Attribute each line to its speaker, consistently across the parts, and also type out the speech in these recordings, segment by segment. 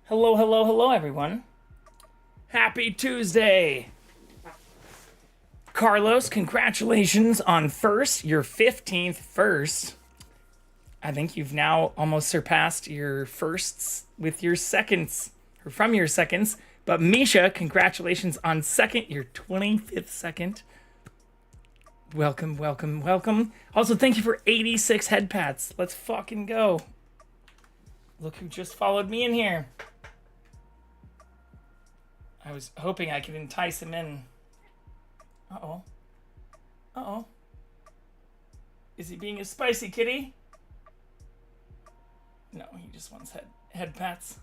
Speaker 1: Hello, hello, hello, everyone. Happy Tuesday. Carlos, congratulations on first, your 15th first. I think you've now almost surpassed your firsts with your seconds, or from your seconds. But Misha, congratulations on second, your 25th second. Welcome, welcome, welcome. Also, thank you for 86 head pats. Let's fucking go. Look who just followed me in here. I was hoping I could entice him in. Uh-oh. Uh-oh. Is he being a spicy kitty? No, he just wants head pats.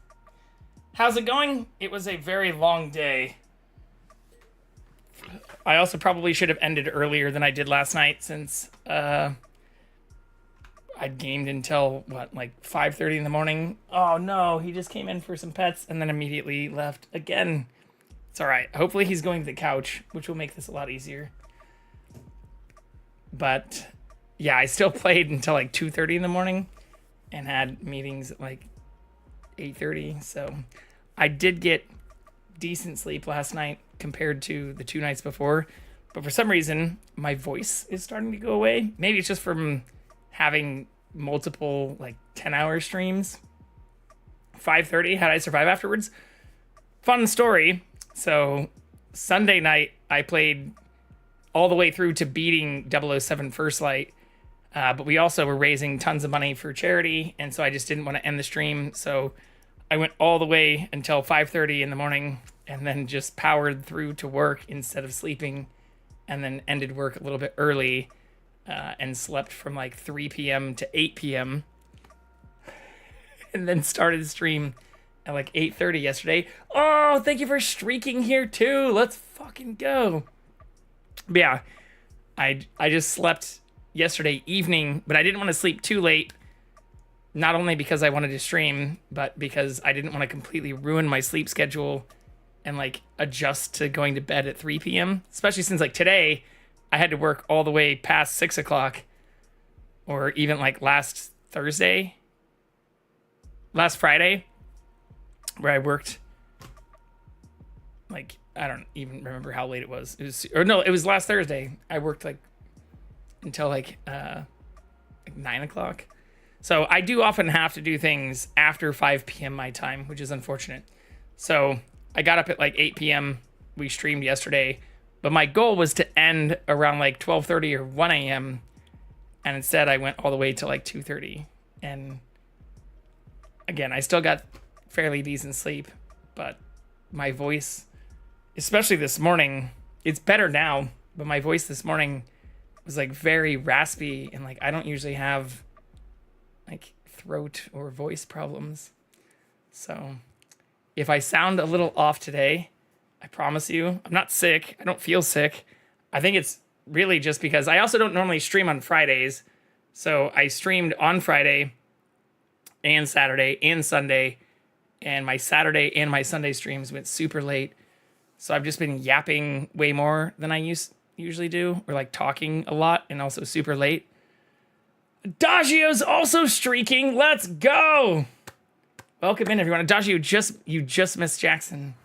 Speaker 1: How's it going? It was a very long day. I also probably should have ended earlier than I did last night since I gamed until, like 5:30 in the morning. Oh no, he just came in for some pets and then immediately left again. It's all right. Hopefully he's going to the couch, which will make this a lot easier. But yeah, I still played until like 2:30 in the morning and had meetings at like 8:30. So I did get decent sleep last night compared to the 2 nights before. But for some reason, my voice is starting to go away. Maybe it's just from having multiple like 10-hour streams. 5:30, how did I survive afterwards? Fun story. So Sunday night, I played all the way through to beating 007 First Light. But we also were raising tons of money for charity. And so I just didn't want to end the stream. So I went all the way until 5:30 in the morning and then just powered through to work instead of sleeping. And then ended work a little bit early and slept from like 3 p.m. to 8 p.m. and then started the stream at like 8:30 yesterday. Oh, thank you for streaking here too. Let's fucking go. But yeah, I just slept yesterday evening, but I didn't want to sleep too late. Not only because I wanted to stream, but because I didn't want to completely ruin my sleep schedule and like adjust to going to bed at 3 p.m. Especially since like today I had to work all the way past 6 o'clock, or even like last Friday, where I worked like, I don't even remember how late it was. It was last Thursday. I worked like until like 9 o'clock. So I do often have to do things after 5 p.m. my time, which is unfortunate. So I got up at like 8 p.m. We streamed yesterday, but my goal was to end around like 12:30 or 1 a.m. And instead I went all the way to like 2:30. And again, I still got fairly decent sleep, but my voice, especially this morning, it's better now, but my voice this morning was like very raspy, and like I don't usually have like throat or voice problems. So if I sound a little off today, I promise you, I'm not sick. I don't feel sick. I think it's really just because I also don't normally stream on Fridays. So I streamed on Friday and Saturday and Sunday, and my Saturday and my Sunday streams went super late. So I've just been yapping way more than I usually do, or like talking a lot and also super late. Adagio's also streaking. Let's go. Welcome in, everyone. Adagio, you just missed Jackson.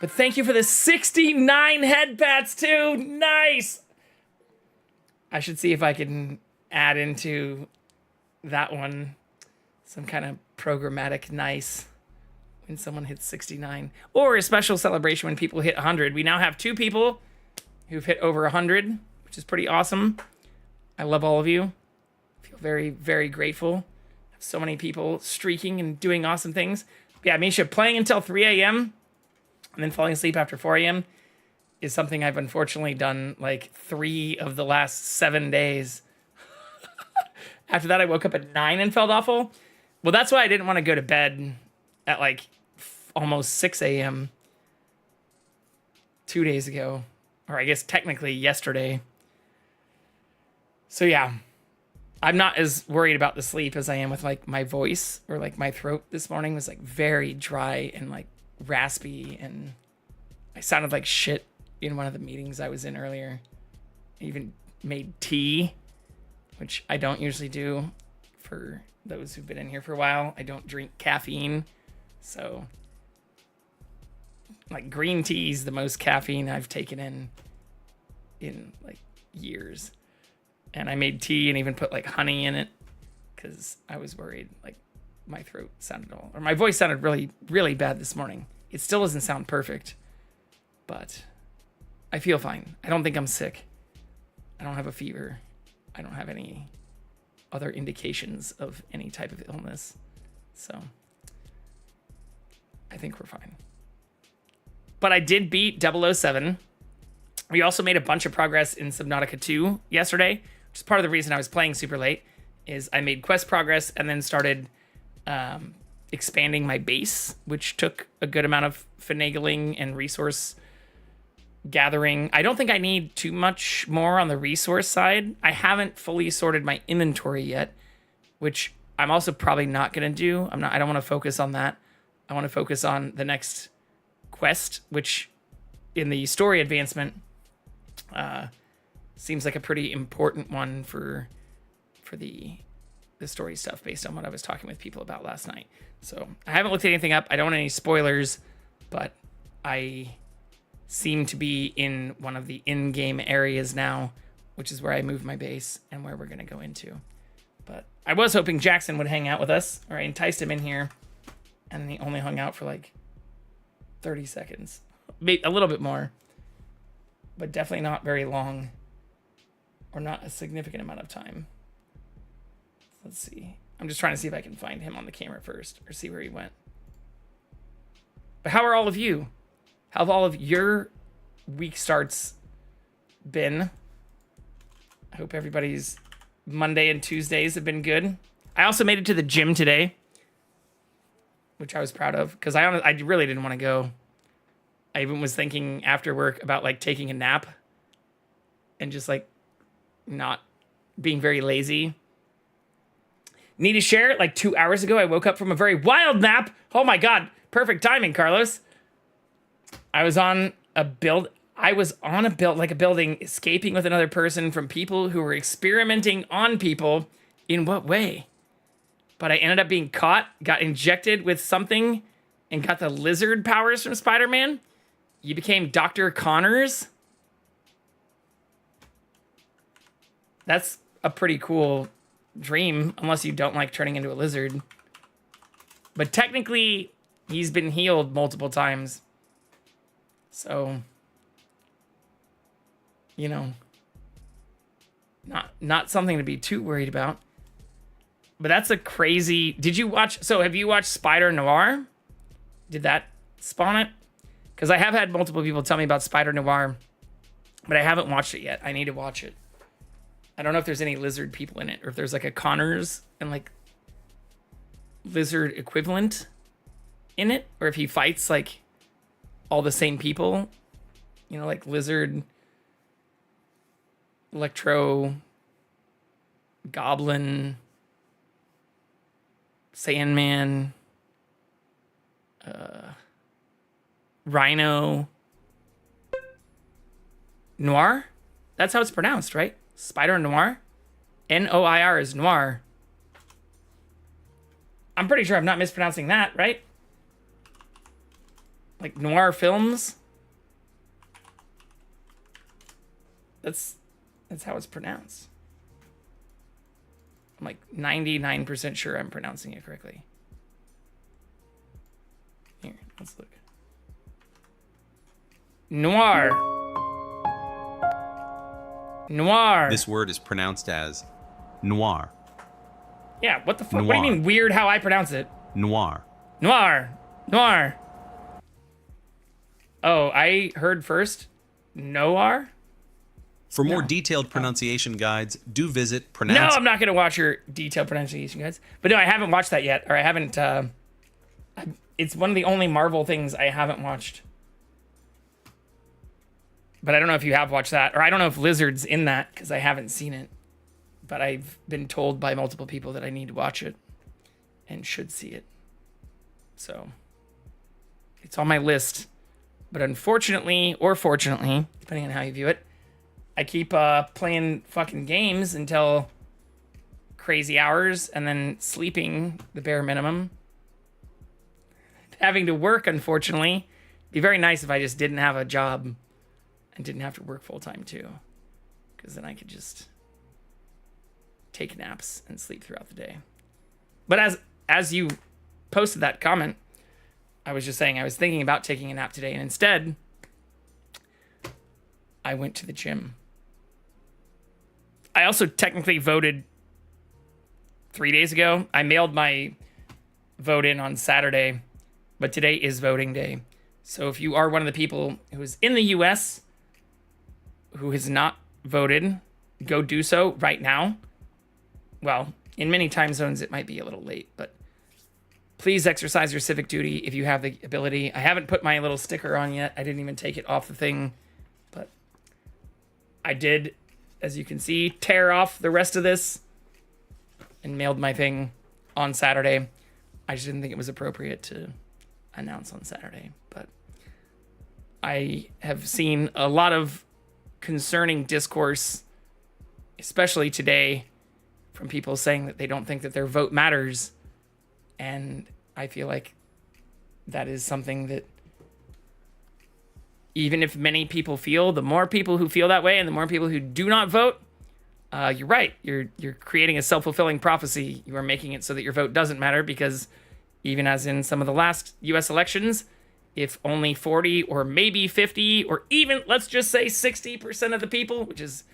Speaker 1: But thank you for the 69 head pats too. Nice. I should see if I can add into that one some kind of programmatic nice when someone hits 69, or a special celebration when people hit 100. We now have 2 people who've hit over 100, which is pretty awesome. I love all of you. I feel very, very grateful. So many people streaking and doing awesome things. But yeah, Misha, playing until 3 a.m. and then falling asleep after 4 a.m. is something I've unfortunately done like 3 of the last 7 days. After that, I woke up at 9 and felt awful. Well, that's why I didn't want to go to bed at like almost 6 a.m. 2 days ago. Or I guess technically yesterday. So yeah, I'm not as worried about the sleep as I am with like my voice, or like my throat this morning was like very dry and like raspy, and I sounded like shit in one of the meetings I was in earlier. I even made tea, which I don't usually do. For those who've been in here for a while, I don't drink caffeine So, like, green tea is the most caffeine I've taken in like years. And I made tea and even put like honey in it because I was worried like my throat sounded or my voice sounded really, really bad this morning. It still doesn't sound perfect, but I feel fine. I don't think I'm sick. I don't have a fever. I don't have any other indications of any type of illness. So I think we're fine. But I did beat 007. We also made a bunch of progress in Subnautica 2 yesterday, which is part of the reason I was playing super late, is I made quest progress and then started expanding my base, which took a good amount of finagling and resource gathering. I don't think I need too much more on the resource side. I haven't fully sorted my inventory yet, which I'm also probably not going to do. I don't want to focus on that. I want to focus on the next quest, which in the story advancement seems like a pretty important one for the story stuff based on what I was talking with people about last night. So I haven't looked anything up. I don't want any spoilers, but I seem to be in one of the in-game areas now, which is where I moved my base and where we're going to go into. But I was hoping Jackson would hang out with us, or I enticed him in here, and he only hung out for like 30 seconds. Maybe a little bit more, but definitely not very long, or not a significant amount of time. Let's see. I'm just trying to see if I can find him on the camera first, or see where he went. But how are all of you? How have all of your week starts been? I hope everybody's Monday and Tuesdays have been good. I also made it to the gym today, which I was proud of, because I really didn't want to go. I even was thinking after work about like taking a nap and just like not being very lazy. Need to share it. Like 2 hours ago, I woke up from a very wild nap. Oh my God. Perfect timing, Carlos. I was on a building, escaping with another person from people who were experimenting on people. In what way? But I ended up being caught, got injected with something, and got the lizard powers from Spider-Man. You became Dr. Connors. That's a pretty cool dream, unless you don't like turning into a lizard. But technically, he's been healed multiple times. So, you know, not something to be too worried about. But that's a crazy... have you watched Spider Noir? Did that spawn it? Because I have had multiple people tell me about Spider Noir, but I haven't watched it yet. I need to watch it. I don't know if there's any lizard people in it, or if there's like a Connors and like lizard equivalent in it, or if he fights like all the same people, you know, like lizard, Electro, Goblin, Sandman, Rhino, Noir? That's how it's pronounced, right? Spider Noir? Noir is noir. I'm pretty sure I'm not mispronouncing that, right? Like noir films? That's how it's pronounced. I'm like 99% sure I'm pronouncing it correctly. Here, let's look. Noir. Noir.
Speaker 2: This word is pronounced as noir.
Speaker 1: Yeah, what the fuck? What do you mean weird how I pronounce it?
Speaker 2: Noir.
Speaker 1: Noir. Noir. Oh, I heard first. Noir?
Speaker 2: For more detailed pronunciation guides, do visit
Speaker 1: No, I'm not going to watch your detailed pronunciation guides. But no, I haven't watched that yet. Or I haven't... it's one of the only Marvel things I haven't watched. But I don't know if you have watched that. Or I don't know if Lizard's in that, because I haven't seen it. But I've been told by multiple people that I need to watch it. And should see it. So... it's on my list. But unfortunately, or fortunately, depending on how you view it, I keep playing fucking games until crazy hours and then sleeping the bare minimum. having to work, unfortunately. It'd be very nice if I just didn't have a job and didn't have to work full time too. Because then I could just take naps and sleep throughout the day. But as you posted that comment, I was just saying I was thinking about taking a nap today, and instead I went to the gym. I also technically voted 3 days ago. I mailed my vote in on Saturday, but today is voting day. So if you are one of the people who is in the US who has not voted, go do so right now. Well, in many time zones it might be a little late, but please exercise your civic duty if you have the ability. I haven't put my little sticker on yet. I didn't even take it off the thing, but I did, as you can see, tear off the rest of this and mailed my thing on Saturday. I just didn't think it was appropriate to announce on Saturday, but I have seen a lot of concerning discourse, especially today, from people saying that they don't think that their vote matters. And I feel like that is something that even if many people feel, the more people who feel that way and the more people who do not vote, you're right. You're creating a self-fulfilling prophecy. You are making it so that your vote doesn't matter, because even as in some of the last US elections, if only 40 or maybe 50 or even, let's just say 60% of the people, which is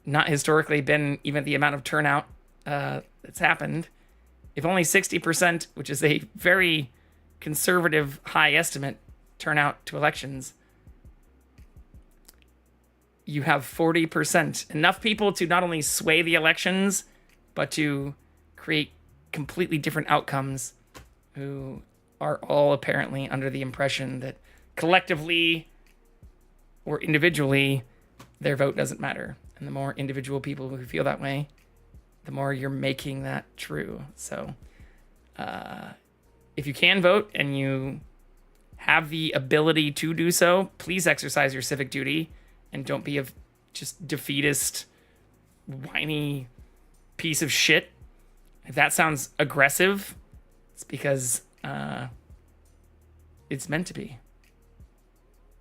Speaker 1: not historically been even the amount of turnout that's happened, if only 60%, which is a very conservative high estimate, turn out to elections, you have 40%. Enough people to not only sway the elections, but to create completely different outcomes, who are all apparently under the impression that collectively or individually their vote doesn't matter. And the more individual people who feel that way, the more you're making that true. So if you can vote and you have the ability to do so, please exercise your civic duty and don't be a just defeatist, whiny piece of shit. If that sounds aggressive, it's because it's meant to be.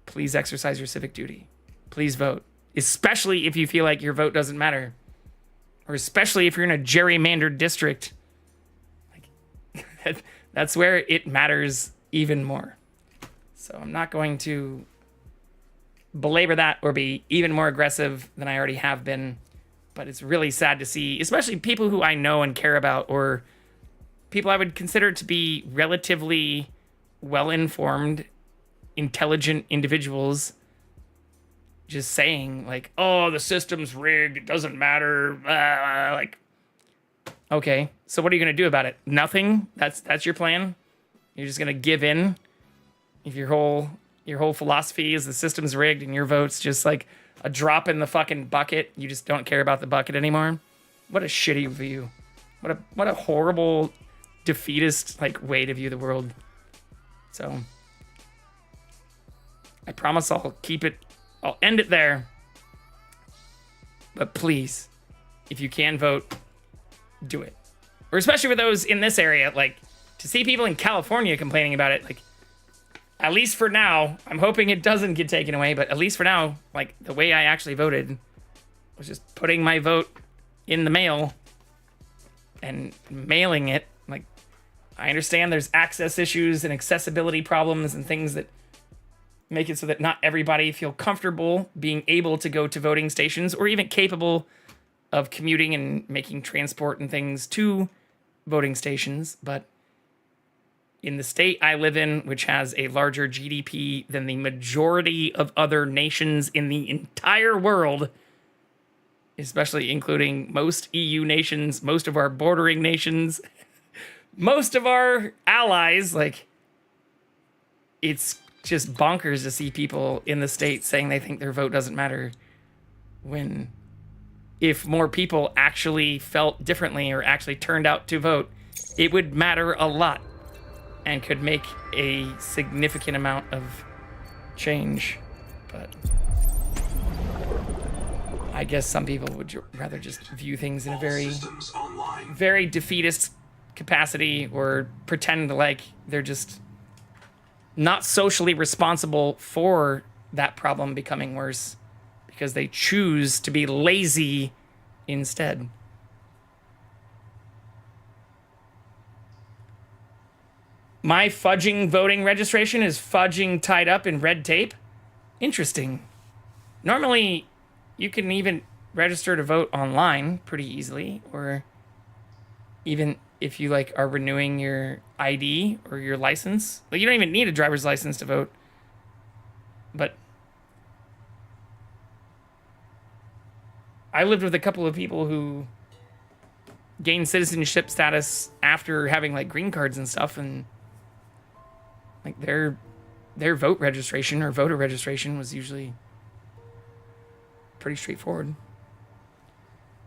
Speaker 1: Please exercise your civic duty. Please vote, especially if you feel like your vote doesn't matter. Or especially if you're in a gerrymandered district. Like, that's where it matters even more. So I'm not going to belabor that or be even more aggressive than I already have been. But it's really sad to see, especially people who I know and care about, or people I would consider to be relatively well-informed, intelligent individuals, just saying like, oh, the system's rigged, it doesn't matter. Like, okay, so what are you going to do about it? Nothing? That's your plan? You're just going to give in? If your whole philosophy is the system's rigged and your vote's just like a drop in the fucking bucket, you just don't care about the bucket anymore? What a shitty view. What a horrible, defeatist like way to view the world. So I promise I'll end it there. But please, if you can vote, do it. Or especially for those in this area, like, to see people in California complaining about it, like, at least for now, I'm hoping it doesn't get taken away, but at least for now, like, the way I actually voted was just putting my vote in the mail and mailing it. Like, I understand there's access issues and accessibility problems and things that make it so that not everybody feel comfortable being able to go to voting stations or even capable of commuting and making transport and things to voting stations. But in the state I live in, which has a larger GDP than the majority of other nations in the entire world, especially including most EU nations, most of our bordering nations, most of our allies, like, it's just bonkers to see people in the state saying they think their vote doesn't matter, when if more people actually felt differently or actually turned out to vote, it would matter a lot and could make a significant amount of change. But I guess some people would rather just view things in a very defeatist capacity, or pretend like they're just not socially responsible for that problem becoming worse because they choose to be lazy instead. My fudging voting registration is fudging tied up in red tape. Interesting. Normally, you can even register to vote online pretty easily, or even if you like are renewing your ID or your license. Like, you don't even need a driver's license to vote. But I lived with a couple of people who gained citizenship status after having like green cards and stuff, and like their vote registration or voter registration was usually pretty straightforward.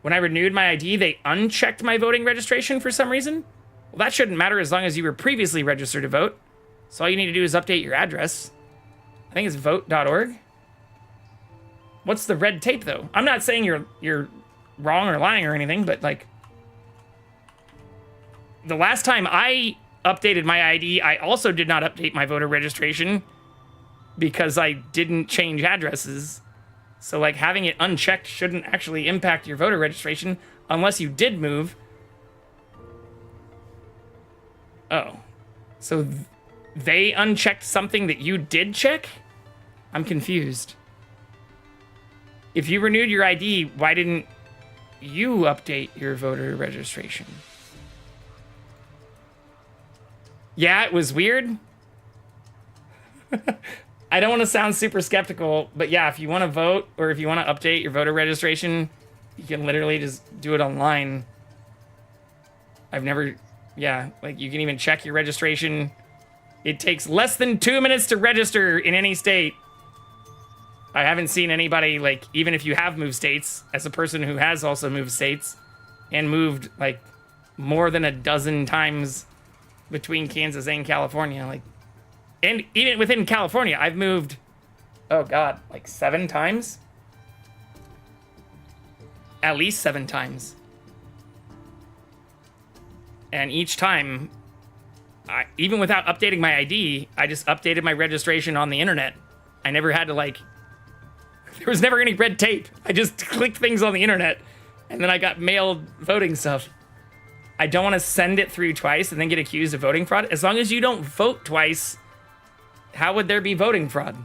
Speaker 1: When I renewed my ID, they unchecked my voting registration for some reason. Well, that shouldn't matter as long as you were previously registered to vote. So all you need to do is update your address. I think it's vote.org. What's the red tape, though? I'm not saying you're wrong or lying or anything, but like the last time I updated my ID, I also did not update my voter registration because I didn't change addresses. So like having it unchecked shouldn't actually impact your voter registration unless you did move. Oh, so they unchecked something that you did check? I'm confused. If you renewed your ID, why didn't you update your voter registration? Yeah, it was weird. I don't want to sound super skeptical, but yeah, if you want to vote or if you want to update your voter registration, you can literally just do it online. Yeah, like you can even check your registration. It takes less than 2 minutes to register in any state. I haven't seen anybody, like, even if you have moved states, as a person who has also moved states and moved like more than a dozen times between Kansas and California, like, and even within California, I've moved, oh God, like 7 times? At least 7 times. And each time, even without updating my ID, I just updated my registration on the internet. I never had to like, there was never any red tape. I just clicked things on the internet and then I got mailed voting stuff. I don't want to send it through twice and then get accused of voting fraud. As long as you don't vote twice, how would there be voting fraud?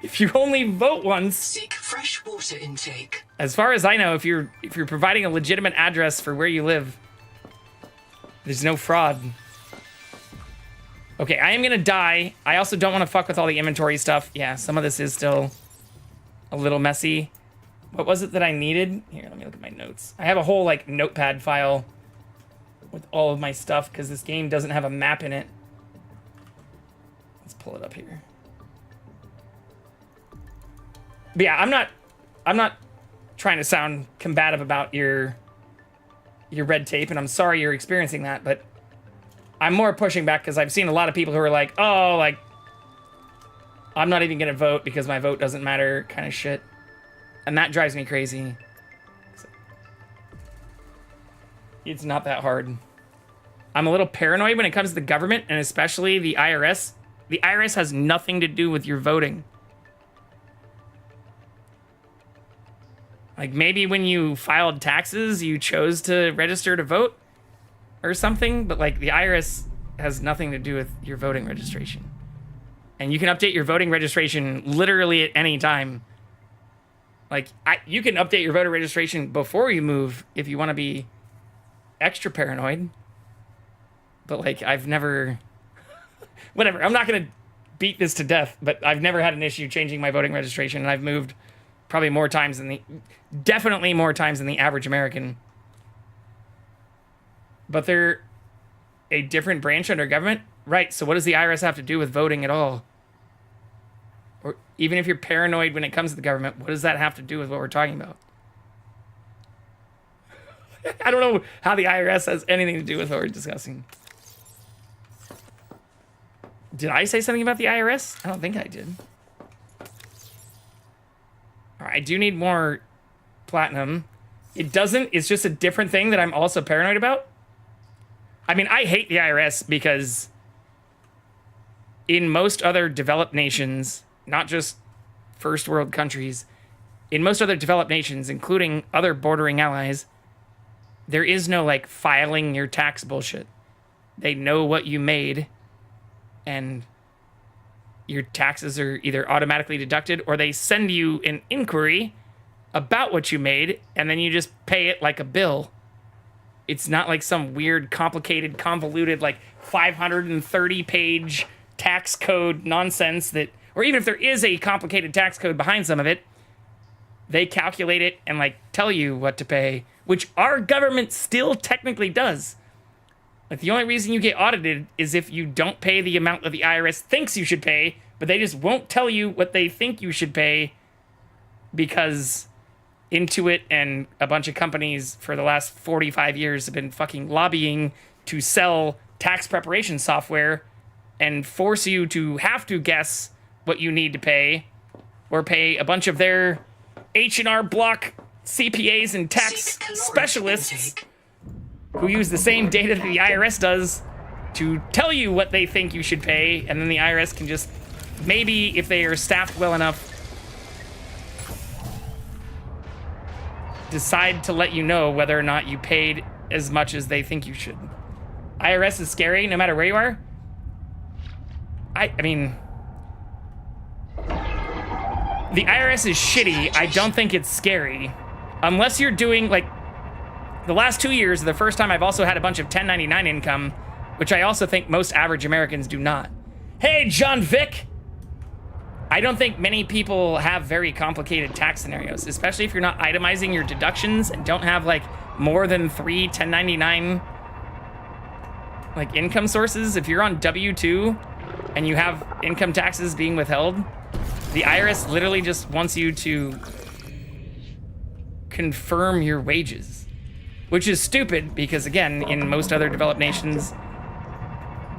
Speaker 1: If you only vote once,
Speaker 3: seek fresh water intake.
Speaker 1: As far as I know, if you're providing a legitimate address for where you live, there's no fraud. Okay, I am gonna die. I also don't want to fuck with all the inventory stuff. Yeah, some of this is still a little messy. What was it that I needed? Here, let me look at my notes. I have a whole like notepad file with all of my stuff because this game doesn't have a map in it. Let's pull it up here. But yeah, I'm not trying to sound combative about your red tape, and I'm sorry you're experiencing that, but I'm more pushing back because I've seen a lot of people who are like, oh, like, I'm not even gonna vote because my vote doesn't matter kind of shit. And that drives me crazy. It's not that hard. I'm a little paranoid when it comes to the government, and especially the IRS. The IRS has nothing to do with your voting. Like, maybe when you filed taxes, you chose to register to vote or something, but like the IRS has nothing to do with your voting registration. And you can update your voting registration literally at any time. Like, you can update your voter registration before you move if you want to be extra paranoid. But like, I've never, whatever, I'm not going to beat this to death, but I've never had an issue changing my voting registration, and I've moved probably more times than definitely more times than the average American. But they're a different branch under government? Right, so what does the IRS have to do with voting at all? Or even if you're paranoid when it comes to the government, what does that have to do with what we're talking about? I don't know how the IRS has anything to do with what we're discussing. Did I say something about the IRS? I don't think I did. All right, I do need more platinum. It doesn't, it's just a different thing that I'm also paranoid about. I mean, I hate the IRS because in most other developed nations, not just first world countries, in most other developed nations, including other bordering allies, there is no like filing your tax bullshit. They know what you made, and your taxes are either automatically deducted or they send you an inquiry about what you made, and then you just pay it like a bill. It's not like some weird, complicated, convoluted, like 530-page tax code nonsense that, or even if there is a complicated tax code behind some of it, they calculate it and like tell you what to pay, which our government still technically does. Like the only reason you get audited is if you don't pay the amount that the IRS thinks you should pay, but they just won't tell you what they think you should pay because Intuit and a bunch of companies for the last 45 years have been fucking lobbying to sell tax preparation software and force you to have to guess what you need to pay or pay a bunch of their H&R Block CPAs and tax specialists who use the same data that the IRS does to tell you what they think you should pay, and then the IRS can just, maybe if they are staffed well enough, decide to let you know whether or not you paid as much as they think you should. IRS is scary no matter where you are. I mean, the IRS is shitty. I don't think it's scary. Unless you're doing, like, the last 2 years are the first time I've also had a bunch of 1099 income, which I also think most average Americans do not. Hey, John Vick! I don't think many people have very complicated tax scenarios, especially if you're not itemizing your deductions and don't have, like, more than 3 1099 like income sources. If you're on W-2 and you have income taxes being withheld, the IRS literally just wants you to confirm your wages, which is stupid because, again, in most other developed nations,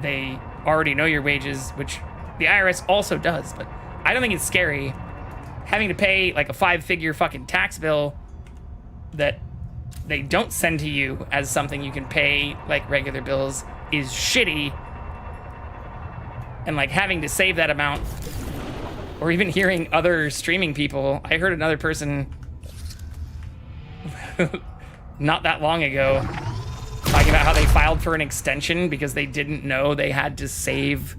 Speaker 1: they already know your wages, which the IRS also does. But I don't think it's scary. Having to pay like a 5-figure fucking tax bill that they don't send to you as something you can pay like regular bills is shitty. And like having to save that amount, or even hearing other streaming people. I heard another person not that long ago talking about how they filed for an extension because they didn't know they had to save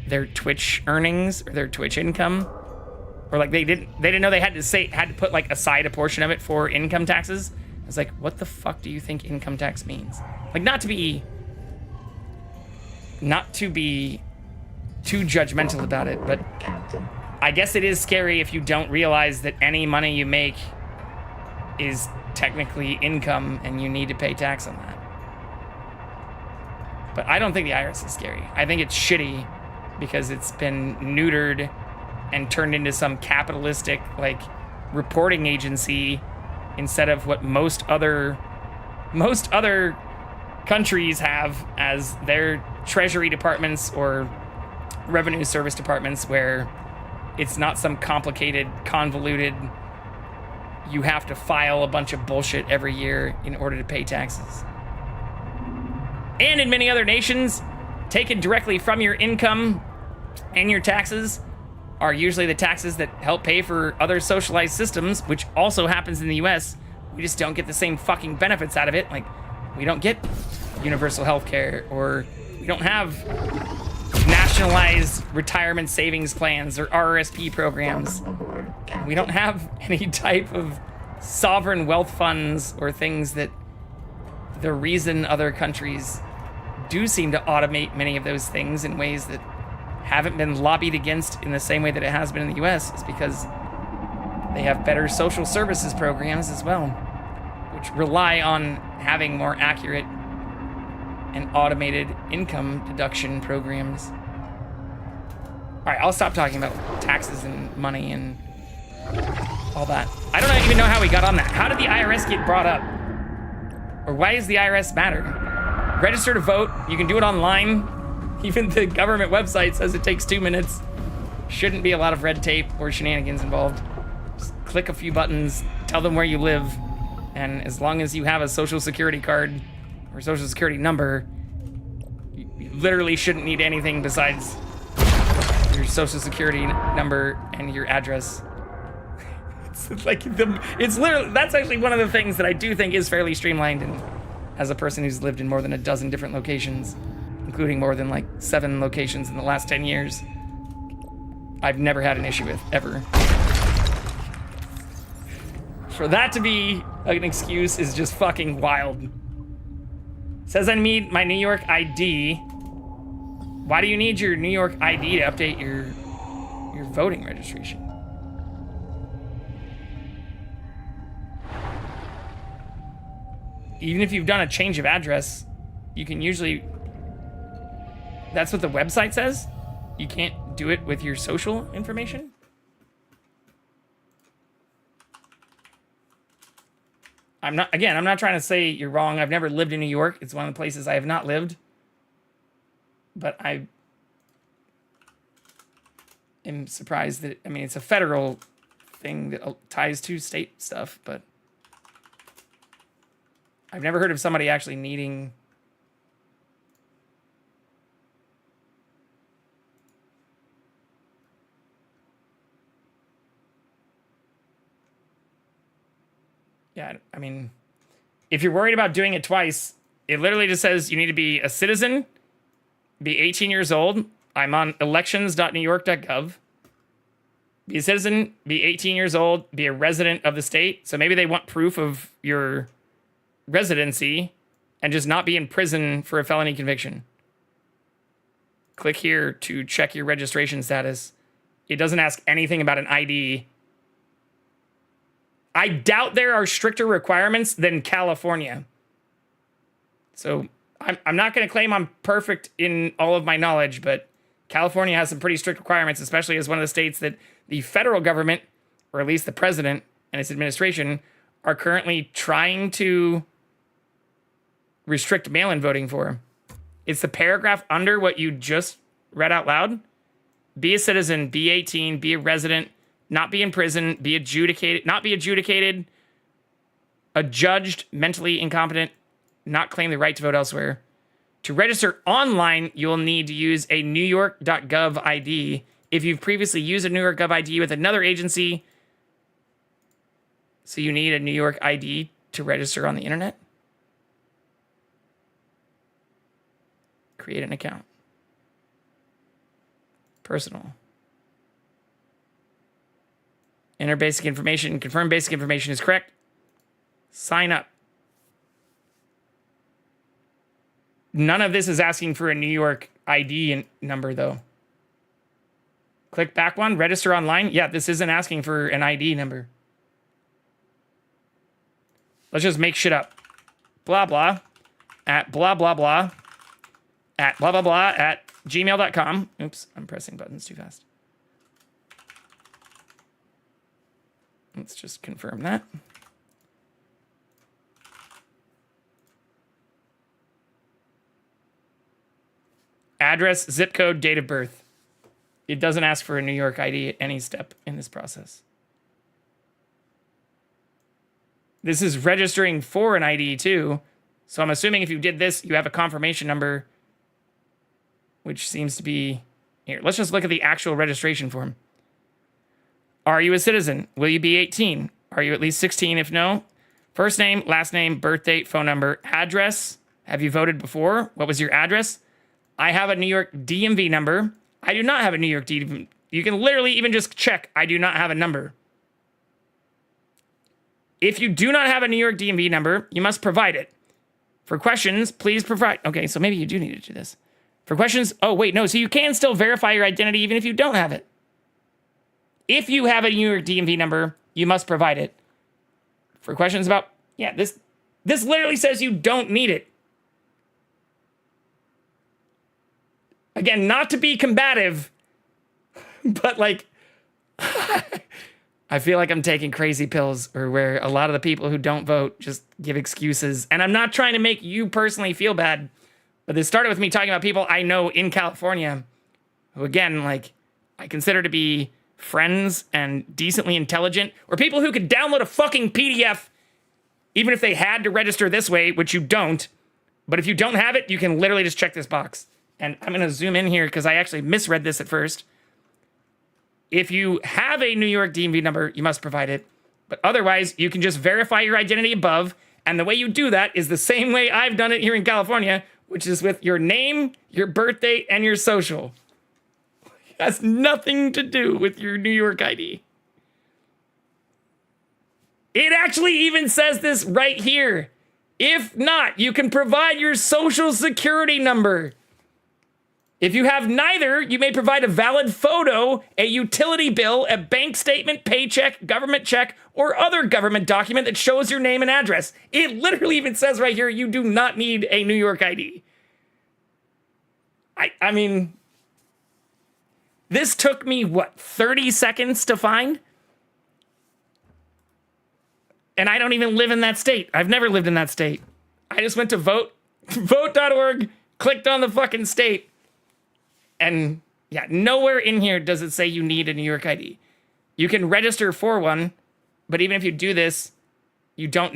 Speaker 1: their Twitch earnings or their Twitch income, or like they didn't know they had to put like aside a portion of it for income taxes. I was like, what the fuck do you think income tax means? Like, not to be too judgmental about it, but I guess it is scary if you don't realize that any money you make is technically income and you need to pay tax on that. But I don't think the IRS is scary. I think it's shitty because it's been neutered and turned into some capitalistic like reporting agency instead of what most other countries have as their treasury departments or revenue service departments, where it's not some complicated, convoluted, you have to file a bunch of bullshit every year in order to pay taxes. And in many other nations, taken directly from your income and your taxes are usually the taxes that help pay for other socialized systems, which also happens in the US. We just don't get the same fucking benefits out of it. Like, we don't get universal health care, or we don't have nationalized retirement savings plans or RRSP programs. We don't have any type of sovereign wealth funds or things that the reason other countries do seem to automate many of those things in ways that haven't been lobbied against in the same way that it has been in the US is because they have better social services programs as well, which rely on having more accurate and automated income deduction programs. All right, I'll stop talking about taxes and money and all that. I don't even know how we got on that. How did the IRS get brought up? Or why does the IRS matter? Register to vote. You can do it online. Even the government website says it takes 2 minutes. Shouldn't be a lot of red tape or shenanigans involved. Just click a few buttons, tell them where you live, and as long as you have a social security card or social security number literally shouldn't need anything besides your social security number and your address. It's like it's literally, that's actually one of the things that I do think is fairly streamlined, and as a person who's lived in more than a dozen different locations, including more than like 7 locations in the last 10 years, I've never had an issue with, ever. For that to be an excuse is just fucking wild. Says I need my New York ID. Why do you need your New York ID to update your voting registration? Even if you've done a change of address, you can usually... That's what the website says? You can't do it with your social information? I'm not trying to say you're wrong. I've never lived in New York. It's one of the places I have not lived. But I am surprised that, I mean, it's a federal thing that ties to state stuff, but I've never heard of somebody actually needing... Yeah, I mean, if you're worried about doing it twice, it literally just says you need to be a citizen, be 18 years old. I'm on elections.newyork.gov. Be a citizen, be 18 years old, be a resident of the state. So maybe they want proof of your residency and just not be in prison for a felony conviction. Click here to check your registration status. It doesn't ask anything about an ID. I doubt there are stricter requirements than California. So I'm not going to claim I'm perfect in all of my knowledge, but California has some pretty strict requirements, especially as one of the states that the federal government, or at least the president and its administration, are currently trying to restrict mail-in voting for. It's the paragraph under what you just read out loud. Be a citizen, be 18, be a resident, not be in prison, be adjudicated, not be adjudicated, adjudged, mentally incompetent, not claim the right to vote elsewhere. To register online, you'll need to use a New York.gov ID. If you've previously used a New York Gov ID with another agency, so you need a New York ID to register on the internet. Create an account. Personal. Enter basic information. Confirm basic information is correct. Sign up. None of this is asking for a New York ID number, though. Click back one. Register online. Yeah, this isn't asking for an ID number. Let's just make shit up. Blah, blah. At blah, blah, blah. At blah, blah, blah. At gmail.com. Oops, I'm pressing buttons too fast. Let's just confirm that. Address, zip code, date of birth. It doesn't ask for a New York ID at any step in this process. This is registering for an ID too. So I'm assuming if you did this, you have a confirmation number, which seems to be here. Let's just look at the actual registration form. Are you a citizen? Will you be 18? Are you at least 16? If no, first name, last name, birth date, phone number, address. Have you voted before? What was your address? I have a New York DMV number. I do not have a New York DMV. You can literally even just check, I do not have a number. If you do not have a New York DMV number, you must provide it. For questions, please provide. Okay, so maybe you do need to do this. For questions, oh wait, no, so you can still verify your identity even if you don't have it. If you have a New York DMV number, you must provide it. For questions about, yeah, this literally says you don't need it. Again, not to be combative, but like, I feel like I'm taking crazy pills, or where a lot of the people who don't vote just give excuses. And I'm not trying to make you personally feel bad, but this started with me talking about people I know in California who, again, like, I consider to be friends and decently intelligent, or people who could download a fucking PDF even if they had to register this way, which you don't. But if you don't have it, you can literally just check this box and I'm going to zoom in here because I actually misread this at first. If you have a New York DMV number, you must provide it. But otherwise, you can just verify your identity above. And the way you do that is the same way I've done it here in California, which is with your name, your birthday, and your social. It has nothing to do with your New York ID. It actually even says this right here. If not, you can provide your social security number. If you have neither, you may provide a valid photo, a utility bill, a bank statement, paycheck, government check, or other government document that shows your name and address. It literally even says right here, you do not need a New York ID. I mean, this took me, what, 30 seconds to find? And I don't even live in that state. I've never lived in that state. I just went to vote.org, clicked on the fucking state. And yeah, nowhere in here does it say you need a New York ID. You can register for one, but even if you do this, you do not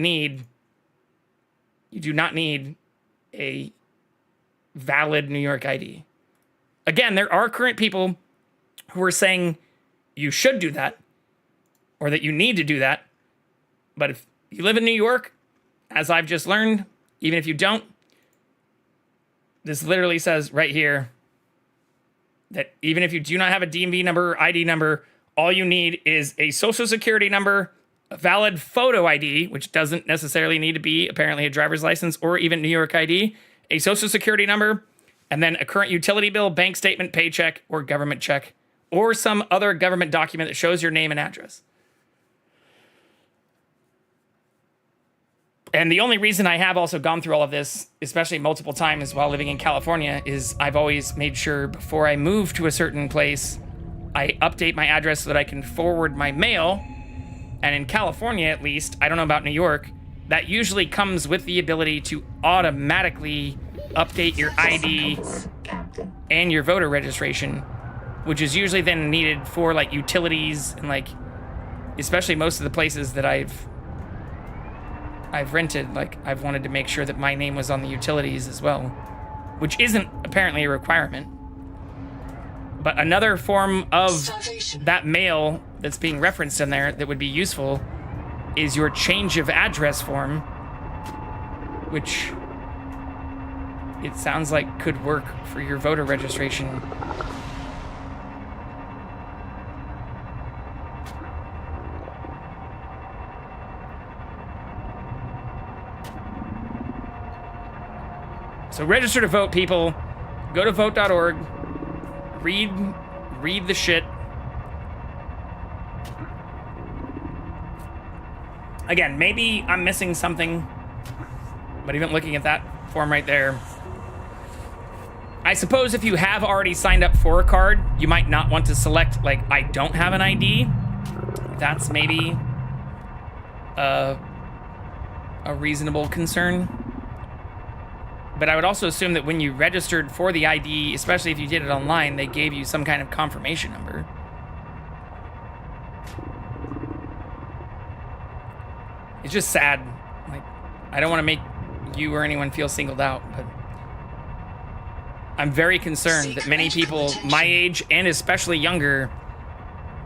Speaker 1: need a valid New York ID. Again, there are current people who are saying you should do that or that you need to do that. But if you live in New York, as I've just learned, even if you don't, this literally says right here that even if you do not have a DMV number or ID number, all you need is a social security number, a valid photo ID, which doesn't necessarily need to be apparently a driver's license or even New York ID, a social security number, and then a current utility bill, bank statement, paycheck, or government check, or some other government document that shows your name and address. And the only reason I have also gone through all of this, especially multiple times while living in California, is I've always made sure before I move to a certain place, I update my address so that I can forward my mail. And in California, at least, I don't know about New York, that usually comes with the ability to automatically update your ID and your voter registration, which is usually then needed for like utilities and like, especially most of the places that I've rented, like I've wanted to make sure that my name was on the utilities as well, which isn't apparently a requirement. But another form of that mail that's being referenced in there that would be useful is your change of address form, which it sounds like could work for your voter registration. So register to vote, people. Go to vote.org. Read the shit. Again, maybe I'm missing something, but even looking at that form right there, I suppose if you have already signed up for a card, you might not want to select, like, I don't have an ID. That's maybe a reasonable concern. But I would also assume that when you registered for the ID, especially if you did it online, they gave you some kind of confirmation number. It's just sad. Like, I don't want to make you or anyone feel singled out, but I'm very concerned that many people my age and especially younger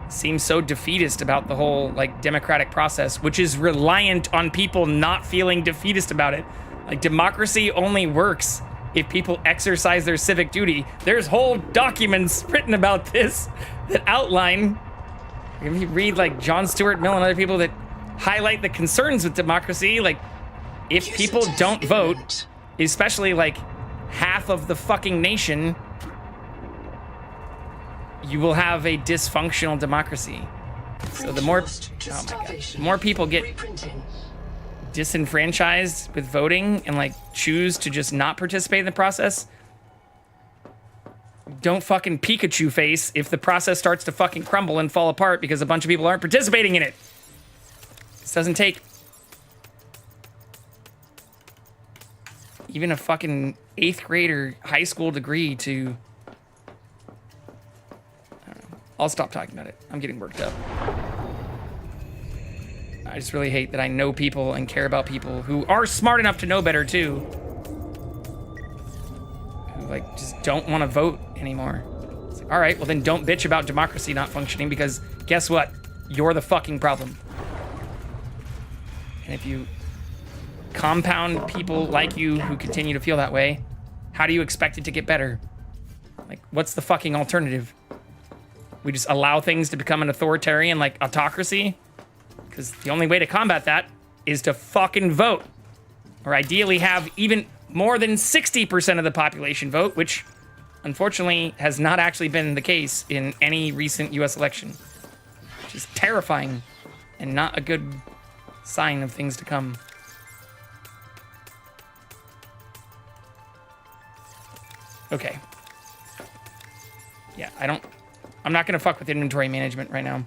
Speaker 1: seem so defeatist about the whole like democratic process, which is reliant on people not feeling defeatist about it. Like, democracy only works if people exercise their civic duty. There's whole documents written about this that outline, if you read like John Stuart Mill and other people that highlight the concerns with democracy, like if people don't vote, especially like half of the fucking nation, you will have a dysfunctional democracy. So the more, oh my God, the more people get disenfranchised with voting and like choose to just not participate in the process, don't fucking Pikachu face if the process starts to fucking crumble and fall apart because a bunch of people aren't participating in it. This doesn't take even a fucking 8th grade or high school degree to, I don't know. I'll stop talking about it. I'm getting worked up. I just really hate that I know people and care about people who are smart enough to know better too, who like just don't want to vote anymore. It's like, all right, well then don't bitch about democracy not functioning because guess what? You're the fucking problem. And if you compound people like you who continue to feel that way, how do you expect it to get better? Like, what's the fucking alternative? We just allow things to become an authoritarian, like, autocracy? Because the only way to combat that is to fucking vote. Or ideally have even more than 60% of the population vote, which, unfortunately, has not actually been the case in any recent US election. Which is terrifying and not a good sign of things to come. Okay. Yeah, I'm not gonna fuck with inventory management right now.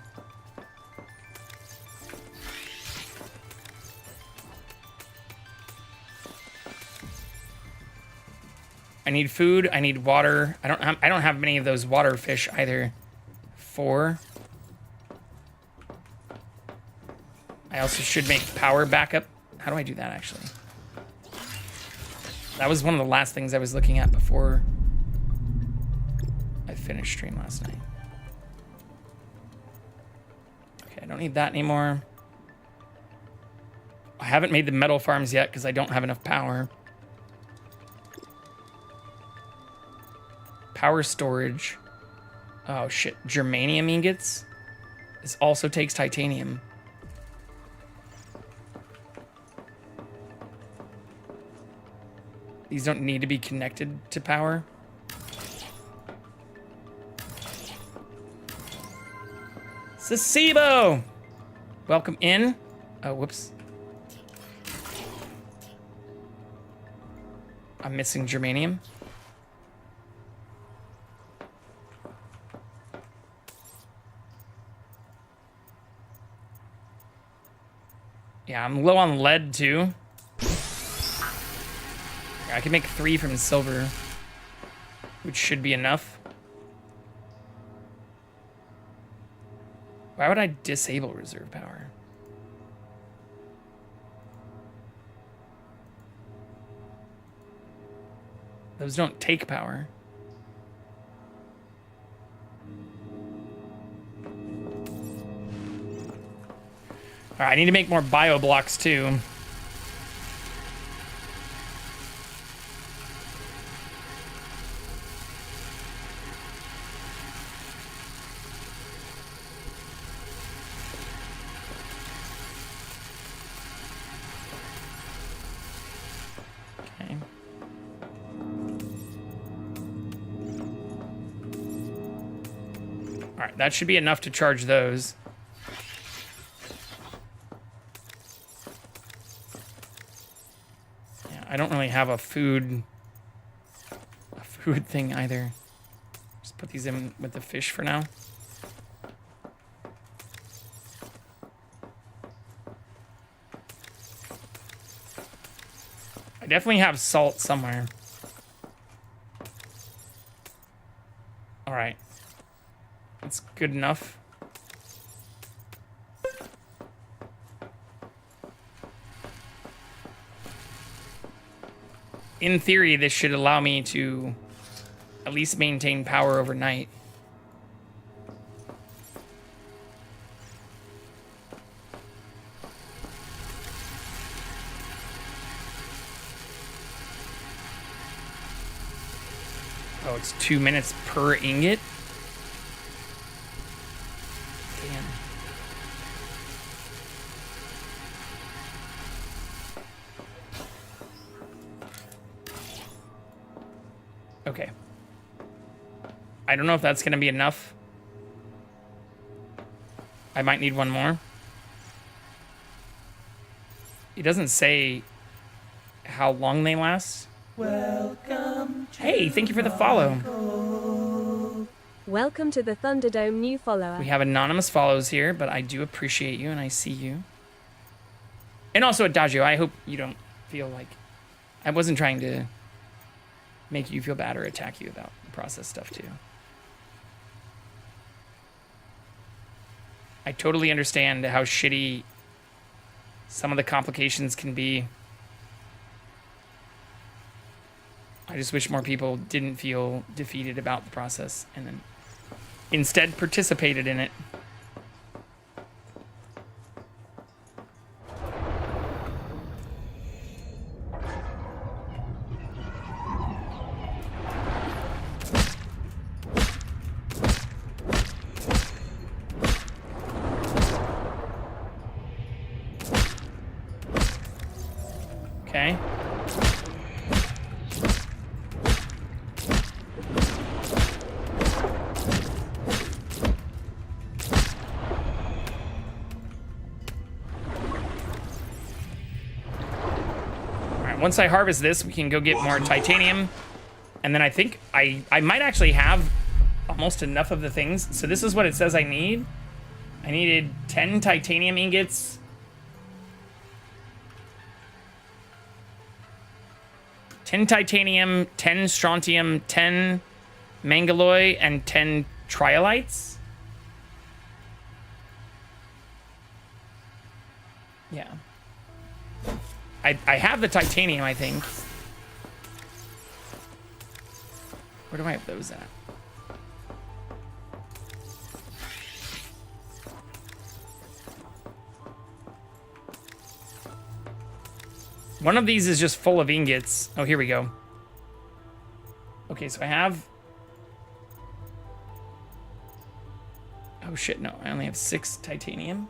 Speaker 1: I need food, I need water. I don't have many of those water fish either. 4. I also should make power backup. How do I do that actually? That was one of the last things I was looking at before I finished stream last night. Okay, I don't need that anymore. I haven't made the metal farms yet because I don't have enough power. Power storage. Oh shit, germanium ingots. This also takes titanium. These don't need to be connected to power. Sasibo! Welcome in. Oh, whoops. I'm missing germanium. Yeah, I'm low on lead too. I can make 3 from silver, which should be enough. Why would I disable reserve power? Those don't take power. All right, I need to make more bio blocks too. That should be enough to charge those. Yeah, I don't really have a food thing either. Just put these in with the fish for now. I definitely have salt somewhere. All right. That's good enough. In theory, this should allow me to at least maintain power overnight. Oh, it's 2 minutes per ingot? Damn. Okay. I don't know if that's going to be enough. I might need one more. It doesn't say how long they last. Welcome. Hey, thank you for the follow.
Speaker 4: Welcome to the Thunderdome new follower.
Speaker 1: We have anonymous follows here, but I do appreciate you and I see you. And also Adagio, I hope you don't feel like I wasn't trying to make you feel bad or attack you about the process stuff too. I totally understand how shitty some of the complications can be. I just wish more people didn't feel defeated about the process and then instead participated in it. Okay. Once I harvest this, we can go get more titanium. And then I think I might actually have almost enough of the things. So this is what it says I need. I needed 10 titanium ingots. Ten titanium, 10 strontium, 10 mangaloy, and 10 triolites. Yeah. I have the titanium, I think. Where do I have those at? One of these is just full of ingots. Oh, here we go. Okay, so I have... Oh shit, no. I only have 6 titanium.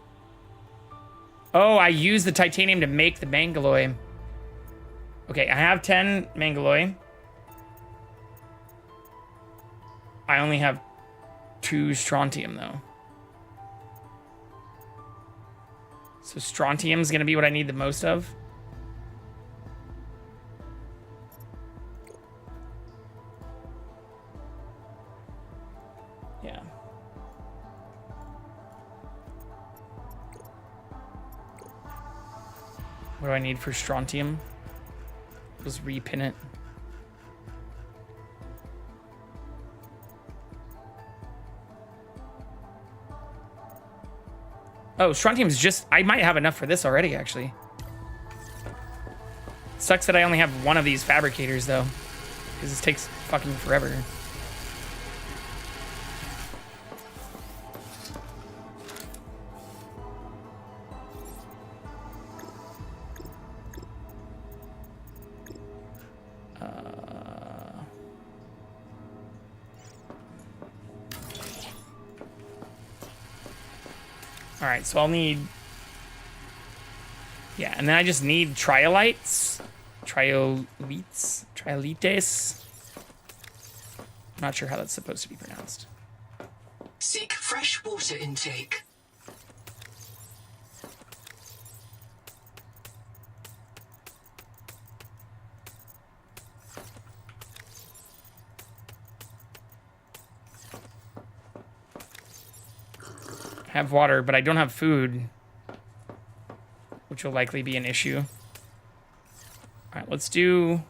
Speaker 1: Oh, I use the titanium to make the mangaloy. Okay, I have 10 mangaloy. I only have 2 strontium, though. So strontium's gonna be what I need the most of. Yeah. What do I need for strontium? Just repin it. Oh, strontium's just... I might have enough for this already, actually. Sucks that I only have one of these fabricators, though. Because this takes fucking forever. All right, so I'll need... Yeah, and then I just need triolites. Triolites? Triolites? I'm not sure how that's supposed to be pronounced.
Speaker 3: Seek fresh water intake.
Speaker 1: I have water, but I don't have food, which will likely be an issue. All right, let's do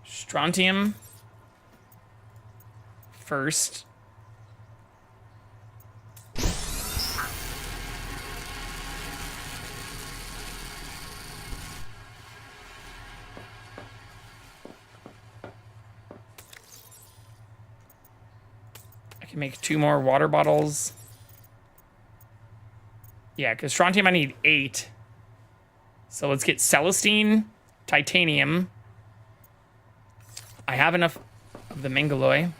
Speaker 1: strontium first. I can make 2 more water bottles. Yeah, because strontium I need 8. So let's get celestine, titanium. I have enough of the mangaloy.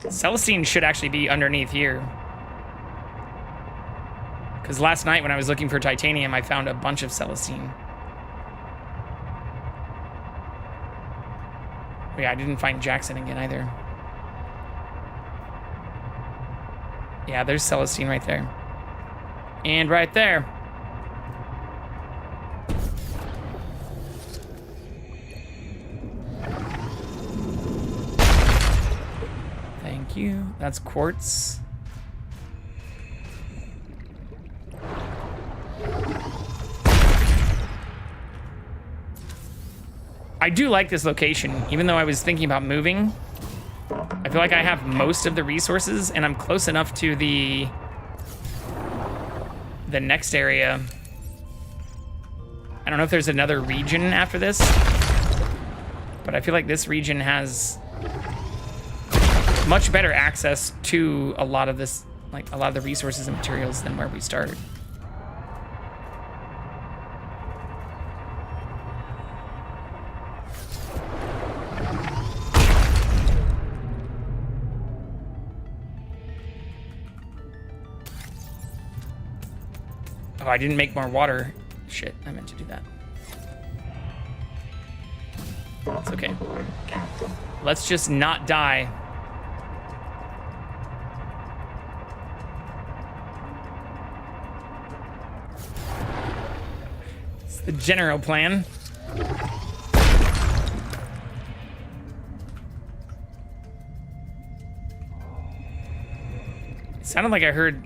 Speaker 1: Celestine should actually be underneath here. Because last night when I was looking for titanium, I found a bunch of celestine. Yeah, I didn't find Jackson again either. Yeah, there's Celestine right there. And right there. Thank you. That's quartz. I do like this location, even though I was thinking about moving. I feel like I have most of the resources, and I'm close enough to the the next area. I don't know if there's another region after this, but I feel like this region has much better access to a lot of this, like a lot of the resources and materials than where we started. Oh, I didn't make more water. Shit, I meant to do that. It's okay. Let's just not die. It's the general plan. It sounded like I heard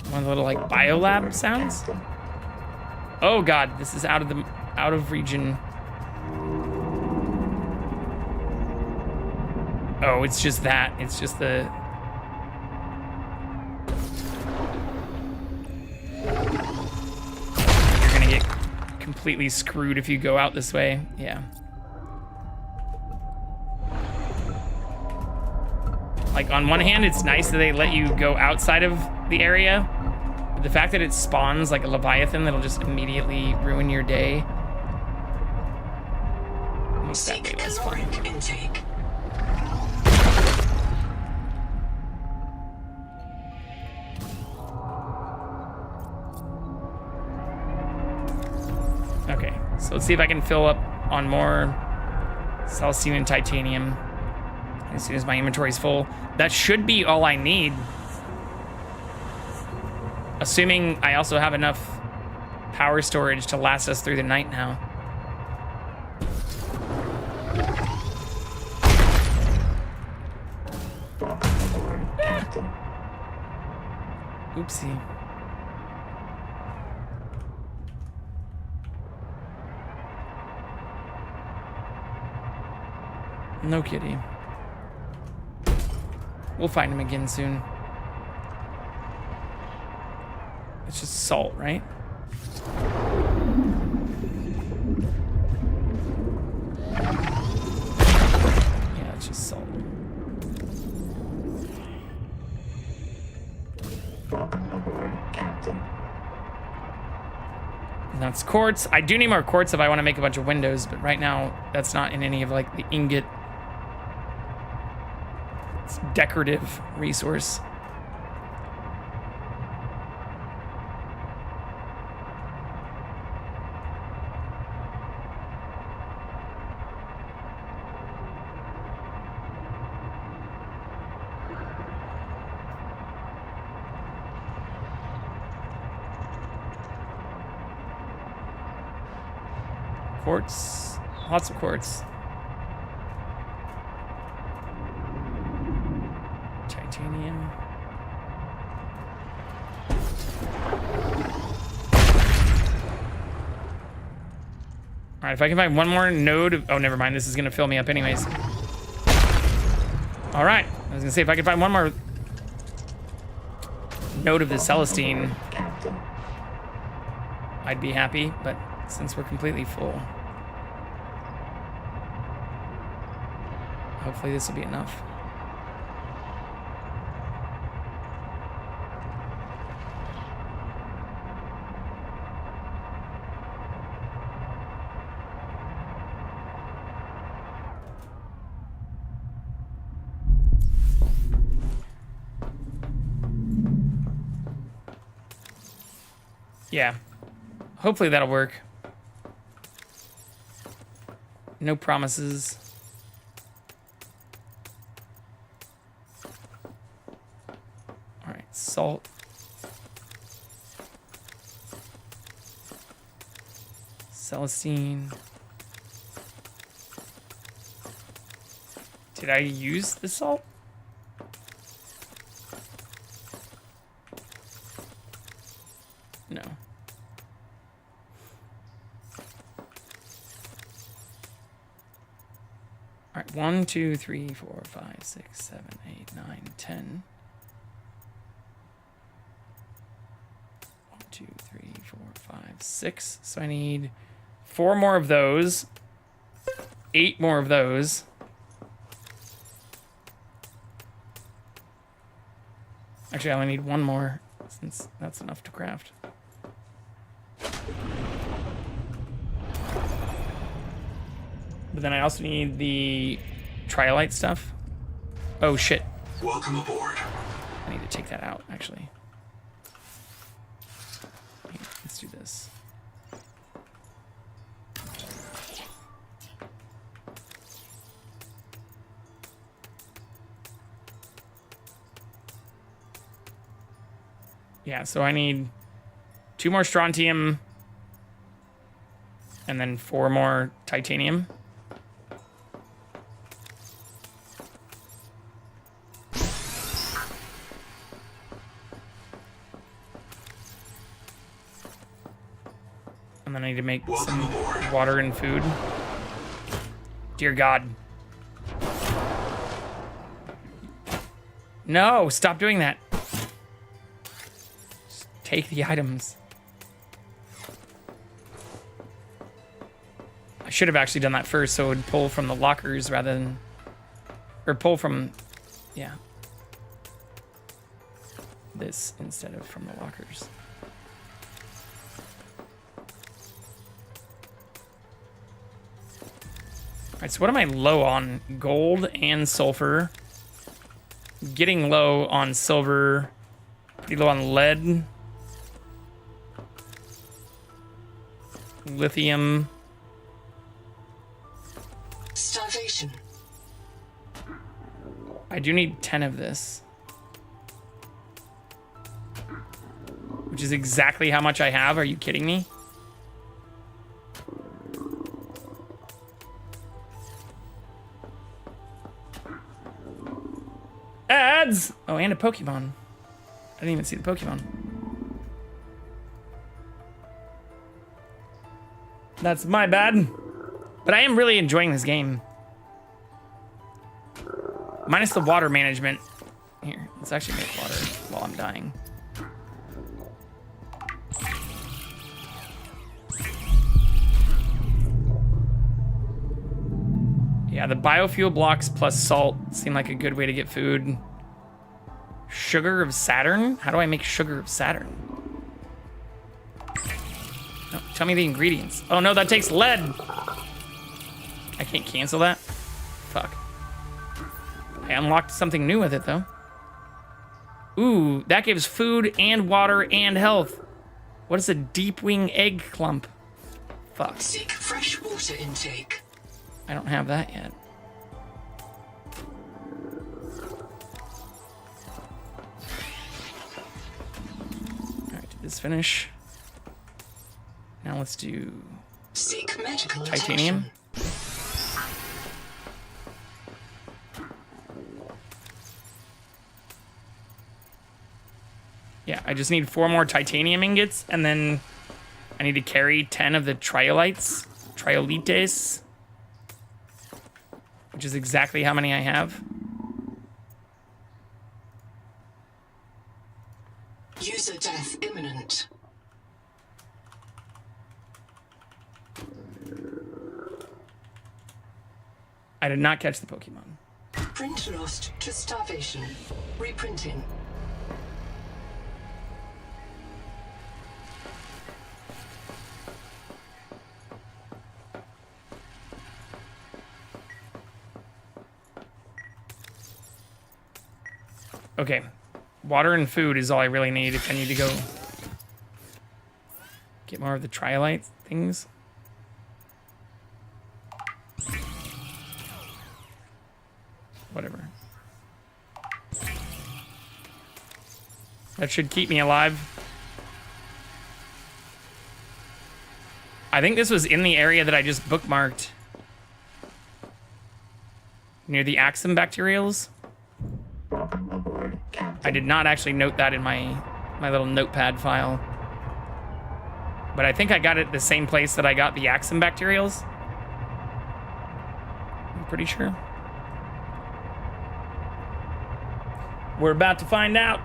Speaker 1: one of the little like biolab sounds. Oh god, this is out of region. Oh, it's just that. It's just the you're gonna get completely screwed if you go out this way. Yeah. Like on one hand, it's nice that they let you go outside of the area. The fact that it spawns like a Leviathan that'll just immediately ruin your day. Makes that way less fun.
Speaker 3: Caloric intake.
Speaker 1: Okay, so let's see if I can fill up on more Celestine and Titanium as soon as my inventory's full. That should be all I need. Assuming I also have enough power storage to last us through the night now. Oopsie. No kitty. We'll find him again soon. It's just salt, right? Yeah, it's just salt. And that's quartz. I do need more quartz if I want to make a bunch of windows, but right now that's not in any of like the ingot. It's decorative resource. Quartz, lots of quartz. Titanium. All right, if I can find one more node. Oh, never mind. This is gonna fill me up anyways. All right, I was gonna say if I could find one more node of the Celestine, I'd be happy. But since we're completely full, hopefully this will be enough. Yeah, hopefully that'll work. No promises. All right, salt. Celestine. Did I use the salt? No. All right, 1, 2, 3, 4, 5, 6, 7, 8, 9, 10. 2, 3, 4, 5, 6. So I need 4 more of those. 8 more of those. Actually, I only need 1 more, since that's enough to craft. But then I also need the Triolite stuff. Oh, shit.
Speaker 3: Welcome aboard.
Speaker 1: I need to take that out, actually. Here, let's do this. Yeah, so I need 2 more strontium and then 4 more titanium. And then I need to make some water and food. Dear God. No, stop doing that. Just take the items. I should have actually done that first so it would pull from the lockers rather than... Or pull from... Yeah. This instead of from the lockers. Alright, so what am I low on? Gold and sulfur. Getting low on silver. Pretty low on lead. Lithium.
Speaker 3: Starvation.
Speaker 1: I do need 10 of this. Which is exactly how much I have. Are you kidding me? Ads! Oh, and a Pokemon. I didn't even see the Pokemon. That's my bad. But I am really enjoying this game. Minus the water management. Here, let's actually make water while I'm dying. Yeah, the biofuel blocks plus salt seem like a good way to get food. Sugar of Saturn? How do I make sugar of Saturn? No, tell me the ingredients. Oh no, that takes lead. I can't cancel that? Fuck. I unlocked something new with it though. Ooh, that gives food and water and health. What is a deep wing egg clump? Fuck.
Speaker 3: Seek fresh water intake.
Speaker 1: I don't have that yet. Alright, did this finish? Now let's do
Speaker 3: Seek medical
Speaker 1: titanium.
Speaker 3: attention.
Speaker 1: Yeah, I just need 4 more titanium ingots, and then I need to carry 10 of the triolites. Triolites. Which is exactly how many I have.
Speaker 3: User death imminent.
Speaker 1: I did not catch the Pokemon.
Speaker 3: Print lost to starvation. Reprinting.
Speaker 1: Okay. Water and food is all I really need if I need to go get more of the triolite things. Whatever. That should keep me alive. I think this was in the area that I just bookmarked. Near the Axum bacterials. I did not actually note that in my little notepad file. But I think I got it at the same place that I got the Axum bacterials. I'm pretty sure. We're about to find out.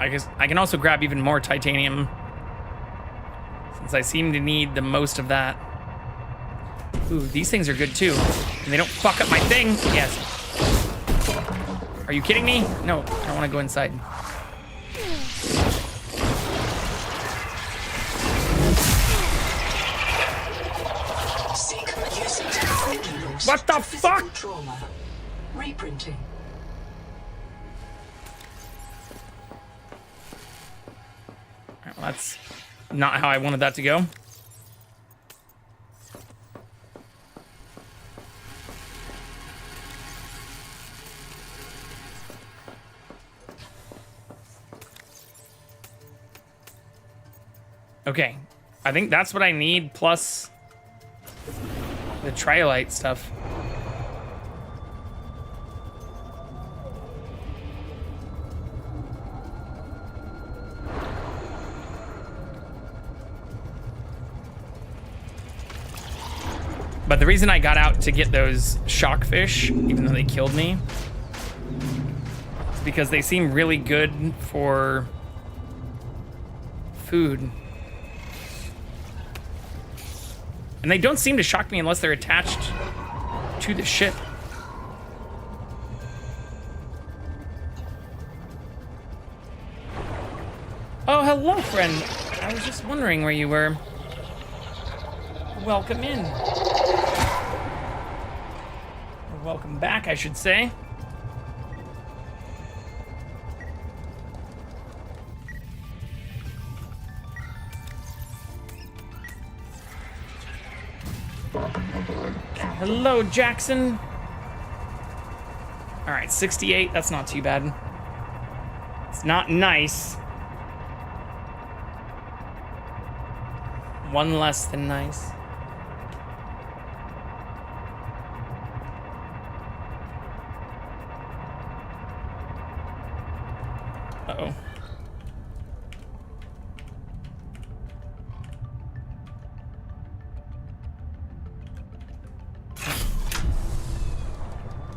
Speaker 1: I guess I can also grab even more titanium, since I seem to need the most of that. Ooh, these things are good too. And they don't fuck up my thing. Yes. Are you kidding me? No, I don't want to go inside. What the fuck?
Speaker 3: Trauma. Reprinting.
Speaker 1: Alright, well, that's not how I wanted that to go. Okay, I think that's what I need, plus the triolite stuff. But the reason I got out to get those shock fish, even though they killed me, is because they seem really good for food. And they don't seem to shock me unless they're attached to the ship. Oh, hello, friend. I was just wondering where you were. Welcome in. Or welcome back, I should say. Hello, Jackson. All right, 68. That's not too bad. It's not nice. One less than nice. Uh-oh.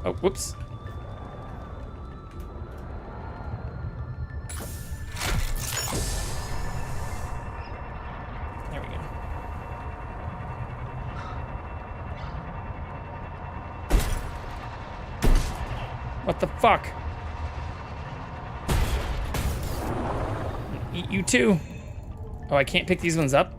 Speaker 1: Oh, whoops. There we go. What the fuck? Eat you too. Oh, I can't pick these ones up?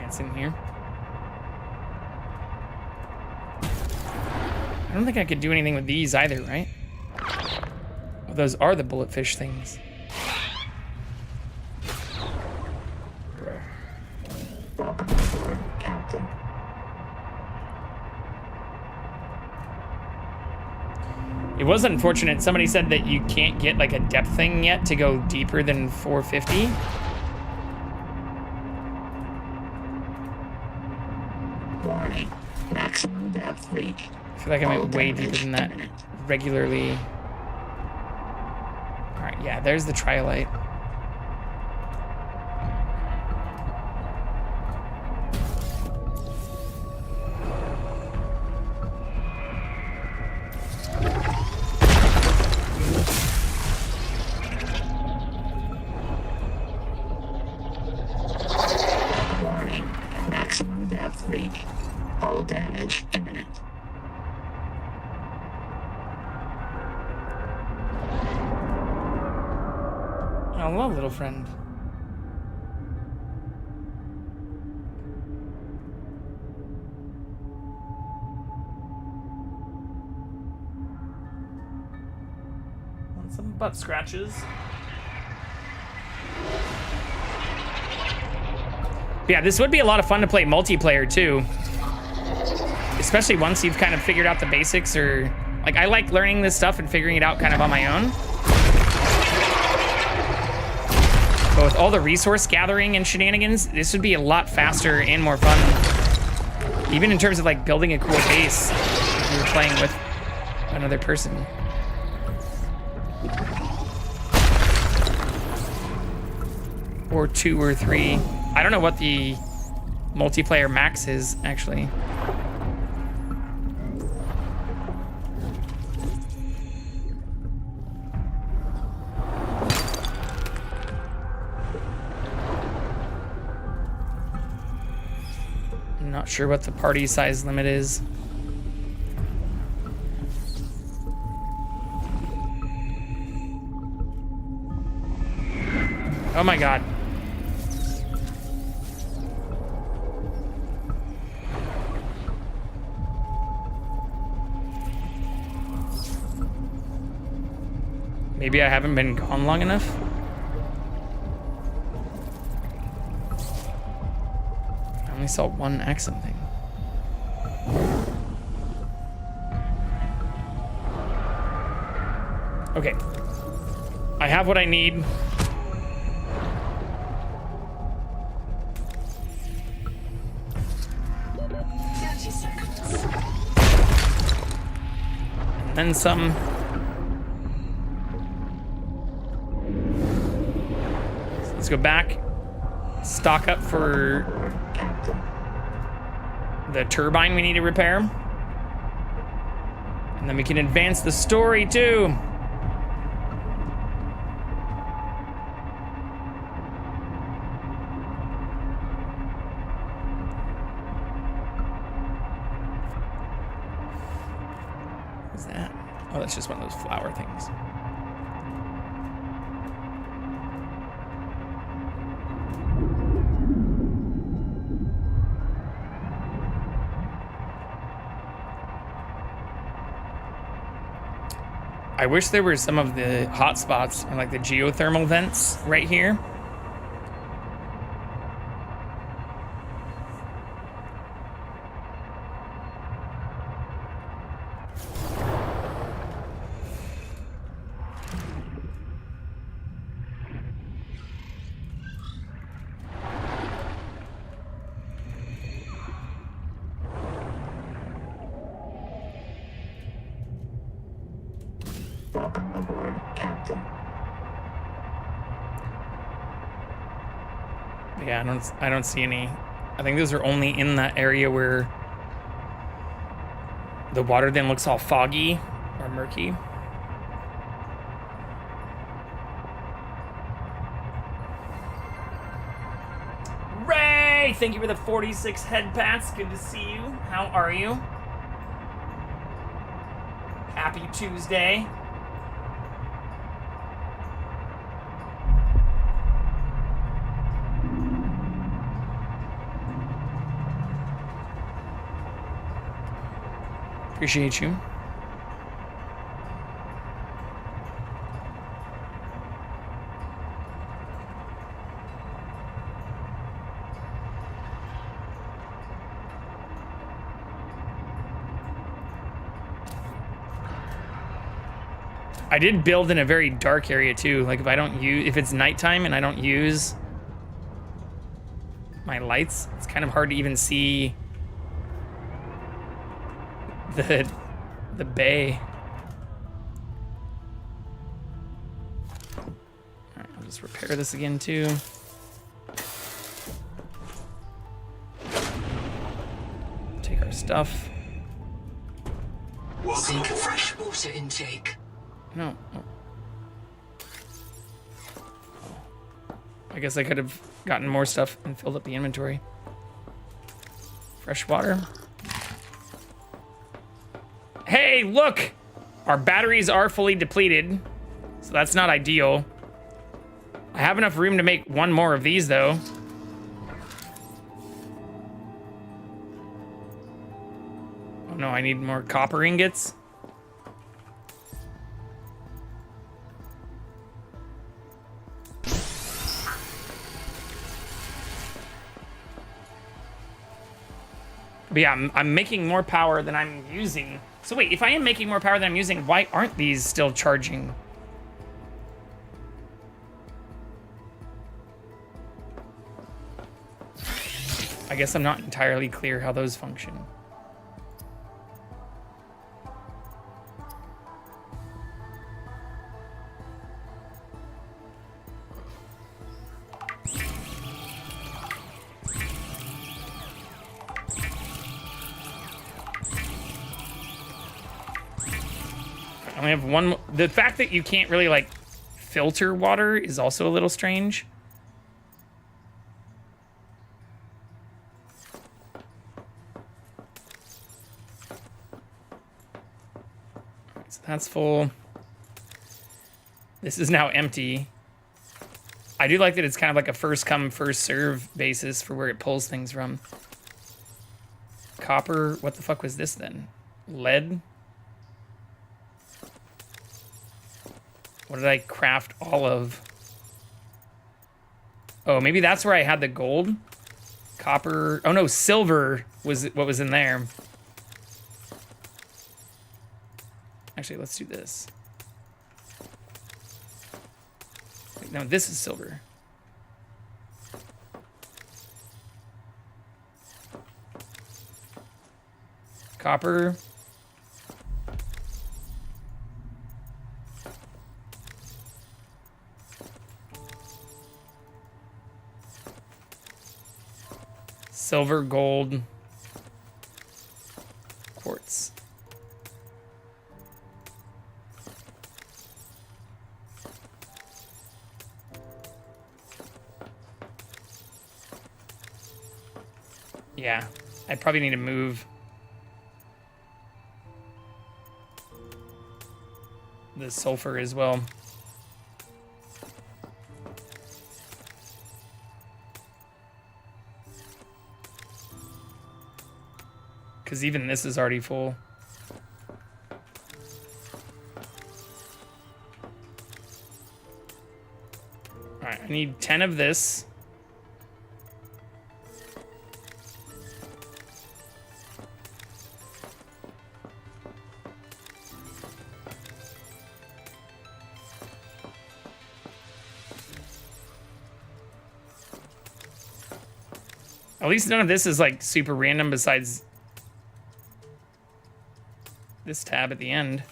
Speaker 1: It's in here. I don't think I could do anything with these either, right? Well, those are the bulletfish things. It was unfortunate. Somebody said that you can't get like a depth thing yet to go deeper than 450.
Speaker 5: Warning. Maximum depth reached.
Speaker 1: I feel like I went way deeper than that regularly. Alright, yeah, there's the triolite.
Speaker 5: Warning. Maximum depth reached. Hull damage imminent.
Speaker 1: Hello, little friend. Want some butt scratches? Yeah, this would be a lot of fun to play multiplayer too. Especially once you've kind of figured out the basics, or like I like learning this stuff and figuring it out kind of on my own. But with all the resource gathering and shenanigans, this would be a lot faster and more fun. Even in terms of like building a cool base if you were playing with another person. or 2 or 3. I don't know what the multiplayer max is, actually. I'm not sure what the party size limit is. Oh my god. Maybe I haven't been gone long enough. I only saw one accent thing. Okay. I have what I need.
Speaker 3: 30 seconds.
Speaker 1: And then some. Let's go back. Stock up for the turbine we need to repair. And then we can advance the story too. What's that? Oh, that's just one of those flower things. I wish there were some of the hot spots and like the geothermal vents right here.
Speaker 5: Welcome aboard, Captain.
Speaker 1: Yeah, I don't see any. I think those are only in that area where the water then looks all foggy or murky. Ray, thank you for the 46 head pats. Good to see you. How are you? Happy Tuesday. Appreciate you. I did build in a very dark area too. Like if it's nighttime and I don't use my lights, it's kind of hard to even see the bay. All right, I'll just repair this again too. Take our stuff.
Speaker 3: Seek fresh water intake.
Speaker 1: No. Oh. I guess I could have gotten more stuff and filled up the inventory. Fresh water. Hey, look! Our batteries are fully depleted, so that's not ideal. I have enough room to make one more of these, though. Oh no, I need more copper ingots. But yeah, I'm making more power than I'm using. So wait, if I am making more power than I'm using, why aren't these still charging? I guess I'm not entirely clear how those function. only have one. The fact that you can't really like filter water is also a little strange. So that's full. This is now empty. I do like that it's kind of like a first come, first serve basis for where it pulls things from. Copper, what the fuck was this then? Lead? What did I craft all of? Oh, maybe that's where I had the gold. Copper, oh no, silver was what was in there. Actually, let's do this. Wait, no, this is silver. Copper. Silver, gold, quartz. Yeah, I probably need to move the sulfur as well. Because even this is already full. Alright, I need 10 of this. At least none of this is like super random besides this tab at the end,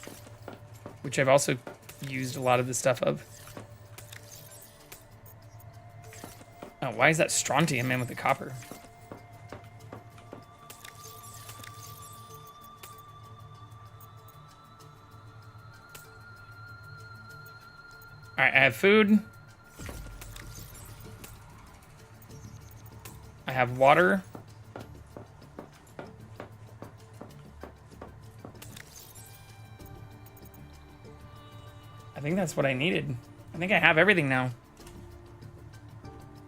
Speaker 1: which I've also used a lot of the stuff of. Oh, why is that strontium in with the copper? All right, I have food. I have water. I think that's what I needed. I think I have everything now.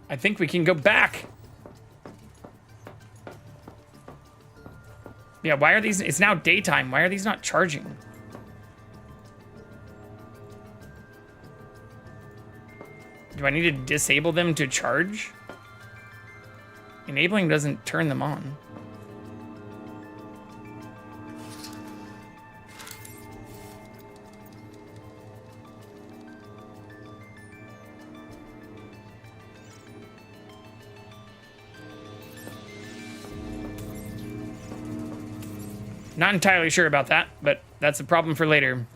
Speaker 1: I think we can go back. Yeah, why are these? It's now daytime. Why are these not charging? Do I need to disable them to charge? Enabling doesn't turn them on. Not entirely sure about that, but that's a problem for later.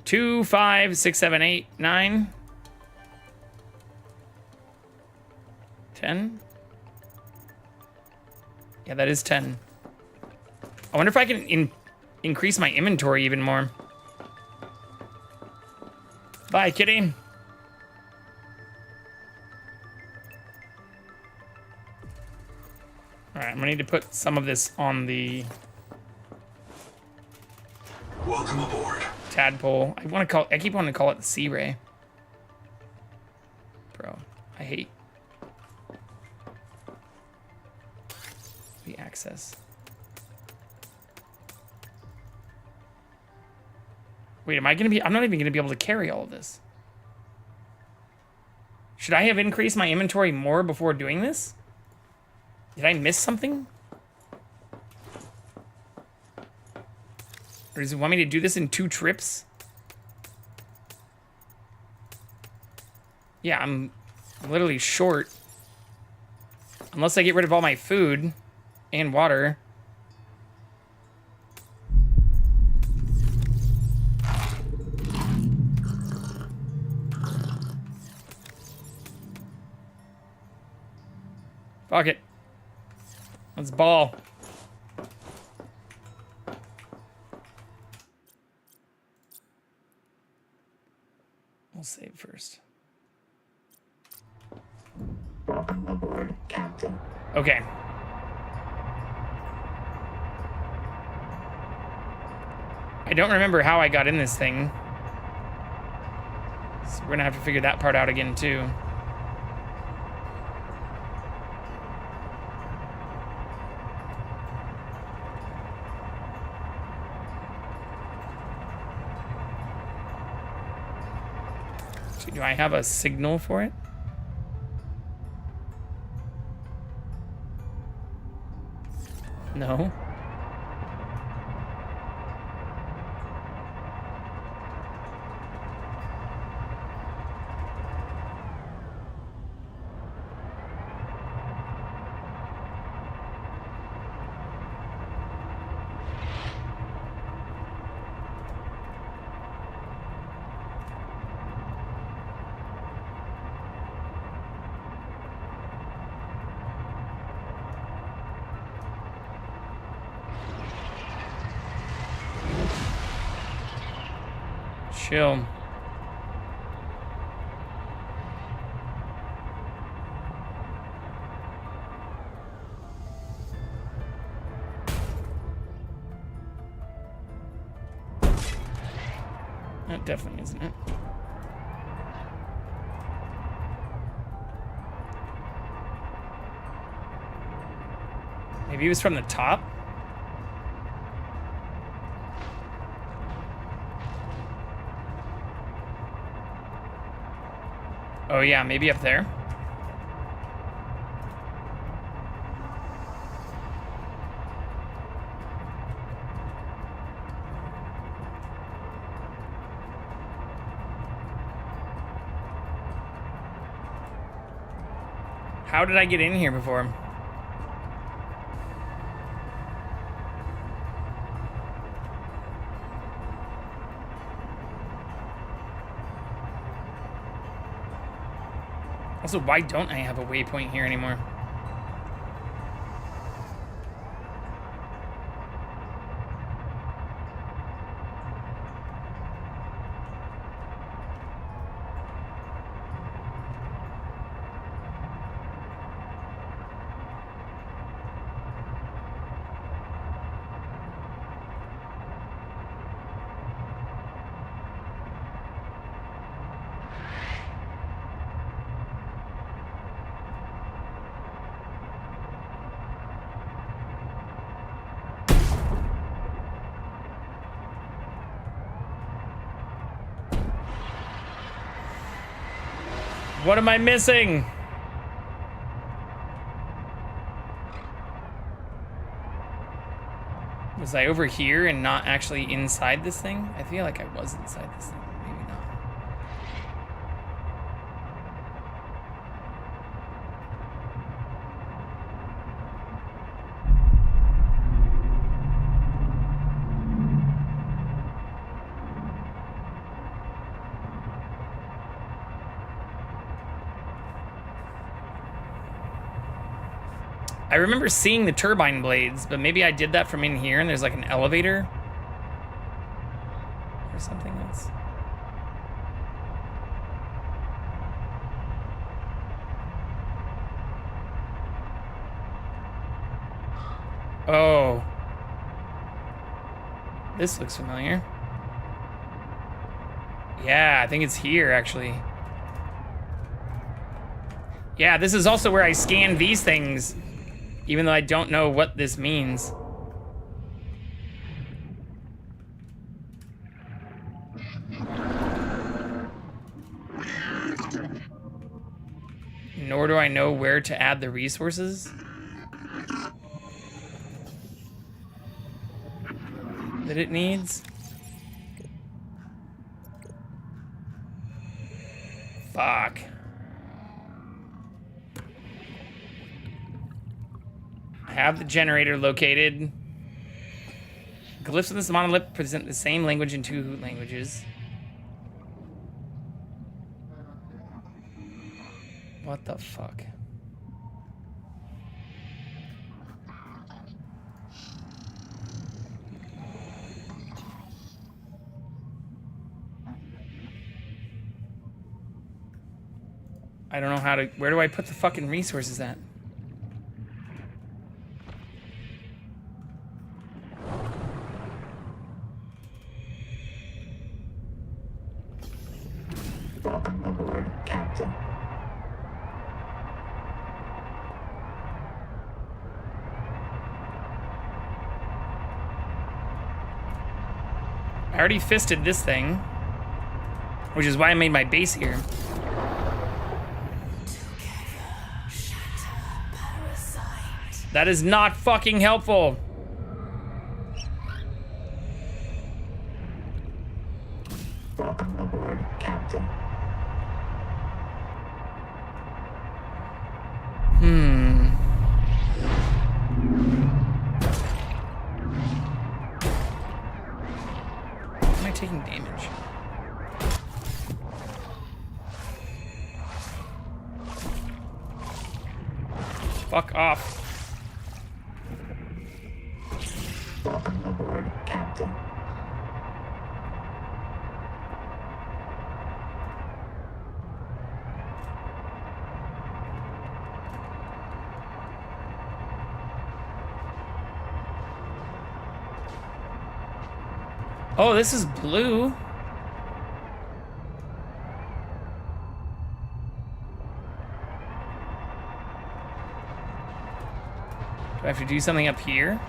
Speaker 1: Two, 5, 6, 7, 8, 9, 10. Yeah, that is 10. I wonder if I can increase my inventory even more. Bye, kitty. All right, I'm gonna need to put some of this on the
Speaker 3: Welcome aboard.
Speaker 1: tadpole. I keep wanting to call it the sea ray. Bro, I hate the access. Wait, I'm not even gonna be able to carry all of this. Should I have increased my inventory more before doing this? Did I miss something? Or does it want me to do this in 2 trips? Yeah, I'm literally short. Unless I get rid of all my food and water. Fuck it. Let's ball. We'll save first.
Speaker 5: Welcome aboard, Captain.
Speaker 1: Okay. I don't remember how I got in this thing. So we're gonna have to figure that part out again too. So do I have a signal for it? No. Chill. That definitely isn't it. Maybe it was from the top? Oh yeah, maybe up there. How did I get in here before? Also, why don't I have a waypoint here anymore? What am I missing? Was I over here and not actually inside this thing? I feel like I was inside this thing. Maybe not. I remember seeing the turbine blades, but maybe I did that from in here and there's like an elevator or something else. Oh. This looks familiar. Yeah, I think it's here actually. Yeah, this is also where I scanned these things, even though I don't know what this means. Nor do I know where to add the resources that it needs. Fuck. Have the generator located. Glyphs in this monolith present the same language in 2 languages. What the fuck? I don't know how to... Where do I put the fucking resources at?
Speaker 5: Captain.
Speaker 1: I already fisted this thing, which is why I made my base here. That is not fucking helpful.
Speaker 5: Captain.
Speaker 1: Am I taking damage? Fuck off.
Speaker 5: Captain.
Speaker 1: Oh, this is blue. Do I have to do something up here?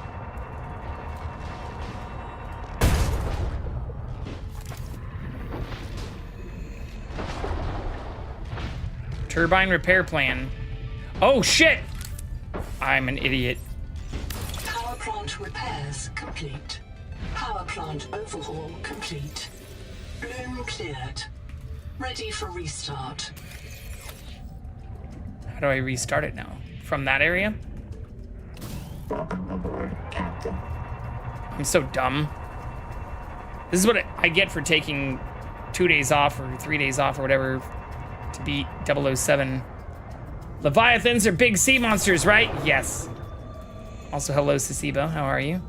Speaker 1: Turbine repair plan. Oh shit! I'm an idiot.
Speaker 6: Power plant repairs complete. Power plant overhaul complete. Bloom cleared. Ready for restart.
Speaker 1: How do I restart it now? From that area?
Speaker 5: Captain.
Speaker 1: I'm so dumb. This is what I get for taking 2 days off or 3 days off or whatever to beat 007. Leviathans are big sea monsters, right? Yes. Also, hello, Sasibo. How are you?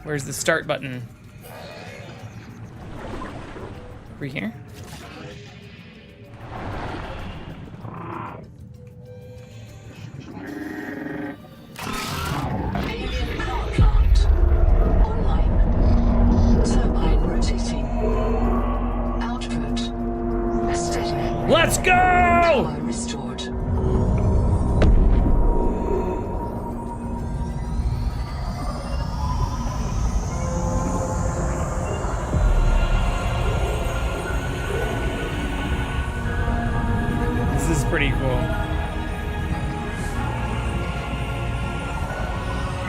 Speaker 1: Where's the start button? Over here?
Speaker 6: Alien power plant. Online. Turbine rotating. Output. Steady.
Speaker 1: Let's go!
Speaker 6: Power restored.
Speaker 1: This is pretty cool.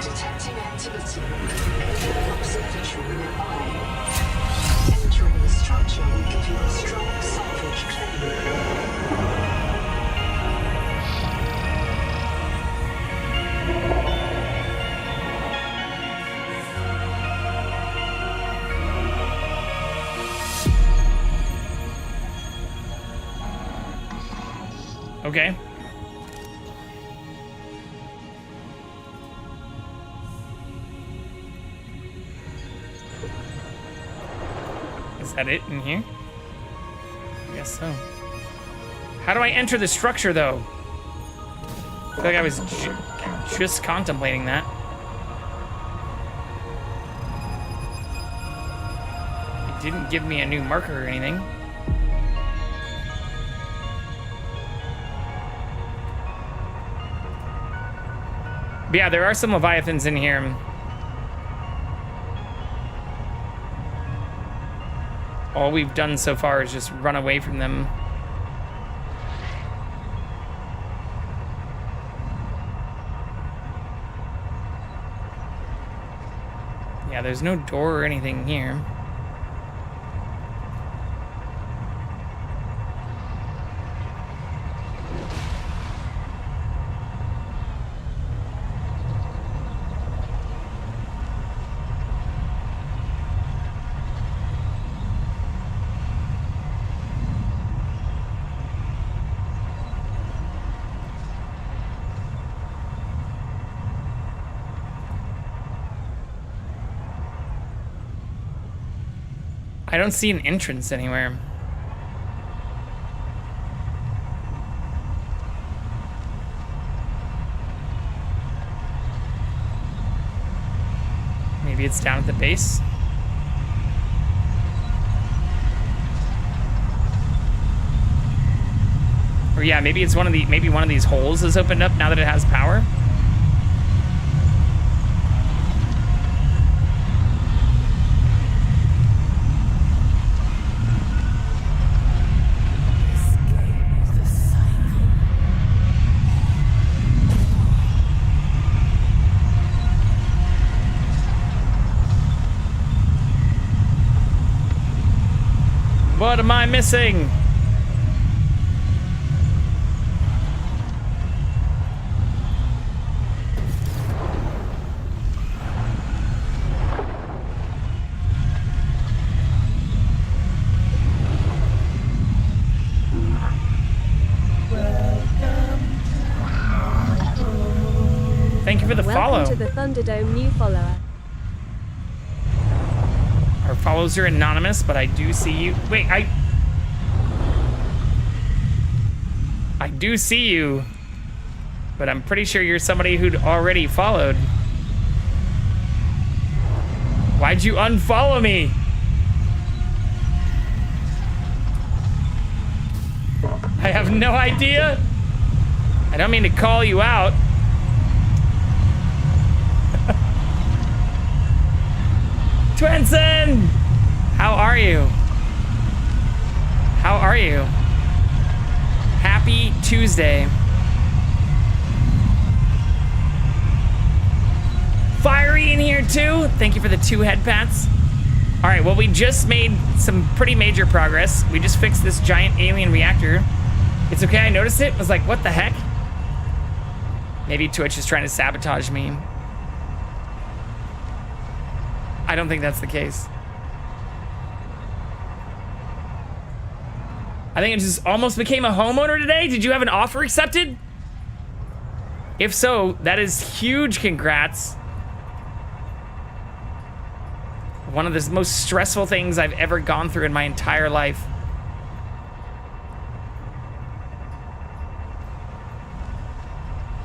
Speaker 6: Detecting activity. Alien observatory nearby. Entering the structure will give you a strong salvage claim.
Speaker 1: Okay. Is that it in here? I guess so. How do I enter the structure, though? I feel like I was just contemplating that. It didn't give me a new marker or anything. But yeah, there are some Leviathans in here. All we've done so far is just run away from them. Yeah, there's no door or anything here. I don't see an entrance anywhere. Maybe it's down at the base. Or yeah, maybe it's one of these holes has opened up now that it has power. What am I missing? Thank you for the follow.
Speaker 4: Welcome to the Thunderdome new follower.
Speaker 1: Our follows are anonymous, but I do see you. Wait, I do see you, but I'm pretty sure you're somebody who'd already followed. Why'd you unfollow me? I have no idea. I don't mean to call you out. Twenson! How are you? How are you? Happy Tuesday. Fiery in here too. Thank you for the 2 head pats. All right, well, we just made some pretty major progress. We just fixed this giant alien reactor. It's okay, I noticed it. I was like, what the heck? Maybe Twitch is trying to sabotage me. I don't think that's the case. I think it just almost became a homeowner today. Did you have an offer accepted? If so, that is huge congrats. One of the most stressful things I've ever gone through in my entire life.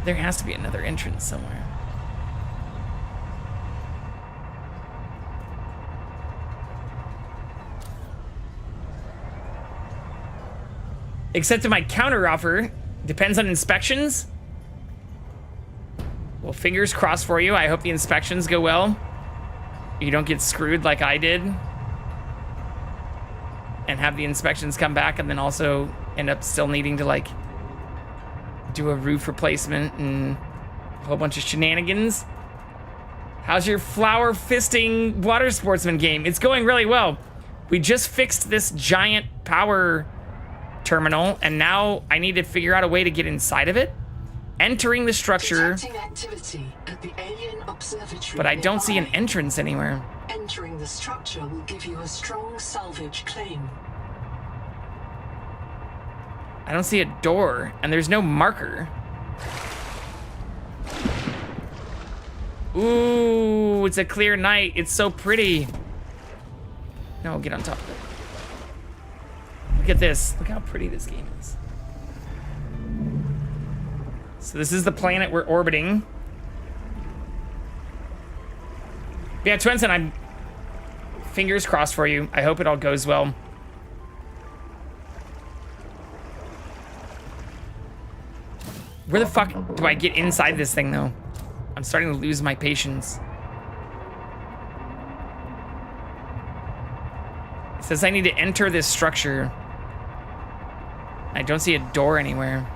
Speaker 1: There has to be another entrance somewhere. Except if my counter offer depends on inspections. Well, fingers crossed for you. I hope the inspections go well. You don't get screwed like I did. And have the inspections come back and then also end up still needing to like do a roof replacement and a whole bunch of shenanigans. How's your flower fisting water sportsman game? It's going really well. We just fixed this giant power terminal, and now I need to figure out a way to get inside of it. Entering the structure,
Speaker 6: Activity at the alien observatory
Speaker 1: but I don't see an
Speaker 6: nearby.
Speaker 1: entrance anywhere.
Speaker 6: Entering the structure will give you a strong salvage claim.
Speaker 1: I don't see a door, and there's no marker. Ooh, it's a clear night. It's so pretty. No, get on top of it. Look at this. Look how pretty this game is. So this is the planet we're orbiting. Yeah, Twenson, I'm fingers crossed for you. I hope it all goes well. Where the fuck do I get inside this thing, though? I'm starting to lose my patience. It says I need to enter this structure. I don't see a door anywhere.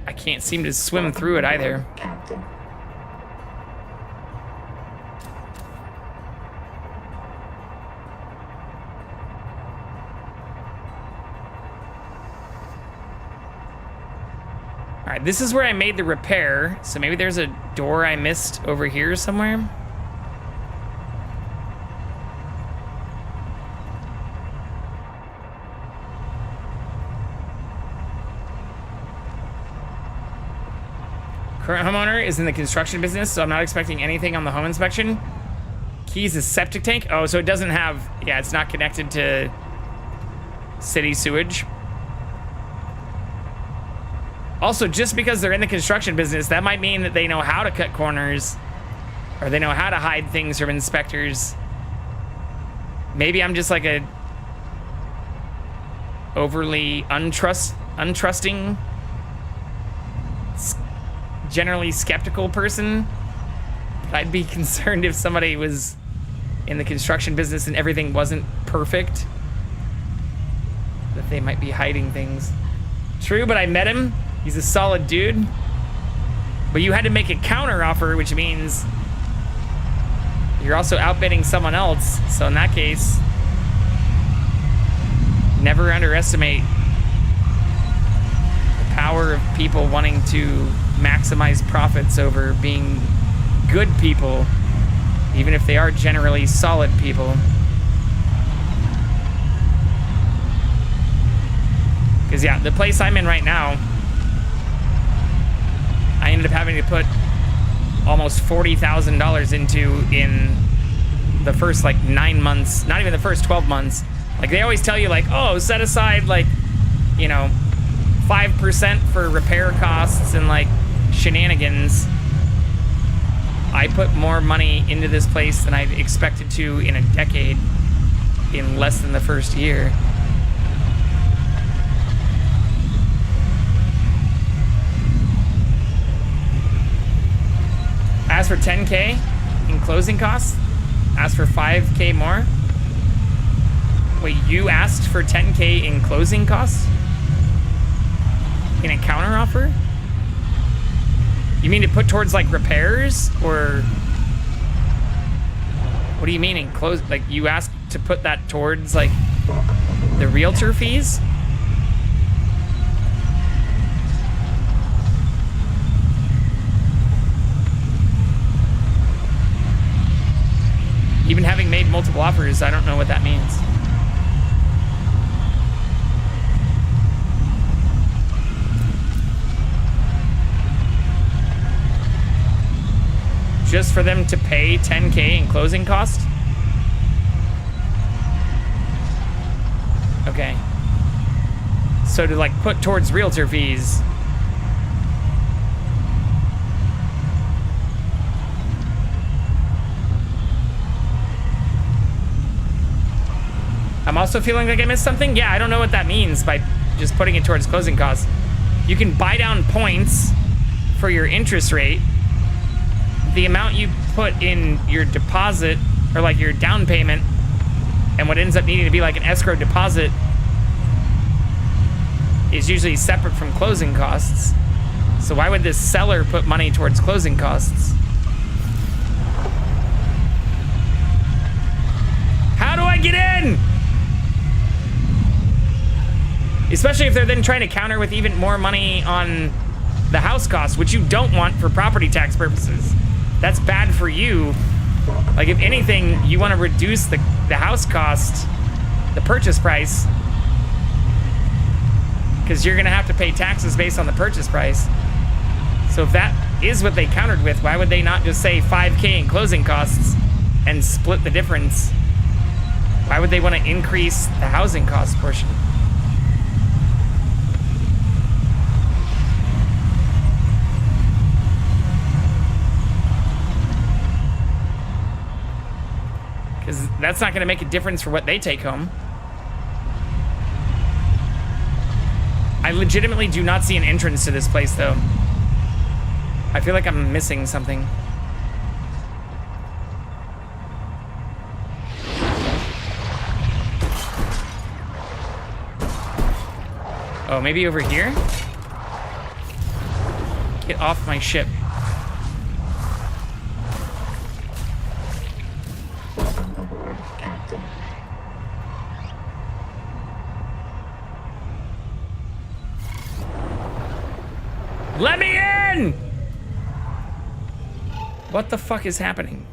Speaker 1: I can't seem to swim through it either.
Speaker 5: Captain.
Speaker 1: All right, this is where I made the repair, so maybe there's a door I missed over here somewhere. Current homeowner is in the construction business, so I'm not expecting anything on the home inspection. Keys is septic tank. Oh, so it doesn't have, yeah, it's not connected to city sewage. Also, just because they're in the construction business, that might mean that they know how to cut corners or they know how to hide things from inspectors. Maybe I'm just like a overly untrusting, generally skeptical person. I'd be concerned if somebody was in the construction business and everything wasn't perfect, that they might be hiding things. True, but I met him. He's a solid dude. But you had to make a counter offer, which means you're also outbidding someone else. So in that case, never underestimate the power of people wanting to maximize profits over being good people, even if they are generally solid people. Because yeah, the place I'm in right now, I ended up having to put almost $40,000 into in the first like 9 months, not even the first 12 months. Like they always tell you like, oh, set aside like, you know, 5% for repair costs and like shenanigans. I put more money into this place than I'd expected to in a decade in less than the first year. Ask for 10K in closing costs. Ask for 5K more. Wait, you asked for 10K in closing costs? In a counter offer? You mean to put towards like repairs, or what do you mean in close? Like you asked to put that towards like the realtor fees? Even having made multiple offers, I don't know what that means. Just for them to pay 10K in closing cost? Okay. So to like put towards realtor fees. I'm also feeling like I missed something. Yeah, I don't know what that means by just putting it towards closing costs. You can buy down points for your interest rate. The amount you put in your deposit, or like your down payment, and what ends up needing to be like an escrow deposit is usually separate from closing costs. So why would this seller put money towards closing costs? How do I get in? Especially if they're then trying to counter with even more money on the house cost, which you don't want for property tax purposes. That's bad for you. Like if anything, you want to reduce the house cost, the purchase price, because you're gonna have to pay taxes based on the purchase price. So if that is what they countered with, why would they not just say 5K in closing costs and split the difference? Why would they want to increase the housing cost portion? Because that's not going to make a difference for what they take home. I legitimately do not see an entrance to this place, though. I feel like I'm missing something. Oh, maybe over here? Get off my ship. Let me in! What the fuck is happening?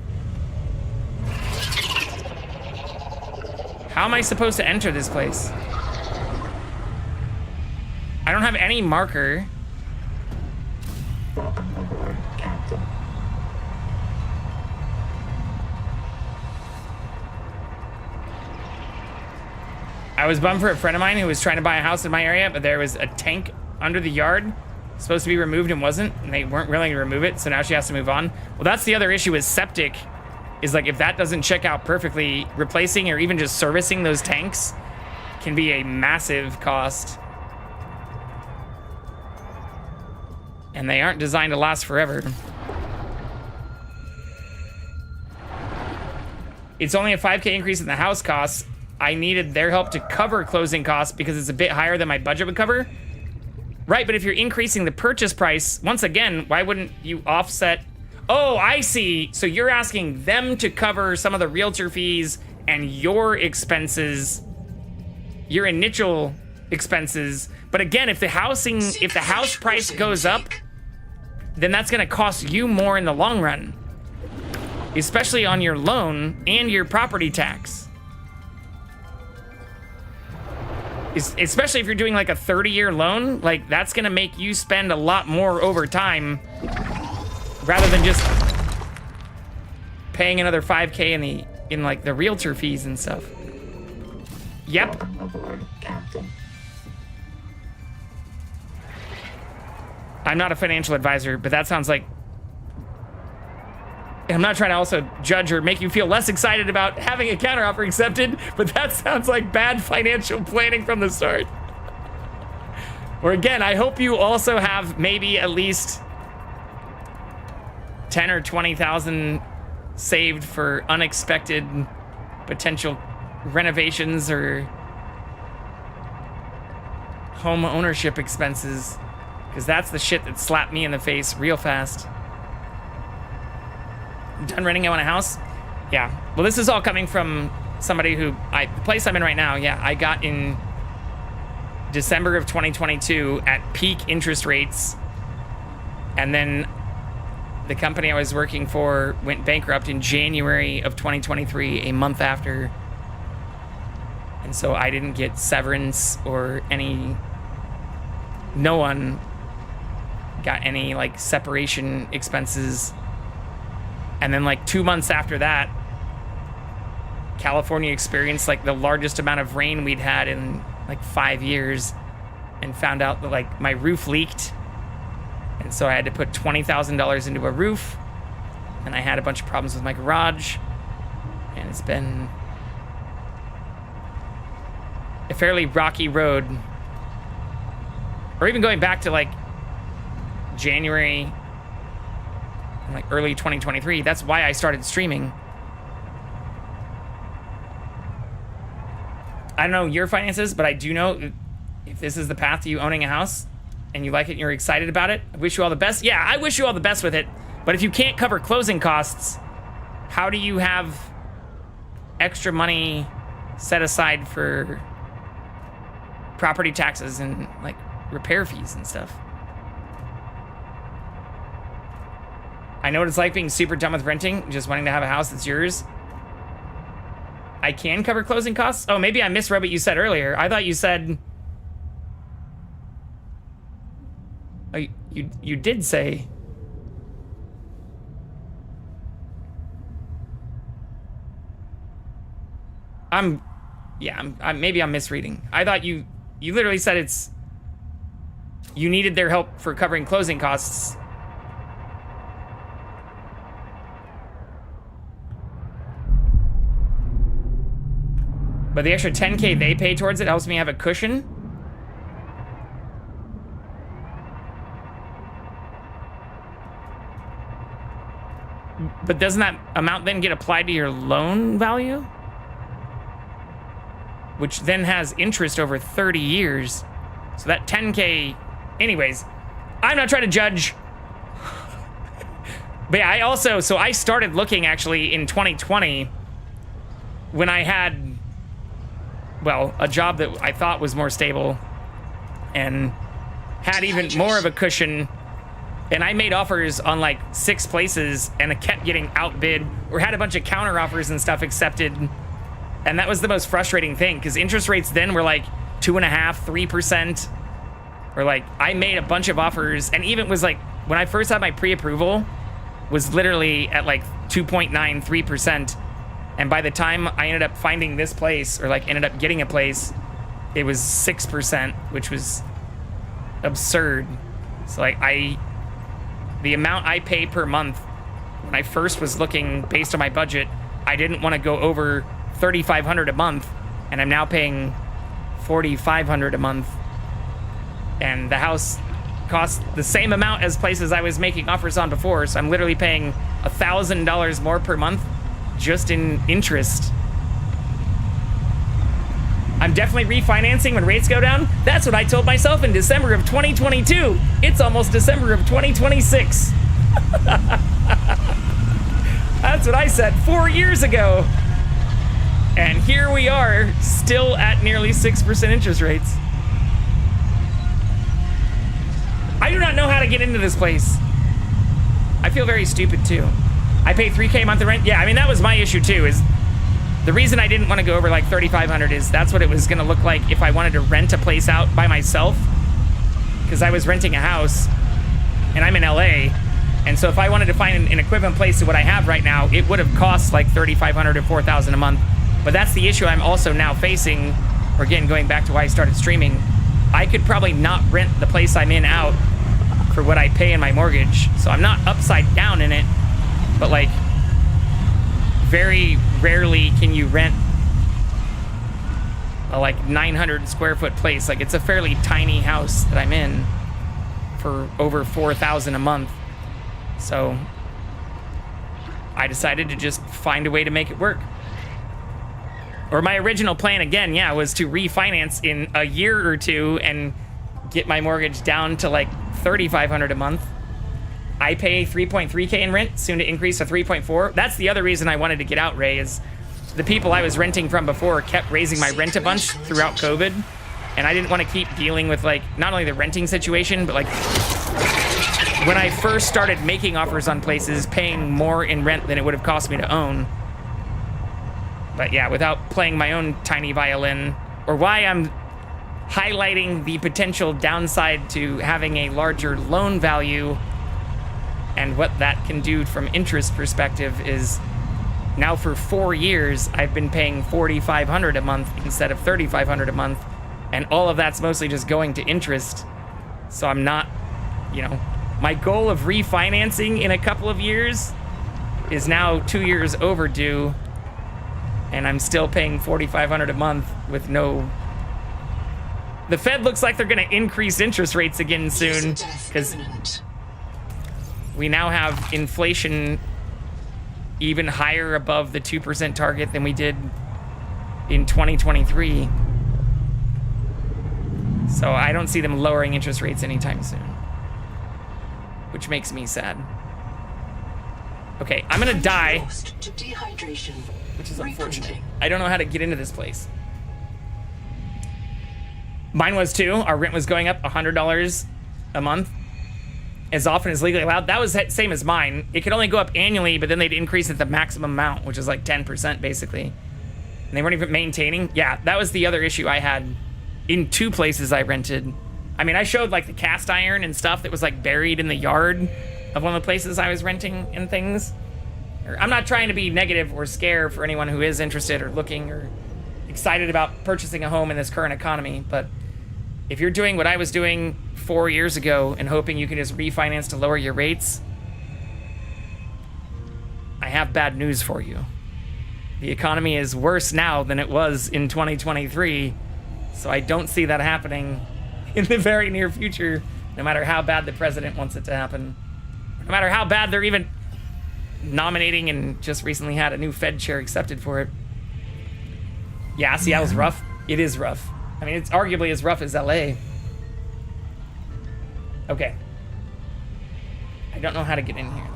Speaker 1: How am I supposed to enter this place? I don't have any marker. I was bummed for a friend of mine who was trying to buy a house in my area, but there was a tank under the yard supposed to be removed and wasn't, and they weren't willing to remove it, so now she has to move on. Well, that's the other issue with septic, is like if that doesn't check out perfectly, replacing or even just servicing those tanks can be a massive cost. And they aren't designed to last forever. It's only a 5K increase in the house costs. I needed their help to cover closing costs because it's a bit higher than my budget would cover. Right, but if you're increasing the purchase price, once again, why wouldn't you offset? Oh, I see. So you're asking them to cover some of the realtor fees and your expenses, your initial expenses. But again, if the house price goes up, then that's gonna cost you more in the long run, especially on your loan and your property tax. Especially if you're doing like a 30-year loan, like that's gonna make you spend a lot more over time rather than just paying another 5K in like the realtor fees and stuff. Yep. I'm not a financial advisor, but that sounds like, I'm not trying to also judge or make you feel less excited about having a counteroffer accepted, but that sounds like bad financial planning from the start. Or again, I hope you also have maybe at least 10 or 20,000 saved for unexpected potential renovations or home ownership expenses, because that's the shit that slapped me in the face real fast. Done renting out a house? Yeah. Well, this is all coming from somebody who, the place I'm in right now, yeah, I got in December of 2022 at peak interest rates. And then the company I was working for went bankrupt in January of 2023, a month after. And so I didn't get severance or no one got any like separation expenses. And then like 2 months after that, California experienced like the largest amount of rain we'd had in like 5 years, and found out that like my roof leaked. And so I had to put $20,000 into a roof, and I had a bunch of problems with my garage, and it's been a fairly rocky road. Or even going back to like January, like early 2023. That's why I started streaming. I don't know your finances, but I do know if this is the path to you owning a house and you like it and you're excited about it, I wish you all the best. Yeah, I wish you all the best with it. But if you can't cover closing costs, how do you have extra money set aside for property taxes and like repair fees and stuff? I know what it's like being super done with renting, just wanting to have a house that's yours. I can cover closing costs? Oh, maybe I misread what you said earlier. I thought you said... Oh, you did say... maybe I'm misreading. I thought you literally said it's... You needed their help for covering closing costs. But the extra 10K they pay towards it helps me have a cushion. But doesn't that amount then get applied to your loan value? Which then has interest over 30 years. So that 10K, anyways, I'm not trying to judge. But yeah, I started looking actually in 2020 when I had, well, a job that I thought was more stable and had even more of a cushion. And I made offers on like 6 places and it kept getting outbid or had a bunch of counter offers and stuff accepted. And that was the most frustrating thing because interest rates then were like 2.5%, 3%. Or like I made a bunch of offers and even was like, when I first had my pre-approval was literally at like 2.9, 3%. And by the time I ended up finding this place or like ended up getting a place, it was 6%, which was absurd. So like the amount I pay per month when I first was looking based on my budget, I didn't want to go over $3,500 a month, and I'm now paying $4,500 a month. And the house costs the same amount as places I was making offers on before, so I'm literally paying $1,000 more per month just in interest. I'm definitely refinancing when rates go down. That's what I told myself in December of 2022. It's almost December of 2026. That's what I said 4 years ago. And here we are, still at nearly 6% interest rates. I do not know how to get into this place. I feel very stupid too. I pay $3K a month in rent. Yeah, I mean, that was my issue too, is the reason I didn't want to go over like $3,500 is that's what it was going to look like if I wanted to rent a place out by myself, because I was renting a house and I'm in LA. And so if I wanted to find an equivalent place to what I have right now, it would have cost like $3,500 to $4,000 a month. But that's the issue I'm also now facing, or again, going back to why I started streaming. I could probably not rent the place I'm in out for what I pay in my mortgage. So I'm not upside down in it, but like very rarely can you rent a like 900 square foot place. Like it's a fairly tiny house that I'm in for over $4,000 a month. So I decided to just find a way to make it work. Or my original plan, again, yeah, was to refinance in a year or two and get my mortgage down to like $3,500 a month. I pay 3.3K in rent, soon to increase to 3.4. That's the other reason I wanted to get out, Ray, is the people I was renting from before kept raising my rent a bunch throughout COVID. And I didn't want to keep dealing with like, not only the renting situation, but like when I first started making offers on places, paying more in rent than it would have cost me to own. But yeah, without playing my own tiny violin, or why I'm highlighting the potential downside to having a larger loan value and what that can do from interest perspective is now for 4 years, I've been paying $4,500 a month instead of $3,500 a month. And all of that's mostly just going to interest. So I'm not, you know, my goal of refinancing in a couple of years is now 2 years overdue. And I'm still paying $4,500 a month with no... The Fed looks like they're going to increase interest rates again soon, because we now have inflation even higher above the 2% target than we did in 2023. So I don't see them lowering interest rates anytime soon, which makes me sad. Okay, I'm gonna die, which is unfortunate. I don't know how to get into this place. Mine was too. Our rent was going up $100 a month, as often as legally allowed. That was the same as mine. It could only go up annually, but then they'd increase it the maximum amount, which is like 10% basically. And they weren't even maintaining. Yeah, that was the other issue I had in 2 places I rented. I mean, I showed like the cast iron and stuff that was like buried in the yard of one of the places I was renting and things. I'm not trying to be negative or scare for anyone who is interested or looking or excited about purchasing a home in this current economy, but if you're doing what I was doing 4 years ago and hoping you can just refinance to lower your rates, I have bad news for you. The economy is worse now than it was in 2023, so I don't see that happening in the very near future, no matter how bad the president wants it to happen. No matter how bad they're even nominating and just recently had a new Fed chair accepted for it. Yeah, Seattle's rough. It is rough. I mean, it's arguably as rough as LA. Okay. I don't know how to get in here, though.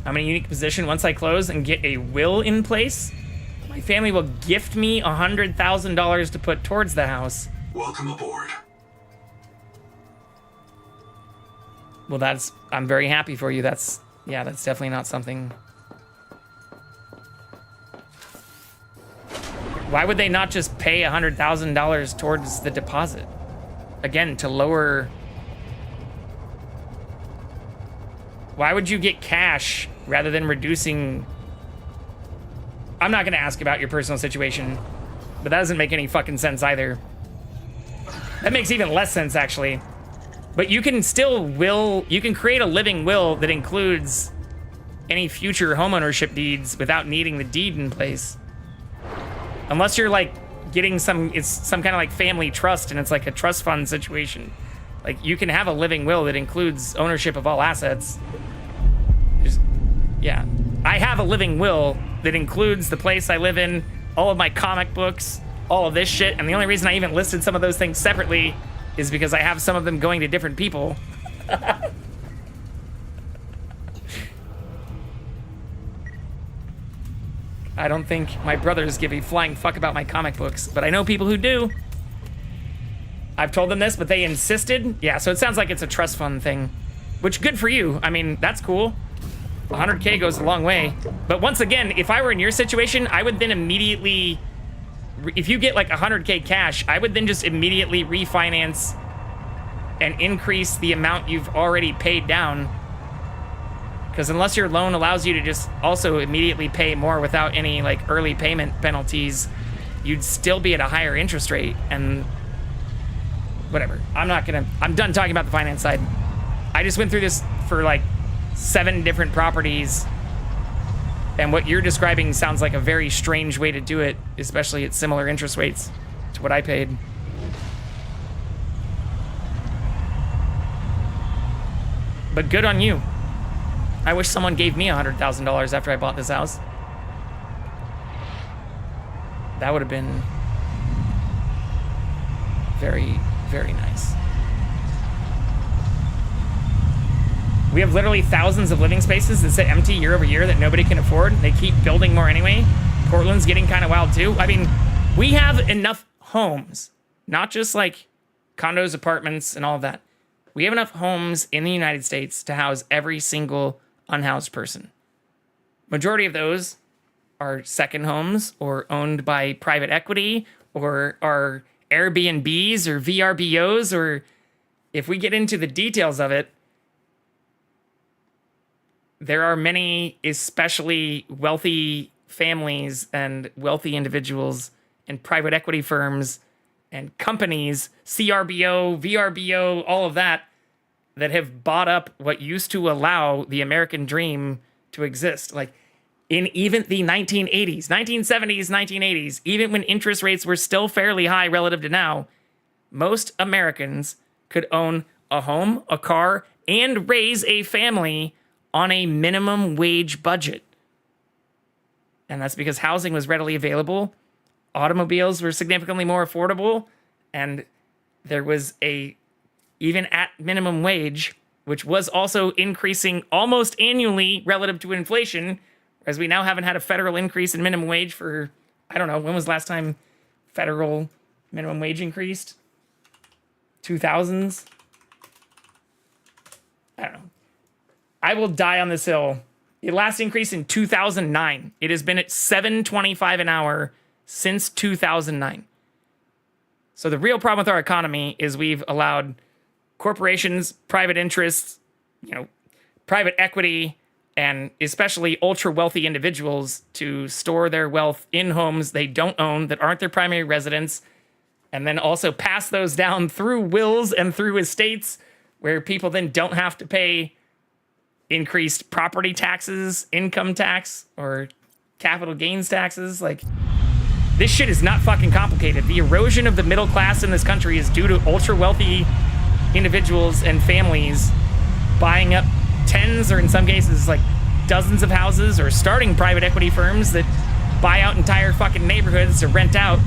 Speaker 1: I'm in a unique position. Once I close and get a will in place, my family will gift me $100,000 to put towards the house.
Speaker 3: Welcome aboard.
Speaker 1: Well, I'm very happy for you. That's definitely not something. Why would they not just pay $100,000 towards the deposit? Again, to lower... Why would you get cash rather than reducing... I'm not going to ask about your personal situation, but that doesn't make any fucking sense either. That makes even less sense, actually. But you can still you can create a living will that includes any future homeownership deeds without needing the deed in place. Unless you're like getting it's some kind of like family trust and it's like a trust fund situation. Like you can have a living will that includes ownership of all assets. Yeah. I have a living will that includes the place I live in, all of my comic books, all of this shit. And the only reason I even listed some of those things separately is because I have some of them going to different people. I don't think my brothers give a flying fuck about my comic books, but I know people who do. I've told them this, but they insisted. Yeah, so it sounds like it's a trust fund thing, which good for you. I mean, that's cool. 100K goes a long way. But once again, if I were in your situation, I would then immediately, if you get like 100K cash, I would then just immediately refinance and increase the amount you've already paid down. Because unless your loan allows you to just also immediately pay more without any like early payment penalties, you'd still be at a higher interest rate. And whatever. I'm done talking about the finance side. I just went through this for like 7 different properties. And what you're describing sounds like a very strange way to do it, especially at similar interest rates to what I paid. But good on you. I wish someone gave me $100,000 after I bought this house. That would have been very, very nice. We have literally thousands of living spaces that sit empty year over year that nobody can afford. They keep building more anyway. Portland's getting kind of wild too. I mean, we have enough homes, not just like condos, apartments, and all of that. We have enough homes in the United States to house every single unhoused person. Majority of those are second homes or owned by private equity or are Airbnbs or VRBOs, or if we get into the details of it, there are many especially wealthy families and wealthy individuals and private equity firms and companies, CRBO, VRBO, all of that, that have bought up what used to allow the American dream to exist. Like in even the 1980s, 1970s, 1980s, even when interest rates were still fairly high relative to now, most Americans could own a home, a car, and raise a family on a minimum wage budget. And that's because housing was readily available, automobiles were significantly more affordable, and there was even at minimum wage, which was also increasing almost annually relative to inflation, as we now haven't had a federal increase in minimum wage for, I don't know, when was the last time federal minimum wage increased? 2000s? I don't know. I will die on this hill. It last increased in 2009. It has been at $7.25 an hour since 2009. So the real problem with our economy is we've allowed corporations, private interests, private equity, and especially ultra wealthy individuals to store their wealth in homes they don't own that aren't their primary residence, and then also pass those down through wills and through estates where people then don't have to pay increased property taxes, income tax, or capital gains taxes. Like, this shit is not fucking complicated. The erosion of the middle class in this country is due to ultra wealthy individuals and families buying up tens, or in some cases like dozens of houses, or starting private equity firms that buy out entire fucking neighborhoods to rent out,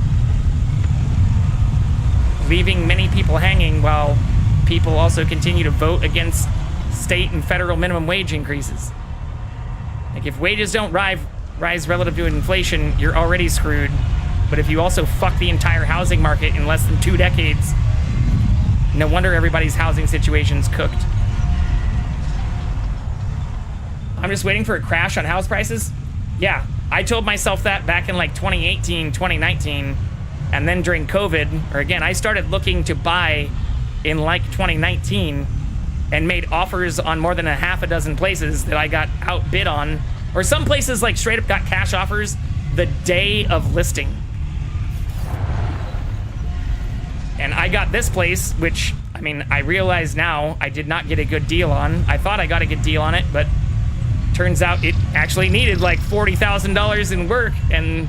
Speaker 1: leaving many people hanging while people also continue to vote against state and federal minimum wage increases. Like, if wages don't rise relative to inflation, you're already screwed. But if you also fuck the entire housing market in less than 2 decades, no wonder everybody's housing situation's cooked. I'm just waiting for a crash on house prices. Yeah, I told myself that back in like 2018, 2019, and then during COVID, or again, I started looking to buy in like 2019 and made offers on more than a half a dozen places that I got outbid on, or some places like straight up got cash offers the day of listing. And I got this place, which, I mean, I realize now I did not get a good deal on. I thought I got a good deal on it, but turns out it actually needed like $40,000 in work, and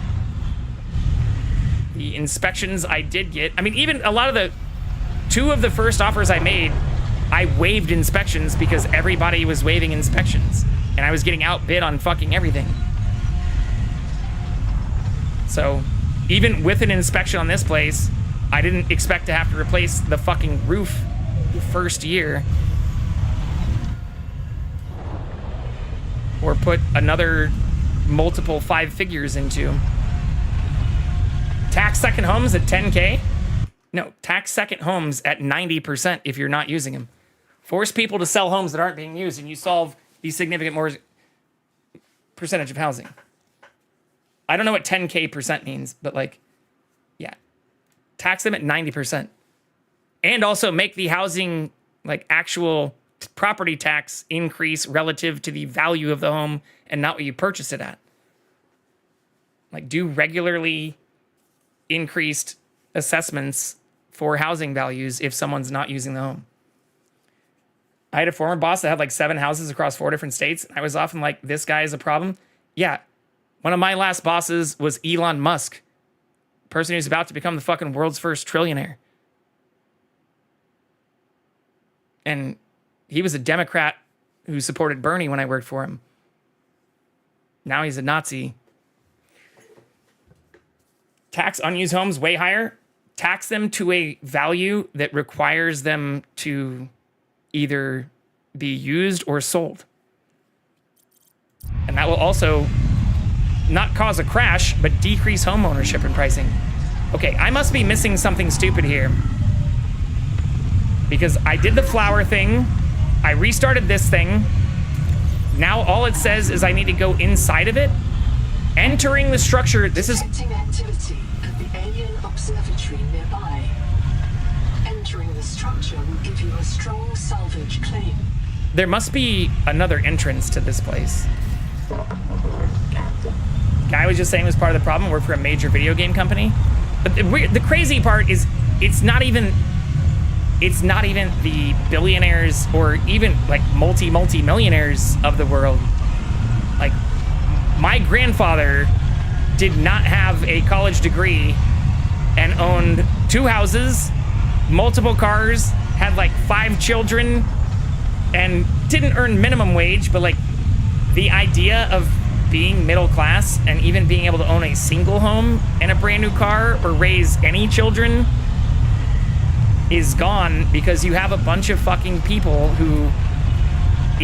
Speaker 1: the inspections I did get, I mean, even a lot of the, 2 of the first offers I made, I waived inspections because everybody was waiving inspections, and I was getting outbid on fucking everything. So even with an inspection on this place, I didn't expect to have to replace the fucking roof the first year, or put another multiple 5 figures into. Tax second homes at 10K? No, tax second homes at 90% if you're not using them. Force people to sell homes that aren't being used, and you solve the significant more percentage of housing. I don't know what 10K percent means, but like, yeah. Tax them at 90%. And also make the housing, like, actual property tax increase relative to the value of the home and not what you purchased it at. Like, do regularly increased assessments for housing values if someone's not using the home. I had a former boss that had like 7 houses across 4 different states. I was often like, this guy is a problem. Yeah. One of my last bosses was Elon Musk, person who's about to become the fucking world's first trillionaire. And he was a Democrat who supported Bernie when I worked for him. Now he's a Nazi. Tax unused homes way higher. Tax them to a value that requires them to either be used or sold. And that will also not cause a crash, but decrease home ownership and pricing. Okay, I must be missing something stupid here, because I did the flower thing, I restarted this thing. Now all it says is I need to go inside of it. Entering the structure, this is...
Speaker 6: Detecting activity at the alien observatory nearby. Entering the structure will give you a strong salvage claim.
Speaker 1: There must be another entrance to this place. Guy was just saying was part of the problem, worked for a major video game company. But the crazy part is it's not even the billionaires or even like multi-millionaires of the world. Like, my grandfather did not have a college degree and owned 2 houses, multiple cars, had like 5 children, and didn't earn minimum wage, but like the idea of being middle class and even being able to own a single home and a brand new car or raise any children is gone, because you have a bunch of fucking people who,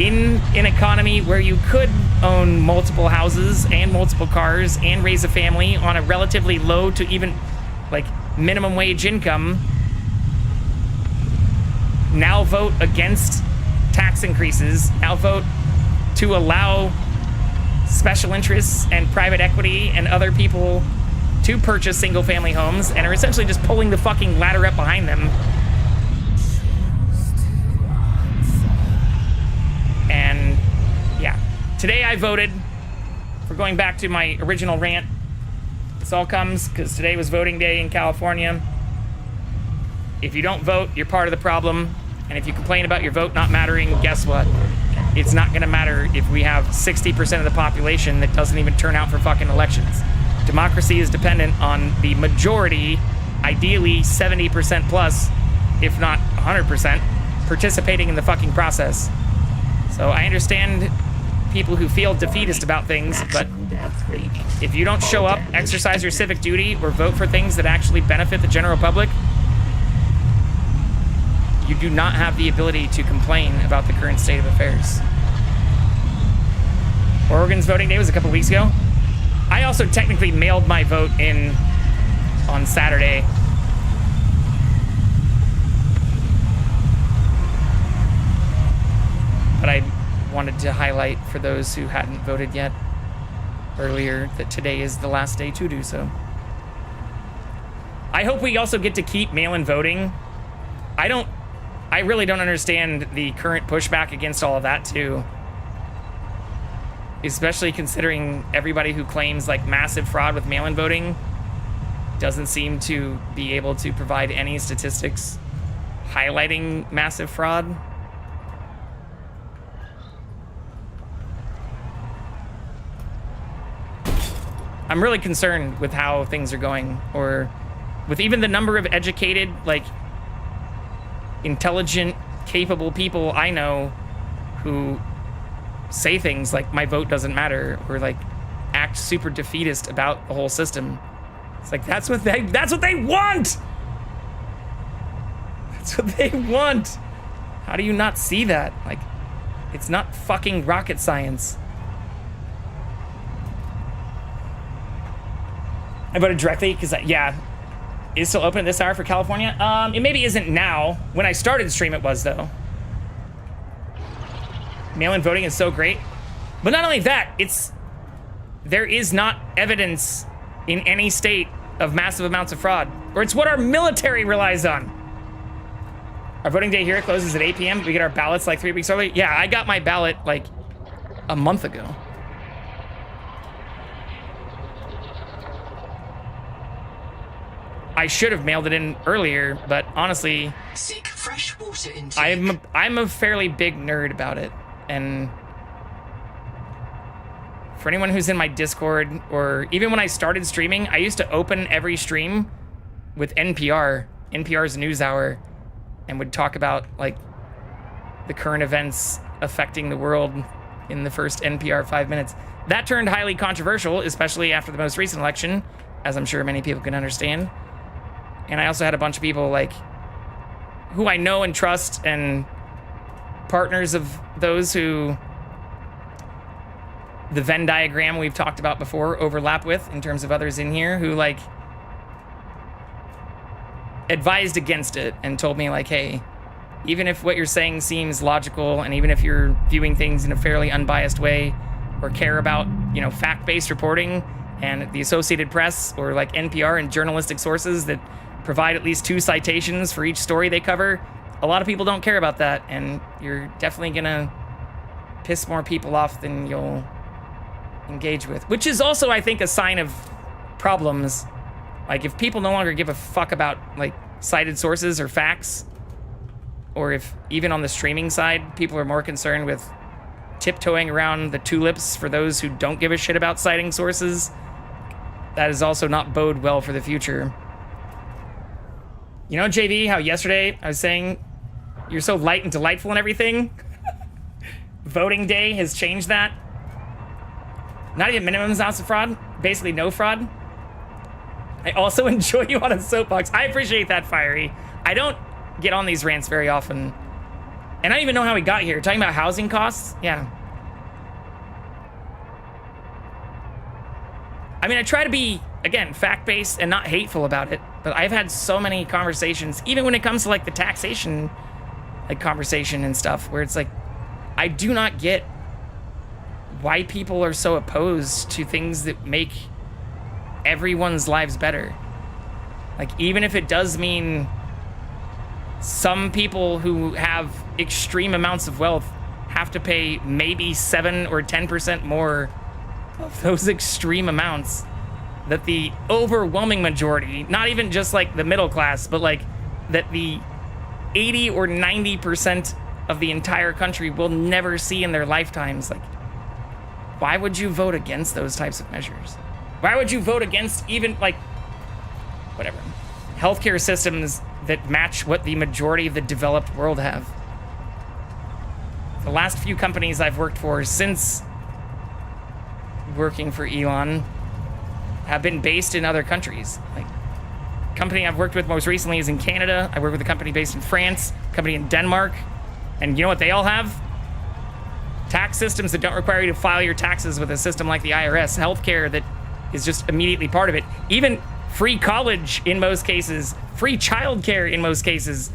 Speaker 1: in an economy where you could own multiple houses and multiple cars and raise a family on a relatively low to even like minimum wage income, now vote against tax increases, now vote to allow special interests and private equity and other people to purchase single family homes, and are essentially just pulling the fucking ladder up behind them. And yeah, today I voted for going back to my original rant. This all comes because today was voting day in California. If you don't vote, you're part of the problem. And if you complain about your vote not mattering, guess what? It's not going to matter if we have 60% of the population that doesn't even turn out for fucking elections. Democracy is dependent on the majority, ideally 70% plus, if not 100%, participating in the fucking process. So I understand people who feel defeatist about things, but if you don't show up, exercise your civic duty, or vote for things that actually benefit the general public, you do not have the ability to complain about the current state of affairs. Oregon's voting day was a couple weeks ago. I also technically mailed my vote in on Saturday. But I wanted to highlight for those who hadn't voted yet. earlier that today is the last day to do so. I hope we also get to keep mail-in voting. I really don't understand the current pushback against all of that too. Especially considering everybody who claims like massive fraud with mail-in voting doesn't seem to be able to provide any statistics highlighting massive fraud. I'm really concerned with how things are going, or with even the number of educated, like, intelligent, capable people I know who say things like my vote doesn't matter, or like act super defeatist about the whole system. It's like that's what they want. That's what they want. How do you not see that? Like, it's not fucking rocket science. I voted directly because, yeah, is still open at this hour for California. It maybe isn't now. When I started the stream, it was though. Mail-in voting is so great, but not only that, there is not evidence in any state of massive amounts of fraud, or it's what our military relies on. Our voting day here closes at 8 p.m. We get our ballots like 3 weeks early. Yeah, I got my ballot like a month ago. I should have mailed it in earlier, but honestly,
Speaker 6: Seek fresh water intake.
Speaker 1: I'm a fairly big nerd about it. And for anyone who's in my Discord, or even when I started streaming, I used to open every stream with NPR's NewsHour, and would talk about like the current events affecting the world in the first NPR 5 minutes. That turned highly controversial, especially after the most recent election, as I'm sure many people can understand. And I also had a bunch of people like who I know and trust, and partners of those who the Venn diagram we've talked about before overlap with, in terms of others in here, who like advised against it and told me like, hey, even if what you're saying seems logical, and even if you're viewing things in a fairly unbiased way, or care about, you know, fact-based reporting and the Associated Press or like NPR and journalistic sources that provide at least 2 citations for each story they cover, a lot of people don't care about that, and you're definitely gonna piss more people off than you'll engage with, which is also, I think, a sign of problems. Like, if people no longer give a fuck about like cited sources or facts, or if even on the streaming side people are more concerned with tiptoeing around the tulips for those who don't give a shit about citing sources, that is also not bode well for the future. You know, JV, how yesterday I was saying you're so light and delightful and everything? Voting day has changed that. Not even minimum amounts of fraud, basically no fraud. I also enjoy you on a soapbox. I appreciate that, Fiery. I don't get on these rants very often. And I don't even know how we got here. Talking about housing costs? Yeah. I mean, I try to be, again, fact-based and not hateful about it, but I've had so many conversations, even when it comes to like the taxation like conversation and stuff, where it's like, I do not get why people are so opposed to things that make everyone's lives better. Like, even if it does mean some people who have extreme amounts of wealth have to pay maybe 7 or 10% more of those extreme amounts, that the overwhelming majority, not even just like the middle class, but like that the 80 or 90% of the entire country will never see in their lifetimes. Like, why would you vote against those types of measures? Why would you vote against even like, whatever, healthcare systems that match what the majority of the developed world have? The last few companies I've worked for since working for Elon have been based in other countries. Like, company I've worked with most recently is in Canada. I work with a company based in France, a company in Denmark, and you know what they all have? Tax systems that don't require you to file your taxes with a system like the IRS, healthcare that is just immediately part of it, even free college in most cases, free childcare in most cases.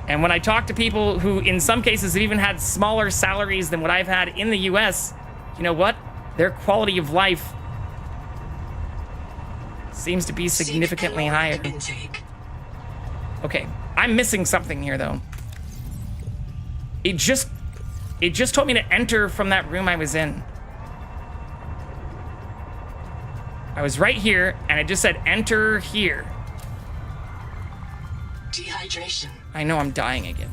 Speaker 1: And when I talk to people who in some cases have even had smaller salaries than what I've had in the US, you know what? their quality of life seems to be significantly higher.
Speaker 6: Intake.
Speaker 1: Okay, I'm missing something here though. It just told me to enter from that room I was in. I was right here, and it just said enter here.
Speaker 6: Dehydration.
Speaker 1: I know I'm dying again.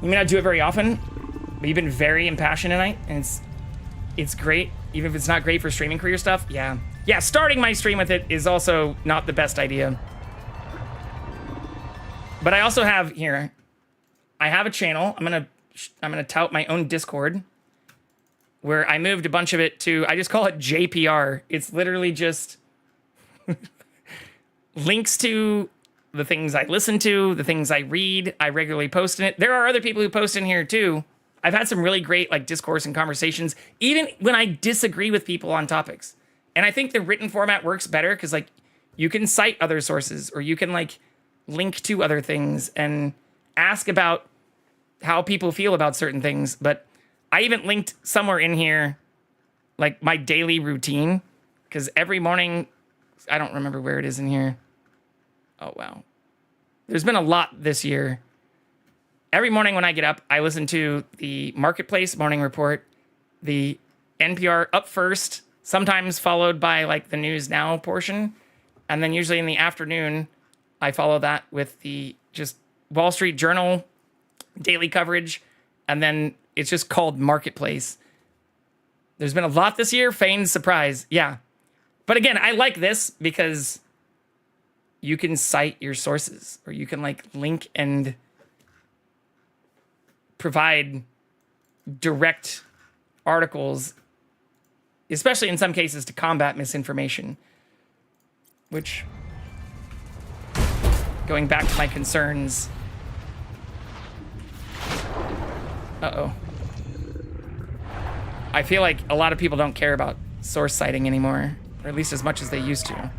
Speaker 1: You may not do it very often, but you've been very impassioned tonight, and it's great. Even if it's not great for streaming career stuff, yeah. Yeah, starting my stream with it is also not the best idea. But I also have here, I have a channel. I'm gonna tout my own Discord, where I moved a bunch of it to, I just call it JPR. It's literally just links to the things I listen to, the things I read. I regularly post in it. There are other people who post in here too. I've had some really great like discourse and conversations, even when I disagree with people on topics. And I think the written format works better because like you can cite other sources, or you can like link to other things and ask about how people feel about certain things. But I even linked somewhere in here like my daily routine, because every morning, I don't remember where it is in here. Oh, wow. There's been a lot this year. Every morning when I get up, I listen to the Marketplace Morning Report, the NPR Up First, sometimes followed by like the News Now portion. And then usually in the afternoon, I follow that with the just Wall Street Journal daily coverage. And then it's just called Marketplace. There's been a lot this year. Feigned surprise. Yeah. But again, I like this because you can cite your sources, or you can like link and provide direct articles, especially in some cases to combat misinformation, which, going back to my concerns. Uh-oh. I feel like a lot of people don't care about source citing anymore, or at least as much as they used to.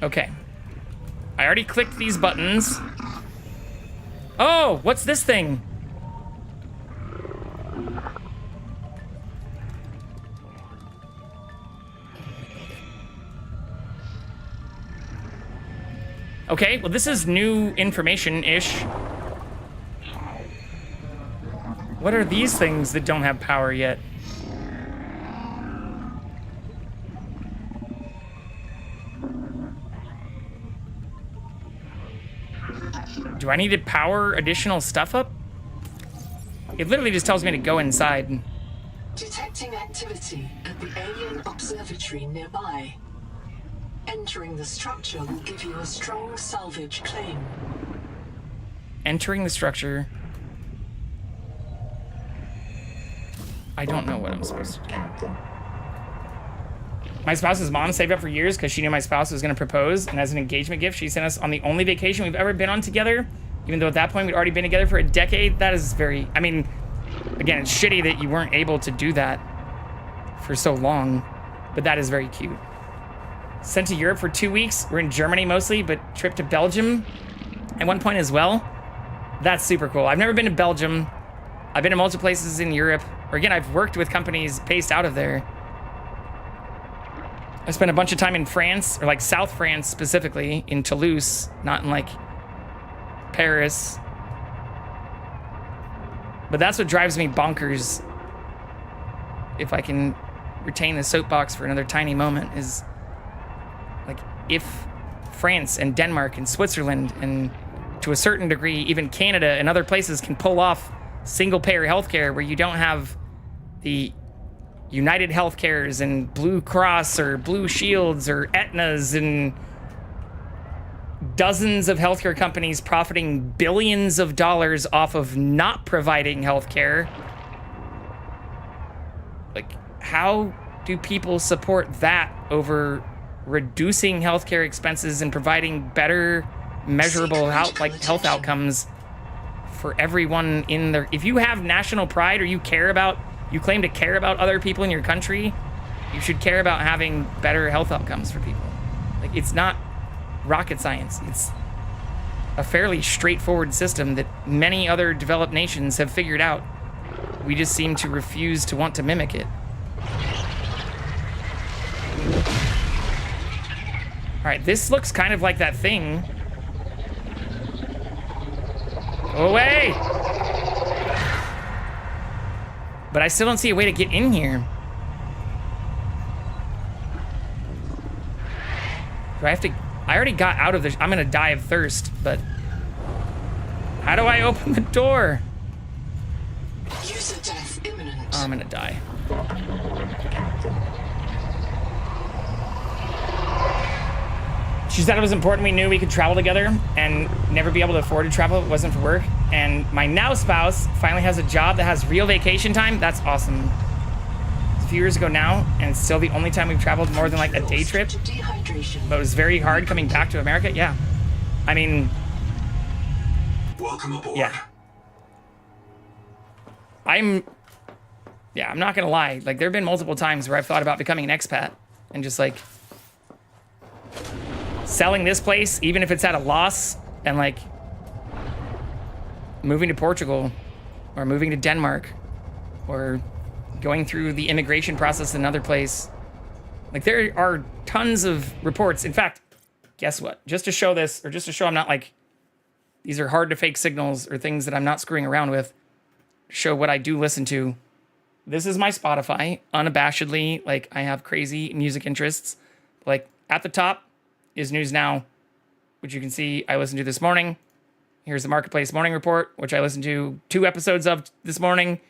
Speaker 1: Okay. I already clicked these buttons. Oh, what's this thing? Okay, well, this is new information-ish. What are these things that don't have power yet? Do I need to power additional stuff up? It literally just tells me to go inside.
Speaker 6: Detecting activity at the alien observatory nearby. Entering the structure will give you a strong salvage claim.
Speaker 1: Entering the structure. I don't know what I'm supposed to do. My spouse's mom saved up for years because she knew my spouse was going to propose, and as an engagement gift, she sent us on the only vacation we've ever been on together, even though at that point we'd already been together for a decade. That is very, I mean, again, it's shitty that you weren't able to do that for so long, but that is very cute. Sent to Europe for 2 weeks. We're in Germany mostly, but trip to Belgium at one point as well. That's super cool. I've never been to Belgium. I've been to multiple places in Europe. Or again, I've worked with companies based out of there. I spent a bunch of time in France, or like South France specifically, in Toulouse, not in like Paris. But that's what drives me bonkers, if I can retain the soapbox for another tiny moment, is like if France and Denmark and Switzerland and to a certain degree even Canada and other places can pull off single-payer healthcare where you don't have the United Healthcares and Blue Cross or Blue Shields or Aetnas and dozens of healthcare companies profiting billions of dollars off of not providing healthcare. Like, how do people support that over reducing healthcare expenses and providing better, measurable health outcomes for everyone in there? If you have national pride, or you claim to care about other people in your country, you should care about having better health outcomes for people. Like, it's not rocket science. It's a fairly straightforward system that many other developed nations have figured out. We just seem to refuse to want to mimic it. All right, this looks kind of like that thing. Go away! But I still don't see a way to get in here. Do I have to... I already got out of the... I'm gonna die of thirst, but... How do I open the door?
Speaker 6: User death imminent.
Speaker 1: Oh, I'm gonna die. She said it was important we knew we could travel together and never be able to afford to travel if it wasn't for work. And my now spouse finally has a job that has real vacation time. That's awesome. A few years ago now, and it's still the only time we've traveled more than like a day trip. But it was very hard coming back to America. Yeah. I mean...
Speaker 3: Welcome aboard.
Speaker 1: Yeah. I'm not gonna lie. Like, there have been multiple times where I've thought about becoming an expat and just like selling this place, even if it's at a loss, and like moving to Portugal or moving to Denmark or going through the immigration process in another place. Like, there are tons of reports. In fact, guess what? Just to show this, or just to show I'm not like, these are hard to fake signals or things that I'm not screwing around with, show what I do listen to. This is my Spotify, unabashedly. Like, I have crazy music interests. Like, at the top is News Now, which you can see I listened to this morning. Here's the Marketplace Morning Report, which I listened to 2 episodes of this morning,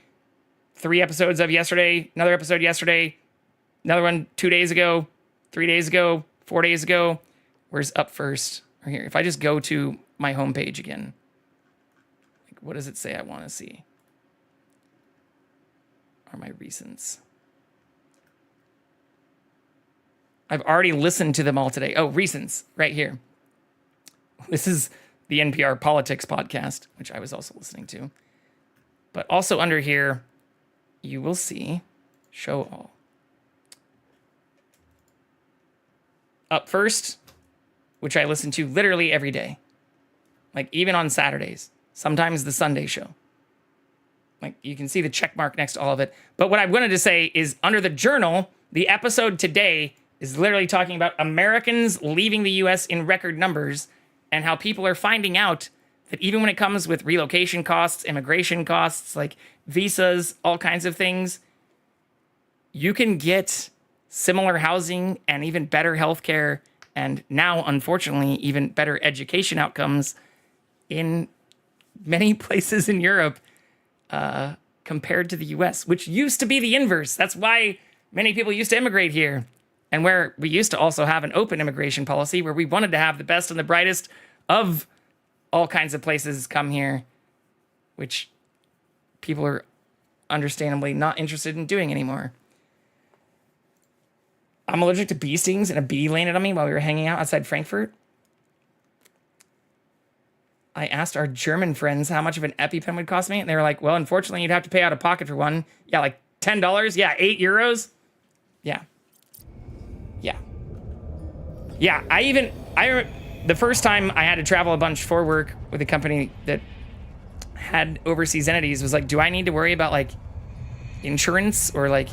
Speaker 1: 3 episodes of yesterday, another episode yesterday, another one 2 days ago, 3 days ago, 4 days ago. Where's Up First? Right here. If I just go to my homepage again, like, what does it say I want to see? Are my recents? I've already listened to them all today. Oh, recents, right here. This is the NPR Politics podcast, which I was also listening to. But also under here, you will see Show All. Up First, which I listen to literally every day. Like, even on Saturdays. Sometimes the Sunday show. Like, you can see the check mark next to all of it. But what I wanted to say is, under the Journal, the episode today is literally talking about Americans leaving the U.S. in record numbers and how people are finding out that even when it comes with relocation costs, immigration costs, like visas, all kinds of things, you can get similar housing and even better healthcare, and now, unfortunately, even better education outcomes in many places in Europe compared to the U.S., which used to be the inverse. That's why many people used to immigrate here, and where we used to also have an open immigration policy where we wanted to have the best and the brightest of all kinds of places come here, which people are understandably not interested in doing anymore. I'm allergic to bee stings, and a bee landed on me while we were hanging out outside Frankfurt. I asked our German friends how much of an EpiPen would cost me, and they were like, well, unfortunately, you'd have to pay out of pocket for one. Yeah, like $10? Yeah, 8 euros? Yeah. Yeah. Yeah, the first time I had to travel a bunch for work with a company that had overseas entities was like, do I need to worry about like insurance or like,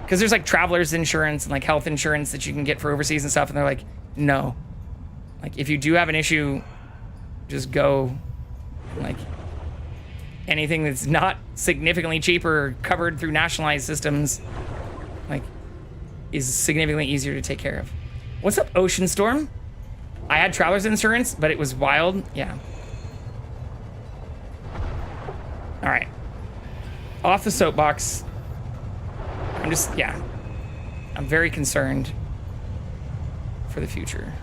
Speaker 1: because there's like traveler's insurance and like health insurance that you can get for overseas and stuff. And they're like, no, like if you do have an issue, just go. Like anything that's not significantly cheaper or covered through nationalized systems, like, is significantly easier to take care of. What's up, Ocean Storm? I had traveler's insurance, but it was wild. Yeah. All right. Off the soapbox. I'm very concerned for the future.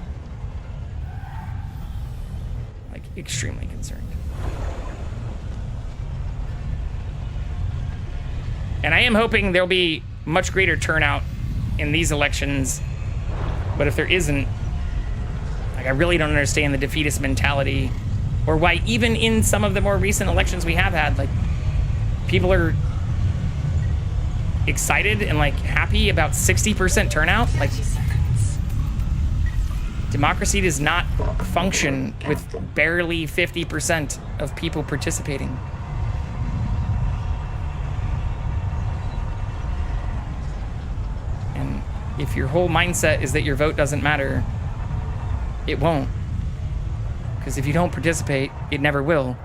Speaker 1: Like, extremely concerned. And I am hoping there'll be much greater turnout in these elections. But if there isn't, like, I really don't understand the defeatist mentality, or why even in some of the more recent elections we have had, like, people are excited and like happy about 60% turnout. Like, to Democracy does not function with barely 50% of people participating. And if your whole mindset is that your vote doesn't matter, it won't. Because if you don't participate, it never will.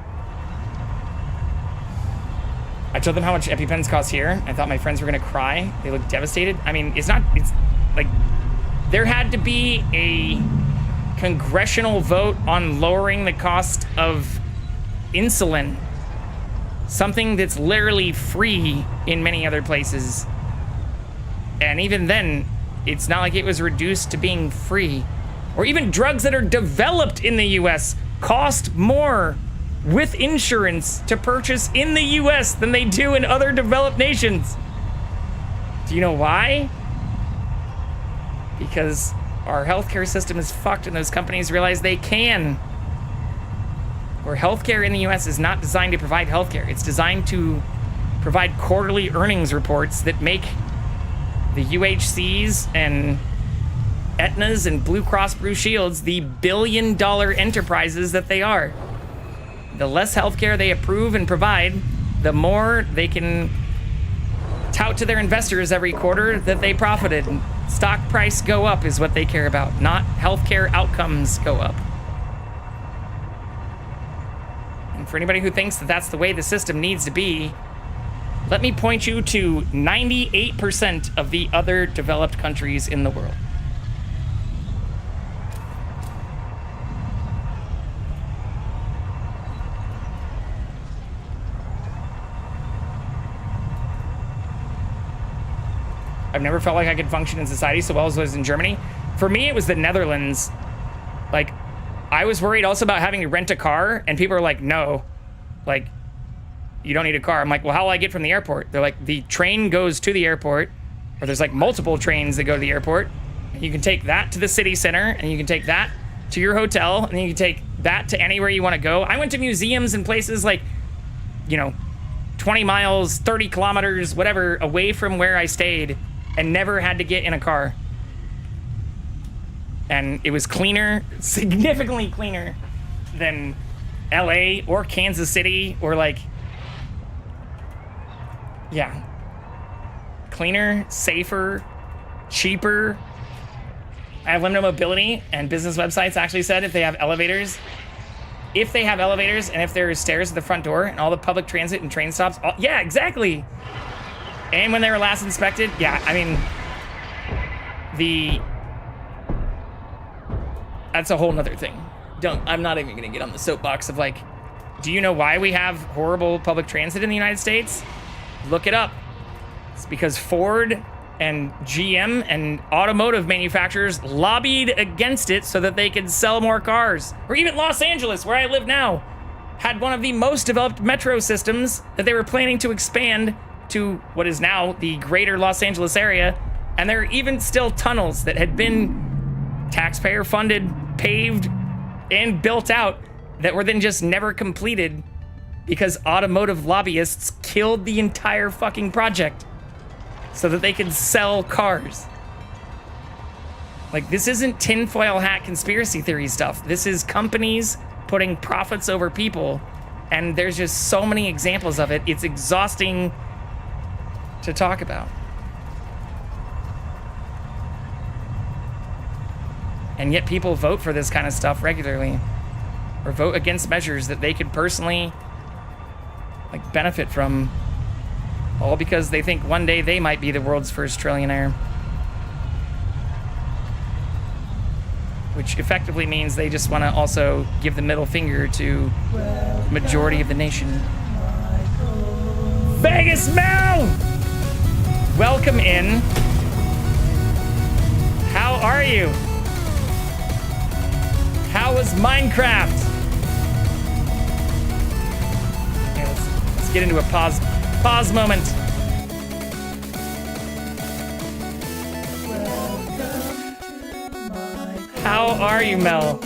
Speaker 1: I told them how much EpiPens cost here. I thought my friends were gonna cry. They looked devastated. I mean, it's like, there had to be a congressional vote on lowering the cost of insulin. Something that's literally free in many other places. And even then, it's not like it was reduced to being free. Or even drugs that are developed in the US cost more with insurance to purchase in the US than they do in other developed nations. Do you know why? Because our healthcare system is fucked and those companies realize they can. Where healthcare in the US is not designed to provide healthcare. It's designed to provide quarterly earnings reports that make the UHCs and Aetnas and Blue Cross Blue Shields the billion-dollar enterprises that they are. The less healthcare they approve and provide, the more they can tout to their investors every quarter that they profited. Stock price go up is what they care about, not healthcare outcomes go up. And for anybody who thinks that that's the way the system needs to be, let me point you to 98% of the other developed countries in the world. I've never felt like I could function in society so well as I was in Germany. For me, it was the Netherlands. Like, I was worried also about having to rent a car, and people are like, no, like, you don't need a car. I'm like, well, how will I get from the airport? They're like, the train goes to the airport, or there's like multiple trains that go to the airport. You can take that to the city center, and you can take that to your hotel, and then you can take that to anywhere you want to go. I went to museums and places like, you know, 20 miles, 30 kilometers, whatever, away from where I stayed, and never had to get in a car. And it was cleaner, significantly cleaner than LA or Kansas City or like, yeah. Cleaner, safer, cheaper. I have limited mobility, and business websites actually said if they have elevators, and if there are stairs at the front door and all the public transit and train stops, yeah, exactly. And when they were last inspected, yeah, I mean, that's a whole nother thing. I'm not even gonna get on the soapbox of like, do you know why we have horrible public transit in the United States? Look it up. It's because Ford and GM and automotive manufacturers lobbied against it so that they could sell more cars. Or even Los Angeles, where I live now, had one of the most developed metro systems that they were planning to expand to what is now the greater Los Angeles area, and there are even still tunnels that had been taxpayer funded, paved, and built out that were then just never completed because automotive lobbyists killed the entire fucking project so that they could sell cars. Like, this isn't tinfoil hat conspiracy theory stuff. This is companies putting profits over people, and there's just so many examples of it. It's exhausting to talk about. And yet people vote for this kind of stuff regularly, or vote against measures that they could personally like benefit from, all because they think one day they might be the world's first trillionaire. Which effectively means they just want to also give the middle finger to the majority of the nation. Vegas Mel! Welcome in. How are you? How was Minecraft? Okay, let's get into a pause moment. How are you, Mel?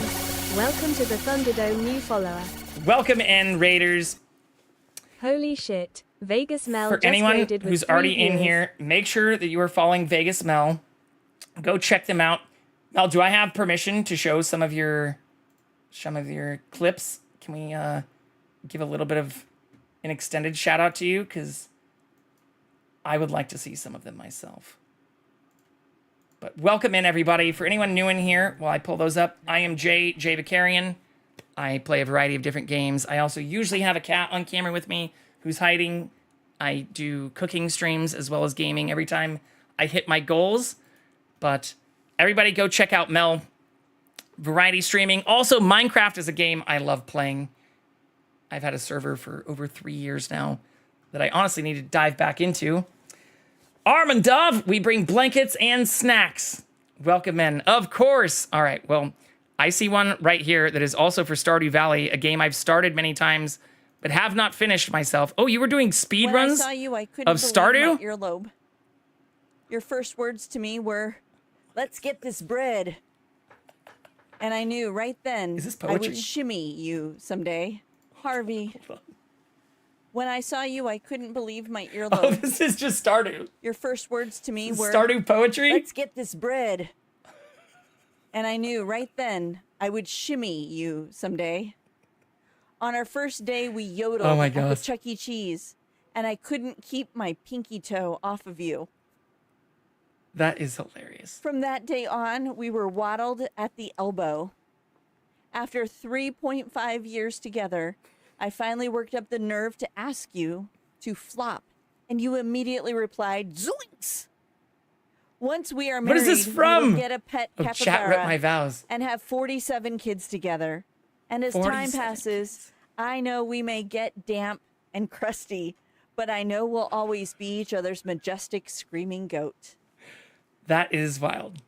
Speaker 4: Welcome to the Thunderdome new follower.
Speaker 1: Welcome in, Raiders.
Speaker 4: Holy shit. Vegas Mel
Speaker 1: For
Speaker 4: just
Speaker 1: anyone
Speaker 4: raided with
Speaker 1: who's
Speaker 4: 3
Speaker 1: already in
Speaker 4: viewers.
Speaker 1: here, make sure that you are following Vegas Mel. Go check them out. Mel, do I have permission to show some of your clips? Can we give a little bit of an extended shout out to you? Because I would like to see some of them myself. But welcome in, everybody. For anyone new in here, while I pull those up, I am Jay Vicarian. I play a variety of different games. I also usually have a cat on camera with me who's hiding. I do cooking streams as well as gaming every time I hit my goals. But everybody go check out Mel. Variety streaming. Also, Minecraft is a game I love playing. I've had a server for over 3 years now that I honestly need to dive back into. Arm and Dove, we bring blankets and snacks. Welcome in. Of course. All right, well, I see one right here that is also for Stardew Valley, a game I've started many times, but have not finished myself. Oh, you were doing speed runs
Speaker 7: I saw you, I couldn't
Speaker 1: of Stardew?
Speaker 7: believe my earlobe. Your first words to me were, "Let's get this bread." And I knew right then
Speaker 1: Is this
Speaker 7: I
Speaker 1: poetry?
Speaker 7: would shimmy you someday. Harvey, when I saw you, I couldn't believe my earlobe.
Speaker 1: Oh, this is just Stardew.
Speaker 7: Your first words to me were,
Speaker 1: Stardew poetry?
Speaker 7: "Let's get this bread." And I knew right then I would shimmy you someday. On our first day, we yodeled
Speaker 1: Oh my
Speaker 7: at the
Speaker 1: gosh.
Speaker 7: Chuck E. Cheese, and I couldn't keep my pinky toe off of you.
Speaker 1: That is hilarious.
Speaker 7: From that day on, we were waddled at the elbow. After 3.5 years together, I finally worked up the nerve to ask you to flop, and you immediately replied, "Zoinks!" Once we are
Speaker 1: What
Speaker 7: married,
Speaker 1: is this
Speaker 7: we
Speaker 1: from?
Speaker 7: will get a pet
Speaker 1: Oh, chat ripped my
Speaker 7: capybara
Speaker 1: vows.
Speaker 7: and have 47 kids together. And as time
Speaker 1: 47
Speaker 7: passes, I know we may get damp and crusty, but I know we'll always be each other's majestic screaming goat.
Speaker 1: That is wild.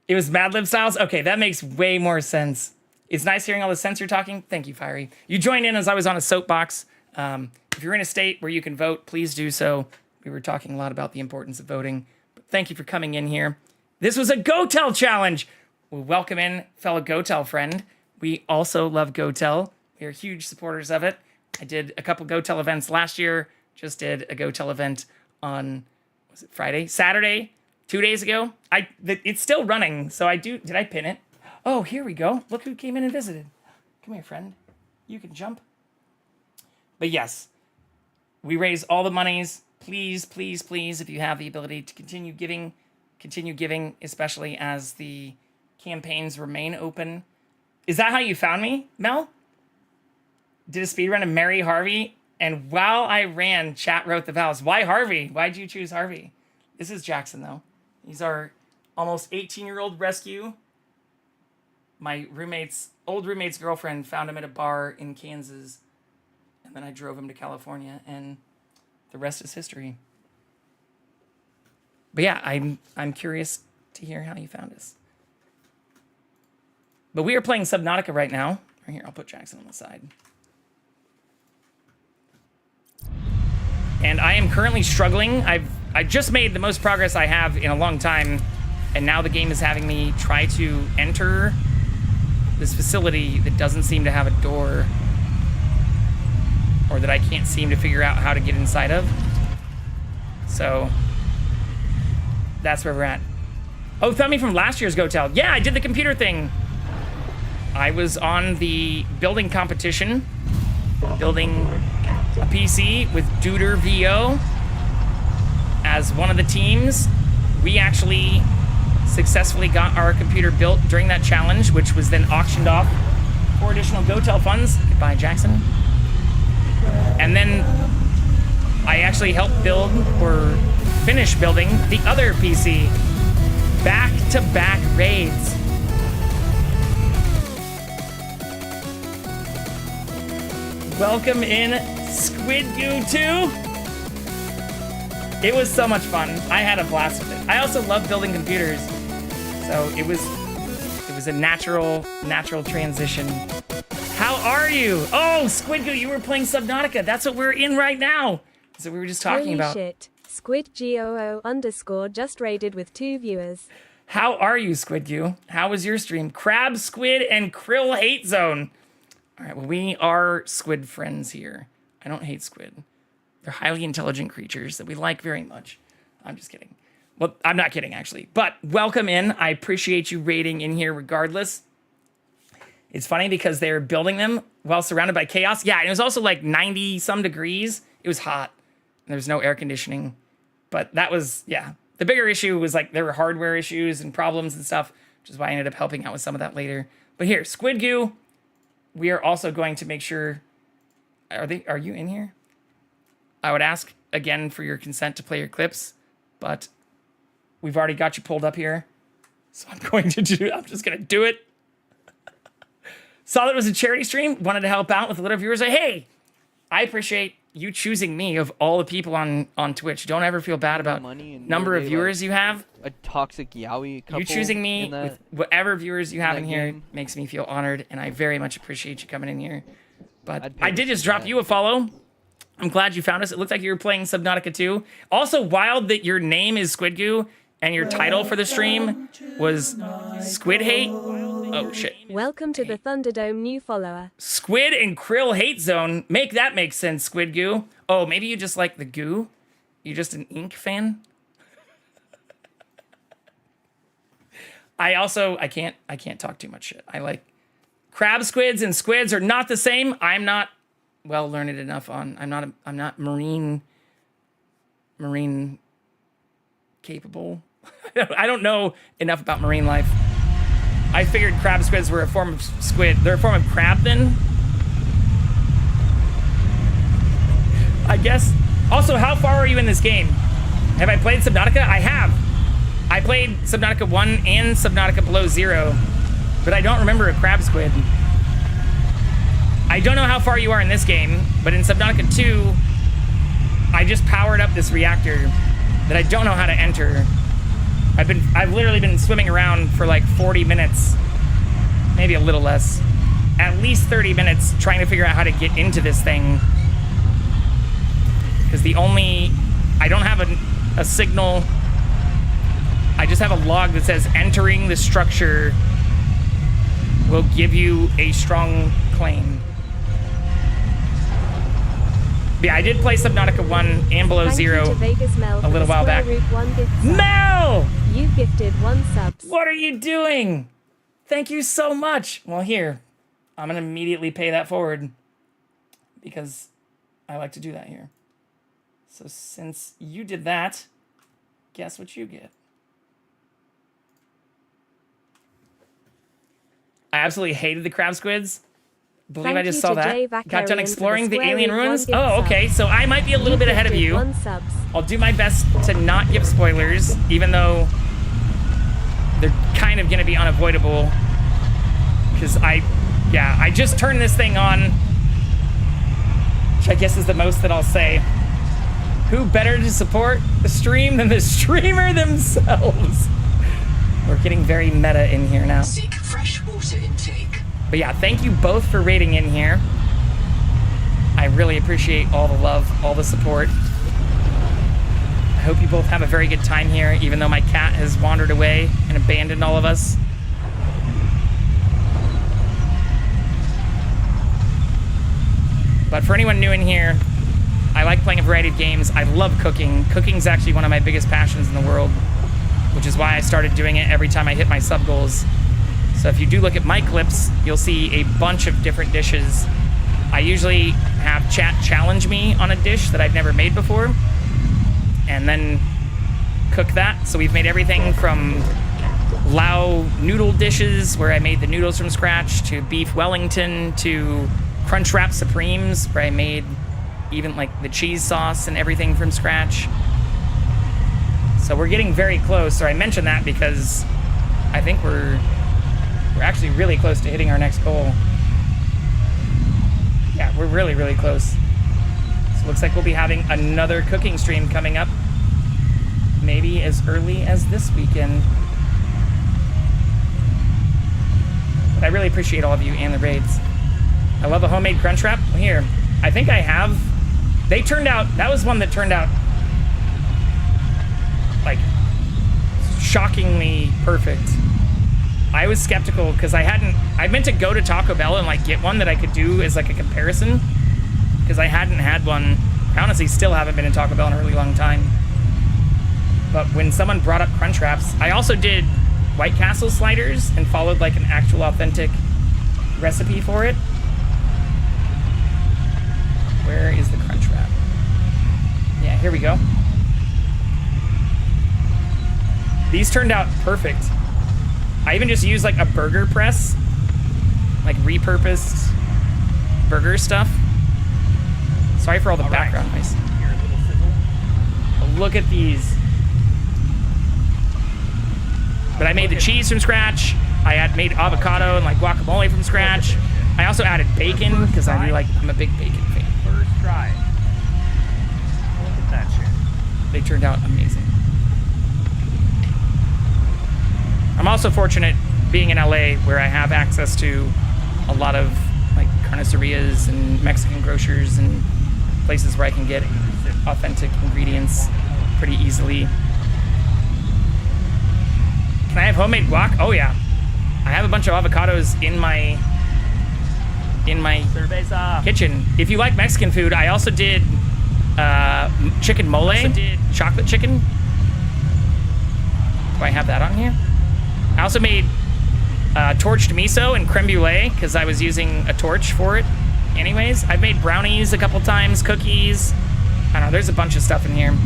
Speaker 1: It was Mad Lib Styles? Okay, that makes way more sense. It's nice hearing all the sense you're talking. Thank you, Fiery. You joined in as I was on a soapbox. If you're in a state where you can vote, please do so. We were talking a lot about the importance of voting. But thank you for coming in here. This was a GoTel challenge. Well, welcome in, fellow GoTel friend. We also love GoTel. We are huge supporters of it. I did a couple GoTel events last year. Just did a GoTel event on, was it Friday? Saturday? 2 days ago. It's still running, so did I pin it? Oh, here we go. Look who came in and visited. Come here, friend. You can jump. But yes, we raise all the monies. Please, please, please, if you have the ability to continue giving, especially as the campaigns remain open. Is that how you found me, Mel? Did a speedrun of Mary Harvey, and while I ran, chat wrote the vows. Why Harvey? Why'd you choose Harvey? This is Jackson, though. He's our almost 18-year-old rescue. My old roommate's girlfriend found him at a bar in Kansas, and then I drove him to California, and the rest is history. But yeah, I'm curious to hear how you found us. But we are playing Subnautica right now. Right here, I'll put Jackson on the side. And I am currently struggling. I just made the most progress I have in a long time, and now the game is having me try to enter this facility that doesn't seem to have a door, or that I can't seem to figure out how to get inside of. So that's where we're at. Oh, found me from last year's GoTel. Yeah, I did the computer thing. I was on the building competition, building a PC with Duder VO as one of the teams. We actually successfully got our computer built during that challenge, which was then auctioned off for additional GoTel funds. Goodbye, Jackson. And then I actually helped build, or finish building, the other PC. Back-to-back raids. Welcome in, Squid Goo 2. It was so much fun. I had a blast with it. I also love building computers, so it was a natural transition. How are you? Oh, Squid Goo, you were playing Subnautica. That's what we're in right now. That's what we were just talking
Speaker 4: Holy
Speaker 1: about.
Speaker 4: shit. Squid GOO_ just raided with 2 viewers.
Speaker 1: How are you, Squid Goo? How was your stream? Crab, Squid, and Krill Hate Zone. All right, well, we are squid friends here. I don't hate squid. They're highly intelligent creatures that we like very much. I'm just kidding. Well, I'm not kidding, actually. But welcome in. I appreciate you raiding in here regardless. It's funny because they're building them while surrounded by chaos. Yeah, and it was also like 90 some degrees. It was hot. And there was no air conditioning. But that was, yeah. The bigger issue was like there were hardware issues and problems and stuff, which is why I ended up helping out with some of that later. But here, Squid Goo, we are also going to make sure... Are you in here? I would ask again for your consent to play your clips, but we've already got you pulled up here. So I'm just going to do it. Saw that it was a charity stream, wanted to help out with a little viewers. Like, hey, I appreciate you choosing me of all the people on Twitch. Don't ever feel bad about number of viewers you have.
Speaker 8: A toxic yaoi couple.
Speaker 1: You choosing me with whatever viewers you have in here makes me feel honored, and I very much appreciate you coming in here. But I did just drop you a follow. I'm glad you found us. It looked like you were playing Subnautica 2. Also wild that your name is Squid Goo and your title for the stream was Squid Hate. Oh, shit.
Speaker 4: Welcome to the Thunderdome new follower.
Speaker 1: Squid and Krill Hate Zone. Make that make sense, Squid Goo. Oh, maybe you just like the goo? You just an ink fan? I can't talk too much shit. I like crab squids and squids are not the same. I'm not well learned enough on. I'm not marine capable. I don't know enough about marine life. I figured crab squids were a form of squid. They're a form of crab then? I guess. Also, how far are you in this game? Have I played Subnautica? I have. I played Subnautica 1 and Subnautica Below Zero, but I don't remember a crab squid. I don't know how far you are in this game, but in Subnautica 2, I just powered up this reactor that I don't know how to enter. I've literally been swimming around for like 40 minutes, maybe a little less, at least 30 minutes trying to figure out how to get into this thing. Because I don't have a signal. I just have a log that says entering the structure will give you a strong claim. But yeah, I did play Subnautica 1 and Below Zero a little while back. Mel!
Speaker 4: You gifted 1 sub.
Speaker 1: What are you doing? Thank you so much. Well, here, I'm going to immediately pay that forward because I like to do that here. So since you did that, guess what you get? I absolutely hated the crab squids. Believe I just saw that. Got done exploring the alien ruins. Oh, okay. So I might be a little bit ahead of you. I'll do my best to not give spoilers, even though they're kind of going to be unavoidable. Because I just turned this thing on, which I guess is the most that I'll say. Who better to support the stream than the streamer themselves? We're getting very meta in here now.
Speaker 6: Seek fresh water intake.
Speaker 1: But yeah, thank you both for raiding in here. I really appreciate all the love, all the support. I hope you both have a very good time here, even though my cat has wandered away and abandoned all of us. But for anyone new in here, I like playing a variety of games. I love cooking. Cooking's actually one of my biggest passions in the world, which is why I started doing it every time I hit my sub goals. So if you do look at my clips, you'll see a bunch of different dishes. I usually have chat challenge me on a dish that I've never made before, and then cook that. So we've made everything from Lao noodle dishes, where I made the noodles from scratch, to beef Wellington, to Crunchwrap Supremes, where I made even like the cheese sauce and everything from scratch. So we're getting very close. Or I mentioned that because I think we're actually really close to hitting our next goal. Yeah, we're really, really close. So it looks like we'll be having another cooking stream coming up, maybe as early as this weekend. But I really appreciate all of you and the raids. I love a homemade Crunchwrap. Well, here, I think I have. They turned out, that was one that turned out like shockingly perfect. I was skeptical because I meant to go to Taco Bell and like get one that I could do as like a comparison, because I hadn't had one. I honestly still haven't been in Taco Bell in a really long time. But when someone brought up Crunchwraps, I also did White Castle sliders and followed like an actual authentic recipe for it. Where is the Crunchwrap? Yeah, here we go. These turned out perfect. I even just used like a burger press, like repurposed burger stuff. Sorry for all the background noise. Look at these. But I made the cheese from scratch. I had made avocado and like guacamole from scratch. I also added bacon because I'm a big bacon fan.
Speaker 5: First try. Look at that shit.
Speaker 1: They turned out amazing. I'm also fortunate being in LA where I have access to a lot of like carnicerias and Mexican grocers and places where I can get authentic ingredients pretty easily. Can I have homemade guac? Oh yeah. I have a bunch of avocados in my
Speaker 5: Cerveza.
Speaker 1: kitchen. If you like Mexican food, I also did chicken mole, chocolate chicken. Do I have that on here? I also made torched miso and creme brulee because I was using a torch for it. Anyways, I've made brownies a couple times, cookies. I don't know, there's a bunch of stuff in here.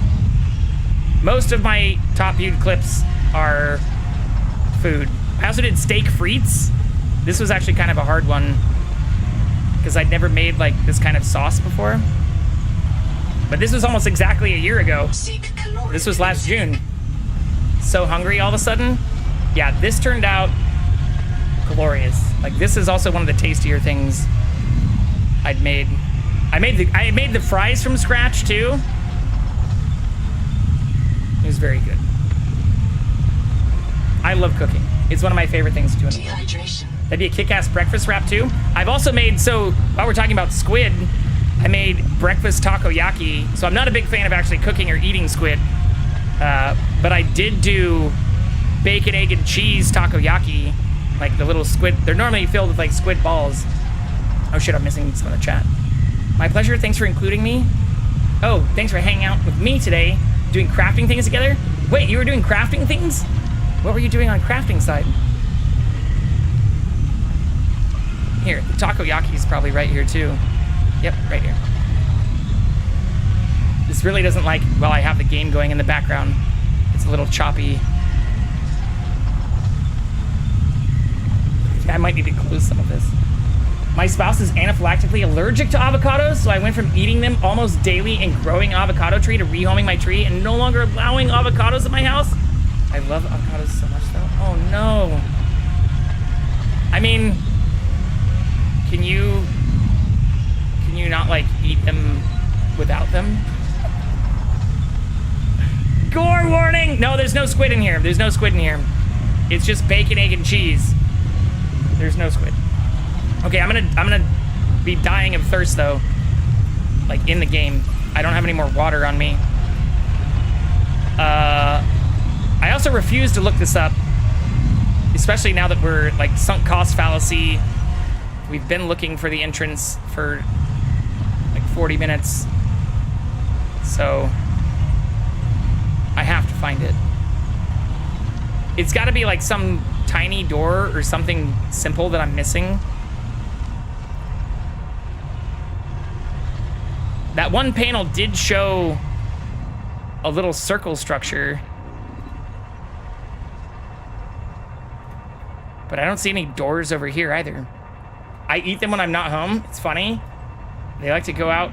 Speaker 1: Most of my top viewed clips are food. I also did steak frites. This was actually kind of a hard one because I'd never made like this kind of sauce before. But this was almost exactly a year ago. This was last June. So hungry all of a sudden. Yeah, this turned out glorious. Like this is also one of the tastier things I'd made. I made the fries from scratch too. It was very good. I love cooking. It's one of my favorite things to do.
Speaker 6: Dehydration.
Speaker 1: That'd be a kick-ass breakfast wrap too. I've also made, so while we're talking about squid, I made breakfast takoyaki. So I'm not a big fan of actually cooking or eating squid, but I did do bacon, egg, and cheese takoyaki, like the little squid. They're normally filled with like squid balls. Oh shit, I'm missing some of the chat. My pleasure, thanks for including me. Oh, thanks for hanging out with me today, doing crafting things together. Wait, you were doing crafting things? What were you doing on crafting side? Here, the takoyaki is probably right here too. Yep, right here. This really doesn't like, well, I have the game going in the background. It's a little choppy. I might need to close some of this. My spouse is anaphylactically allergic to avocados, so I went from eating them almost daily and growing avocado tree to rehoming my tree and no longer allowing avocados in my house. I love avocados so much though. Oh no. I mean, can you not like eat them without them? Gore warning! No, there's no squid in here. There's no squid in here. It's just bacon, egg, and cheese. There's no squid. Okay, I'm gonna be dying of thirst though. Like in the game. I don't have any more water on me. I also refuse to look this up. Especially now that we're like sunk cost fallacy. We've been looking for the entrance for like 40 minutes. So I have to find it. It's gotta be like some tiny door or something simple that I'm missing. That one panel did show a little circle structure. But I don't see any doors over here either. I eat them when I'm not home. It's funny. They like to go out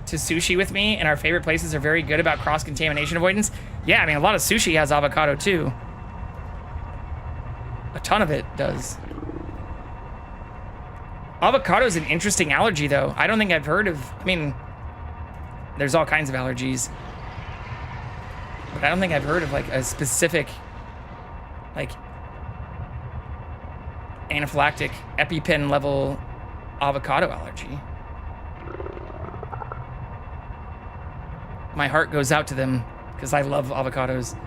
Speaker 1: to sushi with me, and our favorite places are very good about cross-contamination avoidance. Yeah, I mean, a lot of sushi has avocado too. A ton of it does. Avocado is an interesting allergy, though. I don't think I've heard of... I mean, there's all kinds of allergies. But I don't think I've heard of, like, a specific, like, anaphylactic EpiPen level avocado allergy. My heart goes out to them because I love avocados.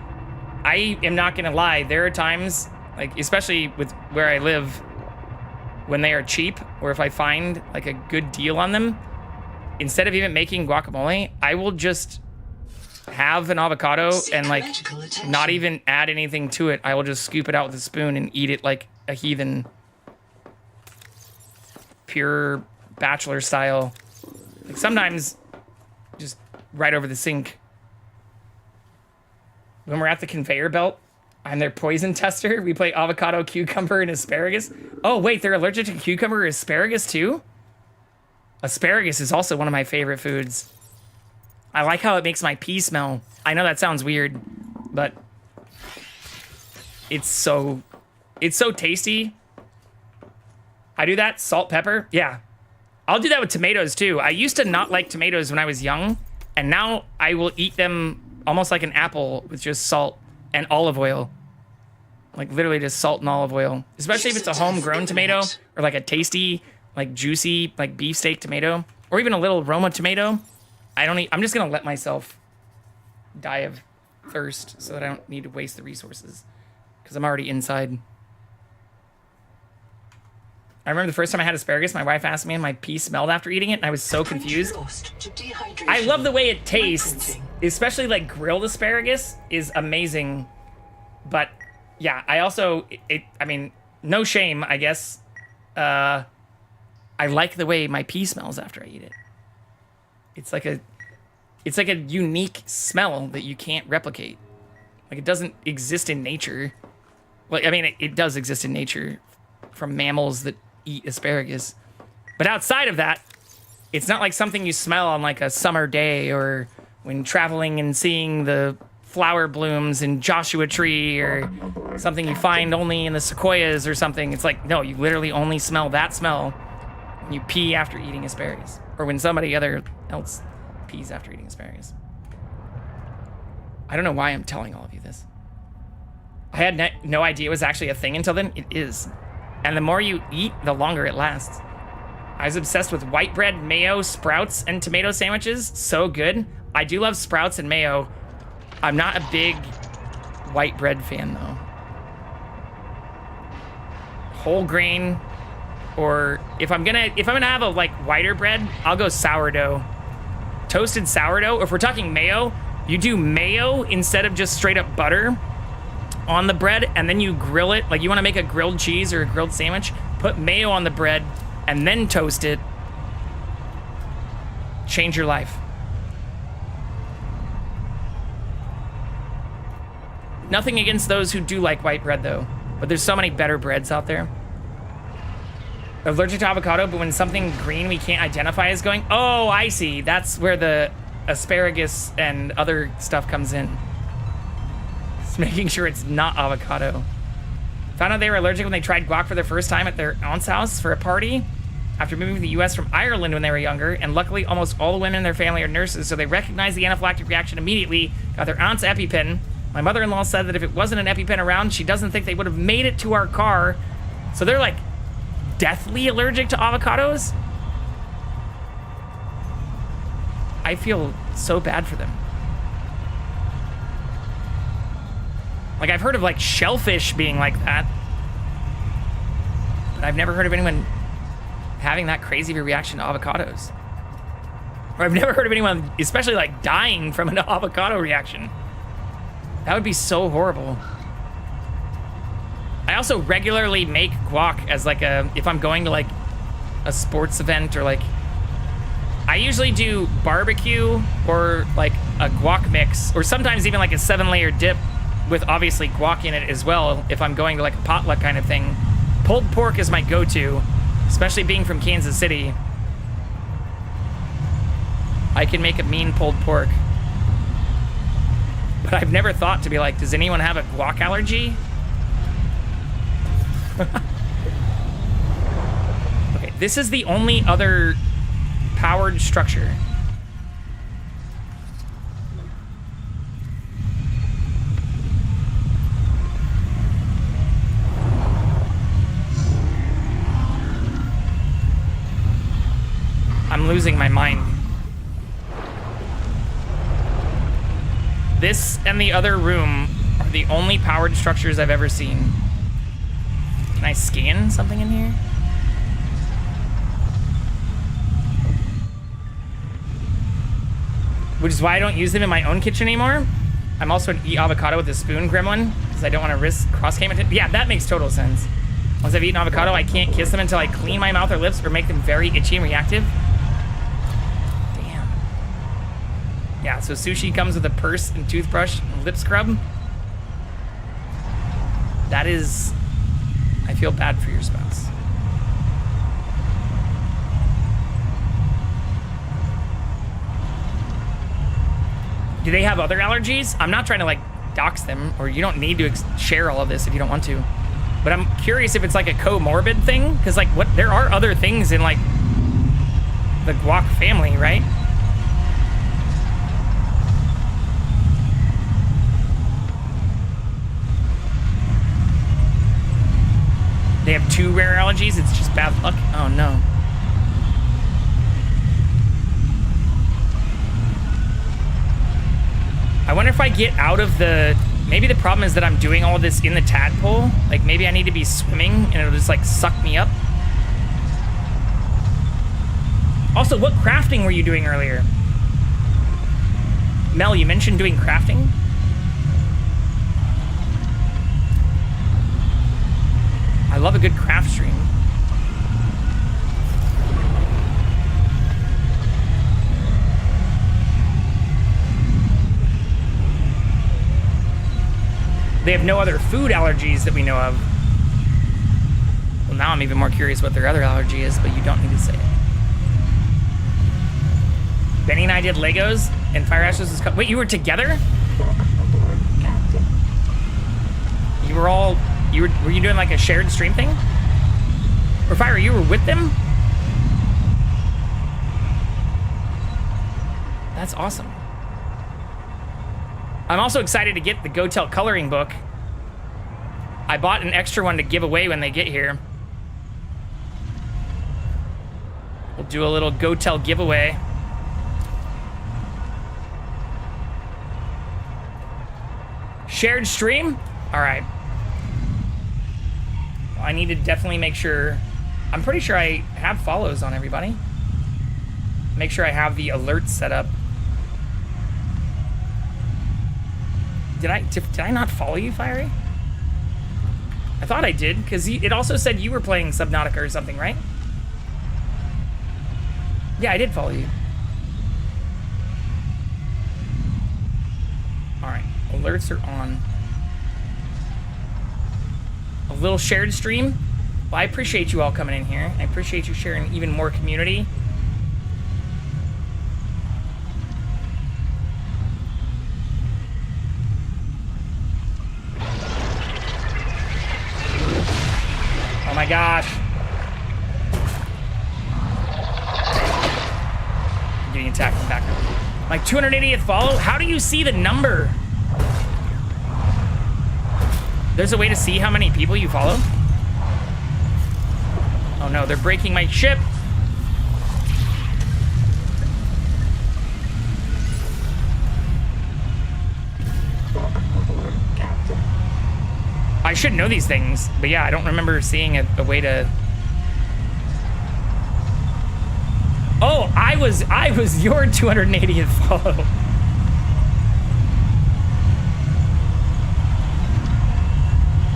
Speaker 1: I am not gonna lie, there are times, like especially with where I live, when they are cheap, or if I find like a good deal on them, instead of even making guacamole, I will just have an avocado and like
Speaker 6: Medical attention.
Speaker 1: not even add anything to it. I will just scoop it out with a spoon and eat it like a heathen. Pure bachelor style. Like sometimes just right over the sink. When we're at the conveyor belt, I'm their poison tester. We play avocado, cucumber, and asparagus. Oh, wait, they're allergic to cucumber or asparagus too? Asparagus is also one of my favorite foods. I like how it makes my pee smell. I know that sounds weird, but it's so tasty. I do that, salt, pepper, yeah. I'll do that with tomatoes too. I used to not like tomatoes when I was young, and now I will eat them almost like an apple with just salt and olive oil. Like literally just salt and olive oil. Especially if it's a homegrown tomato or like a tasty, like juicy, like beefsteak tomato, or even a little Roma tomato. I'm just gonna let myself die of thirst so that I don't need to waste the resources because I'm already inside. I remember the first time I had asparagus, my wife asked me and my pee smelled after eating it, and I was so confused. I love the way it tastes, especially like grilled asparagus is amazing. But yeah, I also, I mean, no shame, I guess. I like the way my pee smells after I eat it. It's like a unique smell that you can't replicate. Like it doesn't exist in nature. Like, I mean, it does exist in nature from mammals that eat asparagus. But outside of that, it's not like something you smell on like a summer day or when traveling and seeing the flower blooms in Joshua Tree or something you find only in the sequoias or something. It's like, no, you literally only smell that smell when you pee after eating asparagus or when somebody else pees after eating asparagus. I don't know why I'm telling all of you this. I had no idea it was actually a thing until then. It is. And the more you eat, the longer it lasts. I was obsessed with white bread, mayo, sprouts, and tomato sandwiches. So good. I do love sprouts and mayo. I'm not a big white bread fan though. Whole grain, or if I'm gonna have a like whiter bread, I'll go sourdough. Toasted sourdough. If we're talking mayo, you do mayo instead of just straight up butter on the bread, and then you grill it. Like you want to make a grilled cheese or a grilled sandwich, put mayo on the bread and then toast it. Change your life. Nothing against those who do like white bread though, but there's so many better breads out there. Allergic to avocado, but when something green we can't identify as going, oh, I see. That's where the asparagus and other stuff comes in. Making sure it's not avocado. Found out they were allergic when they tried guac for the first time at their aunt's house for a party after moving to the US from Ireland when they were younger, and luckily almost all the women in their family are nurses, so they recognized the anaphylactic reaction immediately, got their aunt's EpiPen. My mother-in-law said that if it wasn't an EpiPen around, she doesn't think they would have made it to our car. So they're like deathly allergic to avocados? I feel so bad for them. Like, I've heard of, like, shellfish being like that. But I've never heard of anyone having that crazy of a reaction to avocados. Or I've never heard of anyone, especially, like, dying from an avocado reaction. That would be so horrible. I also regularly make guac as, like, if I'm going to, like, a sports event or, like... I usually do barbecue or, like, a guac mix. Or sometimes even, like, a 7-layer dip with obviously guac in it as well if I'm going to like a potluck kind of thing. Pulled pork is my go-to, especially being from Kansas City. I can make a mean pulled pork. But I've never thought to be like, does anyone have a guac allergy? Okay, this is the only other powered structure. I'm losing my mind. This and the other room are the only powered structures I've ever seen. Can I scan something in here? which is why I don't use them in my own kitchen anymore. I'm also an eat avocado with a spoon gremlin because I don't want to risk cross-cam. Yeah, that makes total sense. Once I've eaten avocado, I can't kiss them until I clean my mouth or lips or make them very itchy and reactive. Damn. Yeah, so sushi comes with a purse and toothbrush and lip scrub. That is... I feel bad for your spouse. Do they have other allergies? I'm not trying to like dox them, or you don't need to share all of this if you don't want to. But I'm curious if it's like a comorbid thing, because like what there are other things in like the guac family, right? They have 2 rare allergies. It's just bad luck. Oh no. I wonder if I get out of the... Maybe the problem is that I'm doing all this in the tadpole. Like, maybe I need to be swimming and it'll just, like, suck me up. Also, what crafting were you doing earlier? Mel, you mentioned doing crafting? I love a good craft stream. They have no other food allergies that we know of. Well, now I'm even more curious what their other allergy is, but you don't need to say it. Benny and I did Legos, and Fire Ashes was... Wait, you were together? You were all... Were you doing like a shared stream thing? Or Fire, you were with them? That's awesome. I'm also excited to get the Go Tell coloring book. I bought an extra one to give away when they get here. We'll do a little Go Tell giveaway. Shared stream? All right. I need to definitely make sure. I'm pretty sure I have follows on everybody. Make sure I have the alerts set up. Did I not follow you, Fiery? I thought I did, because it also said you were playing Subnautica or something, right? Yeah, I did follow you. Alright, alerts are on. A little shared stream. Well, I appreciate you all coming in here. I appreciate you sharing even more community. Oh my gosh. I'm getting attacked from the background. My 280th follow? How do you see the number? There's a way to see how many people you follow? Oh no, they're breaking my ship. I should know these things, but yeah, I don't remember seeing a way to... Oh, I was your 280th follow.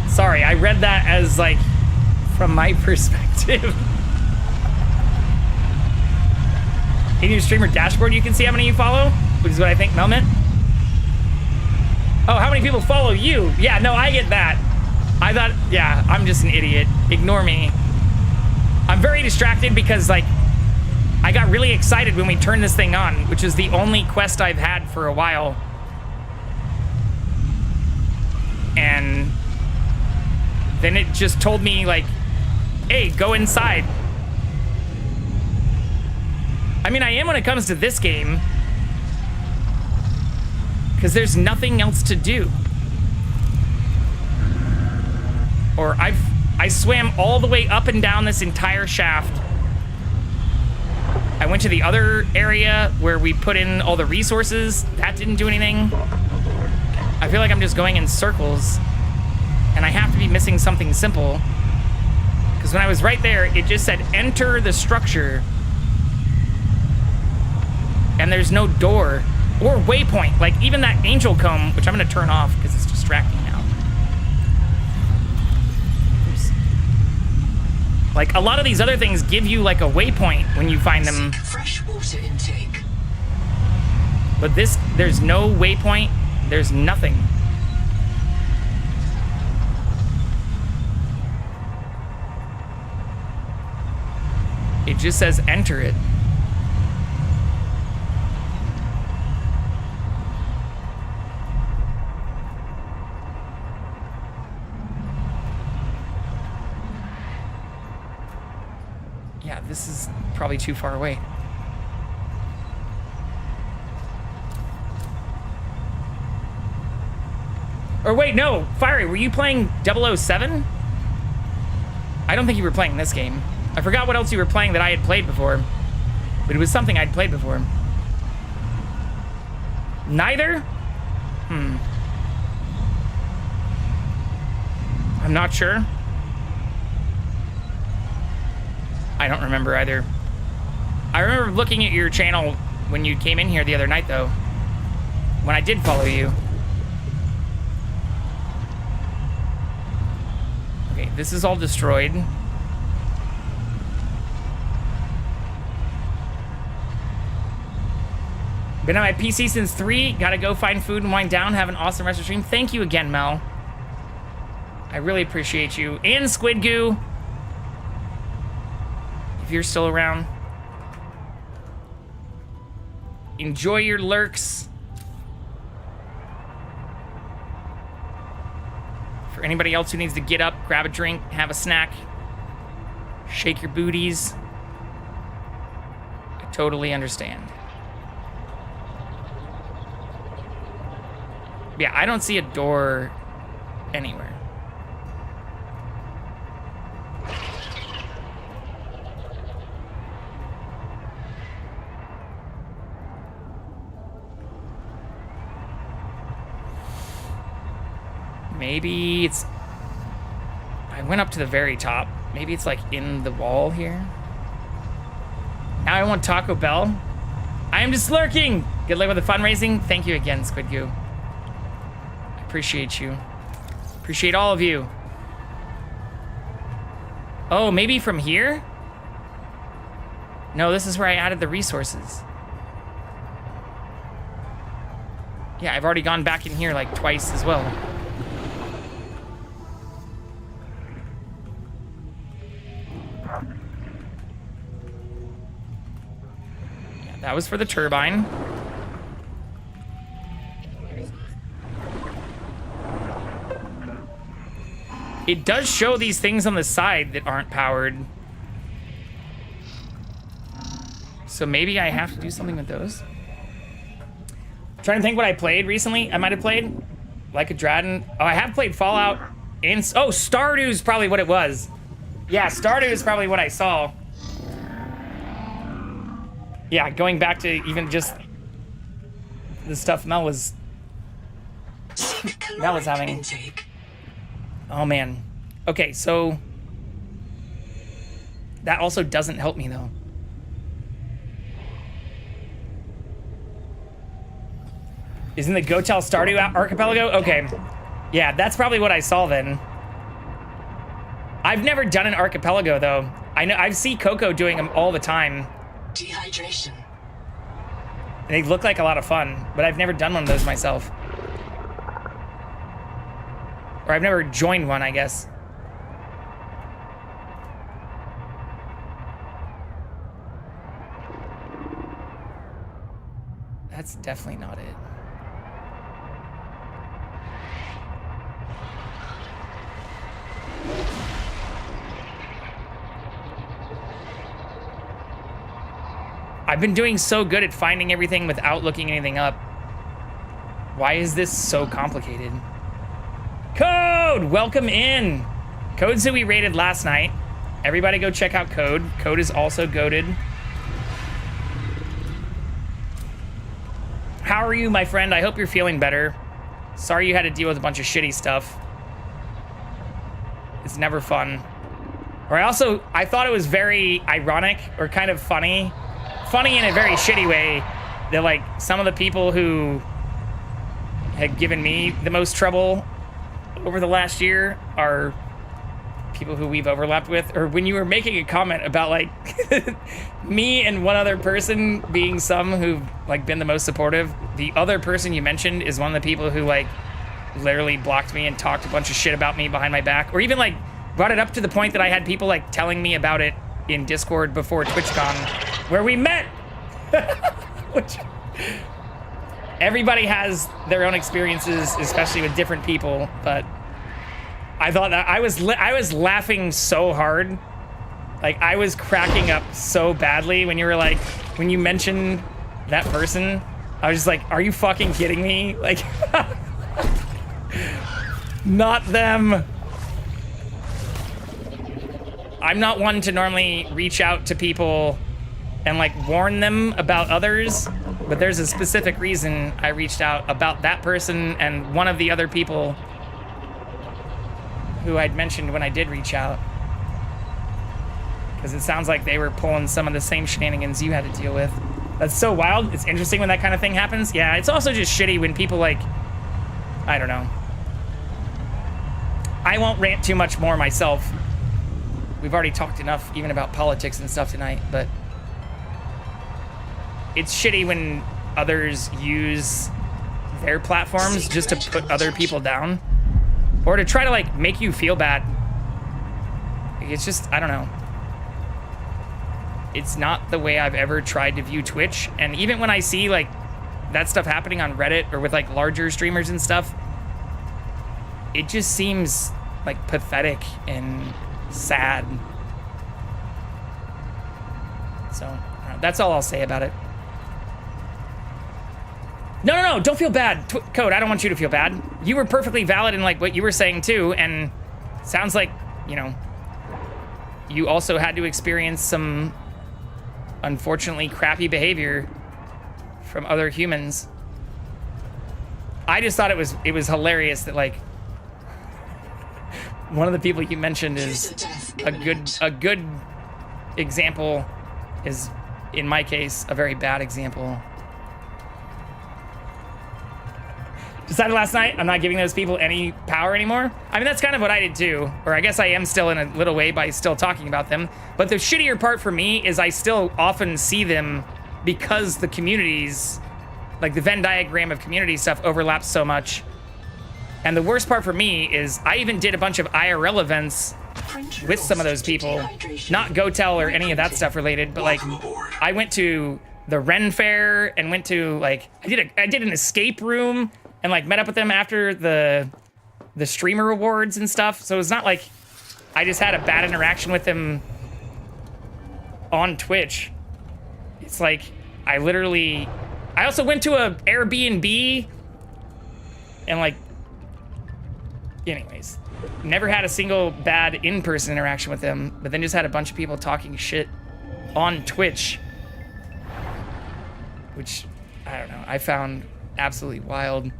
Speaker 1: Sorry, I read that as like from my perspective. In your streamer dashboard, you can see how many you follow, which is what I think Mel meant. Oh, how many people follow you? Yeah, no, I get that. I thought, yeah, I'm just an idiot. Ignore me. I'm very distracted because, like, I got really excited when we turned this thing on, which is the only quest I've had for a while. And then it just told me, like, hey, go inside. I mean, I am when it comes to this game, because there's nothing else to do. Or I swam all the way up and down this entire shaft. I went to the other area where we put in all the resources. That didn't do anything. I feel like I'm just going in circles, and I have to be missing something simple. Because when I was right there, it just said, enter the structure. And there's no door. or waypoint. Like even that angel comb, which I'm gonna turn off because it's distracting now. Oops. Like a lot of these other things give you like a waypoint when you find them.
Speaker 6: Seek fresh water intake.
Speaker 1: But this, there's no waypoint. There's nothing. It just says enter it. Yeah, this is probably too far away. Or wait, no, Fiery, were you playing 007? I don't think you were playing this game. I forgot what else you were playing that I had played before. But it was something I'd played before. Neither? I'm not sure. I don't remember either. I remember looking at your channel when you came in here the other night, though. When I did follow you. Okay, this is all destroyed. Been on my PC since 3. Gotta go find food and wind down. Have an awesome rest of the stream. Thank you again, Mel. I really appreciate you. And Squid Goo. If you're still around. Enjoy your lurks. For anybody else who needs to get up, grab a drink, have a snack, shake your booties. I totally understand. Yeah, I don't see a door anywhere. Maybe it's... I went up to the very top. Maybe it's like in the wall here. Now I want Taco Bell. I am just lurking. Good luck with the fundraising. Thank you again, Squid Goo. I appreciate you. Appreciate all of you. Oh, maybe from here? No, this is where I added the resources. Yeah, I've already gone back in here like twice as well. That was for the turbine. It does show these things on the side that aren't powered. So maybe I have to do something with those. I'm trying to think what I played recently. I might have played Like a Dragon. Oh, I have played Fallout. And oh, Stardew's probably what it was. Yeah, Stardew is probably what I saw. Yeah, going back to even just the stuff Mel was having.
Speaker 6: Intake.
Speaker 1: Oh man. Okay, so that also doesn't help me though. Isn't the Go Tell Stardew Archipelago? Okay. Yeah, that's probably what I saw then. I've never done an archipelago though. I see Coco doing them all the time.
Speaker 6: Dehydration.
Speaker 1: And they look like a lot of fun, but I've never done one of those myself. Or I've never joined one, I guess. That's definitely not it. I've been doing so good at finding everything without looking anything up. Why is this so complicated? Code, welcome in. Code's who we rated last night. Everybody go check out Code. Code is also goated. How are you, my friend? I hope you're feeling better. Sorry you had to deal with a bunch of shitty stuff. It's never fun. Or I thought it was very ironic or kind of funny. Funny in a very shitty way that like some of the people who had given me the most trouble over the last year are people who we've overlapped with. Or when you were making a comment about like me and one other person being some who've like been the most supportive, the other person you mentioned is one of the people who like literally blocked me and talked a bunch of shit about me behind my back, or even like brought it up to the point that I had people like telling me about it in Discord before TwitchCon where we met. Which everybody has their own experiences, especially with different people, but I thought that I was laughing so hard. Like I was cracking up so badly when you were like, when you mentioned that person, I was just like, are you fucking kidding me? Like, not them. I'm not one to normally reach out to people and like warn them about others, but there's a specific reason I reached out about that person and one of the other people who I'd mentioned when I did reach out. Because it sounds like they were pulling some of the same shenanigans you had to deal with. That's so wild. It's interesting when that kind of thing happens. Yeah, it's also just shitty when people like, I don't know. I won't rant too much more myself. We've already talked enough even about politics and stuff tonight, but it's shitty when others use their platforms just to put other people down or to try to like make you feel bad. It's just, I don't know. It's not the way I've ever tried to view Twitch. And even when I see like that stuff happening on Reddit or with like larger streamers and stuff, it just seems like pathetic and sad. So that's all I'll say about it. No, don't feel bad. Code, I don't want you to feel bad. You were perfectly valid in like what you were saying too, and sounds like, you know, you also had to experience some unfortunately crappy behavior from other humans. I just thought it was hilarious that like one of the people you mentioned is a good example is, in my case, a very bad example. Decided last night I'm not giving those people any power anymore. I mean, that's kind of what I did too. Or I guess I am still in a little way by still talking about them. But the shittier part for me is I still often see them because the communities, like the Venn diagram of community stuff overlaps so much. And the worst part for me is I even did a bunch of IRL events with some of those people. Not GoTel or any of that stuff related, but like I went to the Ren Fair and went to like, I did an escape room and like met up with them after the streamer awards and stuff. So it's not like I just had a bad interaction with them on Twitch. It's like I also went to a Airbnb and like, anyways, never had a single bad in-person interaction with them, but then just had a bunch of people talking shit on Twitch, which I don't know, I found absolutely wild.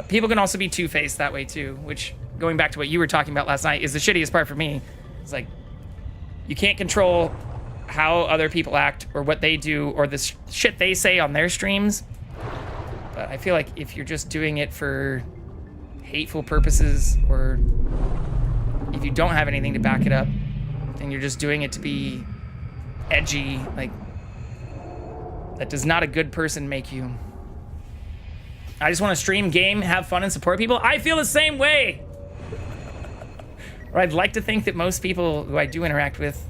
Speaker 1: People can also be two-faced that way too, which, going back to what you were talking about last night, is the shittiest part for me. It's like, you can't control how other people act or what they do or the shit they say on their streams. But I feel like if you're just doing it for hateful purposes, or if you don't have anything to back it up and you're just doing it to be edgy, like, that does not a good person make you. I just want to stream, game, have fun, and support people. I feel the same way. Or I'd like to think that most people who I do interact with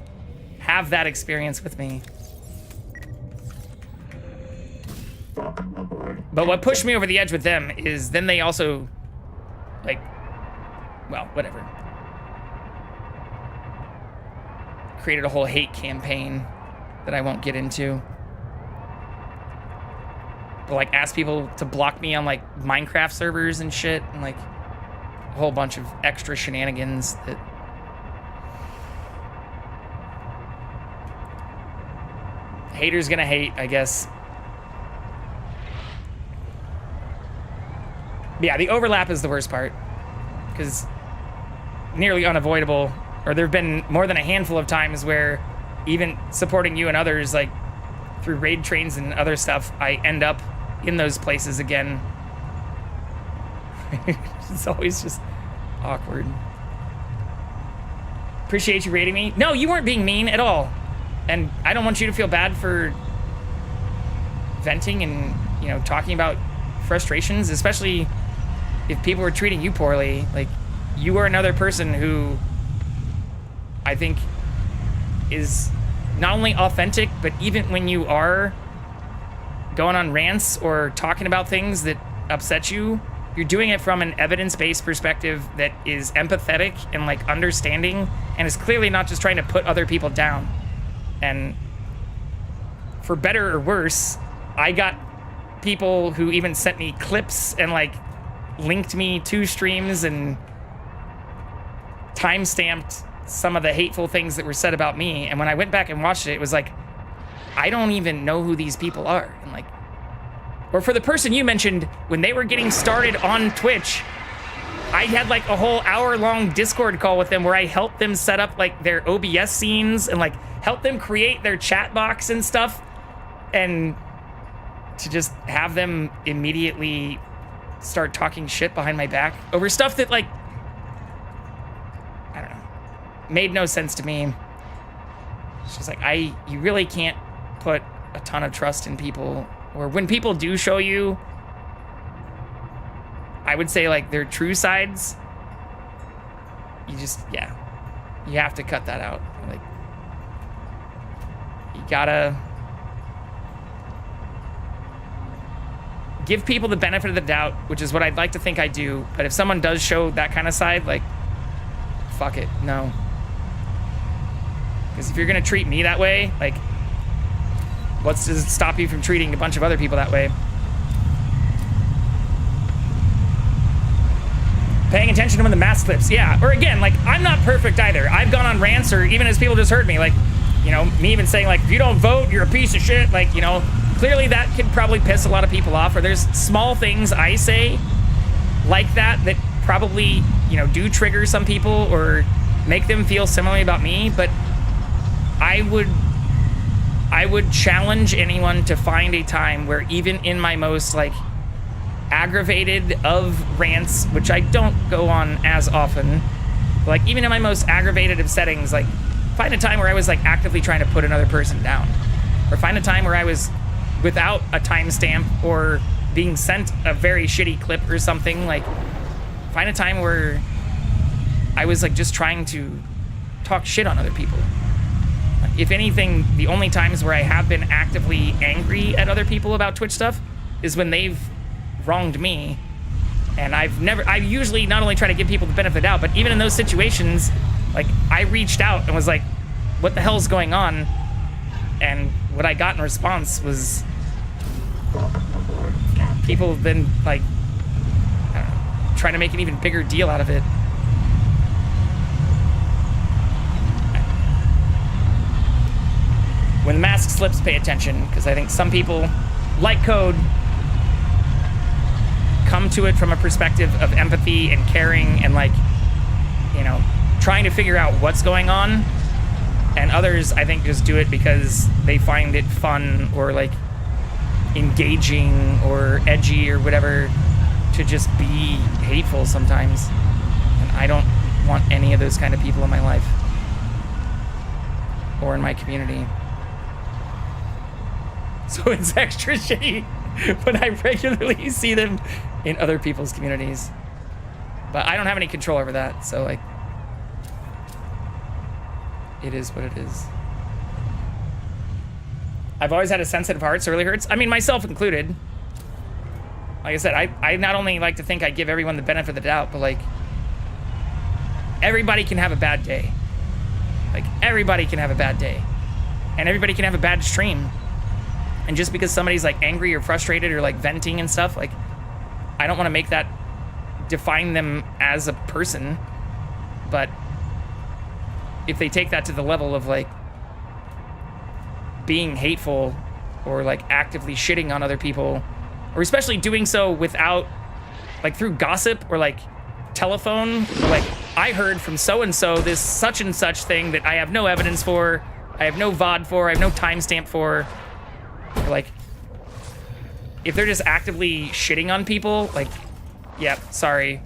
Speaker 1: have that experience with me. But what pushed me over the edge with them is then they also, like, well, whatever. Created a whole hate campaign that I won't get into. But, like, asked people to block me on, like, Minecraft servers and shit, and, like, a whole bunch of extra shenanigans that... Haters gonna hate, I guess. But yeah, the overlap is the worst part, because nearly unavoidable, or there have been more than a handful of times where even supporting you and others, like, through raid trains and other stuff, I end up in those places again. It's always just awkward. Appreciate you rating me. No, you weren't being mean at all. And I don't want you to feel bad for venting and, you know, talking about frustrations, especially if people are treating you poorly. Like, you are another person who I think is not only authentic, but even when you are going on rants or talking about things that upset you, you're doing it from an evidence-based perspective that is empathetic and like understanding, and is clearly not just trying to put other people down. And for better or worse, I got people who even sent me clips and like linked me to streams and time-stamped some of the hateful things that were said about me. And when I went back and watched it, it was like, I don't even know who these people are. And like, or for the person you mentioned, when they were getting started on Twitch, I had like a whole hour-long Discord call with them where I helped them set up like their OBS scenes and like help them create their chat box and stuff. And to just have them immediately start talking shit behind my back over stuff that, like, I don't know, made no sense to me. It's just like, you really can't put a ton of trust in people, or when people do show you, I would say, like, their true sides, you just, yeah, you have to cut that out. Like, you gotta give people the benefit of the doubt, which is what I'd like to think I do. But if someone does show that kind of side, like, fuck it, no. Because if you're gonna treat me that way, like, what's to stop you from treating a bunch of other people that way? Paying attention to when the mask clips, yeah. Or again, like, I'm not perfect either. I've gone on rants, or even as people just heard me, like, you know, me even saying, like, if you don't vote, you're a piece of shit. Like, you know, clearly that could probably piss a lot of people off. Or there's small things I say like that that probably, you know, do trigger some people or make them feel similarly about me. But I would challenge anyone to find a time where even in my most, like, aggravated of rants, which I don't go on as often, but, like, even in my most aggravated of settings, like, find a time where I was, like, actively trying to put another person down. Or find a time where I was without a timestamp or being sent a very shitty clip or something. Like, find a time where I was, like, just trying to talk shit on other people. Like, if anything, the only times where I have been actively angry at other people about Twitch stuff is when they've wronged me. And I usually not only try to give people the benefit of the doubt, but even in those situations, like, I reached out and was like, what the hell's going on? And what I got in response was people then, like, I don't know, trying to make an even bigger deal out of it. When the mask slips, pay attention, because I think some people, like Code, come to it from a perspective of empathy and caring and, like, you know, trying to figure out what's going on. And others, I think, just do it because they find it fun or, like, engaging or edgy or whatever, to just be hateful sometimes. And I don't want any of those kind of people in my life or in my community. So it's extra shitty when I regularly see them in other people's communities. But I don't have any control over that, so, like, it is what it is. I've always had a sensitive heart, so it really hurts. I mean, myself included. Like I said, I not only like to think I give everyone the benefit of the doubt, but, like, everybody can have a bad day. Like, everybody can have a bad day. And everybody can have a bad stream. And just because somebody's, like, angry or frustrated or, like, venting and stuff, like, I don't want to make that define them as a person. But if they take that to the level of, like, being hateful or, like, actively shitting on other people, or especially doing so without, like, through gossip or, like, telephone, or, like, I heard from so-and-so this such and such thing that I have no evidence for, I have no VOD for, I have no timestamp for, Or, like, if they're just actively shitting on people, like, yeah, sorry.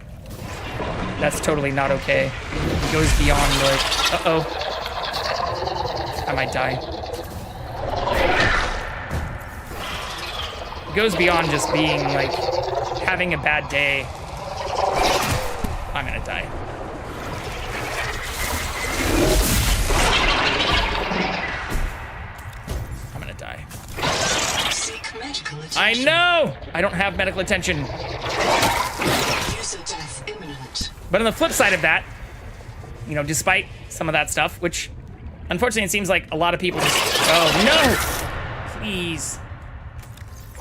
Speaker 1: That's totally not okay. It goes beyond, like, uh-oh. I might die. It goes beyond just being, like, having a bad day. I'm gonna die. I'm gonna die.
Speaker 6: Seek medical attention.
Speaker 1: I know! I don't have medical attention.
Speaker 6: User death imminent.
Speaker 1: But on the flip side of that, you know, despite some of that stuff, which unfortunately it seems like a lot of people just, oh no! Please.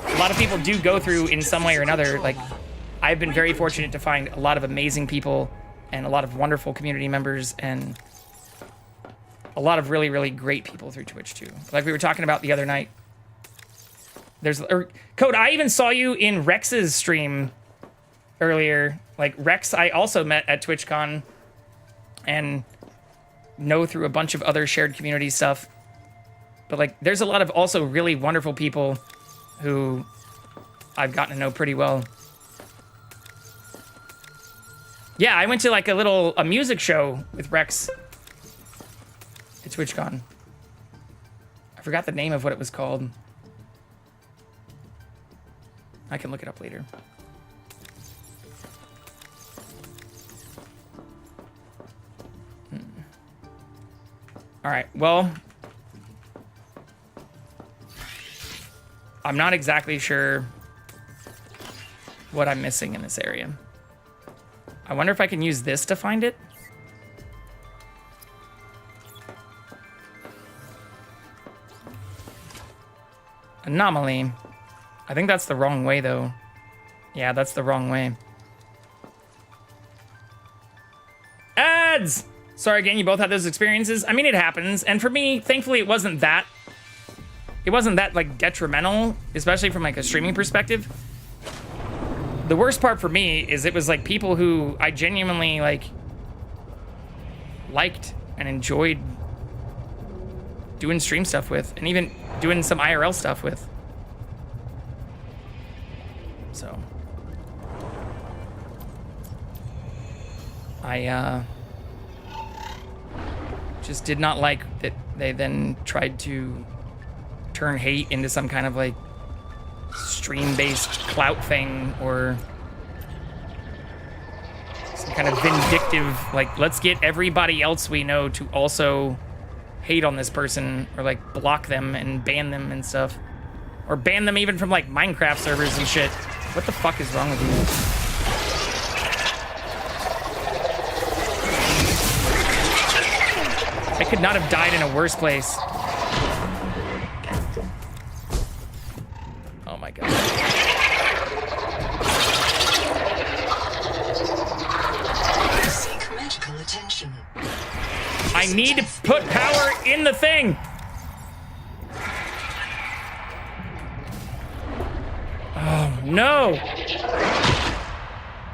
Speaker 1: A lot of people do go through in some way or another. Like, I've been very fortunate to find a lot of amazing people and a lot of wonderful community members and a lot of really, really great people through Twitch too. Like we were talking about the other night. Code, I even saw you in Rex's stream earlier. Like Rex, I also met at TwitchCon and know through a bunch of other shared community stuff. But like, there's a lot of also really wonderful people who I've gotten to know pretty well. Yeah, I went to like a music show with Rex at TwitchCon. I forgot the name of what it was called. I can look it up later. All right, well, I'm not exactly sure what I'm missing in this area. I wonder if I can use this to find it. Anomaly. I think that's the wrong way, though. Yeah, that's the wrong way. Ads! Sorry again, you both had those experiences. I mean, it happens. And for me, thankfully, it wasn't that, like, detrimental, especially from, like, a streaming perspective. The worst part for me is it was, like, people who I genuinely, like, liked and enjoyed doing stream stuff with, and even doing some IRL stuff with. So. I, just did not like that they then tried to turn hate into some kind of like stream-based clout thing or some kind of vindictive, like, let's get everybody else we know to also hate on this person or like block them and ban them and stuff, or ban them even from like Minecraft servers and shit. What the fuck is wrong with you? I could not have died in a worse place. Oh my god.
Speaker 6: Seek medical attention.
Speaker 1: I need to put power in the thing. Oh no.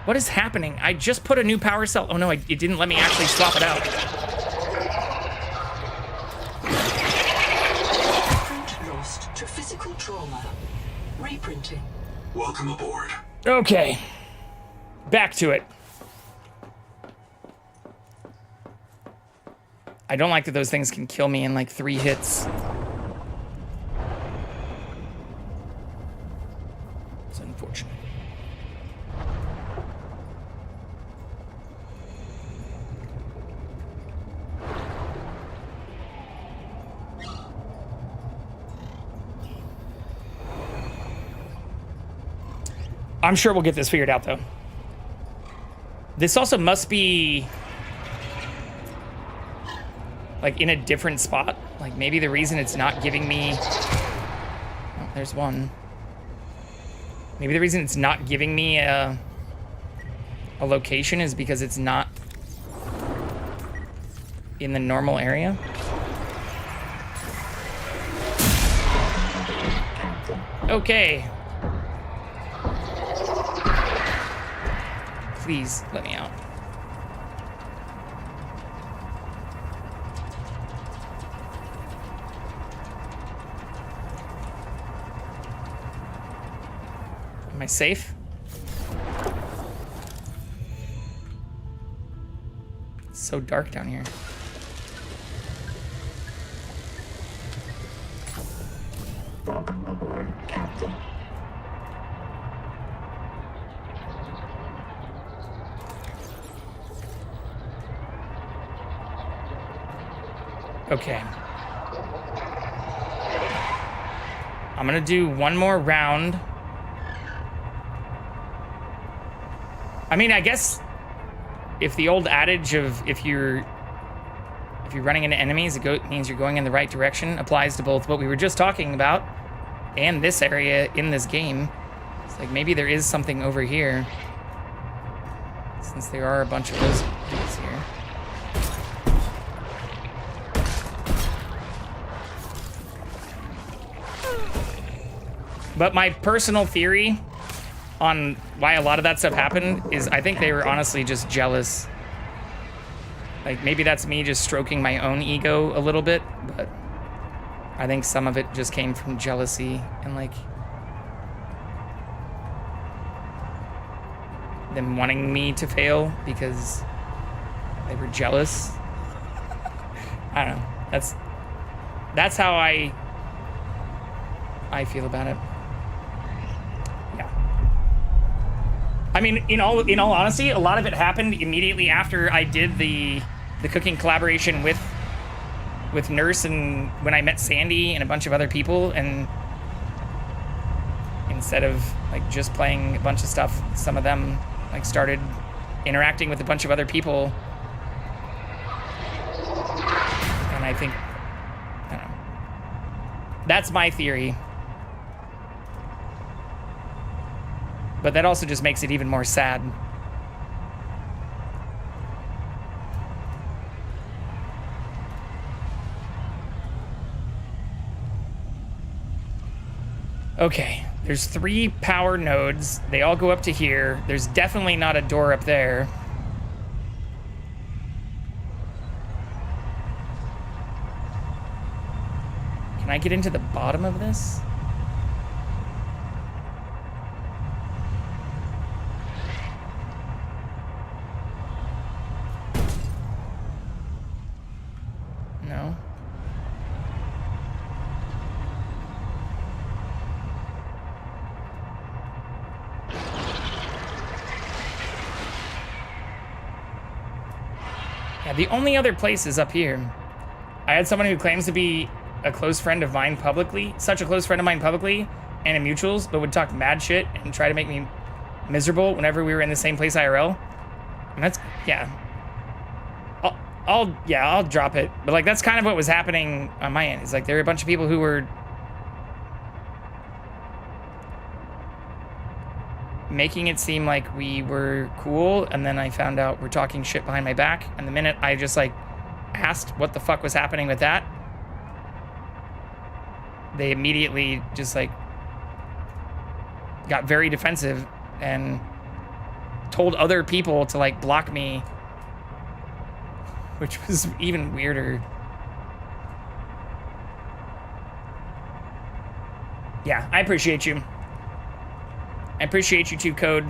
Speaker 1: What is happening? I just put a new power cell. Oh no, it didn't let me actually swap it out.
Speaker 6: To physical trauma. Reprinting.
Speaker 3: Welcome aboard.
Speaker 1: Okay. Back to it. I don't like that those things can kill me in like 3 hits. It's unfortunate. I'm sure we'll get this figured out, though. This also must be like in a different spot. Like maybe the reason it's not giving me... Oh, there's one. Maybe the reason it's not giving me a location is because it's not in the normal area. Okay. Please let me out. I safe? It's so dark down here. Okay. I'm gonna do one more round. I mean, I guess if the old adage of if you're running into enemies, it means you're going in the right direction applies to both what we were just talking about and this area in this game. It's like maybe there is something over here, since there are a bunch of those dudes here. But my personal theory on why a lot of that stuff happened is I think they were honestly just jealous. Like, maybe that's me just stroking my own ego a little bit, but I think some of it just came from jealousy and, like, them wanting me to fail because they were jealous. I don't know. That's how I feel about it. I mean, in all honesty, a lot of it happened immediately after I did the cooking collaboration with Nurse, and when I met Sandy and a bunch of other people, and instead of like just playing a bunch of stuff, some of them like started interacting with a bunch of other people, and I think, I don't know, that's my theory. But that also just makes it even more sad. Okay, there's 3 power nodes. They all go up to here. There's definitely not a door up there. Can I get into the bottom of this? No. Yeah, the only other place is up here. I had someone who claims to be a close friend of mine publicly, such a close friend of mine publicly, and in mutuals, but would talk mad shit and try to make me miserable whenever we were in the same place IRL. And that's, yeah. I'll drop it. But like, that's kind of what was happening on my end. It's like, there were a bunch of people who were making it seem like we were cool, and then I found out we're talking shit behind my back, and the minute I just like asked what the fuck was happening with that, they immediately just like got very defensive and told other people to like block me, which was even weirder. Yeah, I appreciate you. I appreciate you too, Code.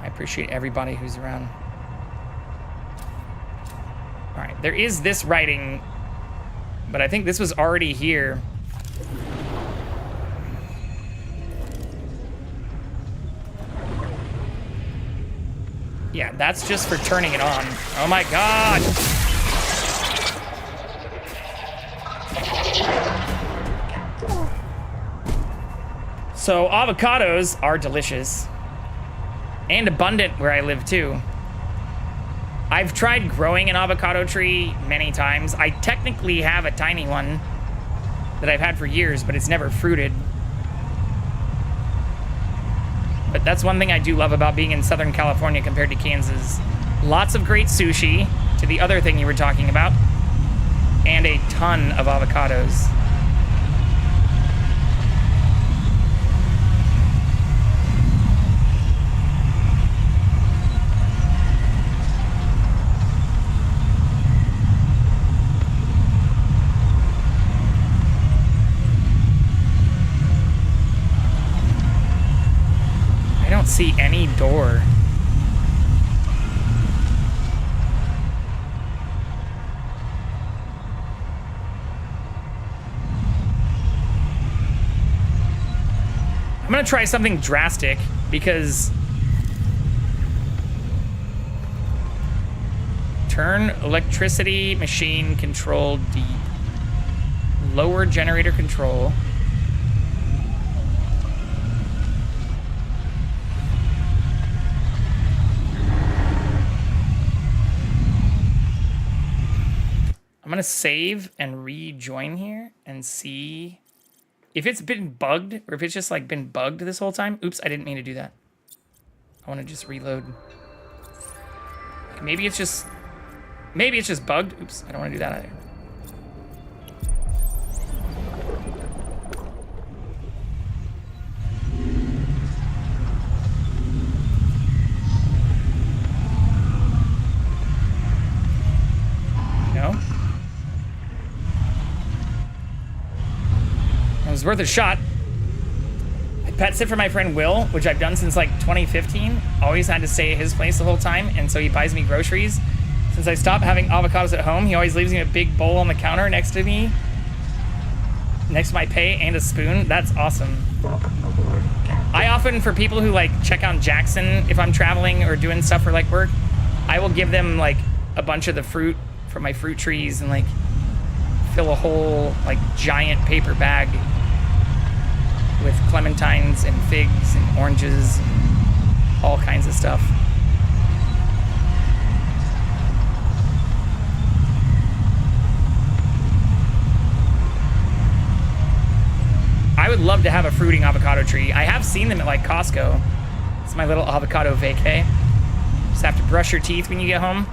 Speaker 1: I appreciate everybody who's around. All right, there is this writing, but I think this was already here. Yeah, that's just for turning it on. Oh my God. So avocados are delicious and abundant where I live too. I've tried growing an avocado tree many times. I technically have a tiny one that I've had for years, but it's never fruited. But that's one thing I do love about being in Southern California compared to Kansas. Lots of great sushi, to the other thing you were talking about, and a ton of avocados. don't see any door. I'm gonna try something drastic because turn electricity machine control deep. Lower generator control. I'm gonna save and rejoin here and see if it's been bugged or if it's just like been bugged this whole time. Oops, I didn't mean to do that. I want to just reload. Maybe it's just bugged. Oops, I don't want to do that either. No. It was worth a shot. I pet sit for my friend Will, which I've done since like 2015. Always had to stay at his place the whole time, and so he buys me groceries. Since I stopped having avocados at home, he always leaves me a big bowl on the counter next to me, next to my pay, and a spoon. That's awesome. I often, for people who like check out Jackson, if I'm traveling or doing stuff for like work, I will give them like a bunch of the fruit from my fruit trees and like fill a whole like giant paper bag with clementines and figs and oranges and all kinds of stuff. I would love to have a fruiting avocado tree. I have seen them at like Costco. It's my little avocado vacay. Just have to brush your teeth when you get home.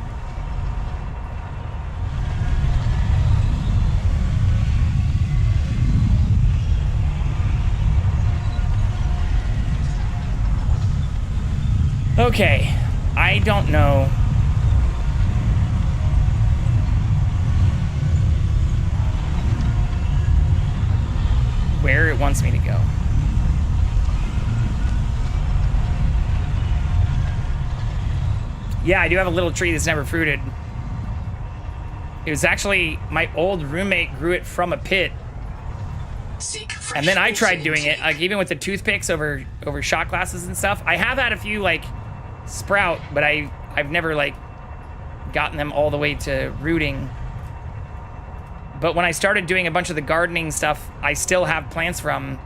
Speaker 1: Okay, I don't know. Where it wants me to go. Yeah, I do have a little tree that's never fruited. It was actually, my old roommate grew it from a pit. And then I tried doing it, like even with the toothpicks over shot glasses and stuff. I have had a few like sprout, but I've never like gotten them all the way to rooting. But when I started doing a bunch of the gardening stuff, I still have plants from.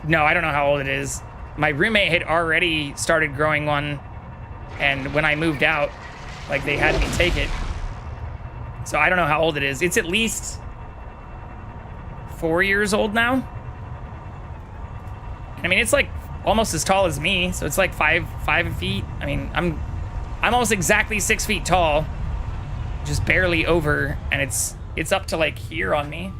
Speaker 1: No, I don't know how old it is. My roommate had already started growing one, and when I moved out, like they had me take it. So I don't know how old it is. It's at least 4 years old now. I mean, it's like almost as tall as me, so it's like five feet. I mean, I'm almost exactly 6 feet tall, just barely over, and it's up to like here on me,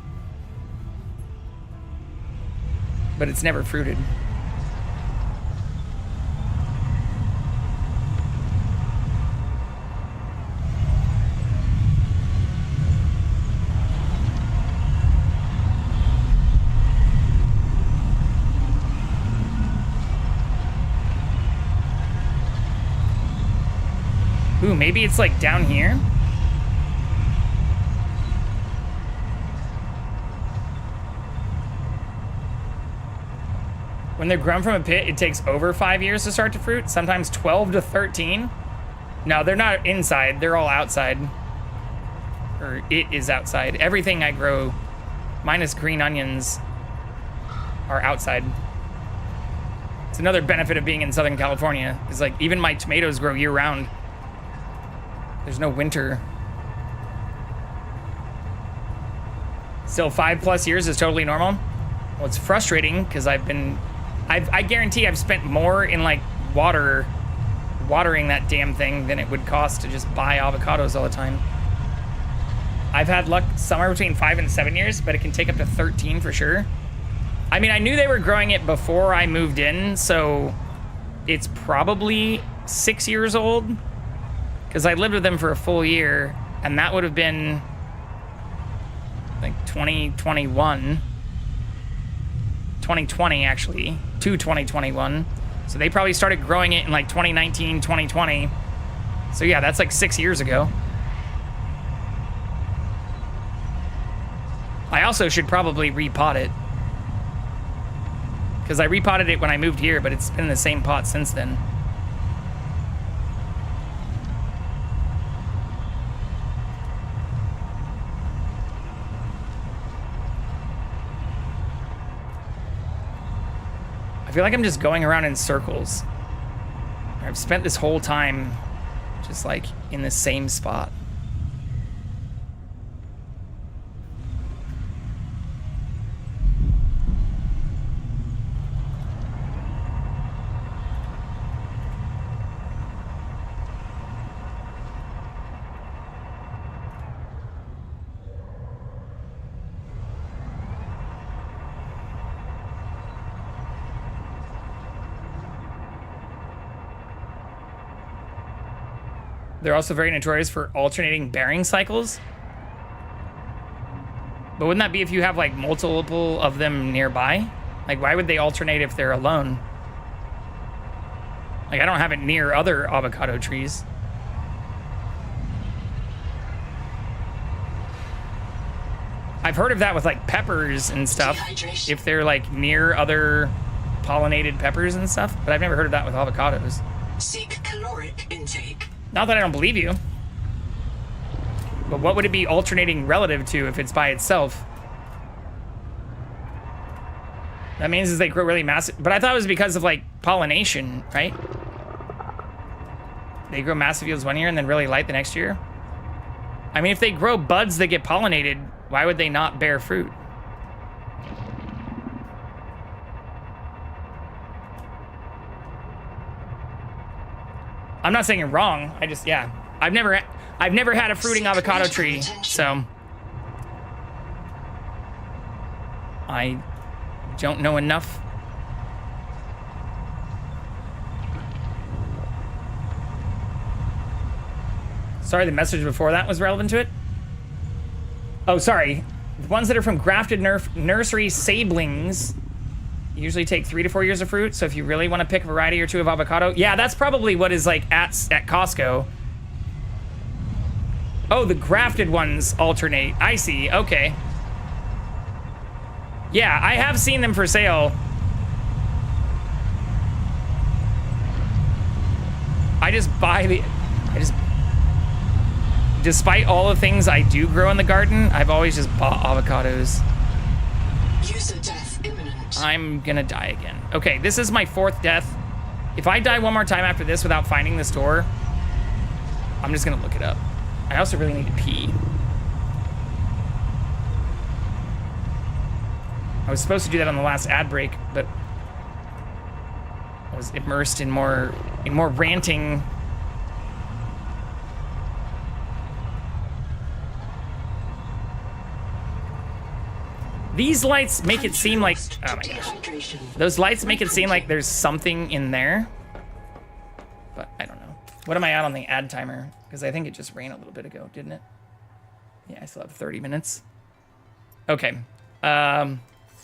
Speaker 1: but it's never fruited. Ooh, maybe it's like down here. When they're grown from a pit, it takes over 5 years to start to fruit, sometimes 12 to 13. No, they're not inside, they're all outside. Or it is outside. Everything I grow, minus green onions, are outside. It's another benefit of being in Southern California, is like even my tomatoes grow year round. There's no winter. Still 5+ years is totally normal. Well, it's frustrating because I guarantee I've spent more in like watering that damn thing than it would cost to just buy avocados all the time. I've had luck somewhere between 5 and 7 years, but it can take up to 13 for sure. I mean, I knew they were growing it before I moved in, so it's probably 6 years old because I lived with them for a full year, and that would have been like 2020 actually, to 2021. So they probably started growing it in like 2019, 2020. So yeah, that's like 6 years ago. I also should probably repot it. Because I repotted it when I moved here, but it's been in the same pot since then. I feel like I'm just going around in circles. I've spent this whole time just like in the same spot. They're also very notorious for alternating bearing cycles. But wouldn't that be if you have like multiple of them nearby? Like why would they alternate if they're alone? Like I don't have it near other avocado trees. I've heard of that with like peppers and stuff. If they're like near other pollinated peppers and stuff. But I've never heard of that with avocados.
Speaker 6: Seek caloric intake.
Speaker 1: Not that I don't believe you. But what would it be alternating relative to if it's by itself? That means is they grow really massive. But I thought it was because of like pollination, right? They grow massive yields one year and then really light the next year. I mean, if they grow buds that get pollinated, why would they not bear fruit? I'm not saying you're wrong. I just, yeah. I've never had a fruiting avocado tree, so I don't know enough. Sorry, the message before that was relevant to it. Oh, sorry. The ones that are from grafted nursery saplings usually take 3 to 4 years of fruit. So if you really want to pick a variety or two of avocado, yeah, that's probably what is like at Costco. Oh, the grafted ones alternate. I see. Okay. Yeah, I have seen them for sale. Despite all the things I do grow in the garden, I've always just bought avocados.
Speaker 6: User death imminent.
Speaker 1: I'm gonna die again. Okay, this is my 4th death. If I die one more time after this without finding this door, I'm just gonna look it up. I also really need to pee. I was supposed to do that on the last ad break, but I was immersed in more ranting. These lights make it seem like, oh my gosh. Those lights make it seem like there's something in there. But I don't know. What am I at on the ad timer? Because I think it just ran a little bit ago, didn't it? Yeah, I still have 30 minutes. Okay. I'll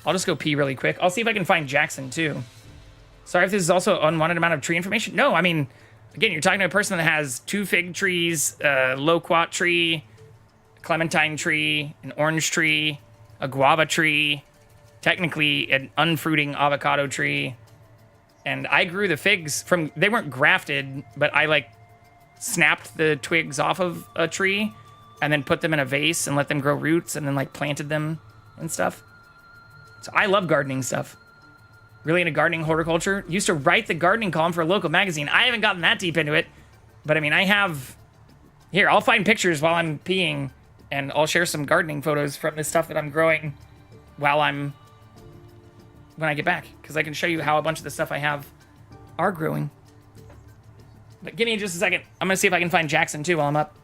Speaker 1: just go pee really quick. I'll see if I can find Jackson too. Sorry if this is also unwanted amount of tree information. No, I mean, again, you're talking to a person that has 2 fig trees, a loquat tree, a clementine tree, an orange tree, a guava tree, technically an unfruiting avocado tree. And I grew the figs from, they weren't grafted, but I like snapped the twigs off of a tree and then put them in a vase and let them grow roots and then like planted them and stuff. So I love gardening stuff. Really into gardening, horticulture. Used to write the gardening column for a local magazine. I haven't gotten that deep into it, but I mean, I have, here, I'll find pictures while I'm peeing and I'll share some gardening photos from the stuff that I'm growing when I get back, because I can show you how a bunch of the stuff I have are growing. But give me just a second. I'm gonna see if I can find Jackson too while I'm up.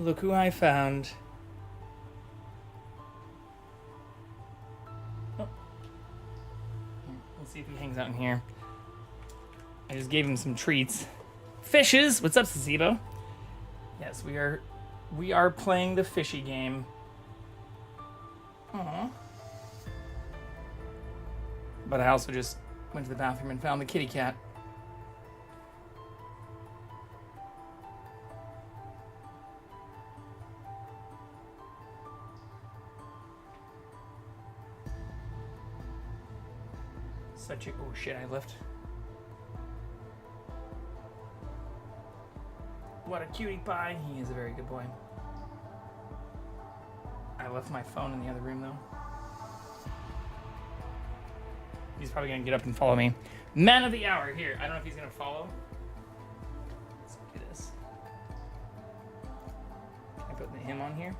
Speaker 1: Look who I found. Oh. Let's see if he hangs out in here. I just gave him some treats. Fishes! What's up, Sazebo? Yes, we are playing the fishy game. Aww. But I also just went to the bathroom and found the kitty cat. Such a... Oh shit, I left. What a cutie pie. He is a very good boy. I left my phone in the other room though. He's probably gonna get up and follow me. Man of the hour here. I don't know if he's gonna follow. Let's do this. Can I put him on here?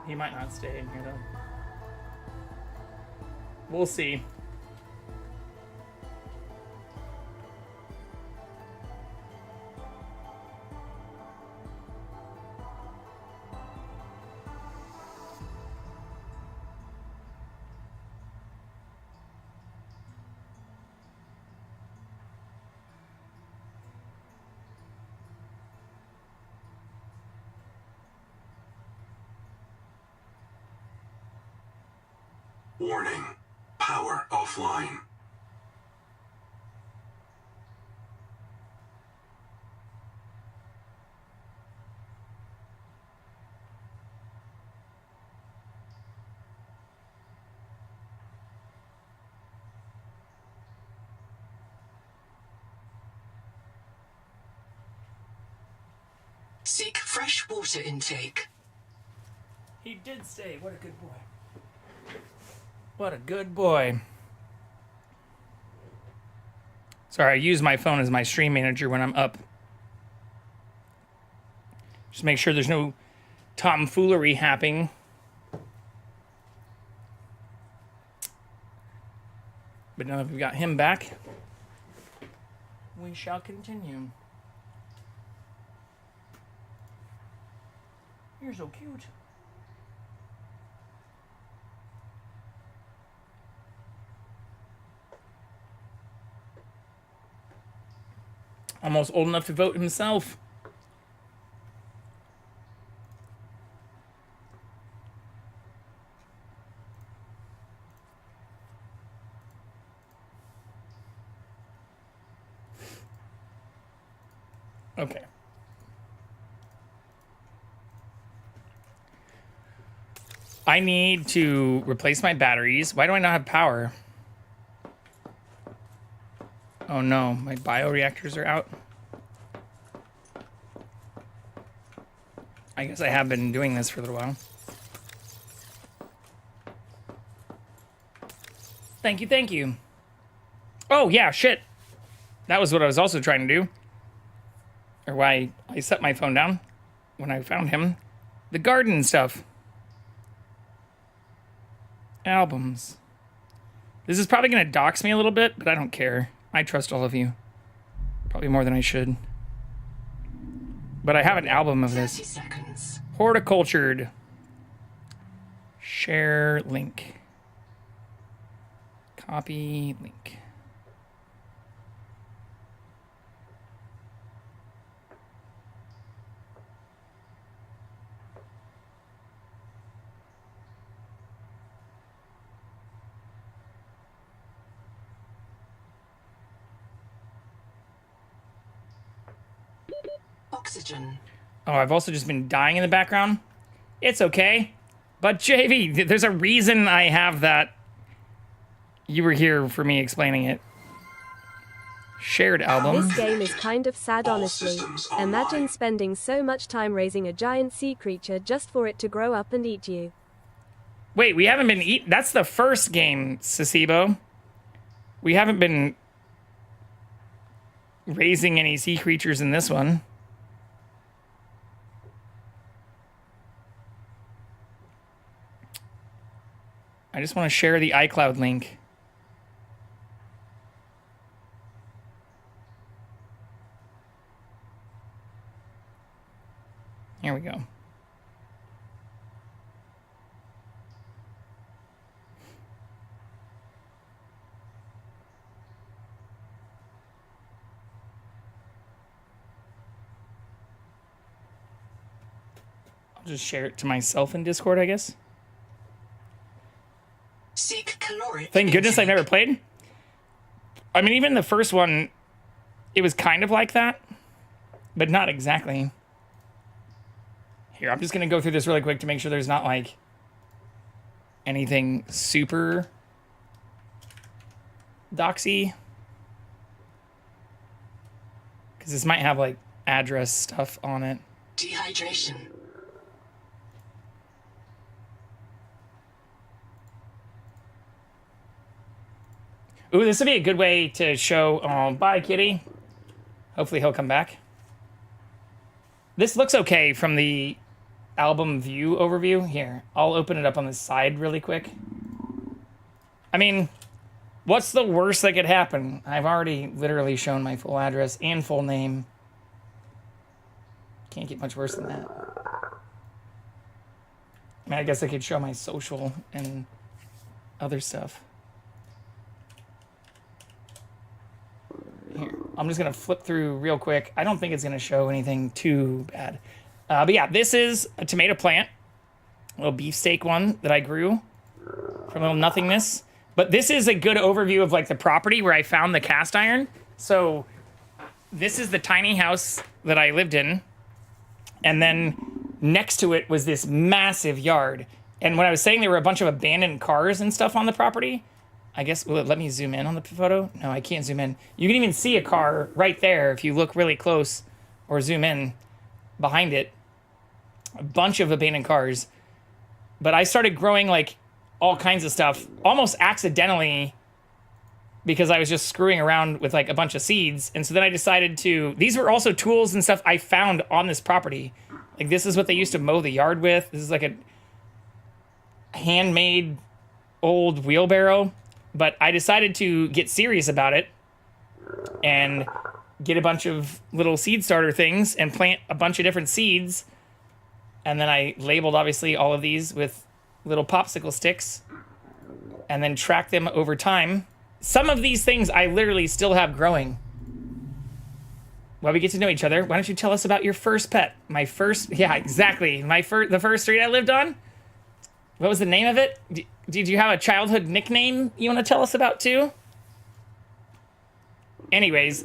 Speaker 1: He might not stay in here though. We'll see.
Speaker 3: Warning. Power offline.
Speaker 6: Seek fresh water intake.
Speaker 1: He did stay. What a good boy. What a good boy. Sorry, I use my phone as my stream manager when I'm up. Just make sure there's no tomfoolery happening. But now that we've got him back, we shall continue. You're so cute. Almost old enough to vote himself. Okay. I need to replace my batteries. Why do I not have power? Oh no, my bioreactors are out. I guess I have been doing this for a little while. Thank you, thank you. Oh yeah, shit. That was what I was also trying to do. Or why I set my phone down when I found him. The garden stuff. Albums. This is probably going to dox me a little bit, but I don't care. I trust all of you. Probably more than I should. But I have an album of
Speaker 6: 30
Speaker 1: this.
Speaker 6: seconds.
Speaker 1: Horticultured. Share link. Copy link.
Speaker 6: Oxygen.
Speaker 1: Oh, I've also just been dying in the background. It's okay. But JV, there's a reason I have that. You were here for me explaining it. Shared album.
Speaker 4: This game is kind of sad,
Speaker 3: All
Speaker 4: honestly.
Speaker 3: systems online.
Speaker 4: Imagine spending so much time raising a giant sea creature just for it to grow up and eat you.
Speaker 1: Wait, we haven't been eat. That's the first game, Sasibo. We haven't been raising any sea creatures in this one. I just want to share the iCloud link. I'll just share it to myself in Discord, I guess.
Speaker 6: Seek caloric.
Speaker 1: Thank goodness I've
Speaker 6: intake.
Speaker 1: never played. I mean, even the first one, it was kind of like that, but not exactly. Here, I'm just going to go through this really quick to make sure there's not, like, anything super doxy. Because this might have, like, address stuff on it.
Speaker 6: Dehydration.
Speaker 1: Ooh, this would be a good way to show... Oh, bye, kitty. Hopefully he'll come back. This looks okay from the album view overview. Here, I'll open it up on the side really quick. I mean, what's the worst that could happen? I've already literally shown my full address and full name. Can't get much worse than that. I mean, I guess I could show my social and other stuff. Here, I'm just gonna flip through real quick. I don't think it's gonna show anything too bad. But yeah, this is a tomato plant. A little beefsteak one that I grew from a little nothingness. But this is a good overview of like the property where I found the cast iron. So this is the tiny house that I lived in. And then next to it was this massive yard. And when I was saying there were a bunch of abandoned cars and stuff on the property, I guess, will it let me zoom in on the photo? No, I can't zoom in. You can even see a car right there if you look really close or zoom in behind it. A bunch of abandoned cars. But I started growing like all kinds of stuff almost accidentally because I was just screwing around with like a bunch of seeds. And so then I decided to, these were also tools and stuff I found on this property. Like this is what they used to mow the yard with. This is like a handmade old wheelbarrow. But I decided to get serious about it and get a bunch of little seed starter things and plant a bunch of different seeds. And then I labeled, obviously, all of these with little popsicle sticks and then track them over time. Some of these things I literally still have growing. While we get to know each other, why don't you tell us about your first pet? My first, yeah, exactly. The first street I lived on. What was the name of it? Did you have a childhood nickname you want to tell us about too? Anyways.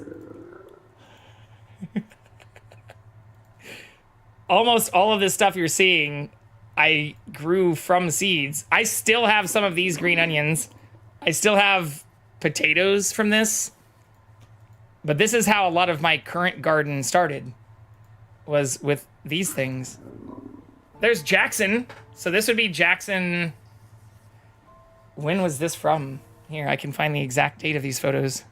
Speaker 1: Almost all of this stuff you're seeing, I grew from seeds. I still have some of these green onions. I still have potatoes from this. But this is how a lot of my current garden started. Was with these things. There's Jackson. So this would be Jackson. When was this from? Here, I can find the exact date of these photos.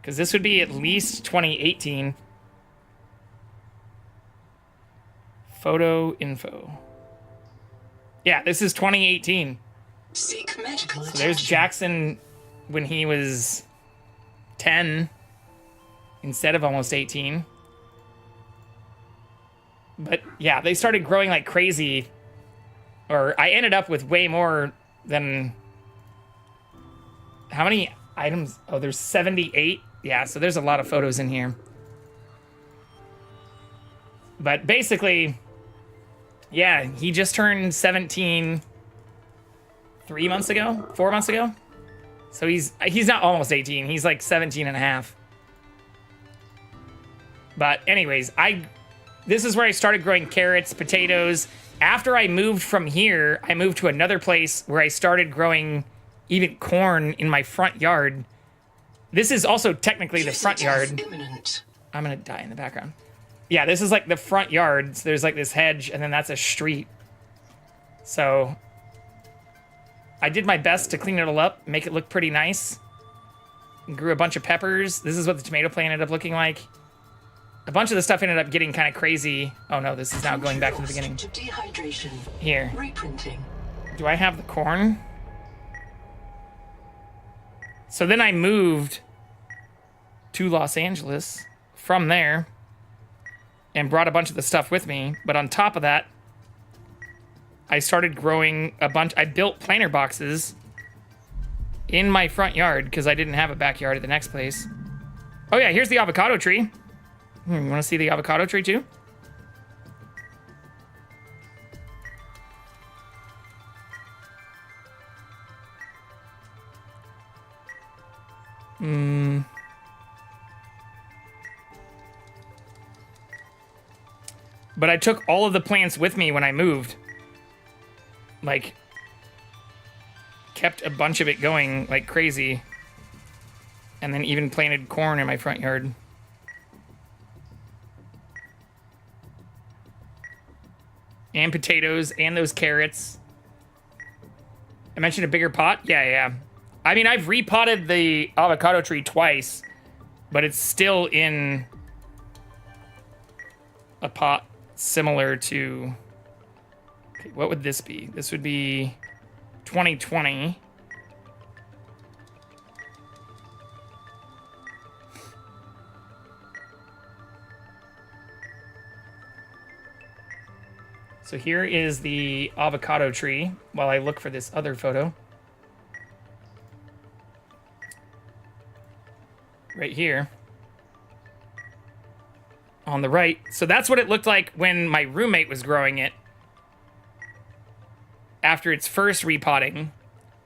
Speaker 1: Because this would be at least 2018. Photo info. Yeah, this is 2018.
Speaker 6: Seek medical
Speaker 1: So
Speaker 6: attention.
Speaker 1: there's Jackson when he was 10 instead of almost 18. But yeah, they started growing like crazy. Or I ended up with way more than... How many items? Oh, there's 78. Yeah, so there's a lot of photos in here. But basically, yeah, he just turned 17 4 months ago. So he's not almost 18. He's like 17 and a half. But anyways, this is where I started growing carrots, potatoes. After I moved from here, I moved to another place where I started growing even corn in my front yard. This is also technically the front yard.
Speaker 6: Imminent.
Speaker 1: I'm gonna die in the background. Yeah, this is like the front yard. So there's like this hedge, and then that's a street. So I did my best to clean it all up, make it look pretty nice. Grew a bunch of peppers. This is what the tomato plant ended up looking like. A bunch of the stuff ended up getting kind of crazy. Oh no, this is now going back to the beginning.
Speaker 6: To dehydration.
Speaker 1: Here.
Speaker 6: Reprinting.
Speaker 1: Do I have the corn? So then I moved to Los Angeles from there and brought a bunch of the stuff with me. But on top of that, I started growing a bunch. I built planter boxes in my front yard because I didn't have a backyard at the next place. Oh yeah, here's the avocado tree. You want to see the avocado tree too? But I took all of the plants with me when I moved. Like, kept a bunch of it going like crazy. And then even planted corn in my front yard. And potatoes and those carrots. I mentioned a bigger pot? Yeah. I mean, I've repotted the avocado tree twice, but it's still in a pot similar to... Okay, what would this be? This would be 2020. So here is the avocado tree while I look for this other photo. Right here. On the right. So that's what it looked like when my roommate was growing it. After its first repotting.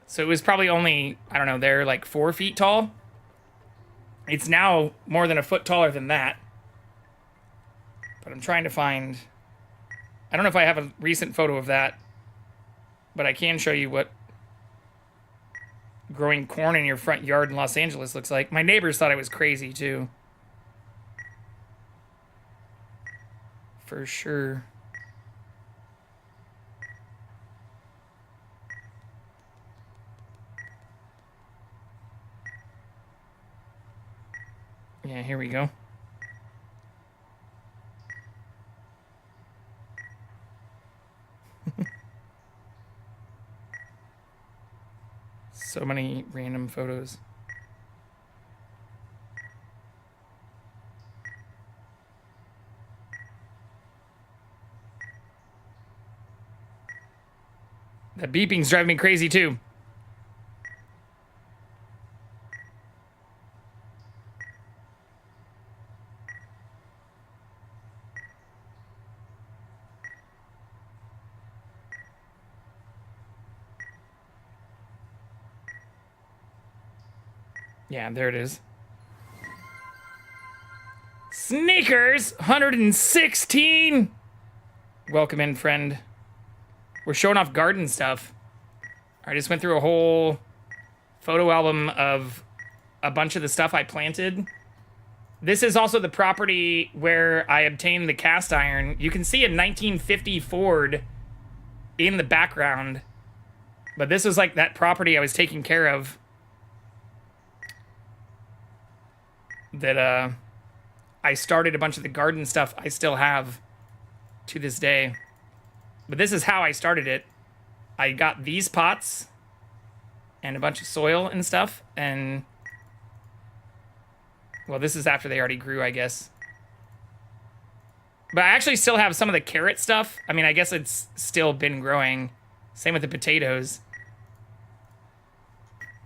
Speaker 1: So it was probably only, I don't know, they're like 4 feet tall. It's now more than a foot taller than that. But I'm trying to find... I don't know if I have a recent photo of that. But I can show you what growing corn in your front yard in Los Angeles looks like. My neighbors thought I was crazy too. For sure. Yeah, here we go. So many random photos. That beeping's driving me crazy too. Yeah, there it is. Sneakers 116. Welcome in, friend. We're showing off garden stuff. I just went through a whole photo album of a bunch of the stuff I planted. This is also the property where I obtained the cast iron. You can see a 1950 Ford in the background. But this was like that property I was taking care of. That I started a bunch of the garden stuff I still have to this day. But this is how I started it. I got these pots and a bunch of soil and stuff, and well, this is after they already grew, I guess. But I actually still have some of the carrot stuff. I mean, I guess it's still been growing. Same with the potatoes.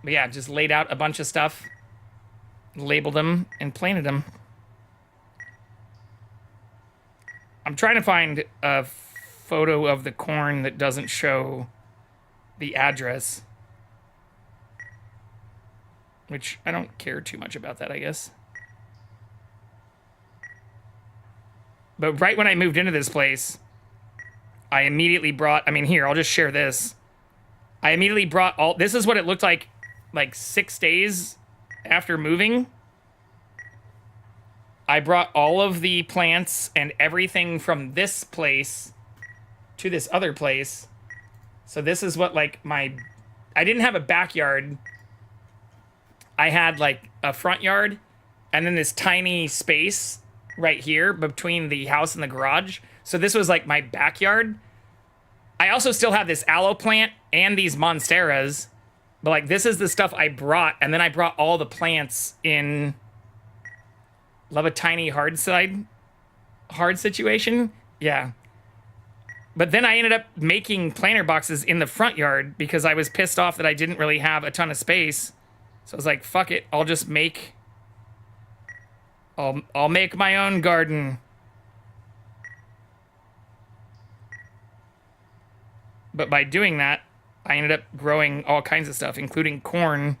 Speaker 1: But yeah, just laid out a bunch of stuff, labeled them, and planted them. I'm trying to find a photo of the corn that doesn't show the address. Which, I don't care too much about that, I guess. But right when I moved into this place, I immediately brought... I mean, here, I'll just share this. I immediately brought all... This is what it looked like 6 days after moving. I brought all of the plants and everything from this place to this other place. So this is what, like, my... I didn't have a backyard. I had, like, a front yard and then this tiny space right here between the house and the garage. So this was, like, my backyard. I also still have this aloe plant and these monsteras. But, like, this is the stuff I brought. And then I brought all the plants in... Love a tiny hard situation? Yeah. But then I ended up making planter boxes in the front yard because I was pissed off that I didn't really have a ton of space. So I was like, fuck it, I'll just make... I'll make my own garden. But by doing that, I ended up growing all kinds of stuff, including corn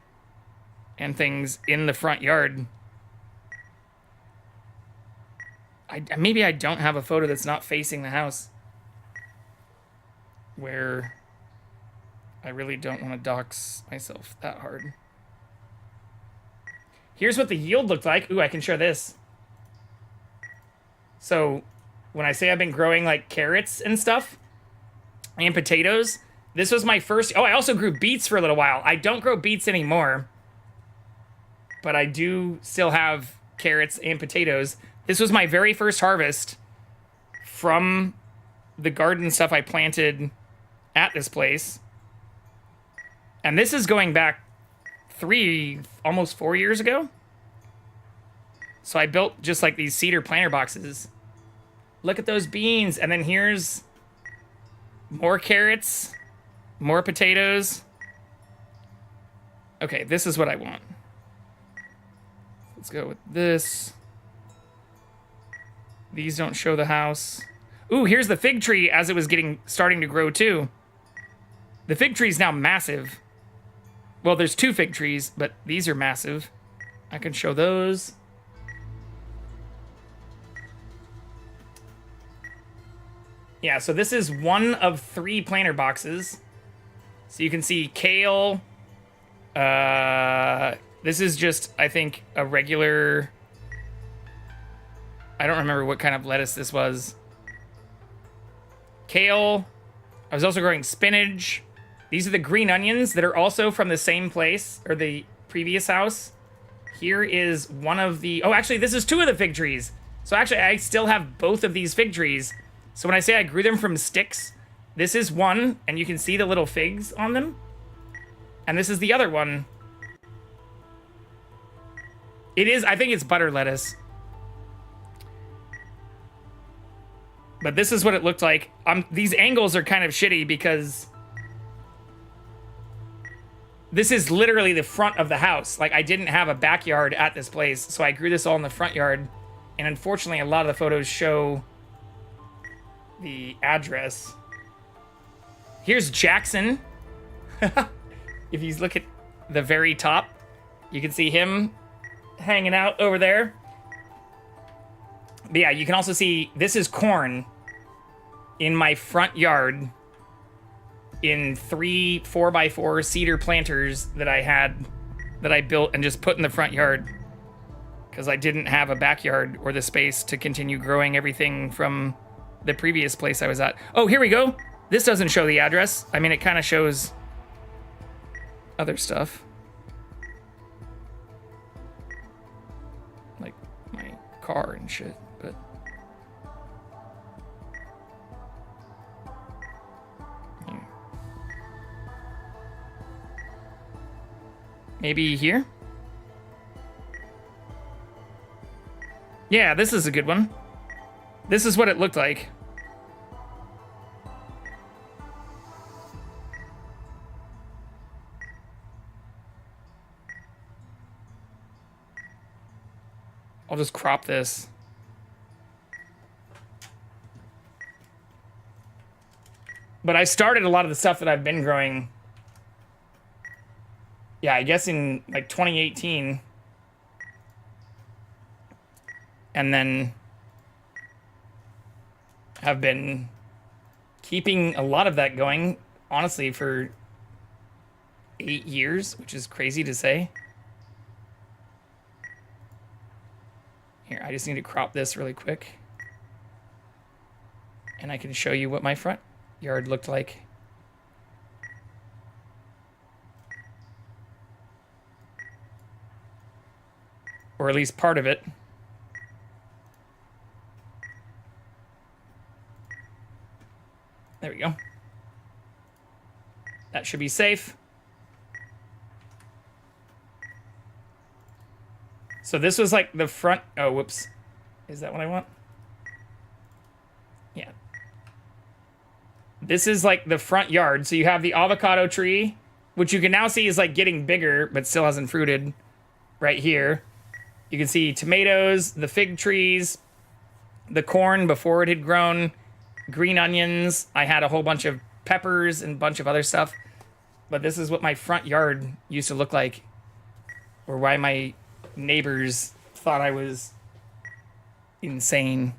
Speaker 1: and things in the front yard. Maybe I don't have a photo that's not facing the house, where I really don't want to dox myself that hard. Here's what the yield looked like. Ooh, I can share this. So when I say I've been growing like carrots and stuff and potatoes, this was my first. Oh, I also grew beets for a little while. I don't grow beets anymore, but I do still have carrots and potatoes. This was my very first harvest from the garden stuff I planted at this place. And this is going back almost 4 years ago. So I built just like these cedar planter boxes. Look at those beans. And then here's more carrots, more potatoes. Okay, this is what I want. Let's go with this. These don't show the house. Ooh, here's the fig tree as it was starting to grow too. The fig tree is now massive. Well, there's 2 fig trees, but these are massive. I can show those. Yeah, so this is one of 3 planter boxes. So you can see kale. This is just, I think, a regular... I don't remember what kind of lettuce this was. Kale. I was also growing spinach. These are the green onions that are also from the same place, or the previous house. Here is one of the... Oh, actually, this is 2 of the fig trees. So actually, I still have both of these fig trees. So when I say I grew them from sticks, this is one, and you can see the little figs on them. And this is the other one. It is, I think it's butter lettuce. But this is what it looked like. These angles are kind of shitty because this is literally the front of the house. Like, I didn't have a backyard at this place, so I grew this all in the front yard. And unfortunately, a lot of the photos show the address. Here's Jackson. If you look at the very top, you can see him hanging out over there. But yeah, you can also see this is corn in my front yard in 3 4x4 cedar planters that I built and just put in the front yard because I didn't have a backyard or the space to continue growing everything from the previous place I was at. Oh, here we go. This doesn't show the address. I mean, it kind of shows other stuff. Like my car and shit, but... Here. Maybe here? Yeah, this is a good one. This is what it looked like. I'll just crop this. But I started a lot of the stuff that I've been growing. Yeah, I guess in like 2018. And then have been keeping a lot of that going, honestly, for 8 years, which is crazy to say. Here, I just need to crop this really quick. And I can show you what my front yard looked like. Or at least part of it. There we go. That should be safe. So this was like the front... Oh, whoops. Is that what I want? Yeah. This is like the front yard. So you have the avocado tree, which you can now see is like getting bigger, but still hasn't fruited right here. You can see tomatoes, the fig trees, the corn before it had grown, green onions. I had a whole bunch of peppers and a bunch of other stuff. But this is what my front yard used to look like or why my neighbors thought I was insane.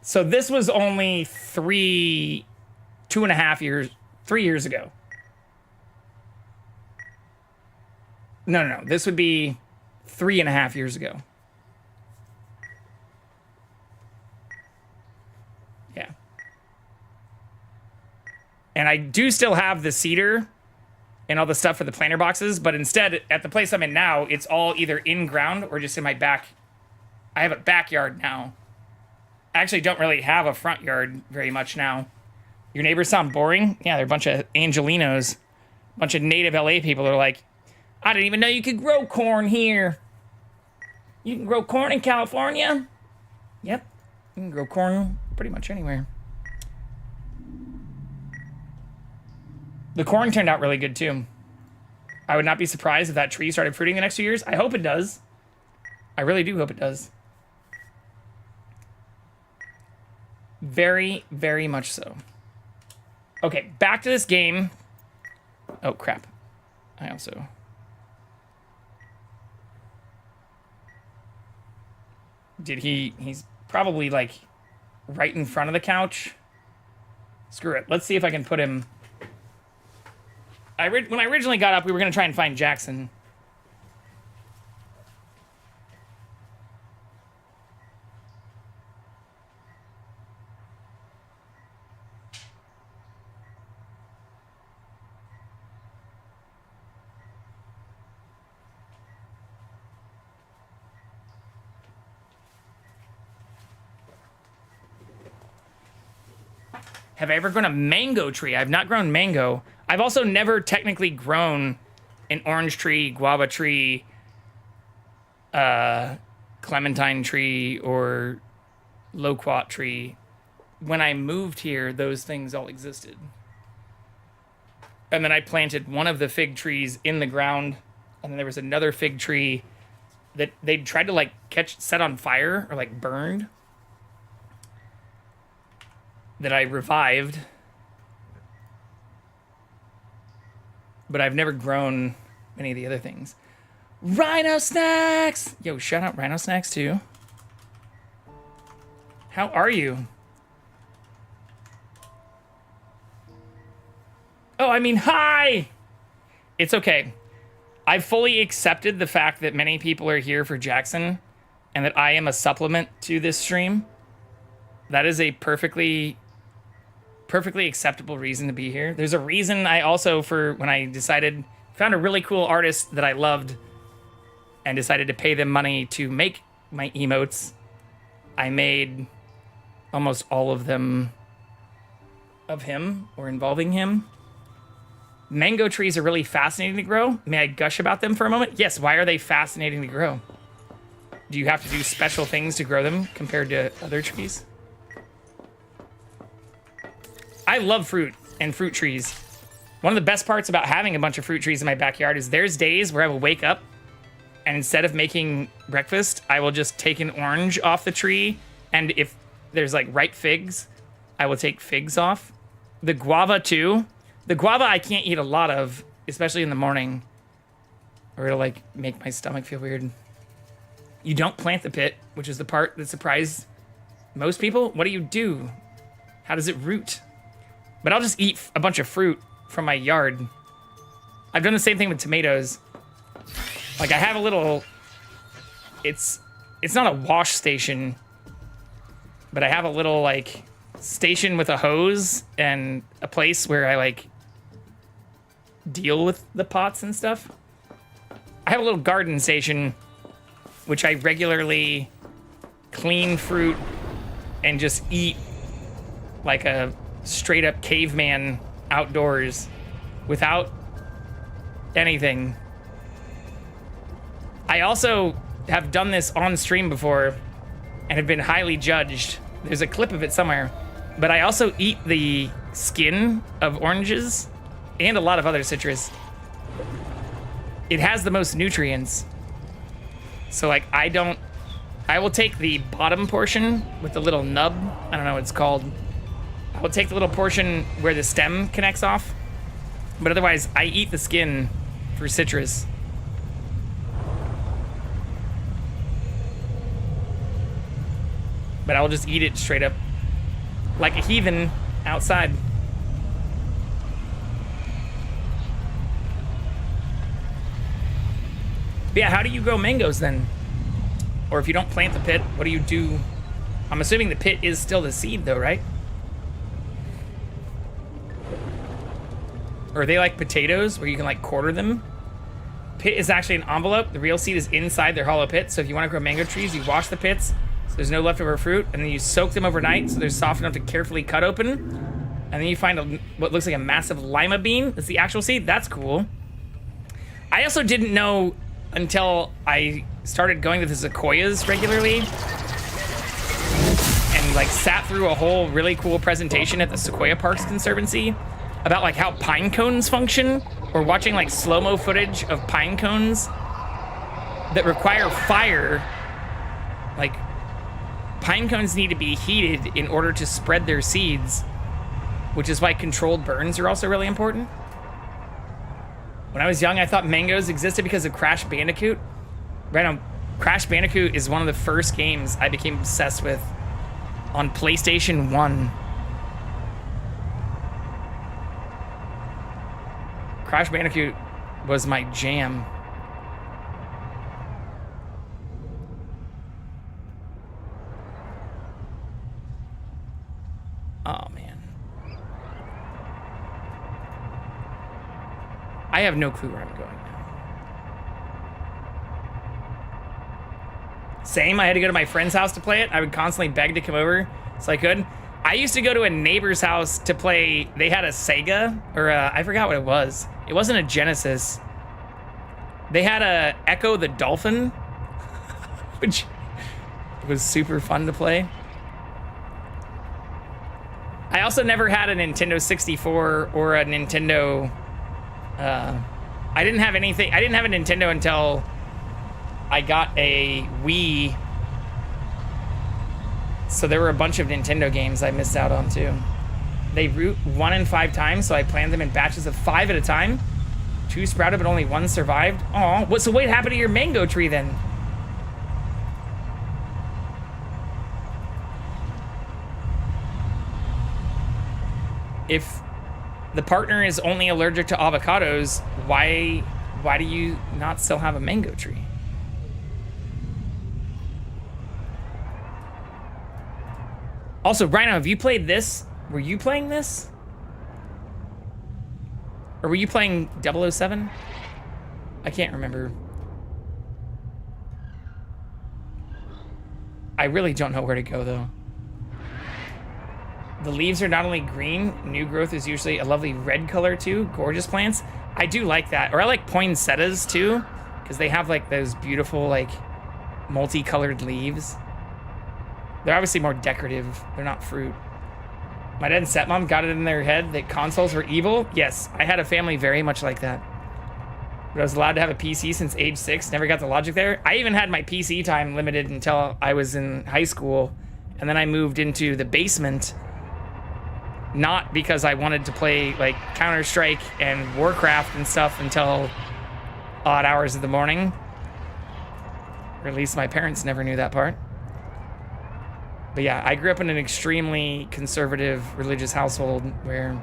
Speaker 1: So this was only 3 years ago. No. This would be 3.5 years ago. Yeah. And I do still have the cedar and all the stuff for the planter boxes, but instead, at the place I'm in now, it's all either in ground or just in my back. I have a backyard now. I actually don't really have a front yard very much now. Your neighbors sound boring? Yeah, they're a bunch of Angelinos. A bunch of native LA people are like, I didn't even know you could grow corn here. You can grow corn in California? Yep. You can grow corn pretty much anywhere. The corn turned out really good too. I would not be surprised if that tree started fruiting the next 2 years. I hope it does. I really do hope it does. Very, very much so. Okay, back to this game. Oh, crap. I also... He's probably, like, right in front of the couch. Screw it. Let's see if I can put him... When I originally got up, we were going to try and find Jackson. Have I ever grown a mango tree? I've not grown mango. I've also never technically grown an orange tree, guava tree, clementine tree, or loquat tree. When I moved here, those things all existed. And then I planted one of the fig trees in the ground, and then there was another fig tree that they tried to like set on fire or like burned, that I revived. But I've never grown any of the other things. Rhino Snacks! Yo, shout out Rhino Snacks too. How are you? Oh, I mean, hi! It's okay. I've fully accepted the fact that many people are here for Jackson and that I am a supplement to this stream. That is a perfectly acceptable reason to be here. There's a reason I also, when I found a really cool artist that I loved and decided to pay them money to make my emotes. I made almost all of them of him or involving him. Mango trees are really fascinating to grow. May I gush about them for a moment? Yes, why are they fascinating to grow? Do you have to do special things to grow them compared to other trees? I love fruit and fruit trees. One of the best parts about having a bunch of fruit trees in my backyard is there's days where I will wake up and instead of making breakfast, I will just take an orange off the tree. And if there's like ripe figs, I will take figs off. The guava too. The guava I can't eat a lot of, especially in the morning, or it'll like make my stomach feel weird. You don't plant the pit, which is the part that surprised most people. What do? How does it root? But I'll just eat a bunch of fruit from my yard. I've done the same thing with tomatoes. Like I have a little, it's not a wash station, but I have a little like station with a hose and a place where I like deal with the pots and stuff. I have a little garden station, which I regularly clean fruit and just eat like a straight up caveman outdoors without anything. I also have done this on stream before and have been highly judged. There's a clip of it somewhere, but I also eat the skin of oranges and a lot of other citrus. It has the most nutrients. So like I will take the bottom portion with the little nub. I don't know what it's called. I will take the little portion where the stem connects off, but otherwise I eat the skin for citrus. But I'll just eat it straight up like a heathen outside. But yeah, how do you grow mangoes then? Or if you don't plant the pit, what do you do? I'm assuming the pit is still the seed though, right? Or are they like potatoes where you can like quarter them? Pit is actually an envelope. The real seed is inside their hollow pit. So if you want to grow mango trees, you wash the pits so there's no leftover fruit, and then you soak them overnight so they're soft enough to carefully cut open. And then you find what looks like a massive lima bean. That's the actual seed. That's cool. I also didn't know until I started going to the sequoias regularly and like sat through a whole really cool presentation at the Sequoia Parks Conservancy about like how pine cones function, or watching like slow-mo footage of pine cones that require fire. Like pine cones need to be heated in order to spread their seeds, which is why controlled burns are also really important. When I was young, I thought mangoes existed because of Crash Bandicoot. Right now, Crash Bandicoot is one of the first games I became obsessed with on PlayStation 1. Crash Bandicoot was my jam. Oh, man. I have no clue where I'm going now. Same, I had to go to my friend's house to play it. I would constantly beg to come over so I could. I used to go to a neighbor's house to play. They had a Sega, or I forgot what it was. It wasn't a Genesis. They had a Echo the Dolphin, which was super fun to play. I also never had a Nintendo 64 or a Nintendo... I didn't have anything. I didn't have a Nintendo until I got a Wii. So there were a bunch of Nintendo games I missed out on too. They root 1 in 5 times, so I planned them in batches of 5 at a time. 2 sprouted, but only 1 survived. Aw, so what happened to your mango tree then? If the partner is only allergic to avocados, why do you not still have a mango tree? Also, Rhino, have you played this? Were you playing this? Or were you playing 007? I can't remember. I really don't know where to go, though. The leaves are not only green, new growth is usually a lovely red color, too. Gorgeous plants. I do like that. Or I like poinsettias, too, because they have, like, those beautiful, like, multicolored leaves. They're obviously more decorative. They're not fruit. My dad and stepmom got it in their head that consoles were evil. Yes, I had a family very much like that. But I was allowed to have a PC since age 6. Never got the logic there. I even had my PC time limited until I was in high school. And then I moved into the basement. Not because I wanted to play, like, Counter-Strike and Warcraft and stuff until odd hours of the morning. Or at least my parents never knew that part. But yeah, I grew up in an extremely conservative religious household where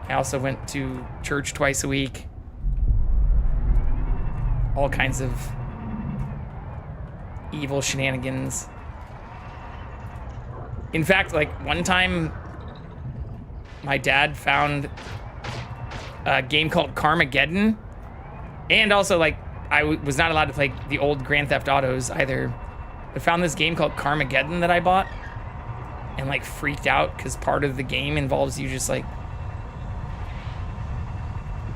Speaker 1: I also went to church twice a week. All kinds of evil shenanigans. In fact, like, one time my dad found a game called Carmageddon. And also, like, I was not allowed to play the old Grand Theft Autos either. I found this game called Carmageddon that I bought and, like, freaked out because part of the game involves you just, like,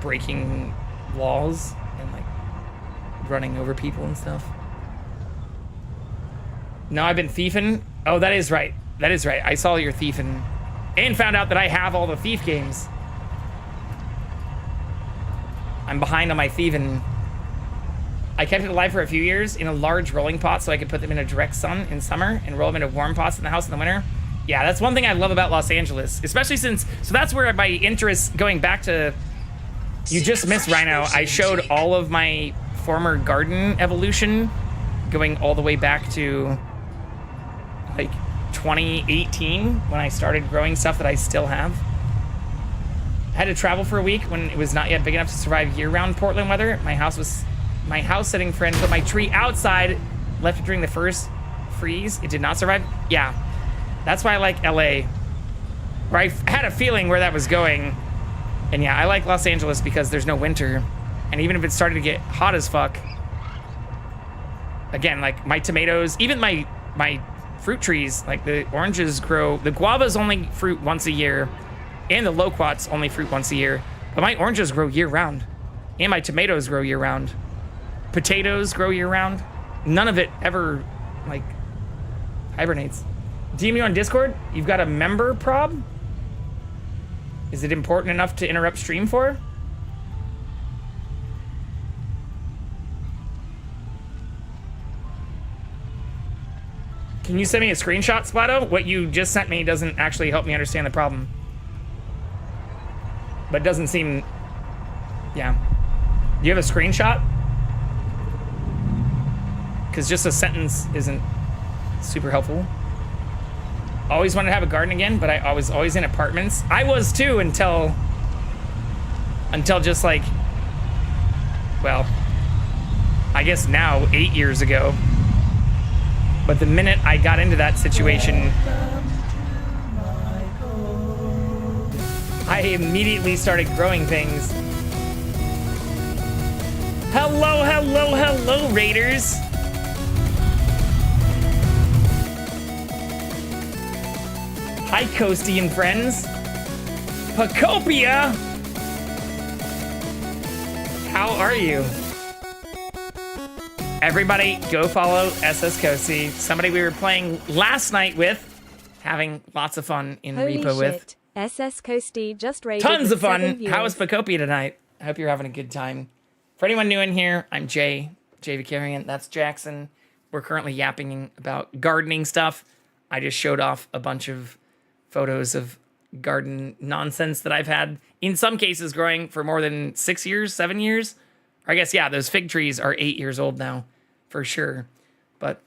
Speaker 1: breaking laws and, like, running over people and stuff. No, I've been thiefing. Oh, that is right. That is right. I saw your thiefing and found out that I have all the thief games. I'm behind on my thieving. I kept it alive for a few years in a large rolling pot so I could put them in a direct sun in summer and roll them into warm pots in the house in the winter. Yeah, that's one thing I love about Los Angeles, especially since, so that's where my interest, going back to You just missed Rhino. I showed all of my former garden evolution going all the way back to like 2018 when I started growing stuff that I still have. I had to travel for a week when it was not yet big enough to survive year-round Portland weather. My house sitting friend put my tree outside, left it during the first freeze. It did not survive. Yeah, that's why I like LA. Where I had a feeling where that was going. And yeah, I like Los Angeles because there's no winter. And even if it started to get hot as fuck, again, like my tomatoes, even my fruit trees, like the oranges grow, the guavas only fruit once a year, and the loquats only fruit once a year. But my oranges grow year round, and my tomatoes grow year round. Potatoes grow year round. None of it ever, like, hibernates. DM you on Discord? You've got a member prob? Is it important enough to interrupt stream for? Can you send me a screenshot, Splato? What you just sent me doesn't actually help me understand the problem. But doesn't seem... Yeah. Do you have a screenshot? Because just a sentence isn't super helpful. Always wanted to have a garden again, but I was always in apartments. I was too until just like, well, I guess now 8 years ago. But the minute I got into that situation, I immediately started growing things. Hello, hello, hello, Raiders. Hi, Coasty and friends. Pacopia! How are you? Everybody, go follow SS Coasty. Somebody we were playing last night with, having lots of fun in
Speaker 4: Holy
Speaker 1: Repo
Speaker 4: shit.
Speaker 1: with.
Speaker 4: SS Coasty just raided
Speaker 1: Tons
Speaker 4: with
Speaker 1: of fun.
Speaker 4: 7 viewers.
Speaker 1: How was Pacopia tonight? I hope you're having a good time. For anyone new in here, I'm Jay Vicarian. That's Jackson. We're currently yapping about gardening stuff. I just showed off a bunch of photos of garden nonsense that I've had, in some cases, growing for more than 6 years, 7 years. Or I guess, yeah, those fig trees are 8 years old now, for sure. But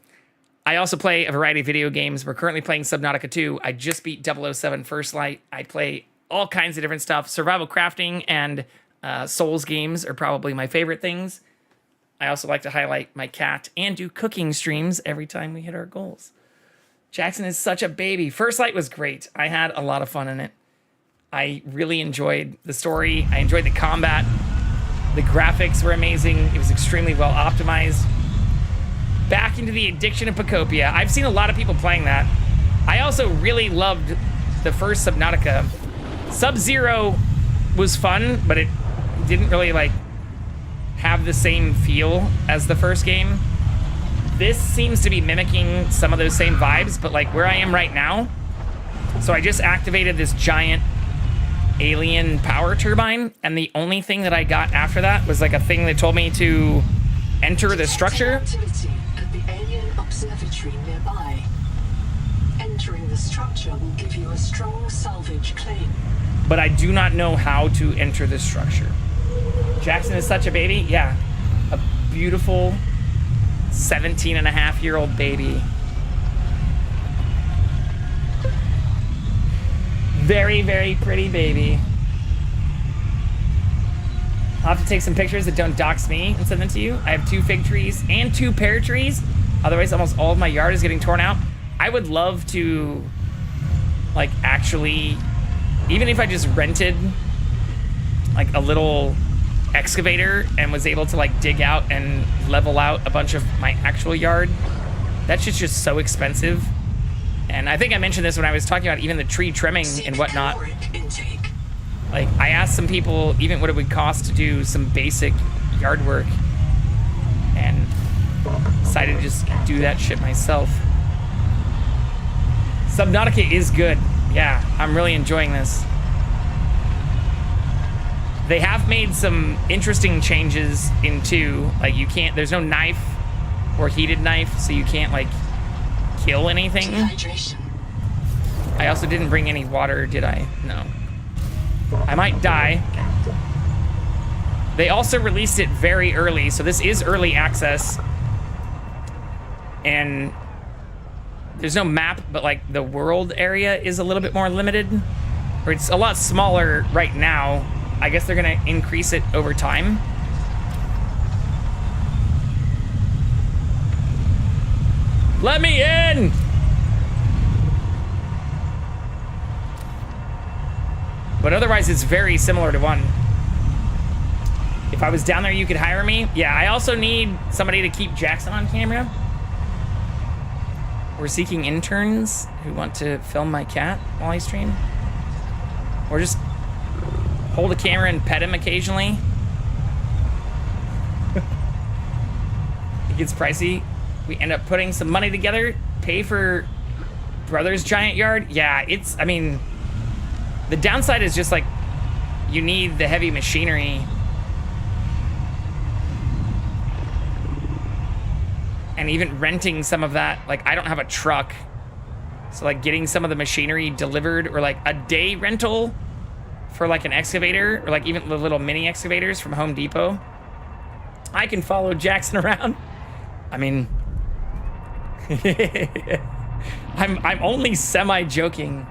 Speaker 1: I also play a variety of video games. We're currently playing Subnautica 2. I just beat 007 First Light. I play all kinds of different stuff. Survival crafting and Souls games are probably my favorite things. I also like to highlight my cat and do cooking streams every time we hit our goals. Jackson is such a baby. First Light was great. I had a lot of fun in it. I really enjoyed the story. I enjoyed the combat. The graphics were amazing. It was extremely well optimized. Back into the addiction of Pacopia. I've seen a lot of people playing that. I also really loved the first Subnautica. Sub-Zero was fun, but it didn't really like have the same feel as the first game. This seems to be mimicking some of those same vibes, but like where I am right now. So I just activated this giant alien power turbine, and the only thing that I got after that was like a thing that told me to enter the structure.
Speaker 6: Activity at the alien observatory nearby. Entering the structure will give you a strong salvage claim.
Speaker 1: But I do not know how to enter the structure. Jackson is such a baby. Yeah, a beautiful 17-and-a-half-year-old baby. Very, very pretty baby. I'll have to take some pictures that don't dox me and send them to you. I have 2 fig trees and 2 pear trees. Otherwise, almost all of my yard is getting torn out. I would love to, like, actually, even if I just rented, like, a little excavator and was able to, like, dig out and level out a bunch of my actual yard. That shit's just so expensive. And I think I mentioned this when I was talking about even the tree trimming and whatnot. Like, I asked some people even what it would cost to do some basic yard work, and decided to just do that shit myself. Subnautica is good. Yeah, I'm really enjoying this. They have made some interesting changes in 2. Like, you can't, there's no knife or heated knife, so you can't, like, kill anything.
Speaker 6: Dehydration.
Speaker 1: I also didn't bring any water, did I? No. I might die. They also released it very early, so this is early access. And there's no map, but like the world area is a little bit more limited. Or it's a lot smaller right now. I guess they're gonna increase it over time. Let me in! But otherwise, it's very similar to 1. If I was down there, you could hire me. Yeah, I also need somebody to keep Jackson on camera. We're seeking interns who want to film my cat while I stream. Or just hold a camera and pet him occasionally. It gets pricey. We end up putting some money together, pay for Brother's Giant Yard. Yeah, it's, I mean, the downside is just like, you need the heavy machinery. And even renting some of that, like I don't have a truck. So like getting some of the machinery delivered, or like a day rental for like an excavator, or like even the little mini excavators from Home Depot. I can follow Jackson around. I mean, I'm only semi-joking.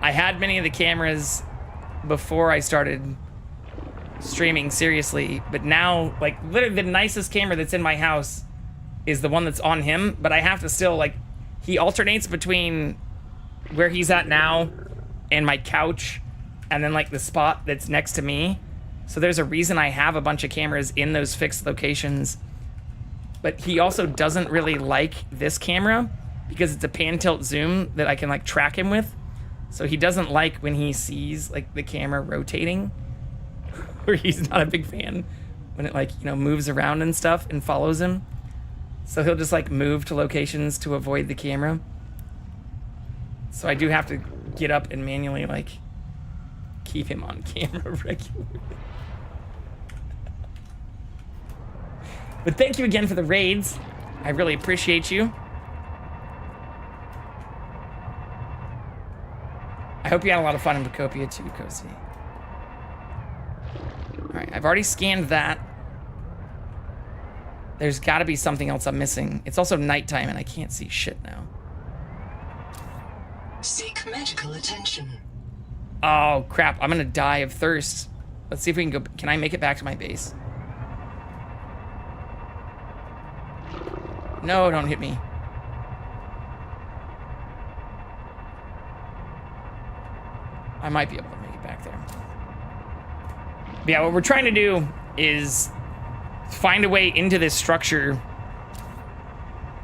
Speaker 1: I had many of the cameras before I started streaming seriously, but now, like, literally the nicest camera that's in my house is the one that's on him, but I have to still, like, he alternates between where he's at now and my couch, and then, like, the spot that's next to me. So there's a reason I have a bunch of cameras in those fixed locations. But he also doesn't really like this camera because it's a pan tilt zoom that I can like track him with. So he doesn't like when he sees like the camera rotating, or he's not a big fan when it like, you know, moves around and stuff and follows him. So he'll just like move to locations to avoid the camera. So I do have to get up and manually like keep him on camera regularly. But thank you again for the raids. I really appreciate you. I hope you had a lot of fun in Bacopia too, Kosi. Alright, I've already scanned that. There's gotta be something else I'm missing. It's also nighttime and I can't see shit now.
Speaker 6: Seek medical attention.
Speaker 1: Oh crap, I'm gonna die of thirst. Let's see if we can go. Can I make it back to my base? No, don't hit me. I might be able to make it back there. But yeah, what we're trying to do is find a way into this structure,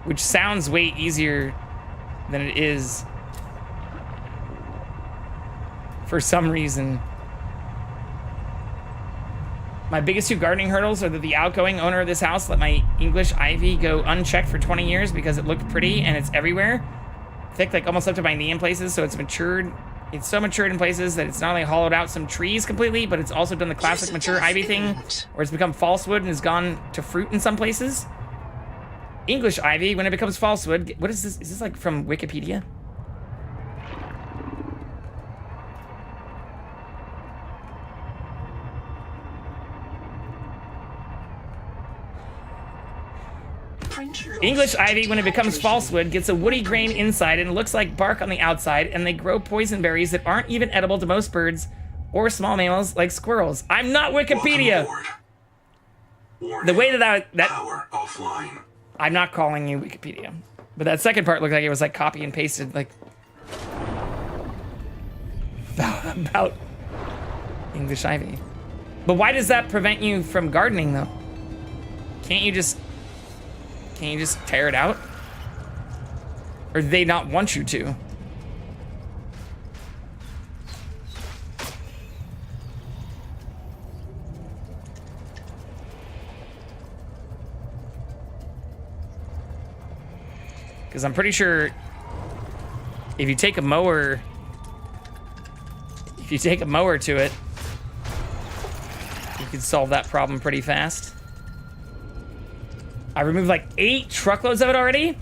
Speaker 1: which sounds way easier than it is for some reason. My biggest two gardening hurdles are that the outgoing owner of this house let my English ivy go unchecked for 20 years because it looked pretty and it's everywhere. Thick, like almost up to my knee in places, so it's matured. It's so matured in places that it's not only hollowed out some trees completely, but it's also done the classic mature ivy thing, where it's become false wood and has gone to fruit in some places. English ivy, when it becomes false wood, what is this? Is this like from Wikipedia? English ivy, when it becomes falsewood, gets a woody grain inside and looks like bark on the outside, and they grow poison berries that aren't even edible to most birds or small mammals like squirrels. I'm not Wikipedia. The way that
Speaker 3: Power offline.
Speaker 1: I'm not calling you Wikipedia, but that second part looked like it was like copy and pasted, like about English ivy. But why does that prevent you from gardening though? Can't you just tear it out? Or do they not want you to? Because I'm pretty sure if you take a mower to it, you could solve that problem pretty fast. I removed like 8 truckloads of it already,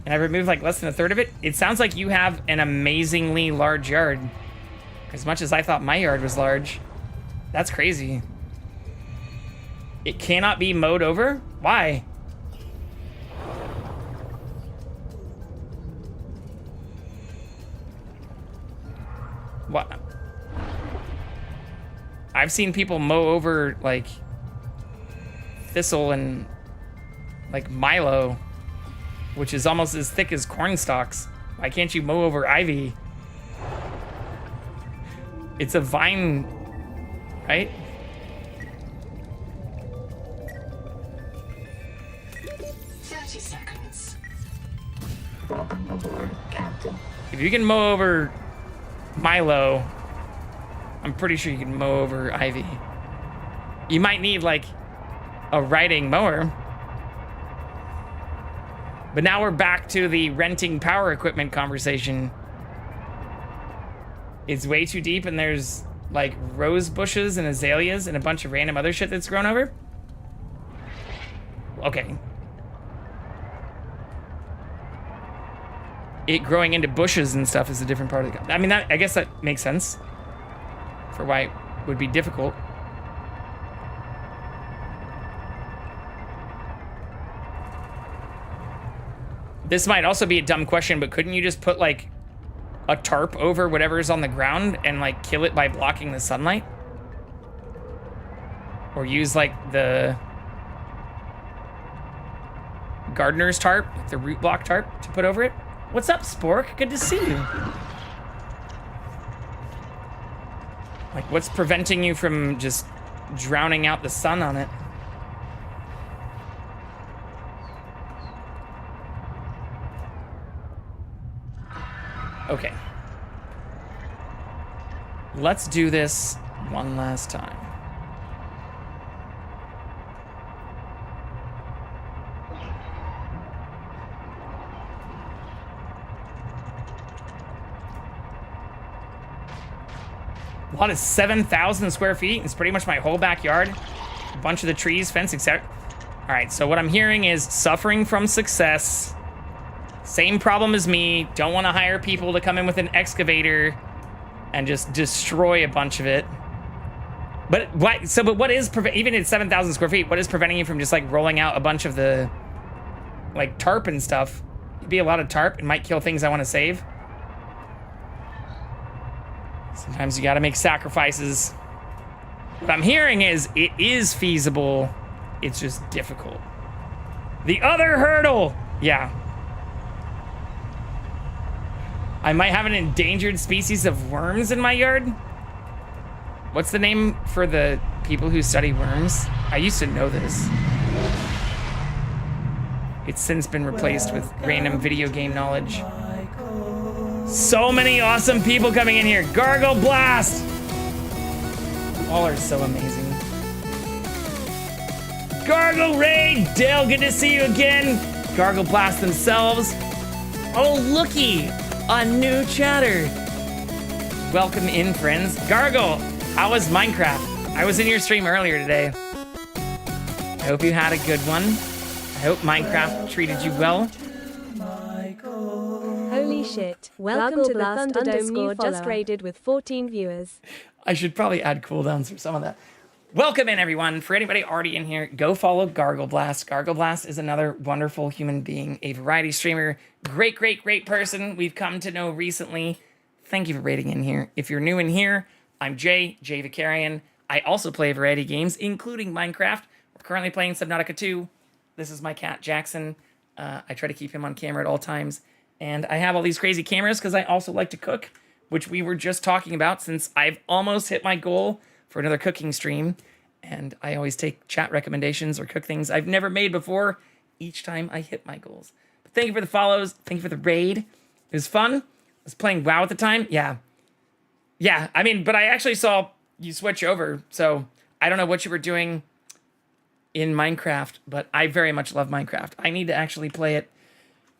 Speaker 1: and I removed like less than a third of it. It sounds like you have an amazingly large yard, As much as I thought my yard was large. That's crazy. It cannot be mowed over? Why? What? I've seen people mow over, like, thistle and, like, Milo, which is almost as thick as corn stalks. Why can't you mow over ivy? It's a vine, right? If you can mow over Milo, I'm pretty sure you can mow over ivy. You might need like a riding mower. But now we're back to the renting power equipment conversation. It's way too deep and there's like rose bushes and azaleas and a bunch of random other shit that's grown over. Okay. It growing into bushes and stuff is a different part of the... I mean, I guess that makes sense for why it would be difficult. This might also be a dumb question, but couldn't you just put like a tarp over whatever's on the ground and like kill it by blocking the sunlight? Or use like the gardener's tarp, like the root block tarp to put over it? What's up, Spork? Good to see you. Like, what's preventing you from just drowning out the sun on it? Okay. Let's do this one last time. A lot of 7,000 square feet. It's pretty much my whole backyard. A bunch of the trees, fence, etc. All right, so what I'm hearing is suffering from success. Same problem as me. Don't want to hire people to come in with an excavator and just destroy a bunch of it. But what? So, but what is even at 7,000 square feet? What is preventing you from just like rolling out a bunch of the like tarp and stuff? It'd be a lot of tarp. It might kill things I want to save. Sometimes you got to make sacrifices. What I'm hearing is it is feasible. It's just difficult. The other hurdle. Yeah. I might have an endangered species of worms in my yard. What's the name for the people who study worms? I used to know this. It's since been replaced with random video game knowledge. So many awesome people coming in here. Gargle Blast! All are so amazing. Gargle Raid! Dale, good to see you again. Gargle Blast themselves. Oh, looky! A new chatter. Welcome in, friends. Gargle, how was Minecraft? I was in your stream earlier today. I hope you had a good one. I hope Minecraft treated you well.
Speaker 4: Holy shit. Welcome to the Thunderdome new just raided with 14 viewers.
Speaker 1: I should probably add cooldowns for some of that. Welcome in, everyone. For anybody already in here, go follow Gargle Blast. Gargle Blast is another wonderful human being, a variety streamer. Great, great, great person we've come to know recently. Thank you for raiding in here. If you're new in here, I'm Jay Vicarian. I also play variety games, including Minecraft. We're currently playing Subnautica 2. This is my cat, Jackson. I try to keep him on camera at all times. And I have all these crazy cameras because I also like to cook, which we were just talking about since I've almost hit my goal for another cooking stream. And I always take chat recommendations or cook things I've never made before each time I hit my goals. But thank you for the follows. Thank you for the raid. It was fun. I was playing WoW at the time. Yeah. Yeah, I mean, but I actually saw you switch over. So I don't know what you were doing in Minecraft, but I very much love Minecraft. I need to actually play it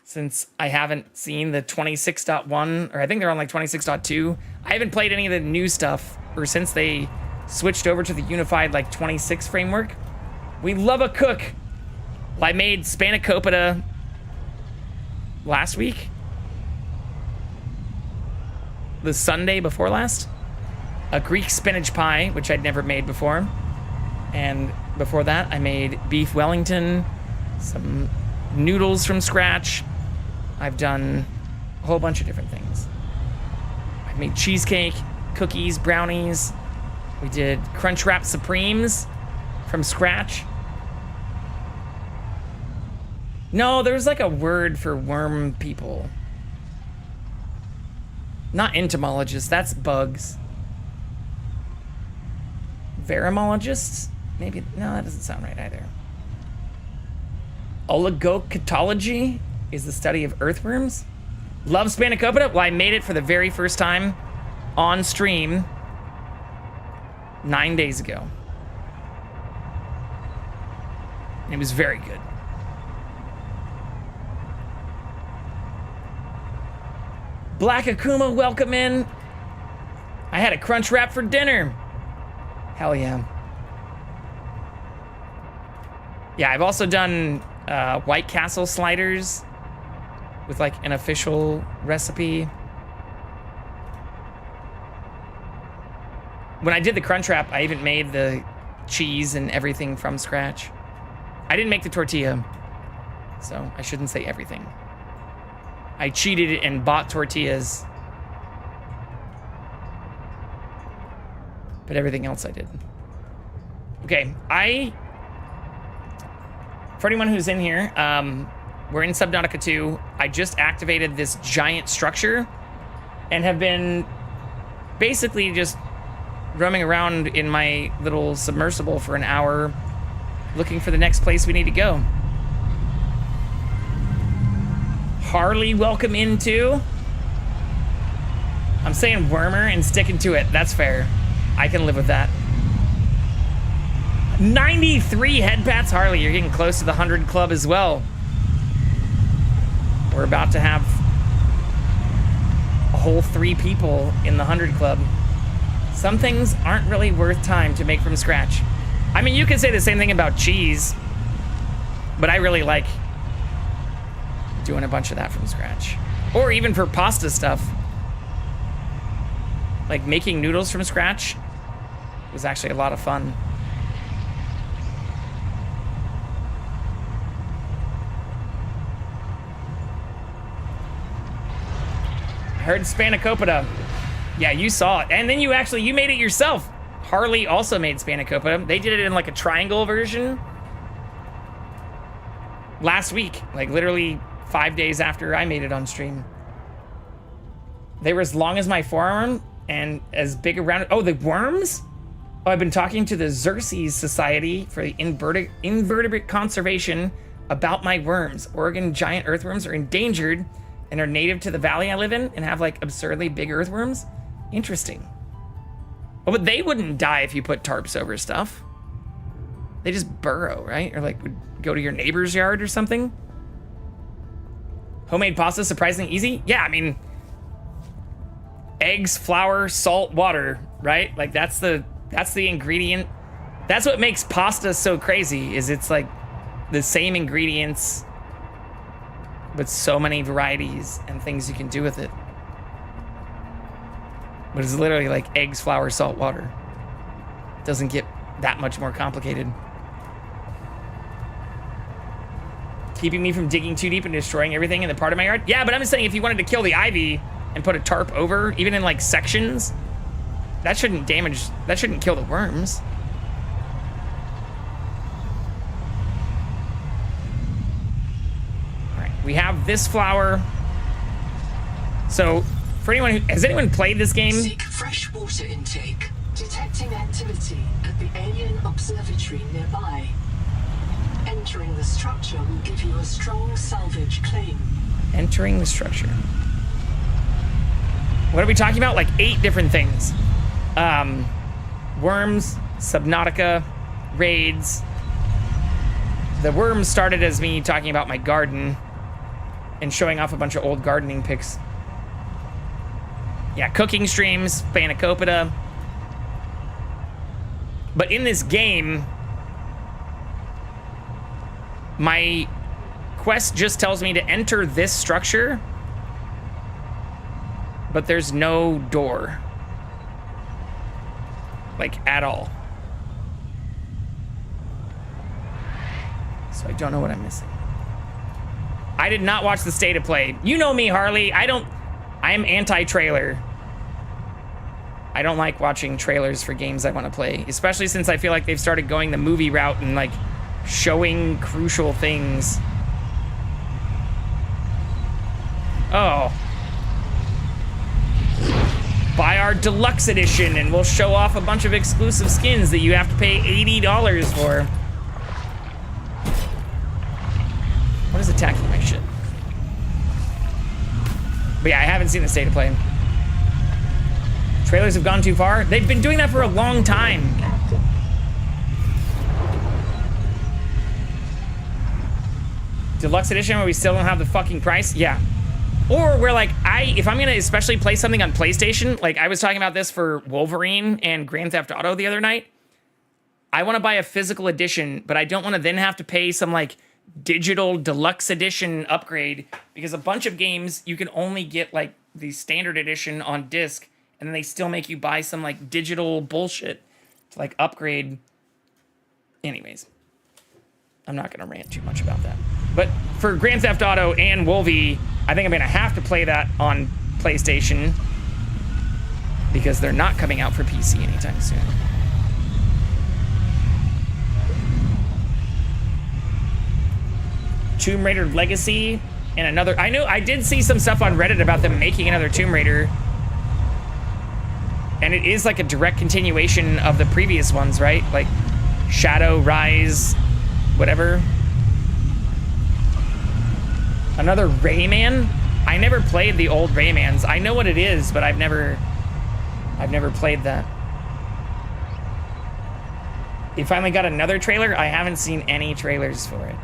Speaker 1: since I haven't seen the 26.1, or I think they're on like 26.2. I haven't played any of the new stuff, or since they switched over to the unified like 26 framework. We love a cook. Well, I made spanakopita last week. The Sunday before last. a Greek spinach pie, which I'd never made before. And before that, I made beef Wellington, some noodles from scratch. I've done a whole bunch of different things. I've made cheesecake, cookies, brownies. We did Crunchwrap Supremes from scratch. No, there's like a word for worm people. Not entomologists, that's bugs. Verimologists? Maybe, no, that doesn't sound right either. Oligocatology is the study of earthworms. Love Spanakopita? Well, I made it for the very first time on stream 9 days ago. And it was very good. Black Akuma, welcome in. I had a crunch wrap for dinner. Hell yeah. Yeah, I've also done White Castle sliders with like an official recipe. When I did the crunch wrap, I even made the cheese and everything from scratch. I didn't make the tortilla, so I shouldn't say everything. I cheated and bought tortillas, but everything else I did. Okay, for anyone who's in here, we're in Subnautica 2. I just activated this giant structure and have been basically just roaming around in my little submersible for an hour looking for the next place we need to go. Harley, welcome in too. I'm saying wormer and sticking to it. That's fair. I can live with that. 93 head pats, Harley. You're getting close to the 100 club as well. We're about to have a whole 3 people in the 100 club. Some things aren't really worth time to make from scratch. I mean, you could say the same thing about cheese, but I really like doing a bunch of that from scratch. Or even for pasta stuff. Like making noodles from scratch was actually a lot of fun. I heard Spanakopita. Yeah, you saw it. And then you made it yourself. Harley also made Spanakopita. They did it in like a triangle version last week, like literally 5 days after I made it on stream. They were as long as my forearm and as big around. Oh, the worms? Oh, I've been talking to the Xerces Society for the Invertebrate Conservation about my worms. Oregon giant earthworms are endangered and are native to the valley I live in and have like absurdly big earthworms. Interesting. Oh, but they wouldn't die if you put tarps over stuff. They just burrow, right? Or like would go to your neighbor's yard or something. Homemade pasta, surprisingly easy? Yeah, I mean, eggs, flour, salt, water, right? Like that's the ingredient. That's what makes pasta so crazy, is it's like the same ingredients, but so many varieties and things you can do with it. But it's literally like eggs, flour, salt, water. It doesn't get that much more complicated. Keeping me from digging too deep and destroying everything in the part of my yard? Yeah, but I'm just saying if you wanted to kill the ivy and put a tarp over, even in like sections, that shouldn't kill the worms. All right, we have this flower. So, for anyone has anyone played this game?
Speaker 6: Seek fresh water intake. Detecting activity at the alien observatory nearby. Entering the structure will give you a strong salvage claim.
Speaker 1: Entering the structure. What are we talking about? Like 8 different things. Worms, Subnautica, raids. The worms started as me talking about my garden and showing off a bunch of old gardening pics. Yeah, cooking streams, Spanakopita. But in this game, my quest just tells me to enter this structure, but there's no door. like at all. So I don't know what I'm missing. I did not watch the state of play. You know me, Harley. I am anti-trailer. I don't like watching trailers for games I want to play, especially since I feel like they've started going the movie route and like showing crucial things. Oh. Buy our deluxe edition and we'll show off a bunch of exclusive skins that you have to pay $80 for. What is attacking my shit? But yeah, I haven't seen the state of play. Trailers have gone too far. They've been doing that for a long time. Deluxe edition where we still don't have the fucking price? Yeah. Or where like, if I'm gonna especially play something on PlayStation, like I was talking about this for Wolverine and Grand Theft Auto the other night. I wanna buy a physical edition, but I don't wanna then have to pay some like digital deluxe edition upgrade because a bunch of games you can only get like the standard edition on disc and then they still make you buy some like digital bullshit to like upgrade. Anyways, I'm not gonna rant too much about that. But for Grand Theft Auto and Wolvie, I think I'm gonna have to play that on PlayStation because they're not coming out for PC anytime soon. Tomb Raider Legacy and another. I did see some stuff on Reddit about them making another Tomb Raider. And it is like a direct continuation of the previous ones, right? Like Shadow, Rise, whatever. Another Rayman? I never played the old Raymans. I know what it is, but I've never played that. They finally got another trailer? I haven't seen any trailers for it.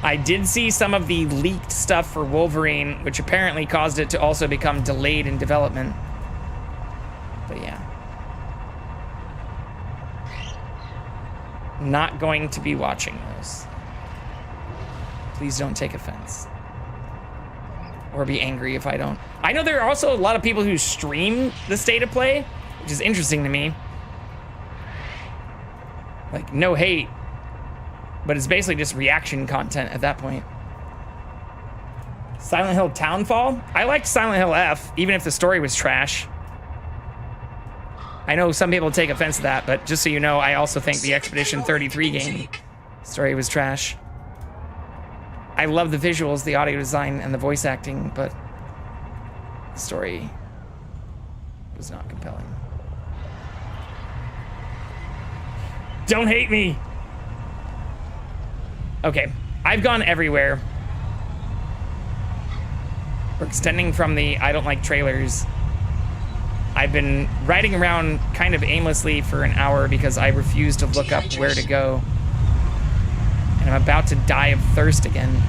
Speaker 1: I did see some of the leaked stuff for Wolverine, which apparently caused it to also become delayed in development. But yeah. Not going to be watching those. Please don't take offense. Or be angry if I don't. I know there are also a lot of people who stream the state of play, which is interesting to me. Like, no hate. But it's basically just reaction content at that point. Silent Hill Townfall? I liked Silent Hill F, even if the story was trash. I know some people take offense to that, but just so you know, I also think the Expedition 33 game story was trash. I love the visuals, the audio design, and the voice acting, but the story was not compelling. Don't hate me! Okay, I've gone everywhere. We're extending from the I don't like trailers. I've been riding around kind of aimlessly for an hour because I refuse to look up where to go. And I'm about to die of thirst again.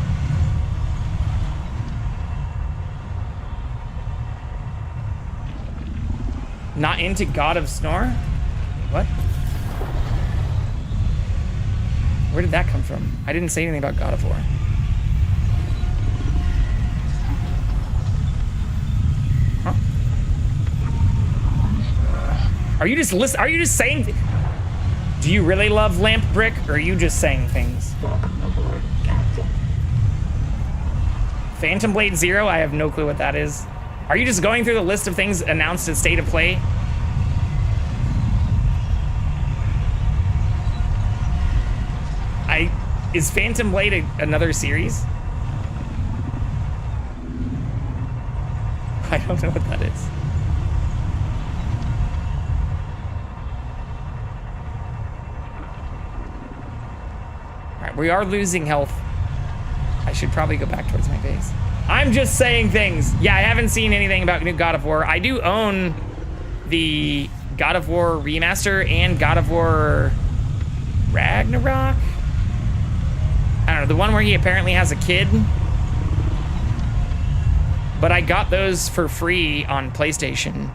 Speaker 1: Not into God of Snore? What? Where did that come from? I didn't say anything about God of War. Huh? Are you just saying? Do you really love Lamp Brick, or are you just saying things? Phantom Blade Zero? I have no clue what that is. Are you just going through the list of things announced at State of Play? Is Phantom Blade another series? I don't know what that is. Alright, we are losing health. I should probably go back towards my base. I'm just saying things. Yeah, I haven't seen anything about new God of War. I do own the God of War remaster and God of War Ragnarok. I don't know, the one where he apparently has a kid. But I got those for free on PlayStation.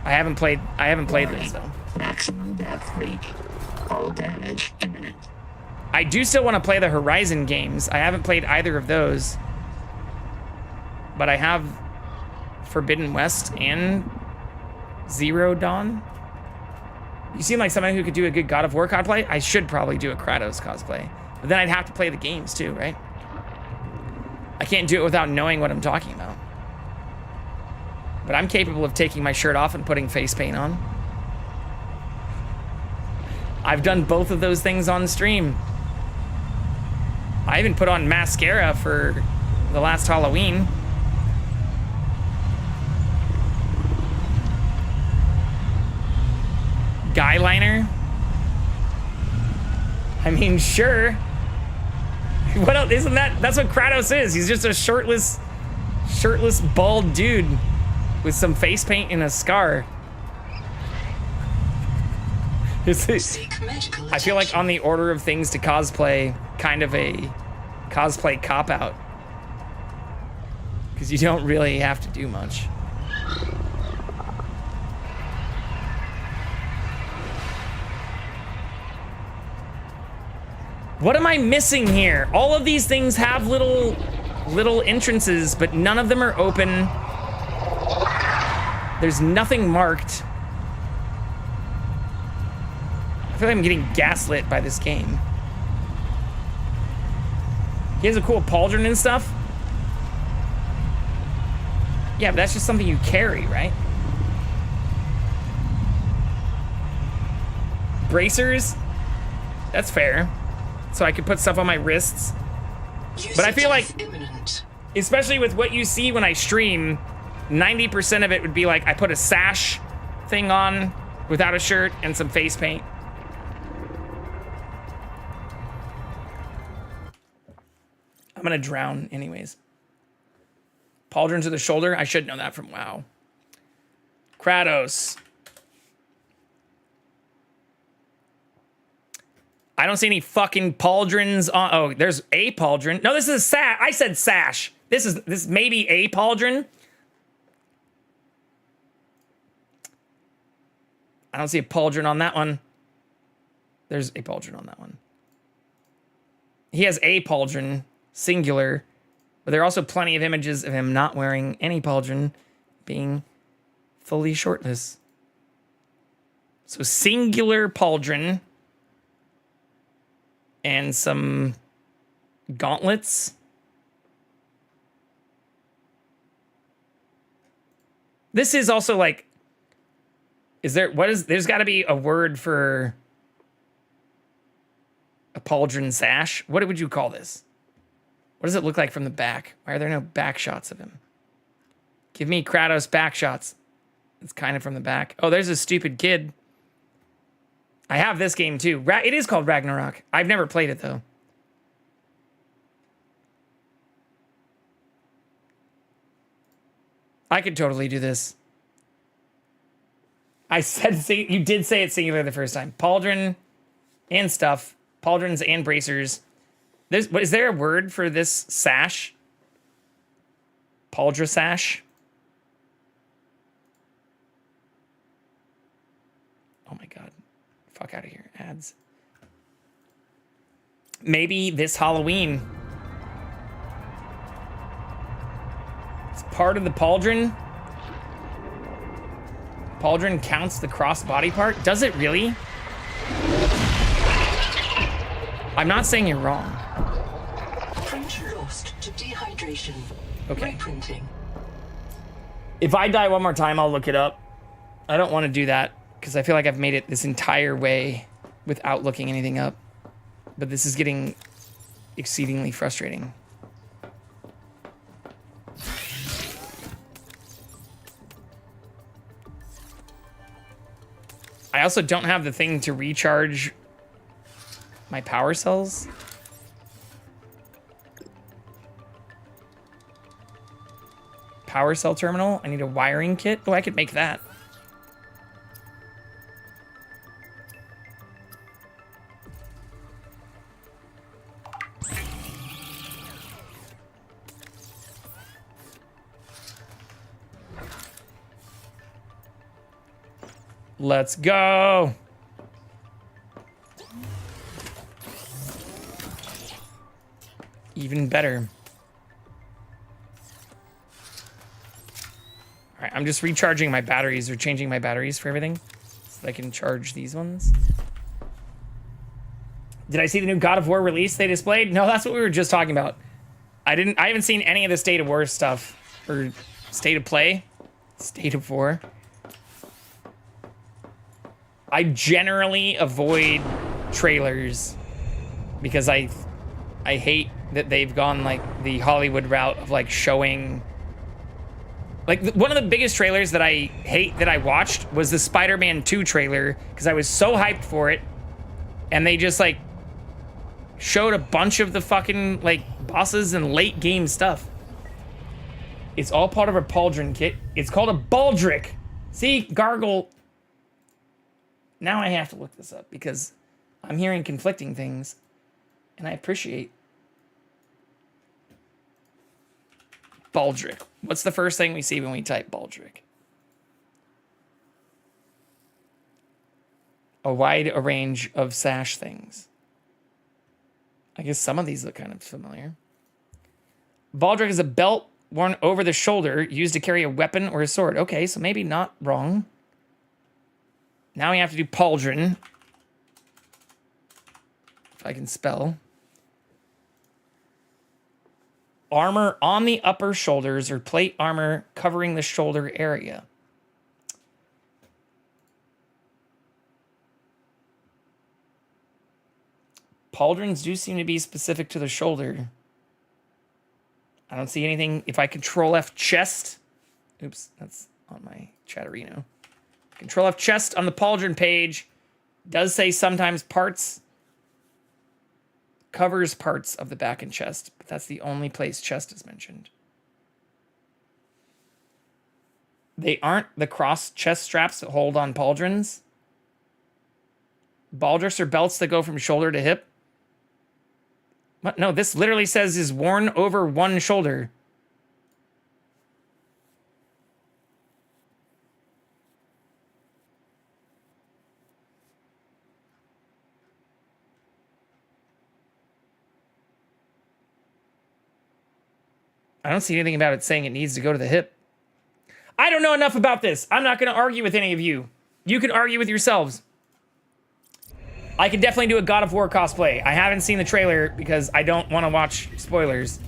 Speaker 1: I haven't played those though.
Speaker 6: Maximum death rate. All damage imminent.
Speaker 1: I do still want to play the Horizon games. I haven't played either of those. But I have Forbidden West and Zero Dawn. You seem like someone who could do a good God of War cosplay. I should probably do a Kratos cosplay. But then I'd have to play the games too, right? I can't do it without knowing what I'm talking about. But I'm capable of taking my shirt off and putting face paint on. I've done both of those things on stream. I even put on mascara for the last Halloween. Guy liner? I mean, sure. What else? Isn't that's what Kratos is. He's just a shirtless, bald dude with some face paint and a scar. I feel like on the order of things to cosplay, kind of a cosplay cop-out. Because you don't really have to do much. What am I missing here? All of these things have little entrances, but none of them are open. There's nothing marked. I feel like I'm getting gaslit by this game. He has a cool pauldron and stuff. Yeah, but that's just something you carry, right? Bracers? That's fair. So I could put stuff on my wrists. But I feel like, especially with what you see when I stream, 90% of it would be like I put a sash thing on without a shirt and some face paint. I'm gonna drown anyways. Pauldron to the shoulder? I should know that from WoW. Kratos. I don't see any fucking pauldrons on. Oh, there's a pauldron. No, this is a sash. I said sash. This may be a pauldron. I don't see a pauldron on that one. There's a pauldron on that one. He has a pauldron, singular, but there are also plenty of images of him not wearing any pauldron, being fully shirtless. So singular pauldron. And some gauntlets. This is also like, there's gotta be a word for a pauldron sash. What would you call this? What does it look like from the back? Why are there no back shots of him? Give me Kratos back shots. It's kind of from the back. Oh, there's a stupid kid. I have this game too. It is called Ragnarok. I've never played it though. I could totally do this. I said, you did say it singular the first time. Pauldron and stuff. Pauldrons and bracers. Is there a word for this sash? Pauldra sash? Oh my God. Fuck out of here. Ads. Maybe this Halloween. It's part of the pauldron. Pauldron counts the cross body part. Does it really? I'm not saying you're wrong.
Speaker 6: Print lost to dehydration.
Speaker 1: Okay.
Speaker 6: Reprinting.
Speaker 1: If I die one more time, I'll look it up. I don't want to do that because I feel like I've made it this entire way without looking anything up. But this is getting exceedingly frustrating. I also don't have the thing to recharge my power cells. Power cell terminal. I need a wiring kit. Oh, I could make that. Let's go. Even better. All right, I'm just recharging my batteries or changing my batteries for everything so that I can charge these ones. Did I see the new God of War release they displayed? No, that's what we were just talking about. I haven't seen any of the State of War stuff or State of Play, State of War. I generally avoid trailers because I hate that they've gone like the Hollywood route of like showing. Like one of the biggest trailers that I hate that I watched was the Spider-Man 2 trailer because I was so hyped for it, and they just like showed a bunch of the fucking like bosses and late game stuff. It's all part of a pauldron kit. It's called a baldric. See, gargle. Now I have to look this up because I'm hearing conflicting things, and I appreciate. Baldric. What's the first thing we see when we type baldric? A wide range of sash things. I guess some of these look kind of familiar. Baldric is a belt worn over the shoulder used to carry a weapon or a sword. Okay, so maybe not wrong. Now we have to do pauldron. If I can spell. Armor on the upper shoulders or plate armor covering the shoulder area. Pauldrons do seem to be specific to the shoulder. I don't see anything. If I control F chest. Oops, that's on my Chatterino. Control F chest on the pauldron page. Does say sometimes parts. Covers parts of the back and chest, but that's the only place chest is mentioned. They aren't the cross chest straps that hold on pauldrons. Baldrics are belts that go from shoulder to hip. What? No, this literally says is worn over one shoulder. I don't see anything about it saying it needs to go to the hip. I don't know enough about this. I'm not going to argue with any of you. You can argue with yourselves. I could definitely do a God of War cosplay. I haven't seen the trailer because I don't want to watch spoilers.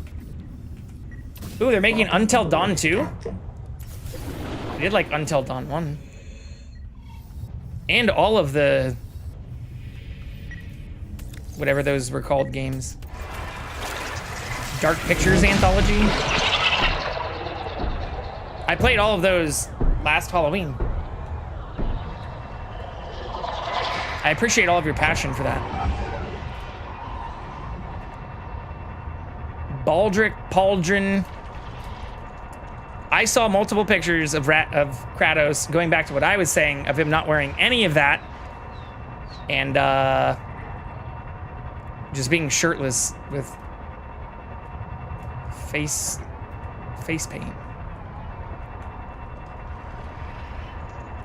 Speaker 1: Ooh, they're making Until Dawn 2? I did like Until Dawn 1. And all of the... whatever those were called games. Dark Pictures Anthology. I played all of those last Halloween. I appreciate all of your passion for that. Baldric, pauldron. I saw multiple pictures of Kratos, going back to what I was saying, of him not wearing any of that. And just being shirtless with face paint.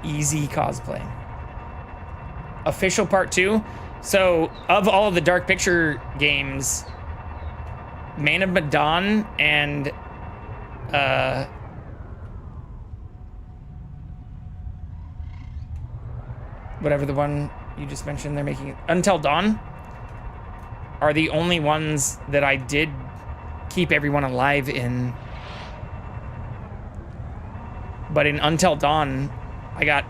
Speaker 1: Easy cosplay. Official part 2. So, of all of the Dark Picture games, Man of Medan and whatever the one you just mentioned they're making, Until Dawn, are the only ones that I did keep everyone alive in. But in Until Dawn, I got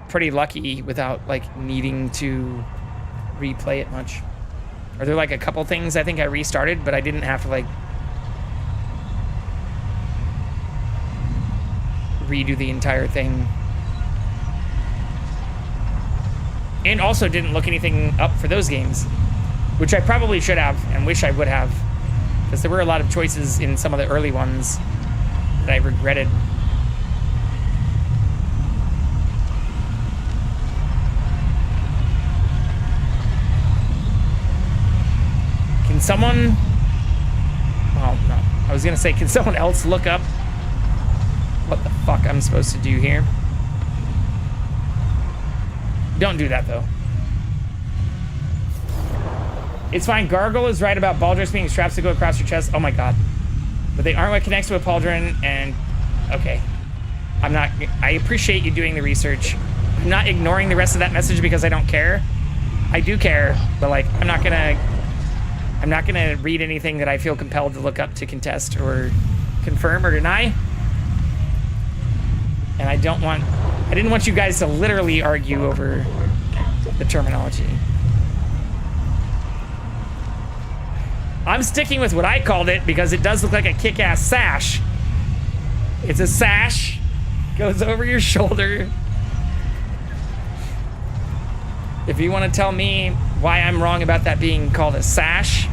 Speaker 1: pretty lucky without like needing to replay it much. Are there like a couple things I think I restarted, but I didn't have to like redo the entire thing. And also didn't look anything up for those games, which I probably should have and wish I would have, because there were a lot of choices in some of the early ones that I regretted. Can someone... Oh, no. I was going to say, can someone else look up what the fuck I'm supposed to do here? Don't do that, though. It's fine. Gargle is right about baldrics being straps that go across your chest. Oh, my God. But they aren't what connects to a pauldron, and Okay. I appreciate you doing the research. I'm not ignoring the rest of that message because I don't care. I do care, but like, I'm not gonna read anything that I feel compelled to look up to contest or confirm or deny. And I didn't want you guys to literally argue over the terminology. I'm sticking with what I called it because it does look like a kick-ass sash. It's a sash, goes over your shoulder. If you want to tell me why I'm wrong about that being called a sash,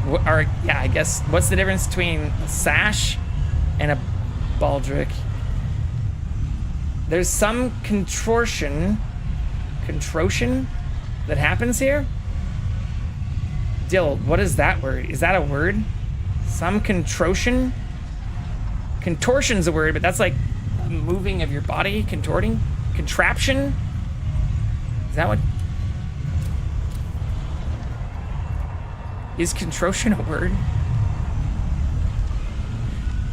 Speaker 1: or yeah, I guess, what's the difference between a sash and a baldric? There's some contortion that happens here. Dill, what is that word? Is that a word? Some contortion? Contortion's a word, but that's like moving of your body, contorting? Contraption? Is that what? Is contortion a word?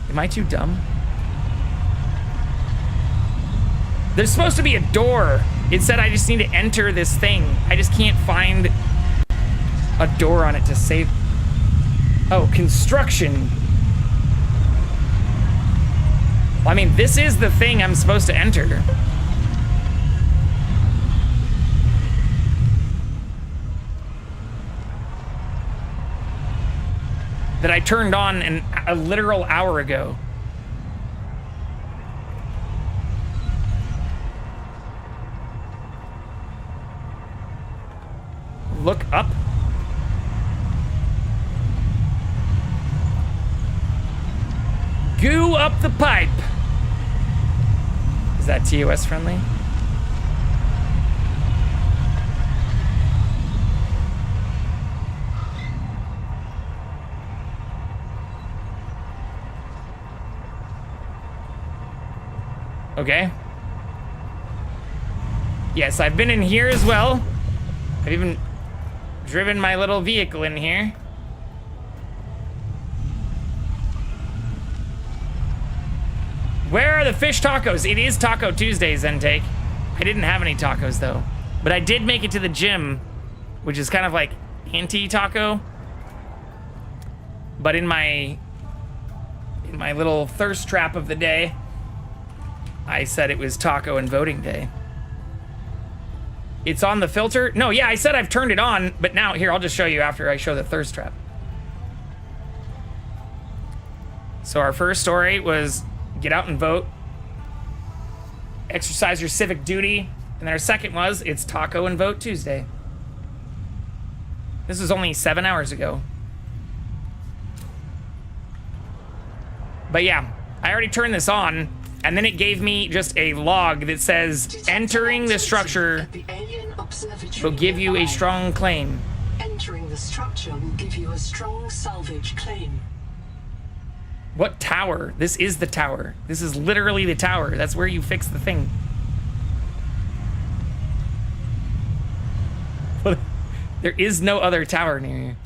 Speaker 1: Am I too dumb? There's supposed to be a door. It said I just need to enter this thing. I just can't find a door on it to save. Oh, construction. Well, I mean, this is the thing I'm supposed to enter. That I turned on a literal hour ago. Look up. Goo up the pipe. Is that TOS friendly? Okay. Yes, I've been in here as well. I've even driven my little vehicle in here. Where are the fish tacos? It is Taco Tuesday, Zentake. I didn't have any tacos though, but I did make it to the gym, which is kind of like anti-taco. But in my little thirst trap of the day, I said it was taco and voting day. It's on the filter? No, yeah, I said I've turned it on, but now, here, I'll just show you after I show the thirst trap. So our first story was get out and vote, exercise your civic duty, and then our second was it's Taco and Vote Tuesday. This was only 7 hours ago. But yeah, I already turned this on, and then it gave me just a log that says entering the structure will give you a strong claim.
Speaker 6: Entering the structure will give you a strong salvage claim.
Speaker 1: What tower? This is the tower. This is literally the tower. That's where you fix the thing. There is no other tower near you.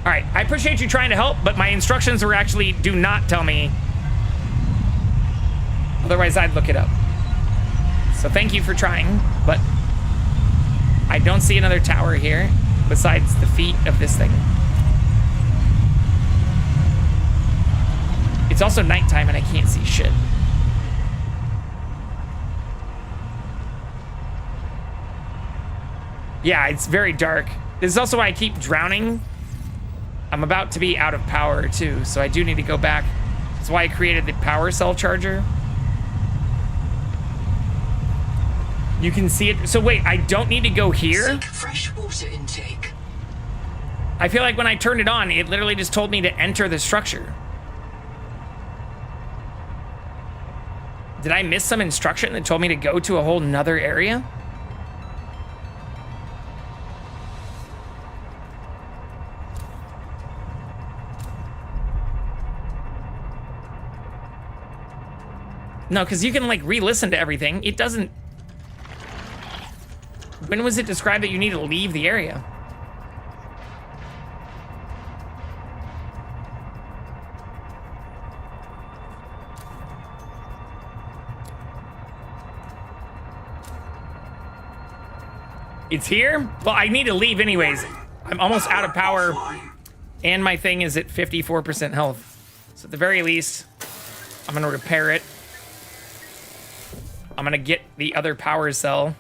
Speaker 1: All right, I appreciate you trying to help, but my instructions were actually do not tell me. Otherwise, I'd look it up. So thank you for trying, but I don't see another tower here besides the feet of this thing. It's also nighttime and I can't see shit. Yeah, it's very dark. This is also why I keep drowning. I'm about to be out of power too, so I do need to go back. That's why I created the power cell charger. You can see it. So wait, I don't need to go here?
Speaker 6: Seek fresh water intake.
Speaker 1: I feel like when I turned it on, it literally just told me to enter the structure. Did I miss some instruction that told me to go to a whole nother area? No, because you can like re-listen to everything. It doesn't. When was it described that you need to leave the area? It's here? Well, I need to leave anyways. I'm almost out of power,
Speaker 3: offline.
Speaker 1: and my thing is at 54% health. So at the very least, I'm gonna repair it. I'm gonna get the other power cell.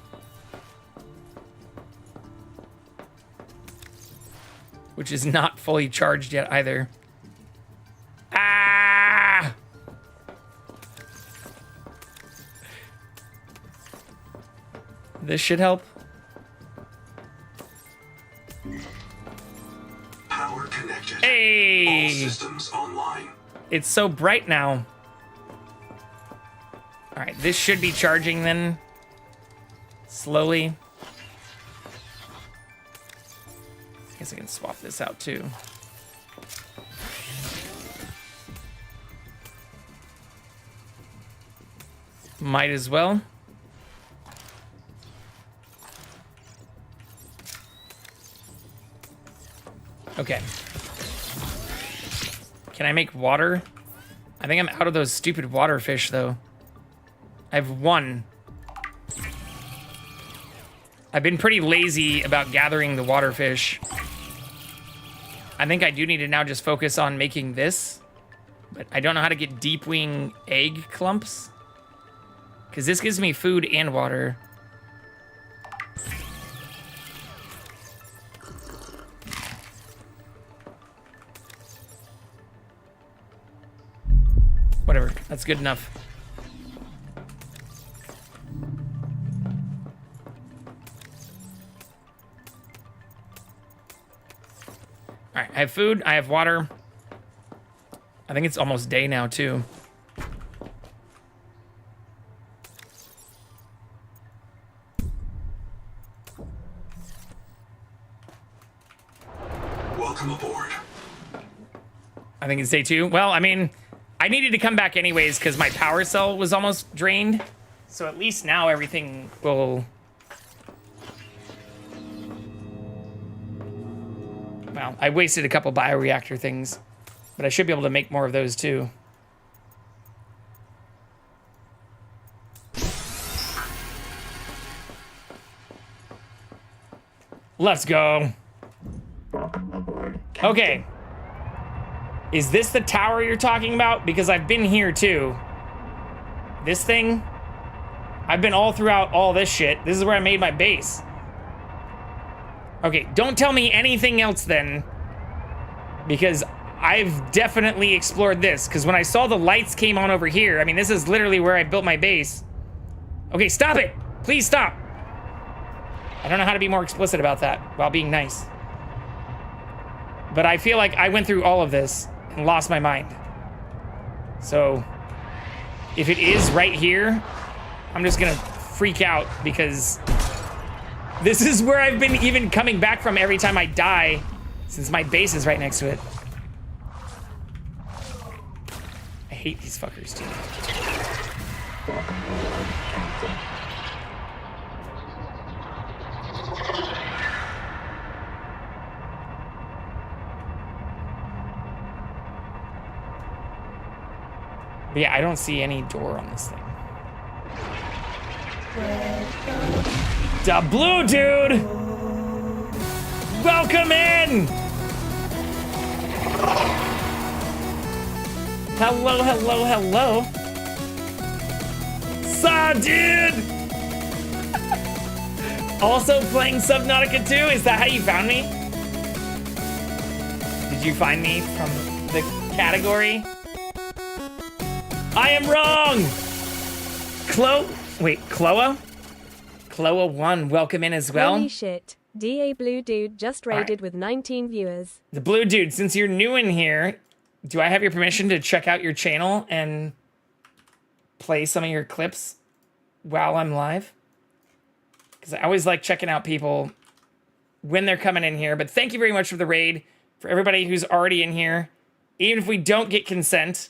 Speaker 1: Which is not fully charged yet either. Ah! This should help.
Speaker 3: Power connected.
Speaker 1: Hey!
Speaker 3: All systems online.
Speaker 1: It's so bright now. All right, this should be charging then. Slowly. Guess I can swap this out too. Might as well. Okay. Can I make water? I think I'm out of those stupid water fish though. I have one. I've been pretty lazy about gathering the water fish. I think I do need to now just focus on making this. But I don't know how to get deep wing egg clumps. Because this gives me food and water. Whatever, that's good enough. All right, I have food, I have water. I think it's almost day now too.
Speaker 3: Welcome aboard.
Speaker 1: I think it's day 2. Well, I mean, I needed to come back anyways because my power cell was almost drained. So at least now everything will... Well, I wasted a couple bioreactor things, but I should be able to make more of those too. Let's go. Okay. Is this the tower you're talking about? Because I've been here too. This thing? I've been all throughout all this shit. This is where I made my base. Okay, don't tell me anything else then. Because I've definitely explored this. Because when I saw the lights came on over here, I mean, this is literally where I built my base. Okay, stop it. Please stop. I don't know how to be more explicit about that while being nice. But I feel like I went through all of this and lost my mind. So, if it is right here, I'm just gonna freak out because this is where I've been even coming back from every time I die since my base is right next to it. I hate these fuckers too. But yeah, I don't see any door on this thing. The blue dude! Welcome in! Hello, hello, hello. Saw, dude! Also playing Subnautica 2? Is that how you found me? Did you find me from the category? I am wrong! Chloa? Chloa1, welcome in as well.
Speaker 4: Holy shit. DA Blue Dude just raided with 19 viewers.
Speaker 1: The blue dude, since you're new in here, do I have your permission to check out your channel and play some of your clips while I'm live? Because I always like checking out people when they're coming in here. But thank you very much for the raid. For everybody who's already in here, even if we don't get consent,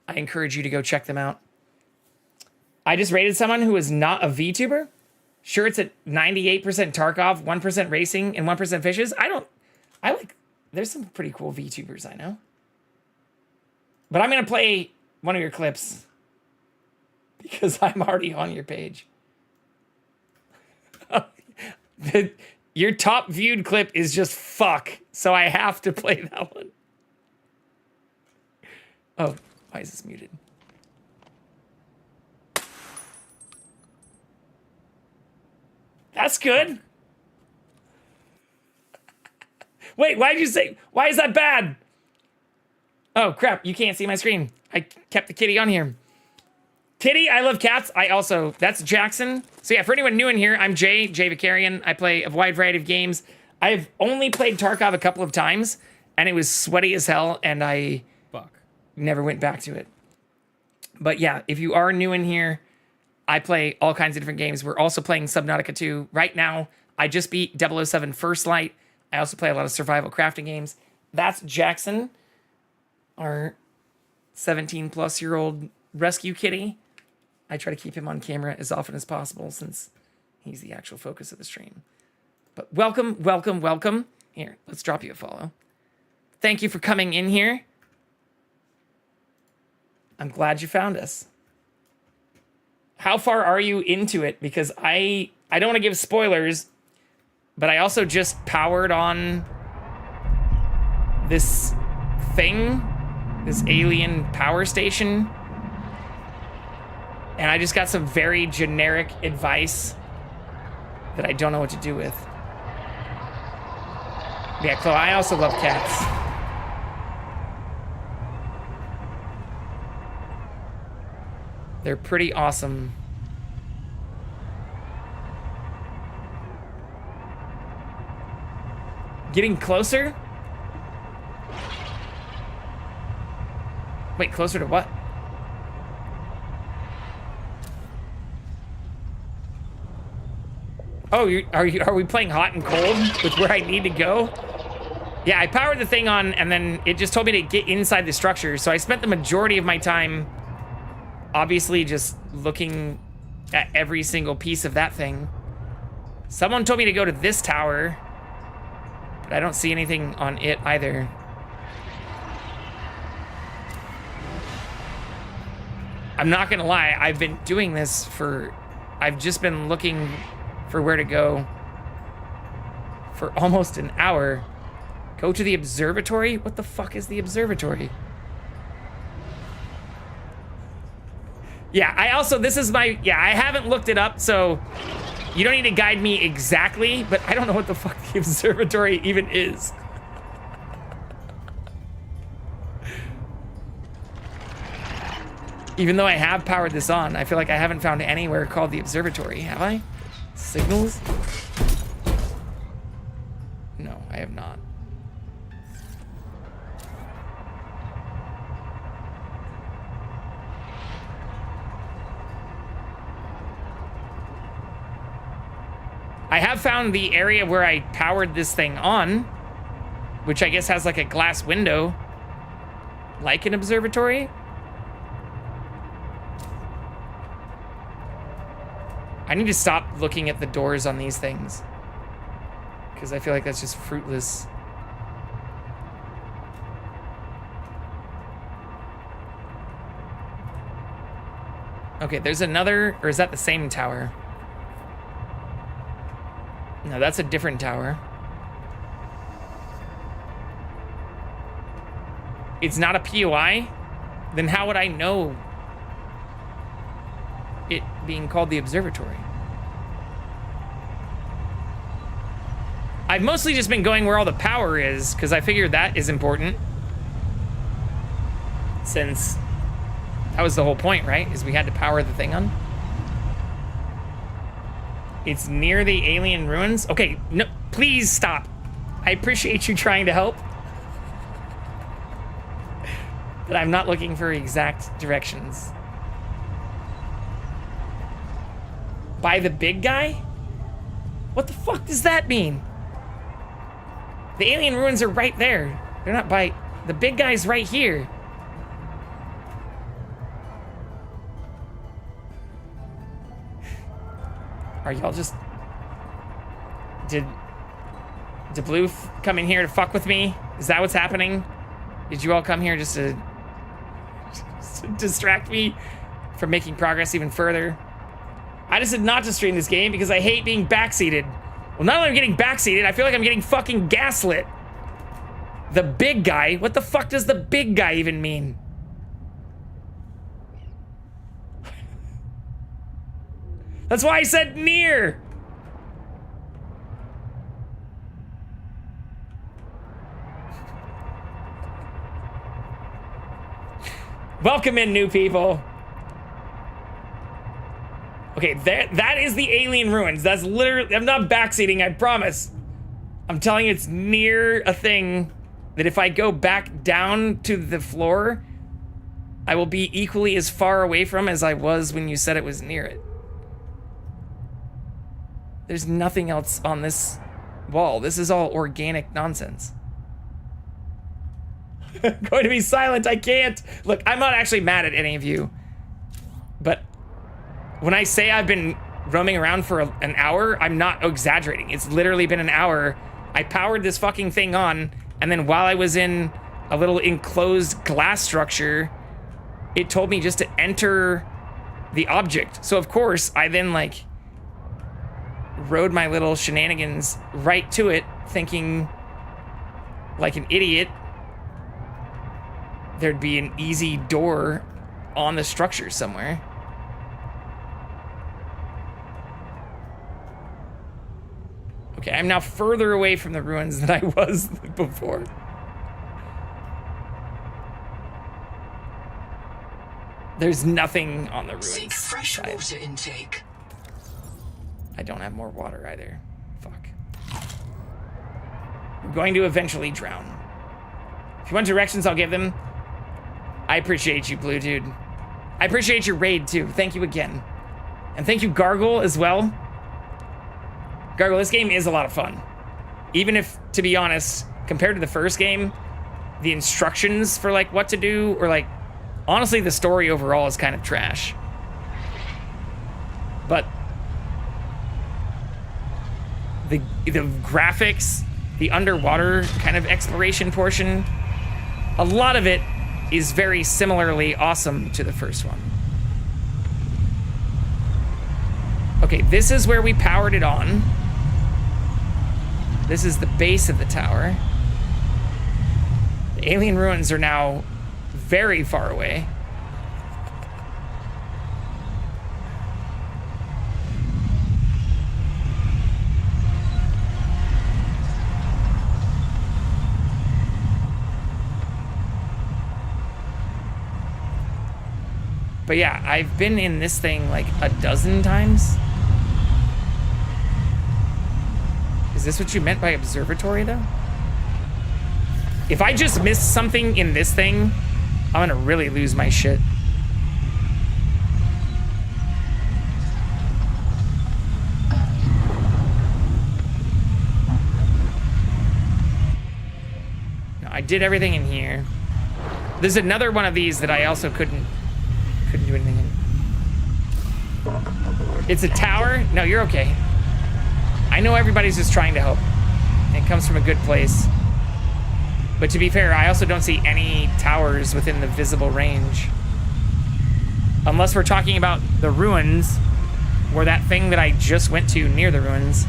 Speaker 1: I encourage you to go check them out. I just rated someone who is not a VTuber. Sure, it's at 98% Tarkov, 1% racing, and 1% fishes. There's some pretty cool VTubers I know. But I'm going to play one of your clips because I'm already on your page. Your top viewed clip is just fuck, so I have to play that one. Oh, why is this muted? That's good. Wait, why is that bad? Oh, crap, you can't see my screen. I kept the kitty on here. Kitty, I love cats. That's Jackson. So yeah, for anyone new in here, I'm Jay Vicarian. I play a wide variety of games. I've only played Tarkov a couple of times, and it was sweaty as hell, and I never went back to it. But yeah, if you are new in here, I play all kinds of different games. We're also playing Subnautica 2 right now. I just beat 007 First Light. I also play a lot of survival crafting games. That's Jackson, our 17-plus-year-old rescue kitty. I try to keep him on camera as often as possible since he's the actual focus of the stream. But welcome, welcome, welcome. Here, let's drop you a follow. Thank you for coming in here. I'm glad you found us. How far are you into it? Because I don't want to give spoilers, but I also just powered on this thing, this alien power station, and I just got some very generic advice that I don't know what to do with. Yeah, Chloe, I also love cats. They're pretty awesome. Getting closer? Wait, closer to what? Oh, are we playing hot and cold with where I need to go? Yeah, I powered the thing on and then it just told me to get inside the structure. So I spent the majority of my time obviously just looking at every single piece of that thing. Someone told me to go to this tower, but I don't see anything on it either. I'm not gonna lie, I've been doing this I've just been looking for where to go for almost an hour. Go to the observatory? What the fuck is the observatory? Yeah, I haven't looked it up, so you don't need to guide me exactly, but I don't know what the fuck the observatory even is. Even though I have powered this on, I feel like I haven't found anywhere called the observatory, have I? Signals? No, I have not. I have found the area where I powered this thing on, which I guess has like a glass window, like an observatory. I need to stop looking at the doors on these things, because I feel like that's just fruitless. Okay, there's another, or is that the same tower? No, that's a different tower. It's not a POI? Then how would I know it being called the observatory? I've mostly just been going where all the power is, because I figured that is important. Since that was the whole point, right? Is we had to power the thing on. It's near the alien ruins. Okay, no, please stop. I appreciate you trying to help, but I'm not looking for exact directions. By the big guy? What the fuck does that mean? The alien ruins are right there. They're not by... The big guy's right here. Are y'all just... Did Blue come in here to fuck with me? Is that what's happening? Did you all come here just to distract me from making progress even further? I decided not to stream this game because I hate being backseated Well, not only am I getting backseated, I feel like I'm getting fucking gaslit. The big guy? What the fuck does the big guy even mean? That's why I said near. Welcome in, new people. Okay, that is the alien ruins. That's literally, I'm not backseating, I promise. I'm telling you, it's near a thing that if I go back down to the floor, I will be equally as far away from as I was when you said it was near it. There's nothing else on this wall. This is all organic nonsense. Going to be silent, I can't. Look, I'm not actually mad at any of you. But when I say I've been roaming around for an hour, I'm not exaggerating. It's literally been an hour. I powered this fucking thing on, and then while I was in a little enclosed glass structure, it told me just to enter the object. So of course, I then like rode my little shenanigans right to it, thinking like an idiot there'd be an easy door on the structure somewhere. Okay, I'm now further away from the ruins than I was before. There's nothing on the ruins.
Speaker 6: Seek fresh
Speaker 1: side.
Speaker 6: water intake.
Speaker 1: I don't have more water either. Fuck. I'm going to eventually drown. If you want directions, I'll give them. I appreciate you, Blue Dude. I appreciate your raid, too. Thank you again. And thank you, Gargle, as well. Gargle, this game is a lot of fun. Even if, to be honest, compared to the first game, the instructions for, like, what to do, or, like, honestly, the story overall is kind of trash. But the graphics, the underwater kind of exploration portion, a lot of it is very similarly awesome to the first one. Okay, this is where we powered it on. This is the base of the tower. The alien ruins are now very far away. But yeah, I've been in this thing like a dozen times. Is this what you meant by observatory, though? If I just missed something in this thing, I'm gonna really lose my shit. No, I did everything in here. There's another one of these that I also couldn't do anything in. It's a tower? No, you're okay. I know everybody's just trying to help. It comes from a good place. But to be fair, I also don't see any towers within the visible range. Unless we're talking about the ruins, or that thing that I just went to near the ruins.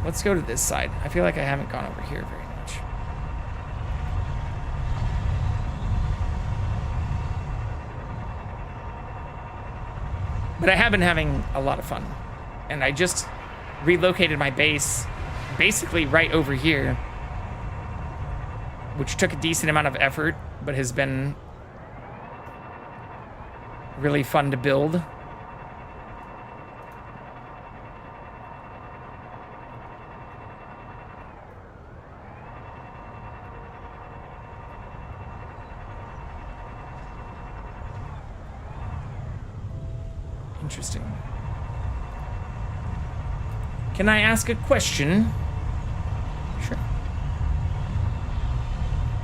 Speaker 1: Let's go to this side. I feel like I haven't gone over here very much. But I have been having a lot of fun. And I just relocated my base basically right over here, which took a decent amount of effort, but has been really fun to build. Interesting. Can I ask a question? Sure.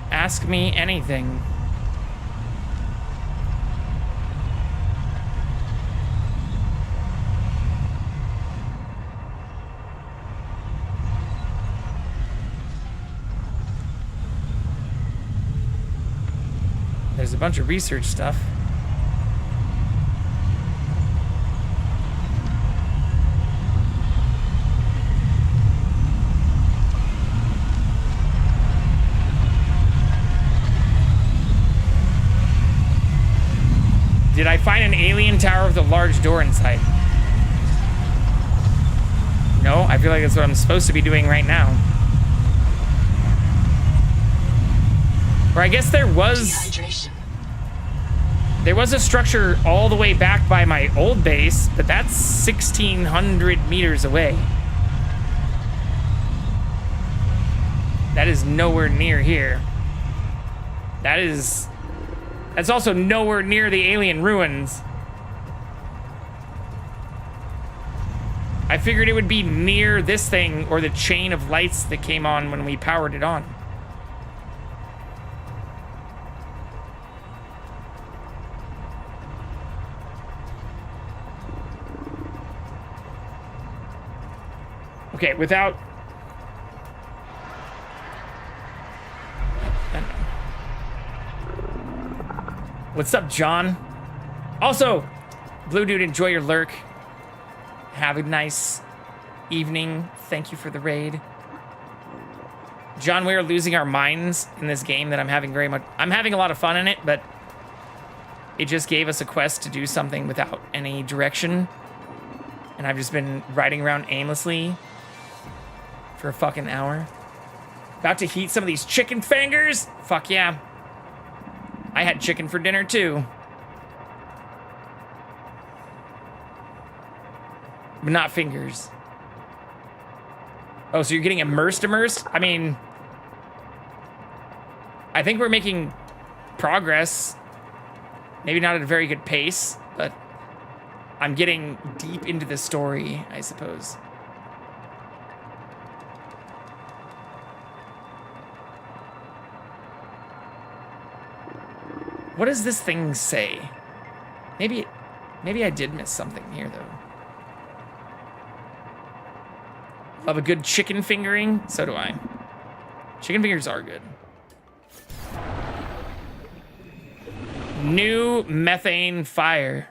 Speaker 1: Ask me anything. There's a bunch of research stuff. Did I find an alien tower with a large door inside? No, I feel like that's what I'm supposed to be doing right now. Or I guess there was a structure all the way back by my old base, but that's 1,600 meters away. That is nowhere near here. That's also nowhere near the alien ruins. I figured it would be near this thing or the chain of lights that came on when we powered it on. Okay, without... What's up, John? Also, Blue Dude, enjoy your lurk. Have a nice evening. Thank you for the raid. John, we are losing our minds in this game that I'm having a lot of fun in it, but it just gave us a quest to do something without any direction. And I've just been riding around aimlessly for a fucking hour. About to heat some of these chicken fingers? Fuck yeah. I had chicken for dinner too. But not fingers. Oh, so you're getting immersed? I mean, I think we're making progress. Maybe not at a very good pace, but I'm getting deep into the story, I suppose. What does this thing say? Maybe I did miss something here, though. Love a good chicken fingering? So do I. Chicken fingers are good. New methane fire.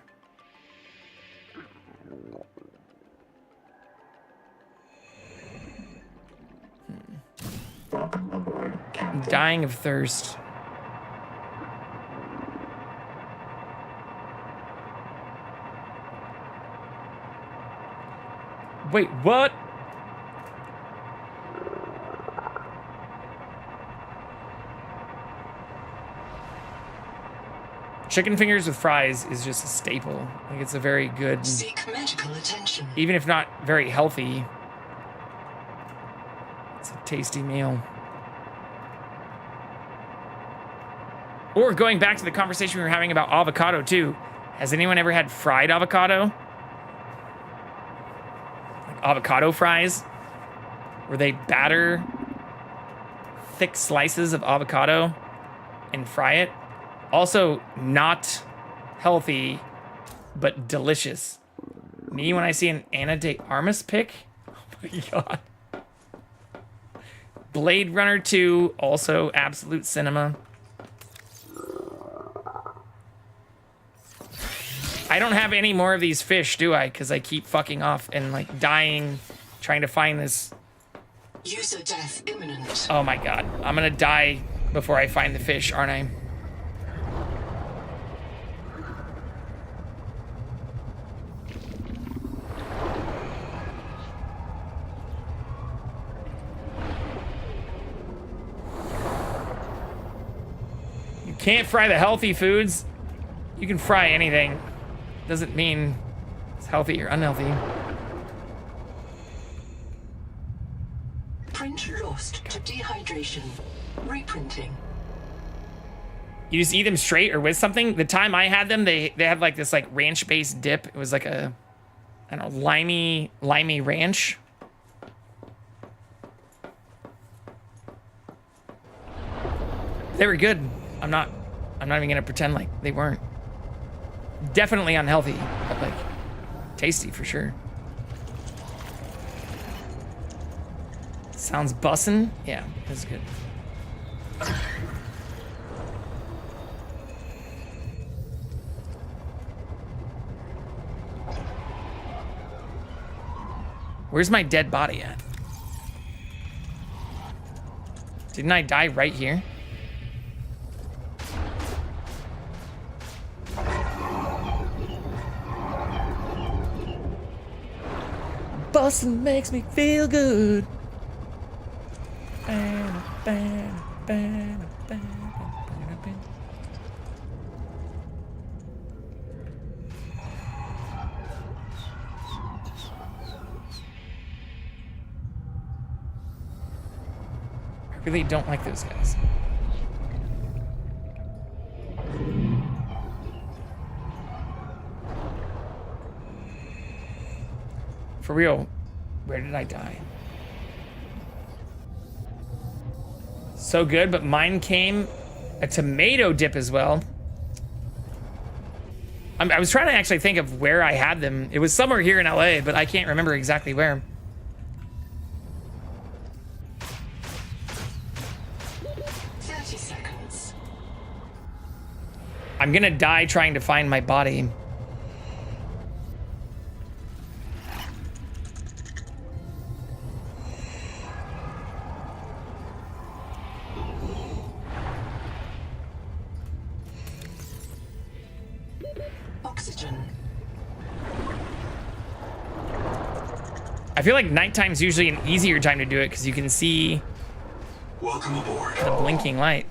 Speaker 1: I'm dying of thirst. Wait, what? Chicken fingers with fries is just a staple. I think it's a very good,
Speaker 6: seek medical attention.
Speaker 1: Even if not very healthy, it's a tasty meal. Or going back to the conversation we were having about avocado too. Has anyone ever had fried avocado? Like avocado fries? Where they batter thick slices of avocado and fry it? Also, not healthy, but delicious. Me, when I see an Ana de Armas pic, oh my god. Blade Runner 2, also absolute cinema. I don't have any more of these fish, do I? Because I keep fucking off and like dying, trying to find this.
Speaker 6: User death imminent.
Speaker 1: Oh my god, I'm gonna die before I find the fish, aren't I? Can't fry the healthy foods. You can fry anything. Doesn't mean it's healthy or unhealthy.
Speaker 6: Print lost to dehydration. Reprinting.
Speaker 1: You just eat them straight or with something? The time I had them, they had like this like ranch-based dip. It was like a, I don't know, limey ranch. They were good. I'm not even gonna pretend like they weren't. Definitely unhealthy, but like tasty for sure. Sounds bussin'. Yeah, that's good. Where's my dead body at? Didn't I die right here? Bustin' makes me feel good. I really don't like those guys. For real, where did I die? So good, but mine came a tomato dip as well. I was trying to actually think of where I had them. It was somewhere here in LA, but I can't remember exactly where.
Speaker 6: 30 seconds.
Speaker 1: I'm gonna die trying to find my body.
Speaker 6: Oxygen.
Speaker 1: I feel like nighttime's usually an easier time to do it because you can see
Speaker 3: Welcome aboard.
Speaker 1: the blinking light.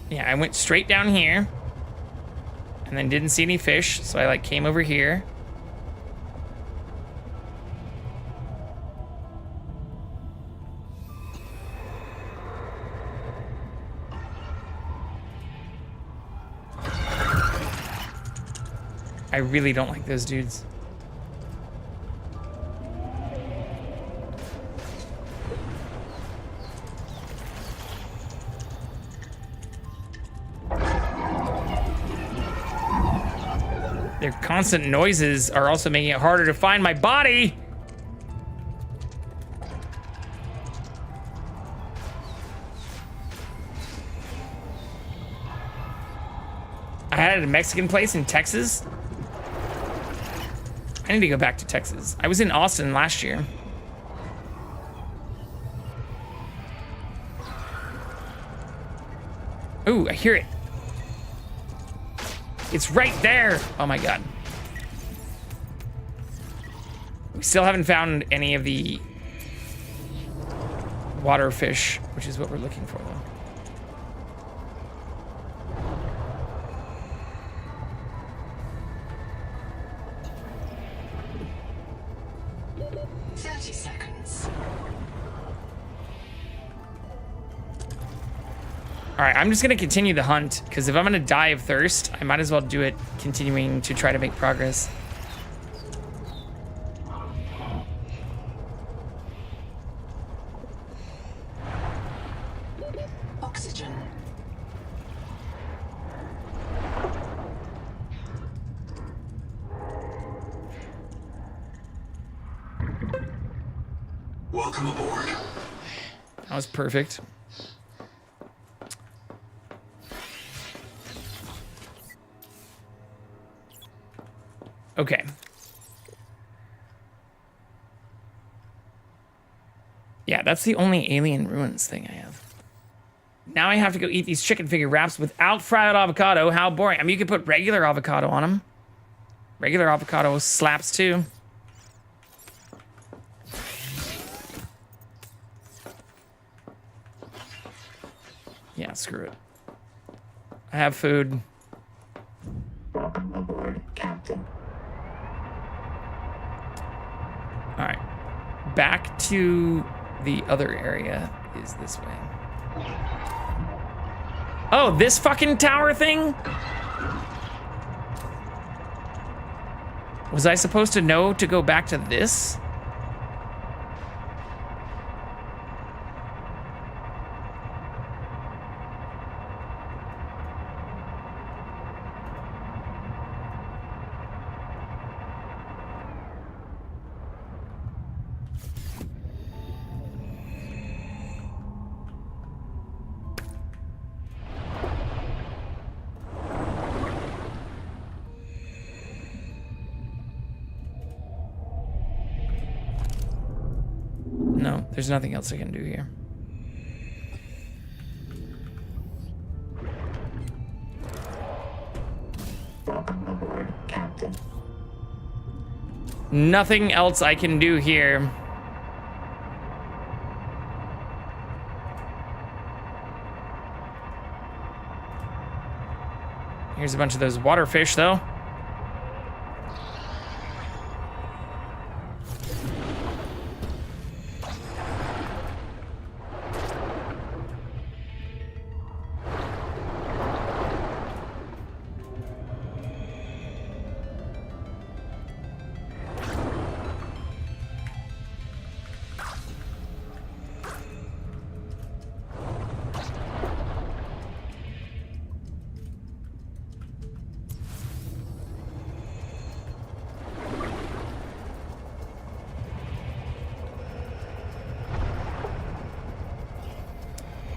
Speaker 1: Yeah, I went straight down here and then didn't see any fish, so I like came over here. I really don't like those dudes. Their constant noises are also making it harder to find my body. I had it at a Mexican place in Texas. I need to go back to Texas. I was in Austin last year. Ooh, I hear it. It's right there. Oh my God. We still haven't found any of the water fish, which is what we're looking for though. All right, I'm just gonna continue the hunt because if I'm gonna die of thirst, I might as well do it continuing to try to make progress.
Speaker 6: Oxygen.
Speaker 3: Welcome aboard.
Speaker 1: That was perfect. Okay. Yeah, that's the only alien ruins thing I have. Now I have to go eat these chicken finger wraps without fried avocado. How boring. I mean, you could put regular avocado on them. Regular avocado slaps too. Yeah, screw it. I have food.
Speaker 6: Welcome aboard, Captain.
Speaker 1: All right. Back to the other area is this way. Oh, this fucking tower thing? Was I supposed to know to go back to this? No, there's nothing else I can do here. Nothing else I can do here. Here's a bunch of those water fish, though.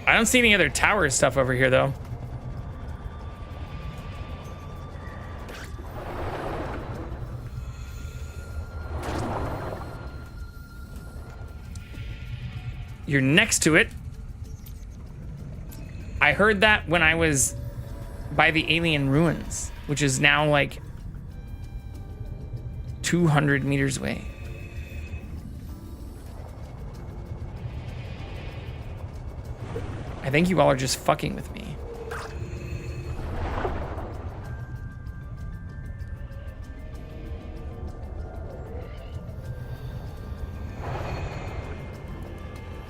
Speaker 1: I don't see any other tower stuff over here, though. You're next to it. I heard that when I was by the alien ruins, which is now like 200 meters away. I think you all are just fucking with me.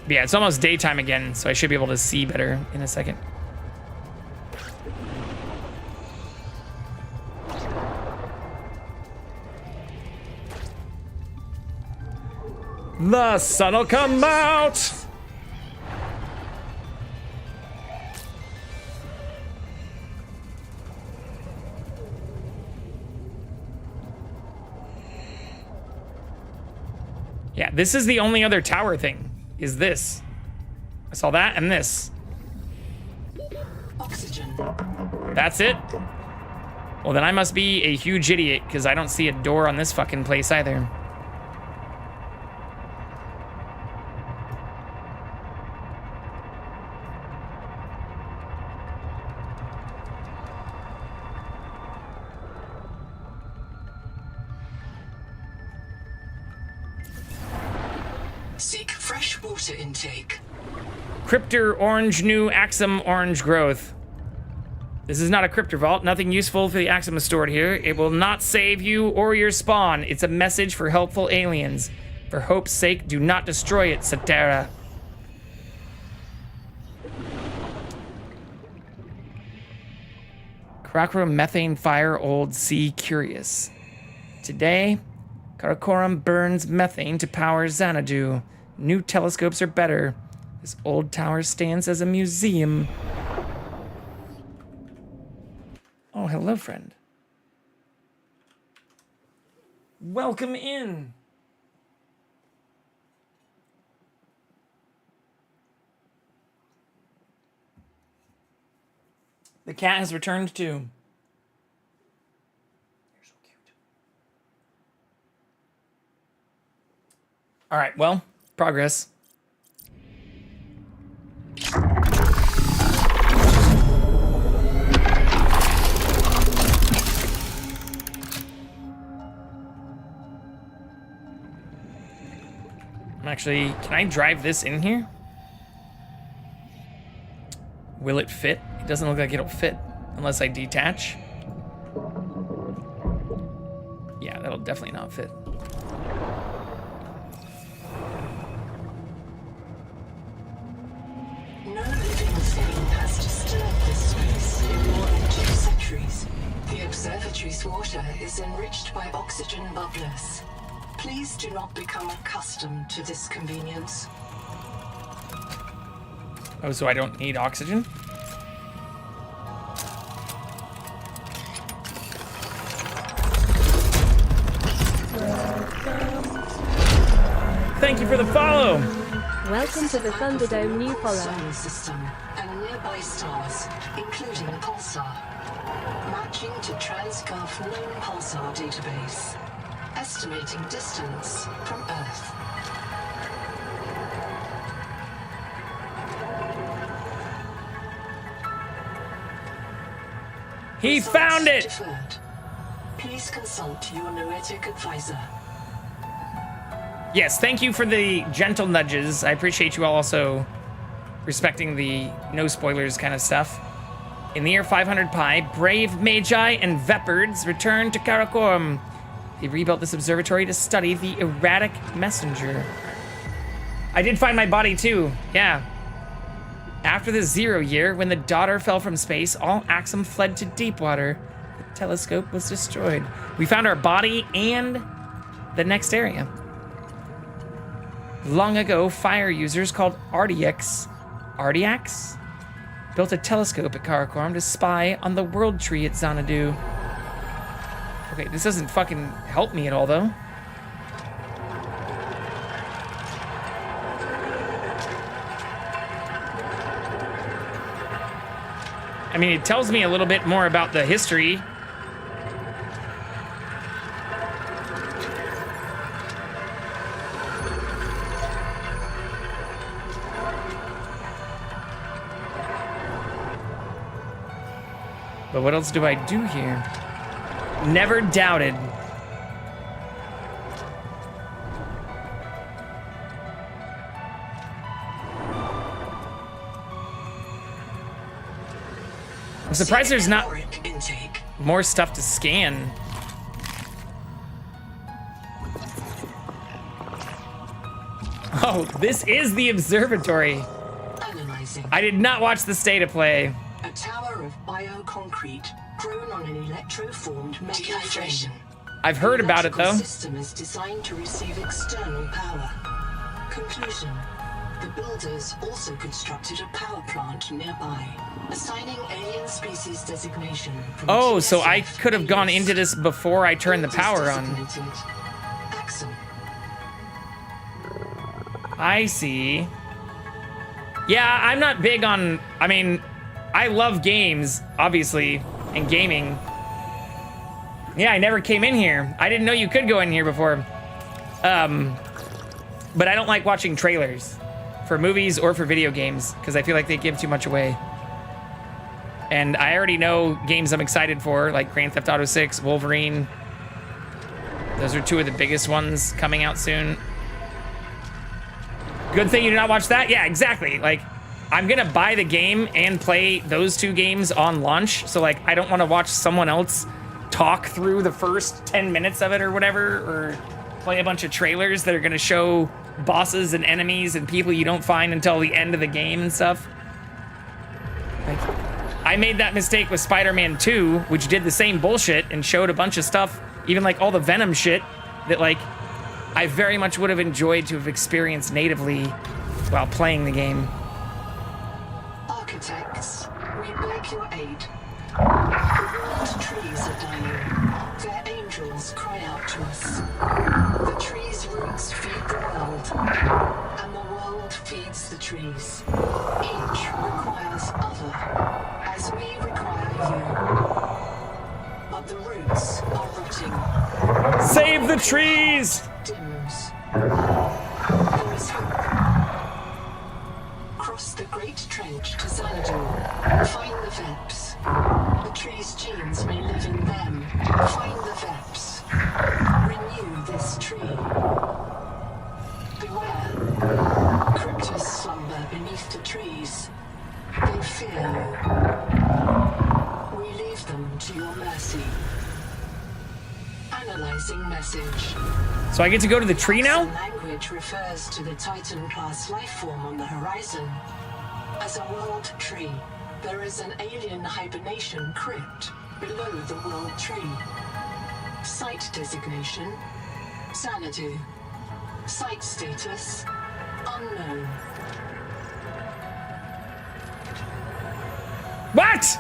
Speaker 1: But yeah, it's almost daytime again, so I should be able to see better in a second. The sun'll come out! Yeah, this is the only other tower thing, is this. I saw that and this.
Speaker 6: Oxygen.
Speaker 1: That's it? Well, then I must be a huge idiot, because I don't see a door on this fucking place either.
Speaker 6: Seek fresh water intake.
Speaker 1: Cryptor orange new Axum orange growth. This is not a cryptor vault. Nothing useful for the Axum is stored here. It will not save you or your spawn. It's a message for helpful aliens. For hope's sake, do not destroy it, Satara. Karakoram methane fire old sea curious. Today, Karakoram burns methane to power Xanadu. New telescopes are better. This old tower stands as a museum. Oh, hello, friend. Welcome in. The cat has returned too. You're so cute. All right, well, progress. Actually, can I drive this in here? Will it fit? It doesn't look like it'll fit unless I detach. Yeah, that'll definitely not fit.
Speaker 6: No living thing has disturbed this space in more than 2 centuries. The observatory's water is enriched by oxygen bubblers. Please do not become accustomed to this convenience.
Speaker 1: Oh, so I don't need oxygen? Thank you for the follow.
Speaker 4: Welcome to the Thunderdome new follow.
Speaker 6: Solar system and nearby stars, including a pulsar. Matching to TransGov known pulsar database. Estimating distance from Earth.
Speaker 1: He found it!
Speaker 6: Deferred. Please consult your noetic advisor.
Speaker 1: Yes, thank you for the gentle nudges. I appreciate you all also respecting the no spoilers kind of stuff. In the year 500 Pi, brave Magi and Vepards returned to Karakorum. They rebuilt this observatory to study the erratic messenger. I did find my body too, yeah. After the 0 year, when the daughter fell from space, all Axum fled to deep water. The telescope was destroyed. We found our body and the next area. Long ago, fire users called Ardiacs built a telescope at Karakorum to spy on the world tree at Xanadu. Okay, this doesn't fucking help me at all, though. I mean, it tells me a little bit more about the history. But what else do I do here? Never doubted. I'm surprised there's not more stuff to scan. Oh, this is the observatory.
Speaker 6: Analyzing.
Speaker 1: I did not watch the state of play.
Speaker 6: A tower of bioconcrete grown on an electroformed dehydration.
Speaker 1: I've heard about it, though.
Speaker 6: The system is designed to receive external power. Conclusion. The builders also constructed a power plant nearby, assigning alien species designation from
Speaker 1: Oh, so
Speaker 6: TSF
Speaker 1: I could have gone
Speaker 6: aliens.
Speaker 1: into this before I turned the power on.
Speaker 6: Designated Axum.
Speaker 1: I see. Yeah, I'm not big on... I mean, I love games, obviously, and gaming. Yeah, I never came in here. I didn't know you could go in here before. But I don't like watching trailers for movies or for video games because I feel like they give too much away. And I already know games I'm excited for, like Grand Theft Auto 6, Wolverine. Those are two of the biggest ones coming out soon. Good thing you did not watch that? Yeah, exactly. Like, I'm gonna buy the game and play those two games on launch. So, like, I don't want to watch someone else talk through the first 10 minutes of it or whatever, or play a bunch of trailers that are gonna show bosses and enemies and people you don't find until the end of the game and stuff. Like, I made that mistake with Spider-Man 2, which did the same bullshit and showed a bunch of stuff, even like all the Venom shit, that like I very much would have enjoyed to have experienced natively while playing the game.
Speaker 6: Architects, we beg your aid. The world trees are dying. Their angels cry out to us. The trees' roots feed the world, and the world feeds the trees. Each requires other, as we require you. But the roots are rotting.
Speaker 1: Save the trees!
Speaker 6: Dims. There is hope. Cross the great trench to Xanadu. Find the Veps. The tree's genes may live in them. Find the Veps. Renew this tree. Beware. Cryptos slumber beneath the trees. They fear you. We leave them to your mercy. Analyzing message.
Speaker 1: So I get to go to the tree now?
Speaker 6: Language refers to the Titan-class life form on the horizon. As a world tree, there is an alien hibernation crypt below the world tree. Site designation: Xanadu. Site status: unknown.
Speaker 1: What?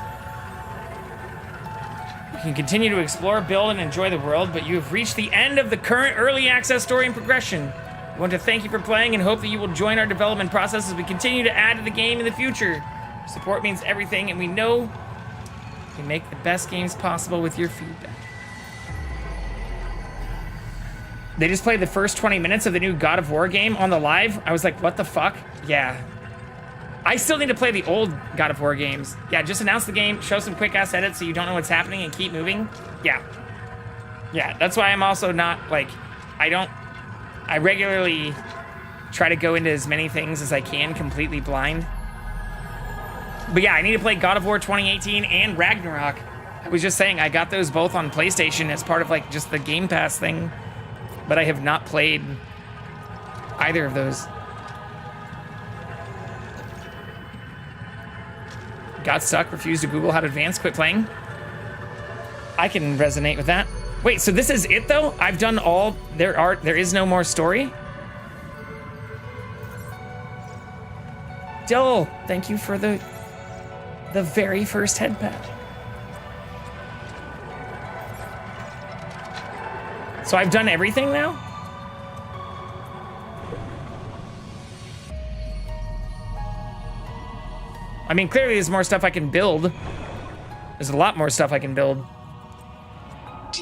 Speaker 1: You can continue to explore, build, and enjoy the world, but you have reached the end of the current early access story and progression. We want to thank you for playing and hope that you will join our development process as we continue to add to the game in the future. Support means everything, and we know we can make the best games possible with your feedback. They just played the first 20 minutes of the new God of War game on the live. I was like, what the fuck? Yeah. I still need to play the old God of War games. Yeah, just announce the game, show some quick-ass edits so you don't know what's happening, and keep moving. Yeah. Yeah, that's why I'm also not, like, I regularly try to go into as many things as I can completely blind. But yeah, I need to play God of War 2018 and Ragnarok. I was just saying, I got those both on PlayStation as part of, like, just the Game Pass thing. But I have not played either of those. Got stuck, refused to Google how to advance, quit playing. I can resonate with that. Wait, so this is it though? I've done all, there is no more story? Dill, thank you for the very first head pat. So I've done everything now? I mean, clearly there's more stuff I can build. There's a lot more stuff I can build.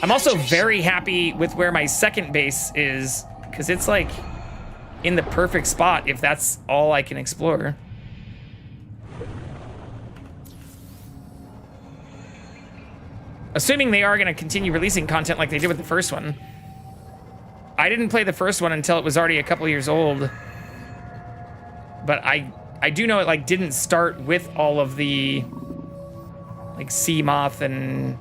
Speaker 1: I'm also very happy with where my second base is, because it's like in the perfect spot if that's all I can explore. Assuming they are going to continue releasing content like they did with the first one. I didn't play the first one until it was already a couple years old. But I do know it like didn't start with all of the like sea moth and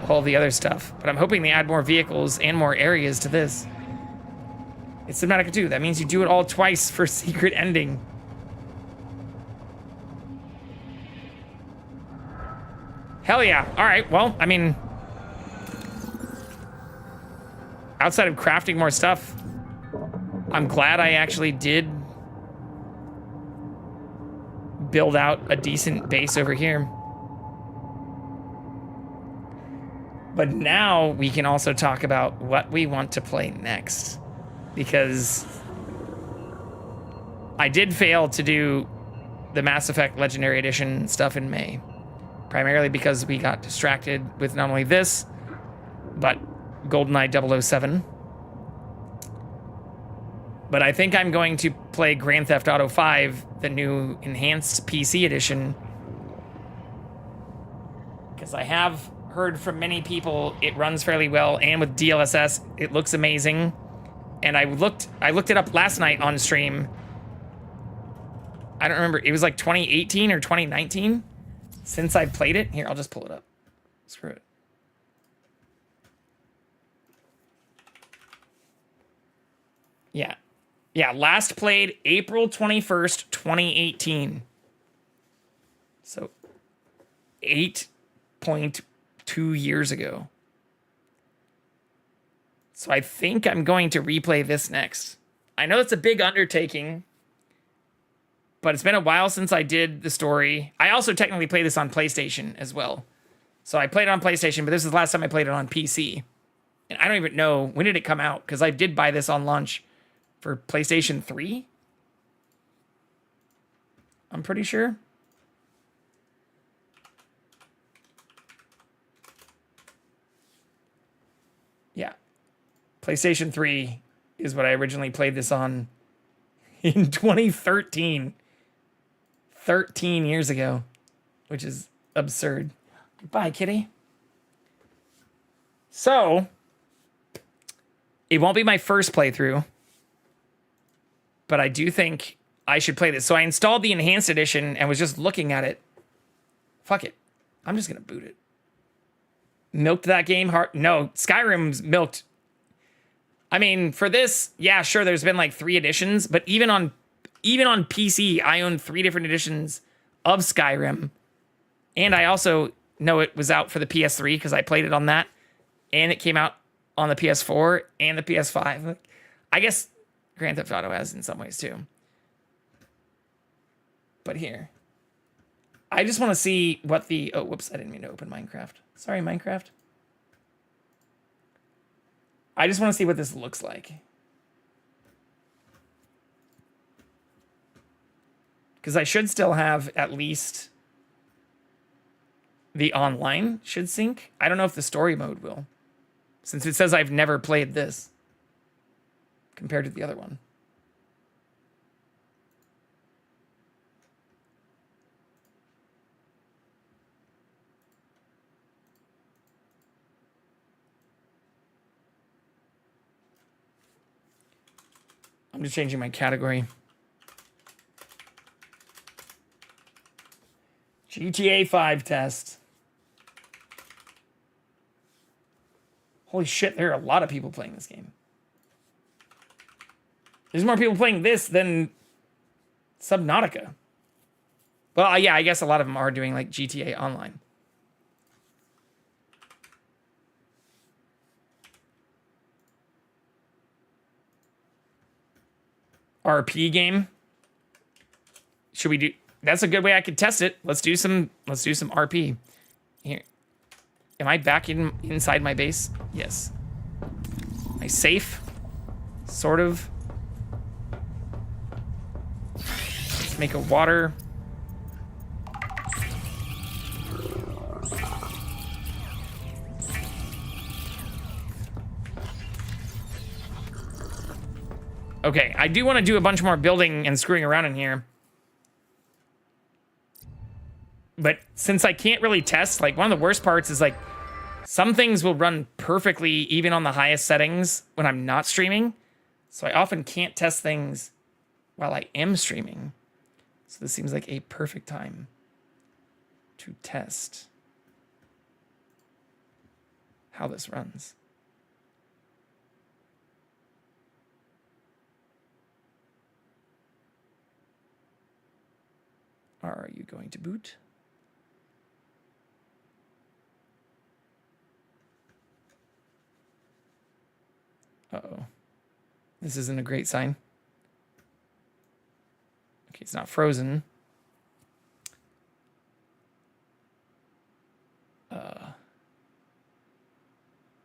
Speaker 1: all the other stuff. But I'm hoping they add more vehicles and more areas to this. It's Subnautica 2. That means you do it all twice for secret ending. Hell yeah. All right, well, I mean, outside of crafting more stuff, I'm glad I actually did build out a decent base over here. But now we can also talk about what we want to play next. Because I did fail to do the Mass Effect Legendary Edition stuff in May. Primarily because we got distracted with not only this, but GoldenEye 007. But I think I'm going to play Grand Theft Auto 5, the new enhanced PC edition. Because I have heard from many people it runs fairly well, and with DLSS, it looks amazing. And I looked it up last night on stream. I don't remember, it was like 2018 or 2019 since I played it. Here, I'll just pull it up. Screw it. Yeah. Yeah, last played April 21st, 2018. So 8.2 years ago. So I think I'm going to replay this next. I know it's a big undertaking, but it's been a while since I did the story. I also technically played this on PlayStation as well. So I played it on PlayStation, but this is the last time I played it on PC. And I don't even know, when did it come out? Because I did buy this on launch for PlayStation 3. I'm pretty sure. Yeah. PlayStation 3 is what I originally played this on in 2013. 13 years ago, which is absurd. Goodbye, kitty. So, it won't be my first playthrough, but I do think I should play this. So I installed the enhanced edition and was just looking at it. Fuck it. I'm just going to boot it. Milked that game hard. No, Skyrim's milked. I mean, for this, yeah, sure, there's been like 3 editions, but even on PC, I own 3 different editions of Skyrim. And I also know it was out for the PS3 because I played it on that. And it came out on the PS4 and the PS5. I guess Grand Theft Auto has in some ways too. But here. I just want to see what the... Oh, whoops, I didn't mean to open Minecraft. Sorry, Minecraft. I just want to see what this looks like. Because I should still have at least the online should sync. I don't know if the story mode will. Since it says I've never played this compared to the other one. I'm just changing my category. GTA 5 test. Holy shit, there are a lot of people playing this game. There's more people playing this than Subnautica. Well, yeah, I guess a lot of them are doing like GTA Online. RP game. Should we do? That's a good way I could test it. Let's do some RP. Here. Am I back inside my base? Yes. Am I safe? Sort of. Let's make a water. Okay, I do want to do a bunch more building and screwing around in here. But since I can't really test, like one of the worst parts is like some things will run perfectly even on the highest settings when I'm not streaming. So I often can't test things while I am streaming. So this seems like a perfect time to test how this runs. Are you going to boot? Uh-oh. This isn't a great sign. Okay, it's not frozen.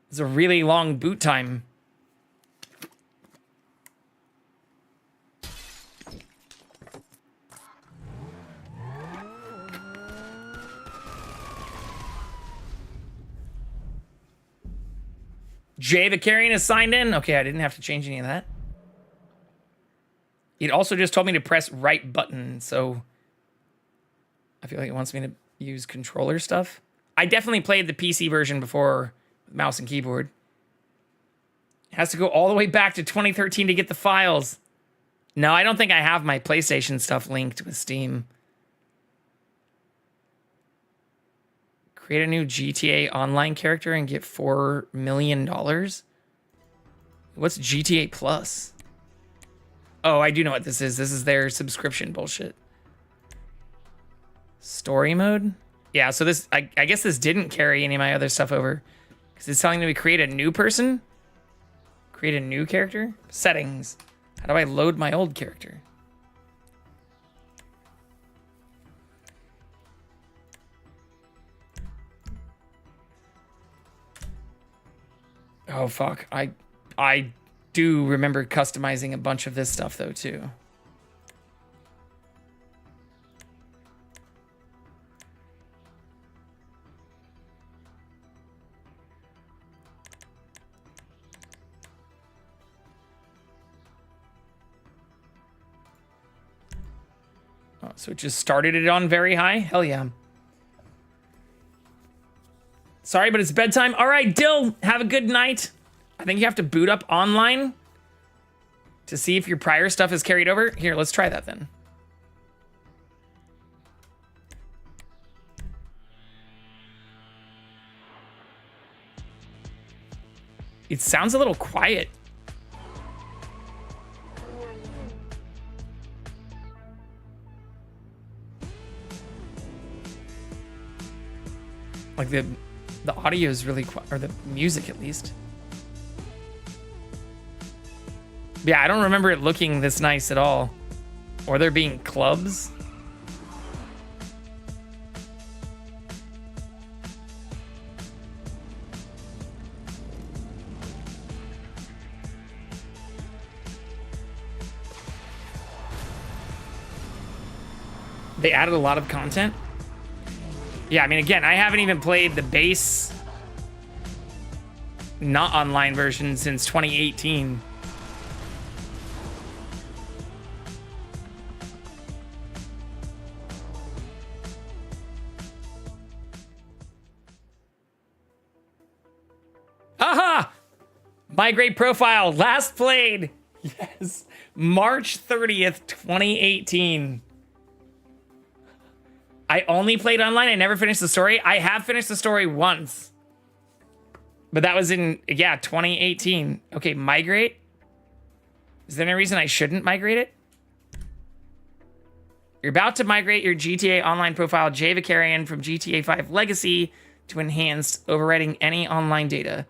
Speaker 1: It's a really long boot time. Jay the Carrion is signed in. Okay, I didn't have to change any of that. It also just told me to press right button, so I feel like it wants me to use controller stuff. I definitely played the PC version before with mouse and keyboard. It has to go all the way back to 2013 to get the files. No, I don't think I have my PlayStation stuff linked with Steam. Create a new GTA Online character and get $4 million? What's GTA Plus? Oh, I do know what this is. This is their subscription bullshit. Story mode? Yeah, so this, I guess this didn't carry any of my other stuff over. Because it's telling me to create a new person? Create a new character? Settings. How do I load my old character? Oh, fuck. I do remember customizing a bunch of this stuff, though, too. Oh, so it just started it on very high? Hell yeah. Sorry, but it's bedtime. All right, Dill, have a good night. I think you have to boot up online to see if your prior stuff is carried over. Here, let's try that then. It sounds a little quiet. Like the audio is really quiet, or the music at least. Yeah, I don't remember it looking this nice at all. Or there being clubs. They added a lot of content. Yeah, I mean, again, I haven't even played the base not online version since 2018. Aha! Migrate profile, last played. Yes. March 30th, 2018. I only played online. I never finished the story. I have finished the story once. But that was in, 2018. Okay, migrate. Is there any reason I shouldn't migrate it? You're about to migrate your GTA Online profile Jay Vicarian from GTA 5 Legacy to Enhanced, overwriting any online data.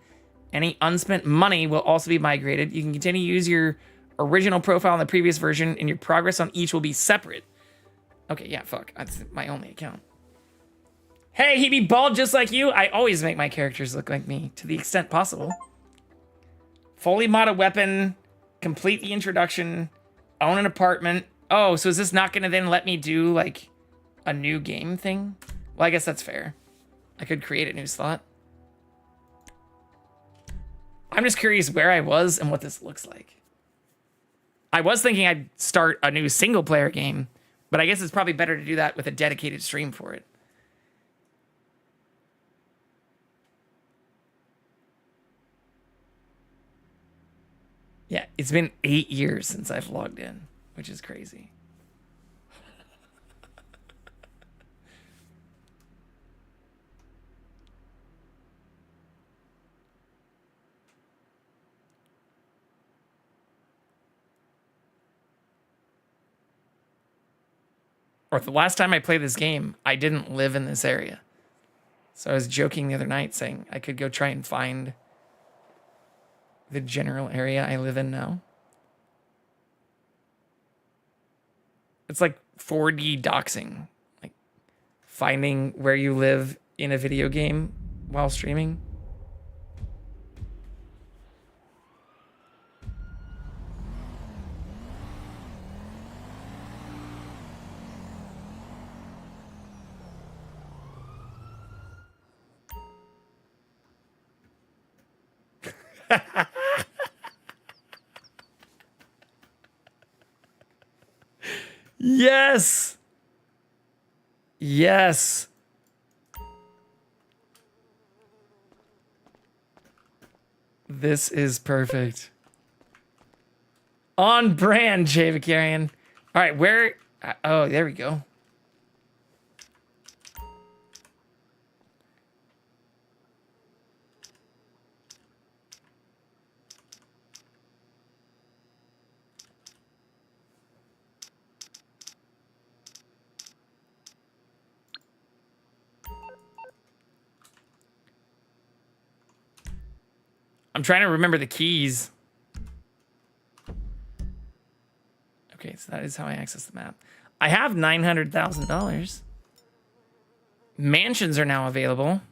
Speaker 1: Any unspent money will also be migrated. You can continue to use your original profile in the previous version, and your progress on each will be separate. Okay, yeah, fuck. That's my only account. Hey, he be bald just like you. I always make my characters look like me, to the extent possible. Fully modded weapon, complete the introduction, own an apartment. Oh, so is this not gonna then let me do, like, a new game thing? Well, I guess that's fair. I could create a new slot. I'm just curious where I was and what this looks like. I was thinking I'd start a new single player game, but I guess it's probably better to do that with a dedicated stream for it. Yeah, it's been 8 years since I've logged in, which is crazy. Or the last time I played this game, I didn't live in this area. So I was joking the other night saying I could go try and find the general area I live in now. It's like 4D doxing. Like finding where you live in a video game while streaming. Yes. Yes. This is perfect. On brand, Jay Vicarian. All right, where? Oh, there we go. I'm trying to remember the keys. Okay, so that is how I access the map. I have $900,000. Mansions are now available.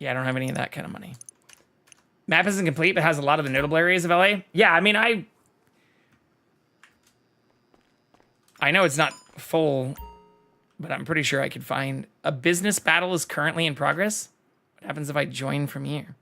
Speaker 1: Yeah, I don't have any of that kind of money. Map isn't complete, but has a lot of the notable areas of LA. Yeah, I mean, I know it's not full, but I'm pretty sure I could find. A business battle is currently in progress. What happens if I join from here?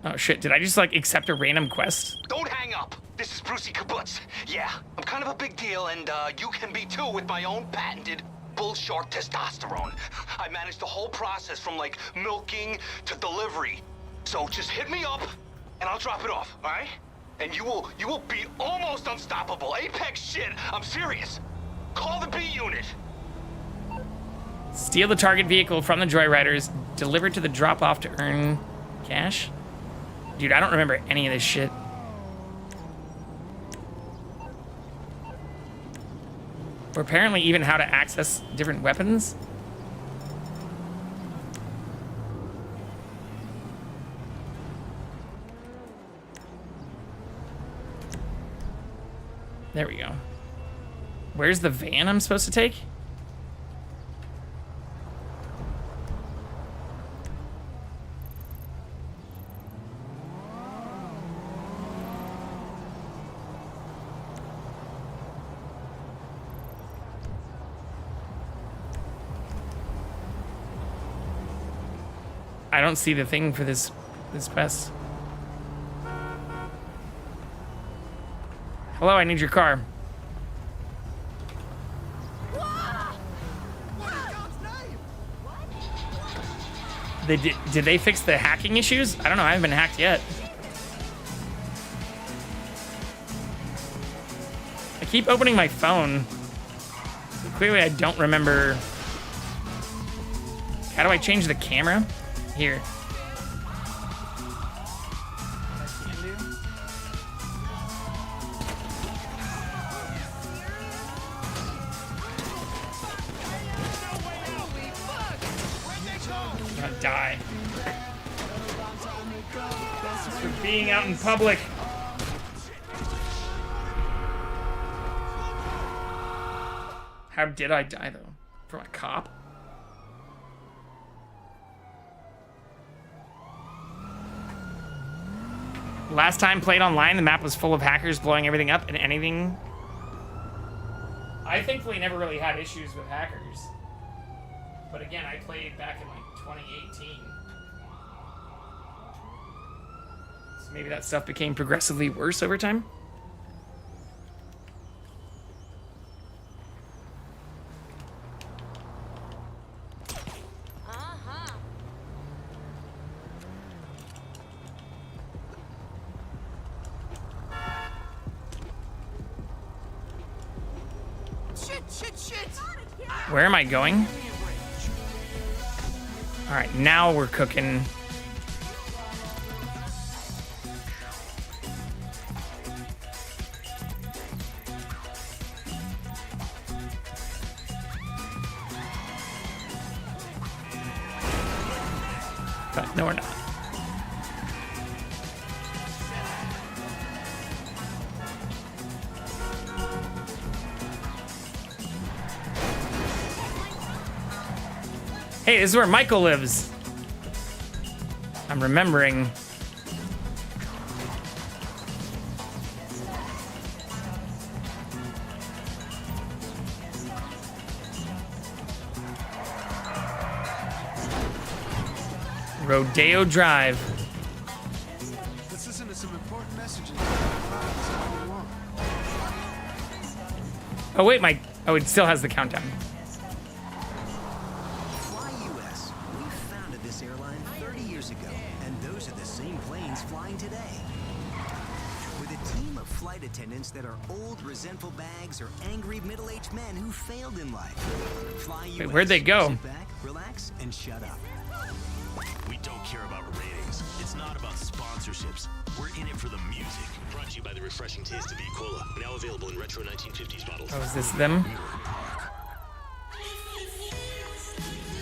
Speaker 1: Oh shit, did I just like accept a random quest?
Speaker 9: Don't hang up. This is Brucey Kibbutz. Yeah, I'm kind of a big deal, and you can be too with my own patented bull shark testosterone. I managed the whole process from like milking to delivery. So just hit me up, and I'll drop it off, all right? And you will be almost unstoppable. Apex shit. I'm serious. Call the B unit.
Speaker 1: Steal the target vehicle from the Joyriders. Deliver to the drop-off to earn cash. Dude, I don't remember any of this shit. Or apparently even how to access different weapons. There we go. Where's the van I'm supposed to take? I don't see the thing for this quest. Hello, I need your car. Did they fix the hacking issues? I don't know. I haven't been hacked yet. I keep opening my phone. Clearly, I don't remember. How do I change the camera? Here. I'm gonna die. Just for being out in public. How did I die, though? From a cop? Last time played online, the map was full of hackers blowing everything up and anything. I thankfully never really had issues with hackers. But again, I played back in like 2018. So maybe that stuff became progressively worse over time. Where am I going? All right, now we're cooking. But no, we're not. Hey, this is where Michael lives. I'm remembering. Rodeo Drive.
Speaker 10: Let's listen to some important messages.
Speaker 1: Oh wait, it still has the countdown.
Speaker 11: Attendants that are old, resentful bags or angry middle-aged men who failed in life. Fly
Speaker 1: Wait, where'd they go?
Speaker 11: Sit back, relax, and shut up.
Speaker 12: We don't care about ratings. It's not about sponsorships. We're in it for the music. Brought to you by the refreshing taste of E. Cola. Now available in retro 1950s bottles.
Speaker 1: Oh, is this them?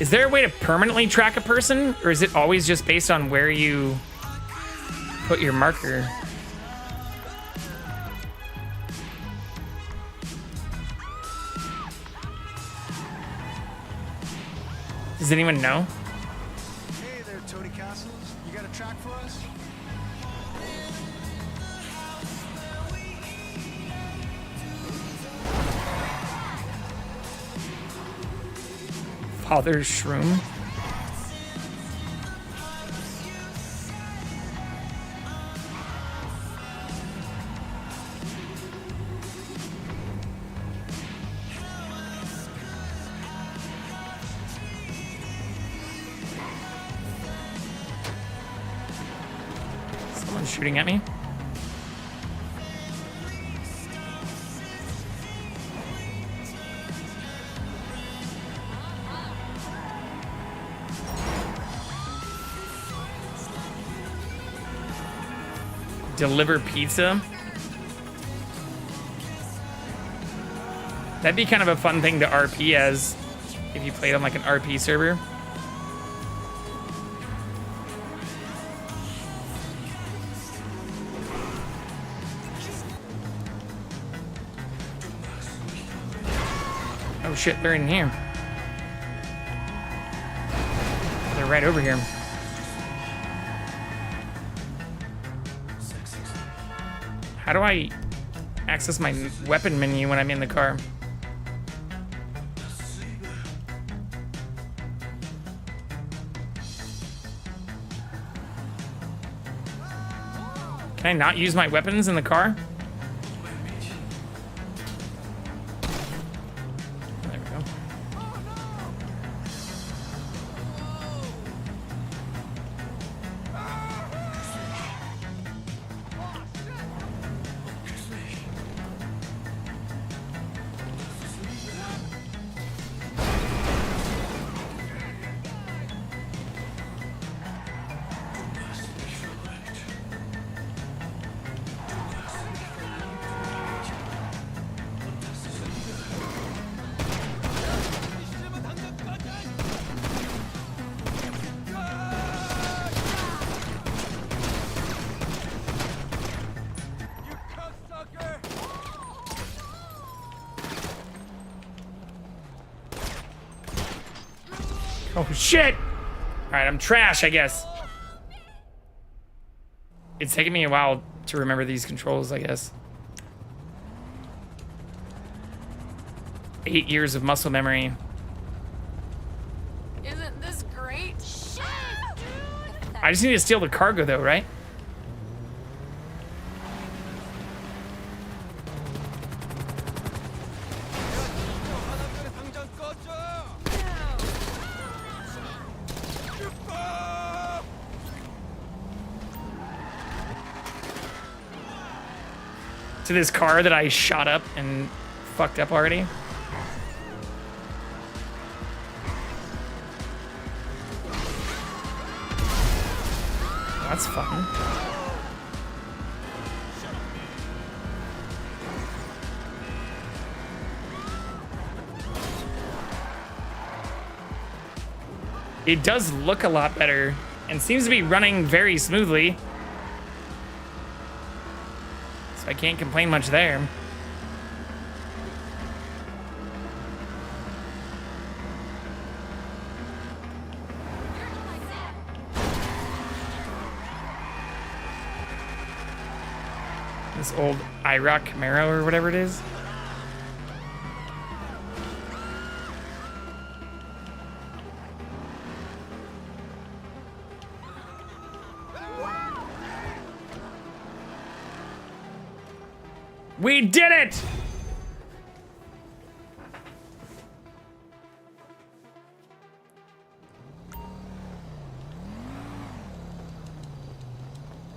Speaker 1: Is there a way to permanently track a person? Or is it always just based on where you put your marker? Does anyone know?
Speaker 10: Hey there, Tony Castles. You got a track for us?
Speaker 1: Father's Shroom? Shooting at me. Deliver pizza. That'd be kind of a fun thing to RP as if you played on like an RP server. Oh shit, they're in here. They're right over here. How do I access my weapon menu when I'm in the car? Can I not use my weapons in the car? There we go. Oh shit! Alright, I'm trash, I guess. It's taking me a while to remember these controls, I guess. 8 years of muscle memory.
Speaker 13: Isn't this great? Shit!
Speaker 1: I just need to steal the cargo though, right? To this car that I shot up and fucked up already. That's fun. It does look a lot better and seems to be running very smoothly. So I can't complain much there. This old IROC Camaro or whatever it is. We did it!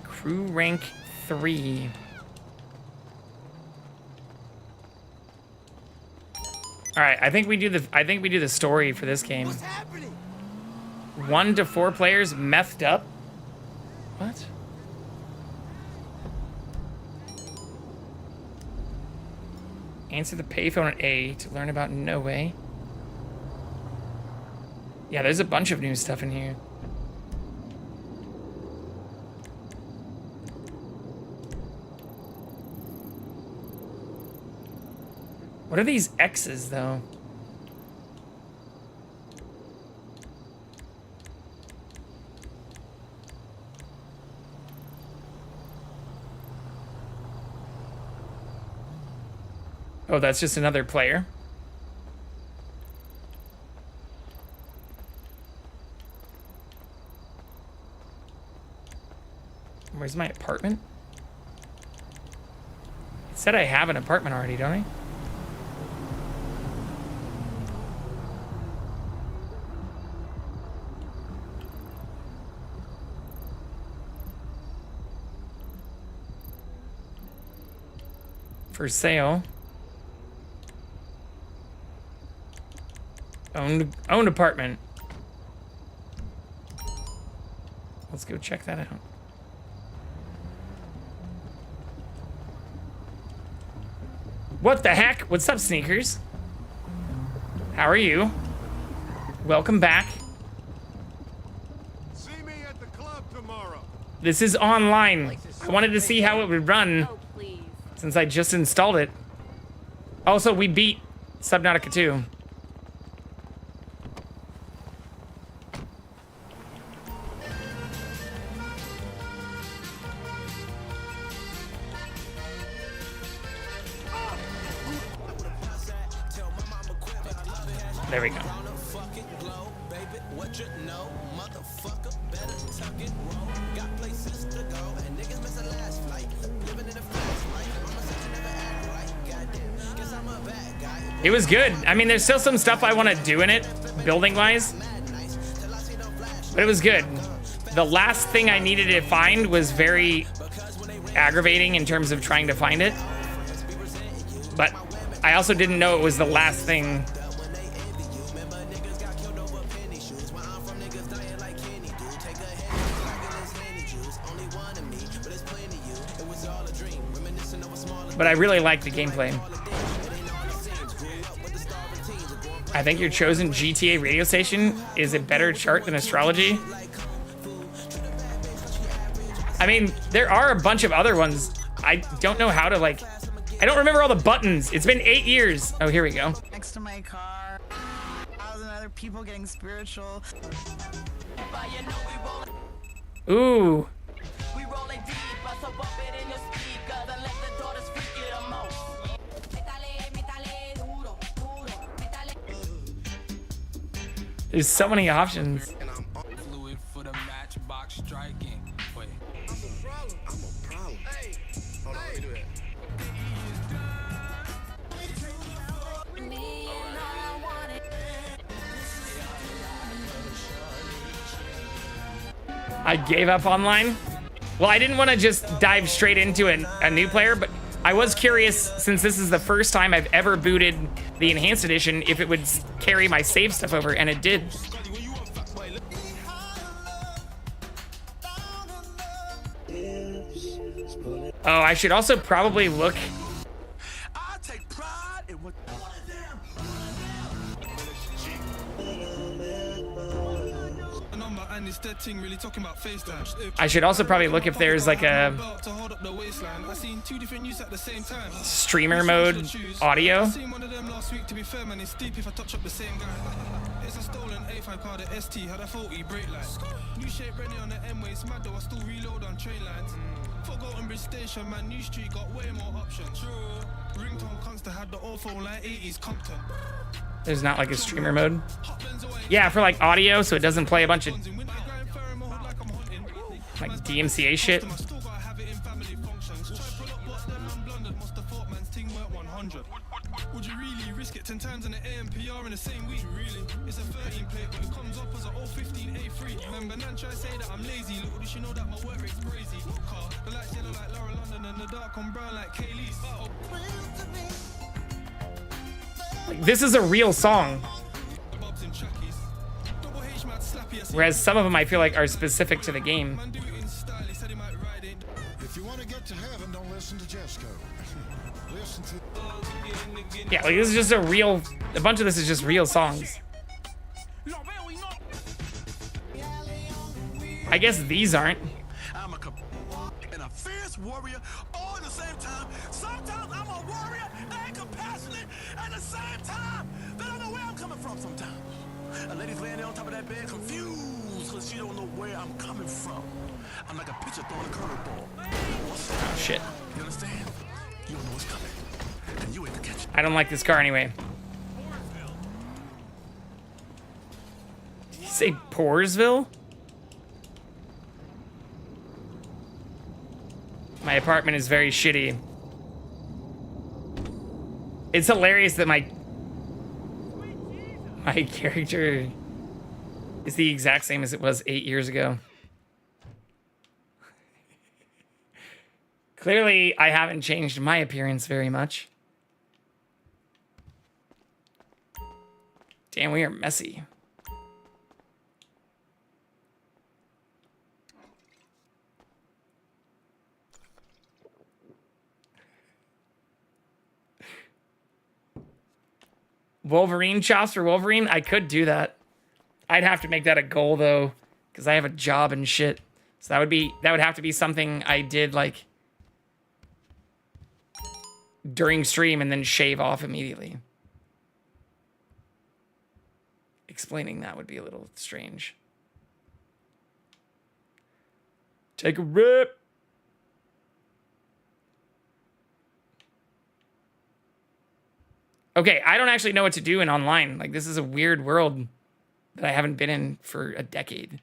Speaker 1: Crew rank 3. All right, I think we do the story for this game. What's happening? 1 to 4 players methed up. What? Answer the payphone at A to learn about No Way. Yeah, there's a bunch of new stuff in here. What are these X's, though? Oh, that's just another player. Where's my apartment? It said I have an apartment already, don't I? For sale. Owned apartment. Let's go check that out. What the heck? What's up, Sneakers? How are you? Welcome back.
Speaker 10: See me at the club tomorrow.
Speaker 1: This is online. I wanted to see how it would run since I just installed it. Also, we beat Subnautica 2. There we go. It was good. I mean, there's still some stuff I want to do in it, building-wise. But it was good. The last thing I needed to find was very aggravating in terms of trying to find it. But I also didn't know it was the last thing. But I really like the gameplay. I think your chosen GTA radio station is a better chart than Astrology. I mean, there are a bunch of other ones. I don't know how to, like, I don't remember all the buttons. It's been 8 years. Oh, here we go.
Speaker 14: Next to my car, 1,000 other people getting spiritual.
Speaker 1: Ooh. There's so many options. I gave up online. Well, I didn't want to just dive straight into a new player, but I was curious, since this is the first time I've ever booted the Enhanced Edition, if it would carry my save stuff over, and it did. Oh, I should also probably look. I should also probably look if there's like a streamer mode audio.
Speaker 15: It's a stolen A5 card at ST, had a faulty brake light. New shape ready on the M-way, it's mad though, I still reload on train lines. Forgotten Bridge Station, man, New Street got way more options. Ringtone constant had the awful like 80s Compton.
Speaker 1: There's not like a streamer mode. Yeah, for like audio, so it doesn't play a bunch of like DMCA shit. Would you really risk it 10 times in the AMPR in the same week? Really? It's a 13 plate, but it comes up as an 015 A3. Remember, Nan try to say that I'm lazy. Little does she know that my work rate's crazy. Car, the lights yellow like Laura London and the dark on brown like Kaylee's. Like, this is a real song. Whereas some of them I feel like are specific to the game.
Speaker 10: If you want to get to heaven, don't listen to Jesco. Listen to...
Speaker 1: Yeah, like this is just a bunch of this is just real songs. I guess these aren't.
Speaker 12: I'm a fierce warrior all at the same time. Sometimes I'm a warrior and compassionate at the same time. They don't know where I'm coming from sometimes. A lady's laying there on top of that bed confused because she don't know where I'm coming from. I'm like a pitcher throwing a curveball.
Speaker 1: Oh, shit.
Speaker 12: You understand? You don't know what's coming. And you ain't the catcher.
Speaker 1: I don't like this car anyway. Did you say Poorsville? My apartment is very shitty. It's hilarious that my character is the exact same as it was 8 years ago. Clearly, I haven't changed my appearance very much. Damn, we are messy. Wolverine chops for Wolverine? I could do that. I'd have to make that a goal though, because I have a job and shit. So that would have to be something I did like during stream and then shave off immediately. Explaining that would be a little strange. Take a rip. Okay, I don't actually know what to do in online. Like, this is a weird world that I haven't been in for a decade.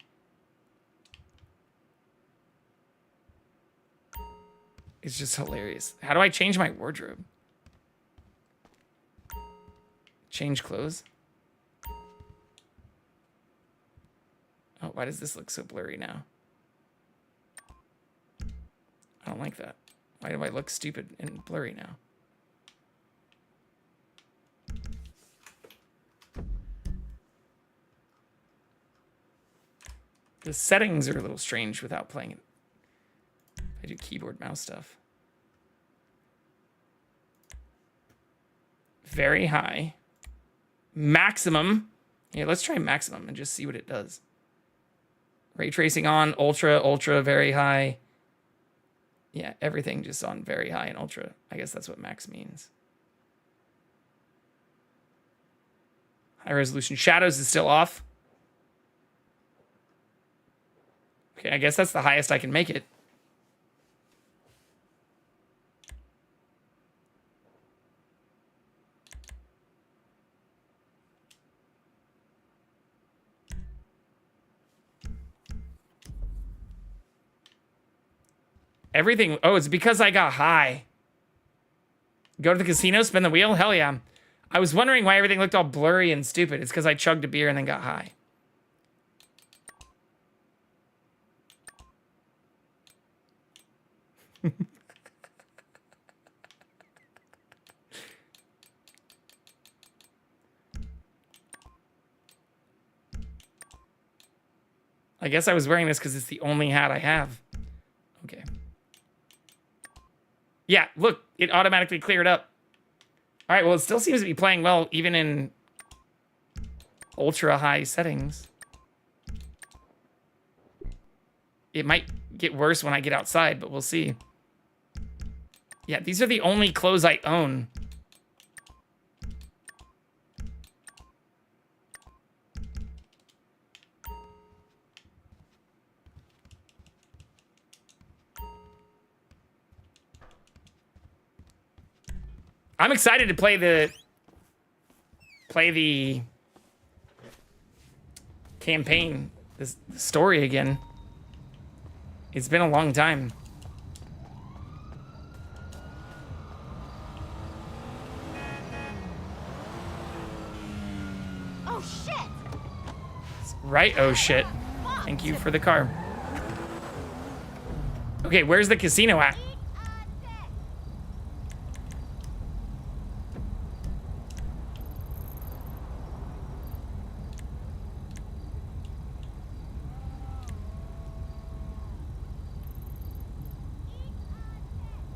Speaker 1: It's just hilarious. How do I change my wardrobe? Change clothes. Oh, why does this look so blurry now? I don't like that. Why do I look stupid and blurry now? The settings are a little strange without playing it. I do keyboard mouse stuff. Very high. Maximum. Yeah, let's try maximum and just see what it does. Ray tracing on, ultra, very high. Yeah, everything just on very high and ultra. I guess that's what max means. High resolution. Shadows is still off. Okay, I guess that's the highest I can make it. Everything. Oh, it's because I got high. Go to the casino, spin the wheel? Hell yeah. I was wondering why everything looked all blurry and stupid. It's because I chugged a beer and then got high. I guess I was wearing this because it's the only hat I have. Okay. Yeah, look, it automatically cleared up. All right, well, it still seems to be playing well, even in ultra high settings. It might get worse when I get outside, but we'll see. Yeah, these are the only clothes I own. I'm excited to play the campaign, this story again. It's been a long time.
Speaker 13: Oh shit!
Speaker 1: Right, oh shit. Thank you for the car. Okay, where's the casino at?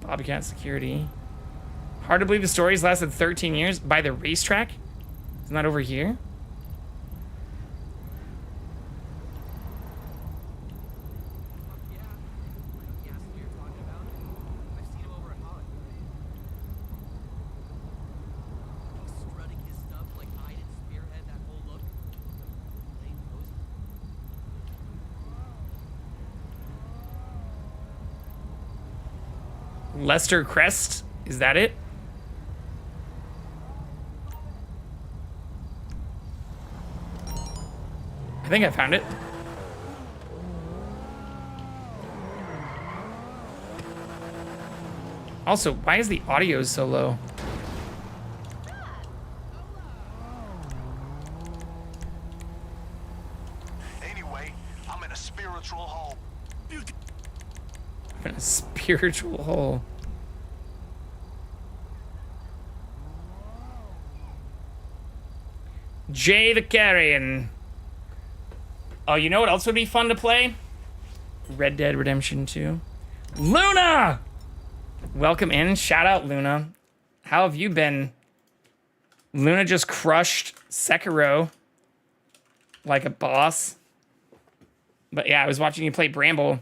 Speaker 1: Bobcat security. Hard to believe the story's lasted 13 years. By the racetrack? Isn't that over here? Lester Crest? Is that it? I think I found it. Also, why is the audio so low?
Speaker 12: Anyway, I'm in a spiritual hole.
Speaker 1: I'm in a spiritual hole. Jay the Carrion. Oh, you know what else would be fun to play? Red Dead Redemption 2. Luna! Welcome in. Shout out, Luna. How have you been? Luna just crushed Sekiro like a boss. But yeah, I was watching you play Bramble.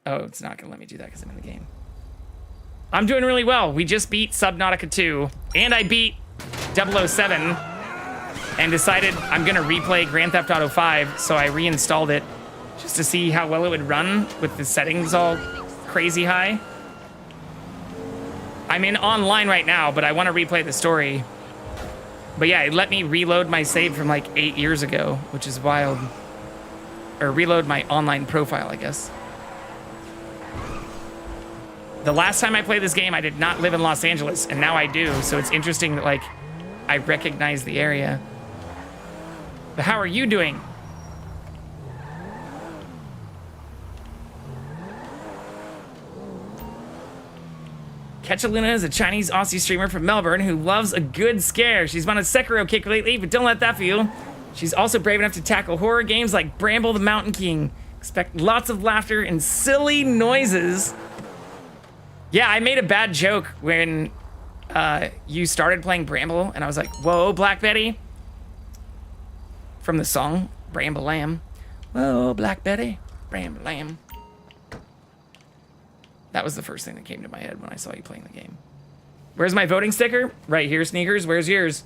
Speaker 1: Oh, it's not going to let me do that because I'm in the game. I'm doing really well. We just beat Subnautica 2, and I beat 007 and decided I'm going to replay Grand Theft Auto 5, so I reinstalled it just to see how well it would run with the settings all crazy high. I'm in online right now, but I want to replay the story. But yeah, it let me reload my save from like 8 years ago, which is wild. Or reload my online profile, I guess. The last time I played this game, I did not live in Los Angeles, and now I do. So it's interesting that, like, I recognize the area. But how are you doing? Ketchaluna is a Chinese Aussie streamer from Melbourne who loves a good scare. She's been on a Sekiro kick lately, but don't let that fool you. She's also brave enough to tackle horror games like Bramble the Mountain King. Expect lots of laughter and silly noises. Yeah, I made a bad joke when you started playing Bramble, and I was like, whoa, Black Betty. From the song, Bramble Lamb. Whoa, Black Betty, Bramble Lamb. That was the first thing that came to my head when I saw you playing the game. Where's my voting sticker? Right here, Sneakers. Where's yours?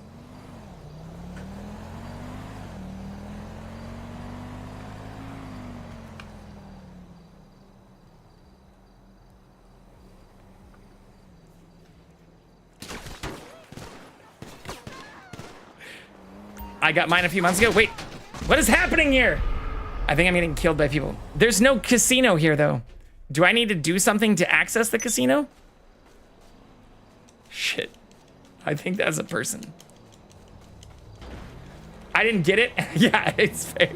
Speaker 1: I got mine a few months ago. Wait, what is happening here? I think I'm getting killed by people. There's no casino here, though. Do I need to do something to access the casino? Shit. I think that's a person. I didn't get it. Yeah, it's fair.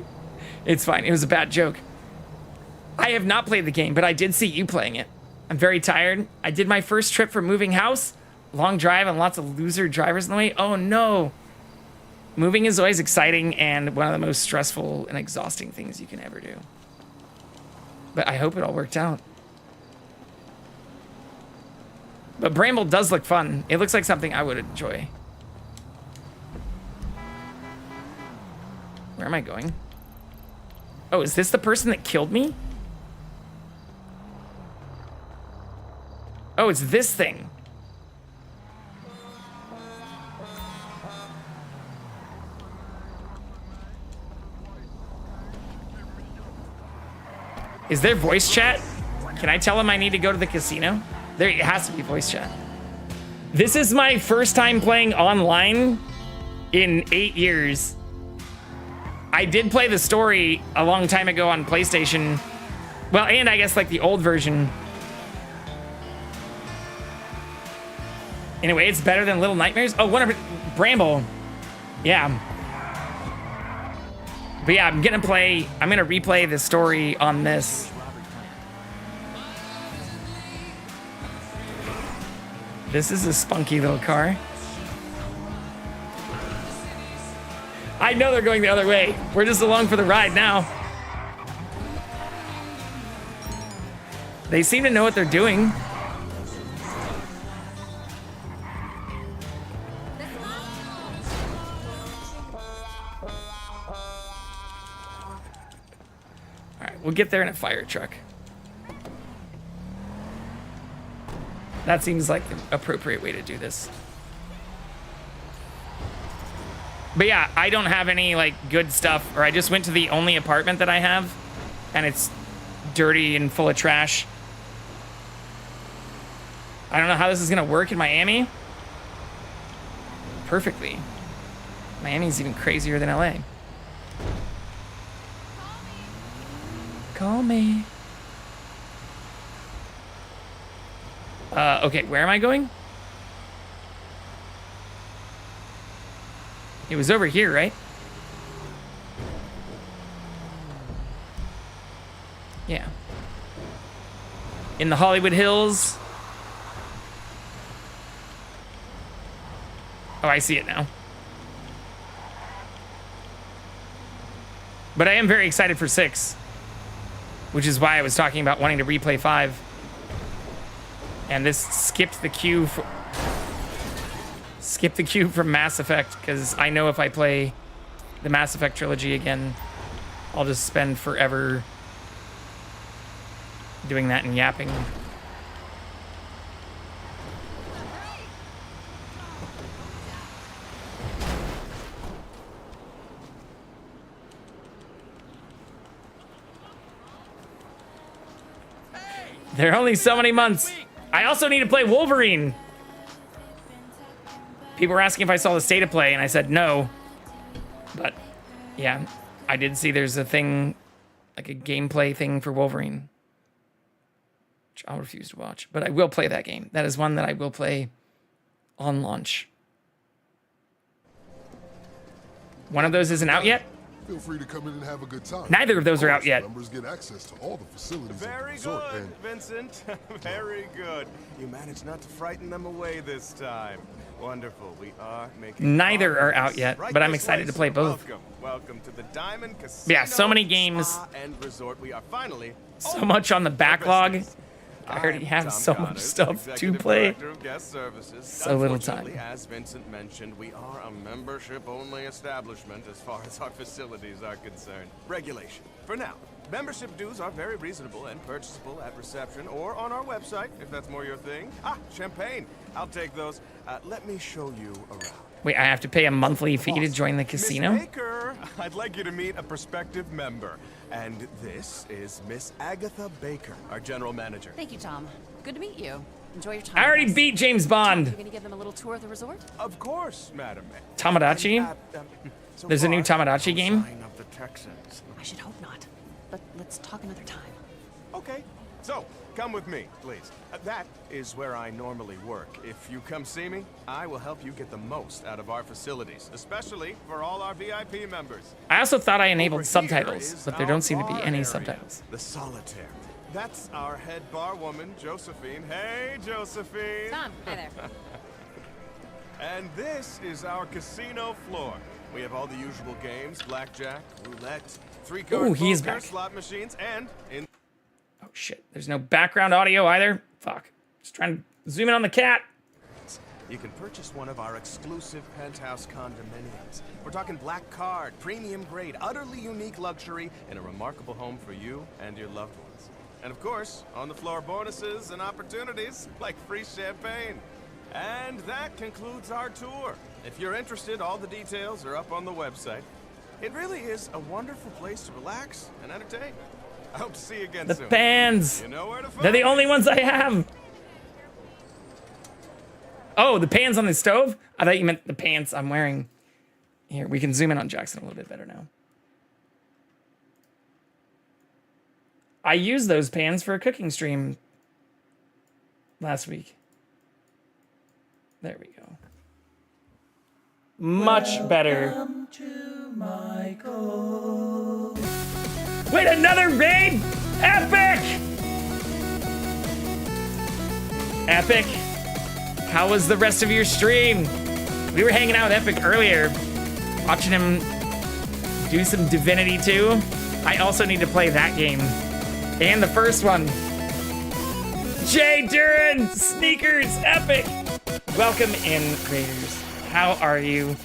Speaker 1: It's fine. It was a bad joke. I have not played the game, but I did see you playing it. I'm very tired. I did my first trip for moving house. Long drive and lots of loser drivers in the way. Oh, no. Moving is always exciting and one of the most stressful and exhausting things you can ever do. But I hope it all worked out. But Bramble does look fun. It looks like something I would enjoy. Where am I going? Oh, is this the person that killed me? Oh, it's this thing. Is there voice chat? Can I tell him I need to go to the casino? There has to be voice chat. This is my first time playing online in 8 years. I did play the story a long time ago on PlayStation. Well, and I guess like the old version. Anyway, it's better than Little Nightmares. Oh, whatever. Bramble. Yeah. But yeah, I'm gonna replay the story on this. This is a spunky little car. I know they're going the other way. We're just along for the ride now. They seem to know what they're doing. We'll get there in a fire truck. That seems like the appropriate way to do this. But yeah, I don't have any like good stuff, or I just went to the only apartment that I have, and it's dirty and full of trash. I don't know how this is gonna work in Miami. Perfectly. Miami's even crazier than LA. Call me. Okay, where am I going? It was over here, right? Yeah. In the Hollywood Hills. Oh, I see it now. But I am very excited for 6. Which is why I was talking about wanting to replay 5. And this skipped the queue from Mass Effect, because I know if I play the Mass Effect trilogy again, I'll just spend forever doing that and yapping. There are only so many months. I also need to play Wolverine. People were asking if I saw the state of play, and I said no. But yeah, I did see there's a thing, like a gameplay thing for Wolverine. which I'll refuse to watch. But I will play that game. That is one that I will play on launch. One of those isn't out yet.
Speaker 16: Feel free to come in and have a good time.
Speaker 1: Neither of those are out yet.
Speaker 16: Members get access to all the facilities.
Speaker 12: Very good, Vincent. Very good. You managed not to frighten them away this time. Wonderful. We are making
Speaker 1: Neither are out yet, but I'm excited to play both.
Speaker 12: Welcome to the Diamond Casino.
Speaker 1: Yeah, so many games.
Speaker 12: Spa and resort. We are finally
Speaker 1: So much on the backlog. I already have so much stuff to play. So little time.
Speaker 12: As Vincent mentioned, we are a membership-only establishment as far as our facilities are concerned. Regulation. For now, membership dues are very reasonable and purchasable at reception or on our website, if that's more your thing. Ah, champagne. I'll take those. Let me show you around.
Speaker 1: Wait, I have to pay a monthly fee to join the casino?
Speaker 12: Miss Baker, I'd like you to meet a prospective member. And this is Miss Agatha Baker, our general manager.
Speaker 13: Thank you, Tom. Good to meet you. Enjoy your time.
Speaker 1: I already beat James Bond.
Speaker 13: You're gonna give them a little tour of the resort?
Speaker 12: Of course, madam.
Speaker 1: Tamagotchi? There's a new Tamagotchi game?
Speaker 12: Of the Texans.
Speaker 13: I should hope not. But let's talk another time.
Speaker 12: Okay, so come with me, please. That is where I normally work. If you come see me, I will help you get the most out of our facilities, especially for all our VIP members.
Speaker 1: I also thought I enabled subtitles, but there don't seem to be any subtitles.
Speaker 12: The Solitaire. That's our head bar woman, Josephine. Hey, Josephine.
Speaker 13: Tom, hi there.
Speaker 12: And this is our casino floor. We have all the usual games: blackjack, roulette, three-card poker, slot machines, and in.
Speaker 1: Oh shit! There's no background audio either. Fuck. Just trying to zoom in on the cat.
Speaker 12: You can purchase one of our exclusive penthouse condominiums. We're talking black card, premium grade, utterly unique luxury, and a remarkable home for you and your loved ones. And of course, on the floor bonuses and opportunities like free champagne. And that concludes our tour. If you're interested, all the details are up on the website. It really is a wonderful place to relax and entertain. I hope to see you again soon.
Speaker 1: The pans.
Speaker 12: You know where to find
Speaker 1: They're the
Speaker 12: me.
Speaker 1: only ones I have. Oh, the pans on the stove? I thought you meant the pants I'm wearing. Here, we can zoom in on Jackson a little bit better now. I used those pans for a cooking stream last week. There we go. Much better. Wait, another raid? Epic! Epic. How was the rest of your stream? We were hanging out with Epic earlier, watching him do some Divinity 2. I also need to play that game. And the first one. Jay Duran, Sneakers, Epic. Welcome in, Raiders. How are you?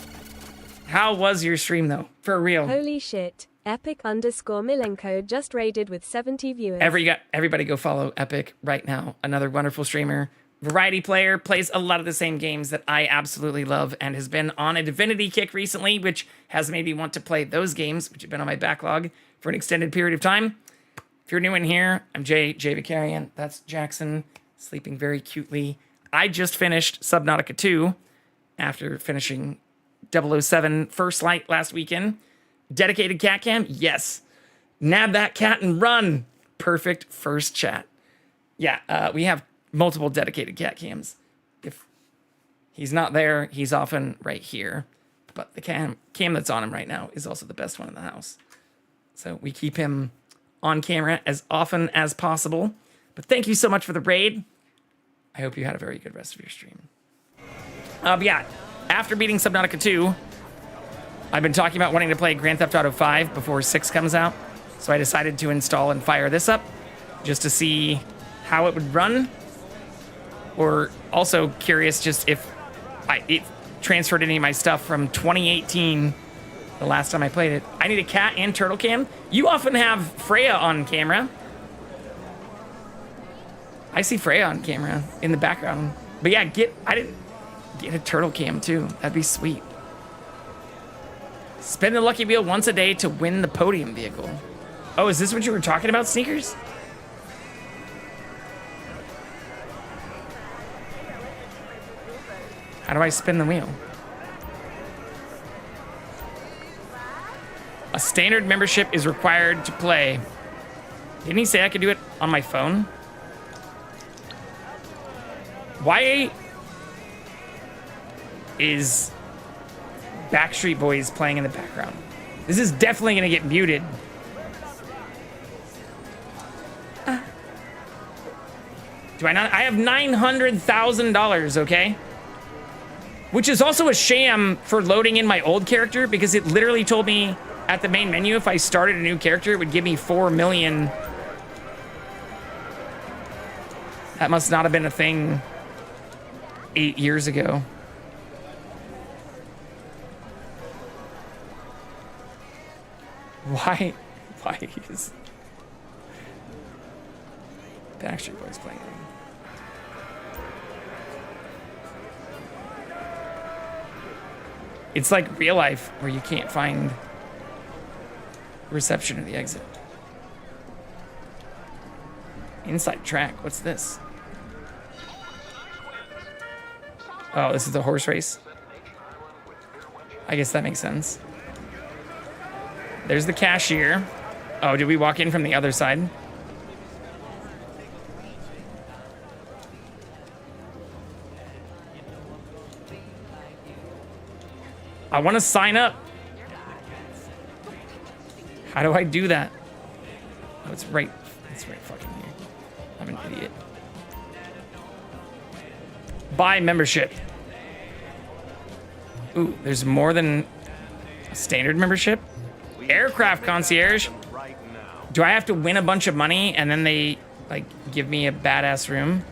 Speaker 1: How was your stream, though? For real.
Speaker 4: Holy shit. Epic_Milenko just raided with 70 viewers.
Speaker 1: Everybody go follow Epic right now. Another wonderful streamer. Variety player, plays a lot of the same games that I absolutely love and has been on a Divinity kick recently, which has made me want to play those games, which have been on my backlog for an extended period of time. If you're new in here, I'm Jay Vicarian. That's Jackson, sleeping very cutely. I just finished Subnautica 2 after finishing 007 First Light last weekend. Dedicated CatCam? Yes. Nab that cat and run. Perfect first chat. Yeah, we have multiple dedicated CatCams. If he's not there, he's often right here. But the cam that's on him right now is also the best one in the house. So we keep him on camera as often as possible. But thank you so much for the raid. I hope you had a very good rest of your stream. But yeah, after beating Subnautica 2, I've been talking about wanting to play Grand Theft Auto 5 before 6 comes out. So I decided to install and fire this up just to see how it would run. Or also curious just if it transferred any of my stuff from 2018, the last time I played it. I need a cat and turtle cam. You often have Freya on camera. I see Freya on camera in the background. But yeah, I didn't get a turtle cam too. That'd be sweet. Spin the lucky wheel once a day to win the podium vehicle. Oh, is this what you were talking about, Sneakers? How do I spin the wheel? A standard membership is required to play. Didn't he say I could do it on my phone? Why is Backstreet Boys playing in the background? This is definitely gonna get muted. Do I not? I have $900,000, okay? Which is also a sham for loading in my old character because it literally told me at the main menu if I started a new character, it would give me 4 million. That must not have been a thing 8 years ago. Why is Backstreet Boys playing? It's like real life where you can't find reception at the exit. Inside track, what's this? Oh, this is the horse race. I guess that makes sense. There's the cashier. Oh, did we walk in from the other side? I want to sign up. How do I do that? Oh, it's right fucking here. I'm an idiot. Buy membership. Ooh, there's more than a standard membership. Aircraft concierge. Do I have to win a bunch of money and then they like give me a badass room?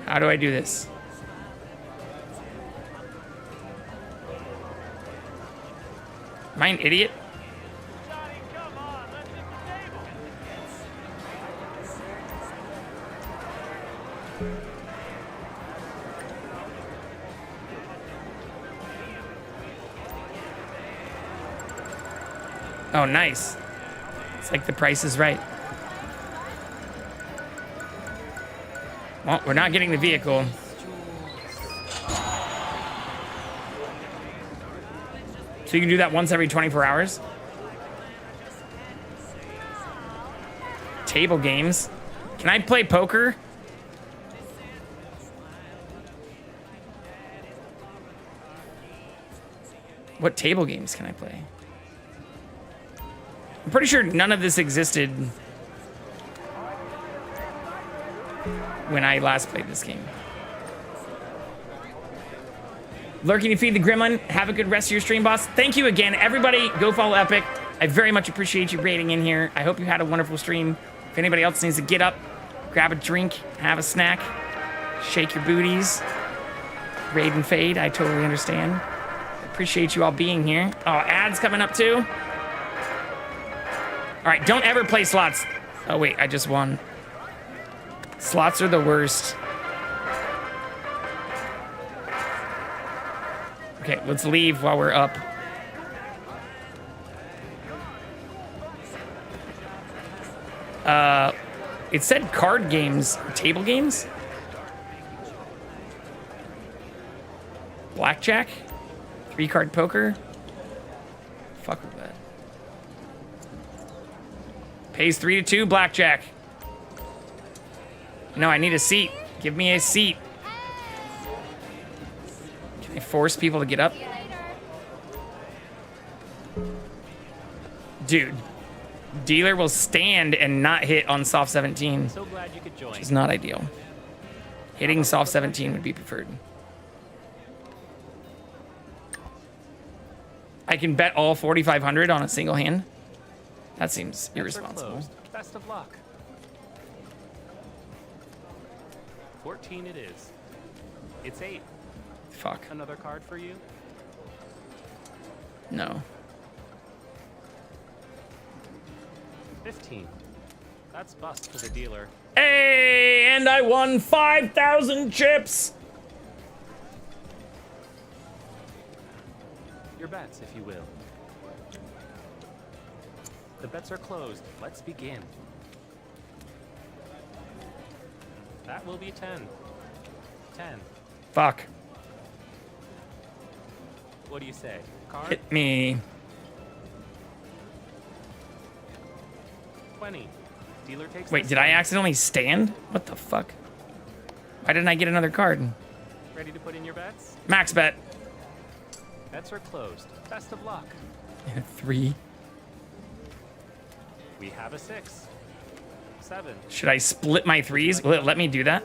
Speaker 1: How do I do this? Am I an idiot? Oh, nice. It's like the Price is Right. Well, we're not getting the vehicle. So you can do that once every 24 hours? Table games. Can I play poker? What table games can I play? I'm pretty sure none of this existed when I last played this game. Lurking to feed the gremlin. Have a good rest of your stream, boss. Thank you again. Everybody, go follow Epic. I very much appreciate you raiding in here. I hope you had a wonderful stream. If anybody else needs to get up, grab a drink, have a snack, shake your booties, raid and fade, I totally understand. Appreciate you all being here. Oh, ads coming up too. All right, don't ever play slots. Oh wait, I just won. Slots are the worst. Okay, let's leave while we're up. It said card games, table games? Blackjack? 3-card poker? Fuck with that. Pays 3-2, blackjack. No, I need a seat. Give me a seat. Can I force people to get up? Dude. Dealer will stand and not hit on soft 17.
Speaker 5: So glad you could join.
Speaker 1: Which is not ideal. Hitting soft 17 would be preferred. I can bet all 4,500 on a single hand. That seems irresponsible.
Speaker 5: Best of luck. 14 it is. It's 8.
Speaker 1: Fuck.
Speaker 5: Another card for you?
Speaker 1: No.
Speaker 5: 15. That's bust for the dealer.
Speaker 1: Hey, and I won 5,000 chips.
Speaker 5: Your bets, if you will. The bets are closed. Let's begin. That will be 10. 10.
Speaker 1: Fuck.
Speaker 5: What do you say? Card?
Speaker 1: Hit me.
Speaker 5: 20. Dealer takes
Speaker 1: Wait,
Speaker 5: this
Speaker 1: did I
Speaker 5: one.
Speaker 1: accidentally stand? What the fuck? Why didn't I get another card?
Speaker 5: Ready to put in your bets?
Speaker 1: Max bet.
Speaker 5: Bets are closed. Best of luck.
Speaker 1: And a 3.
Speaker 5: We have a 6. 7.
Speaker 1: Should I split my 3s? Will it let me do that?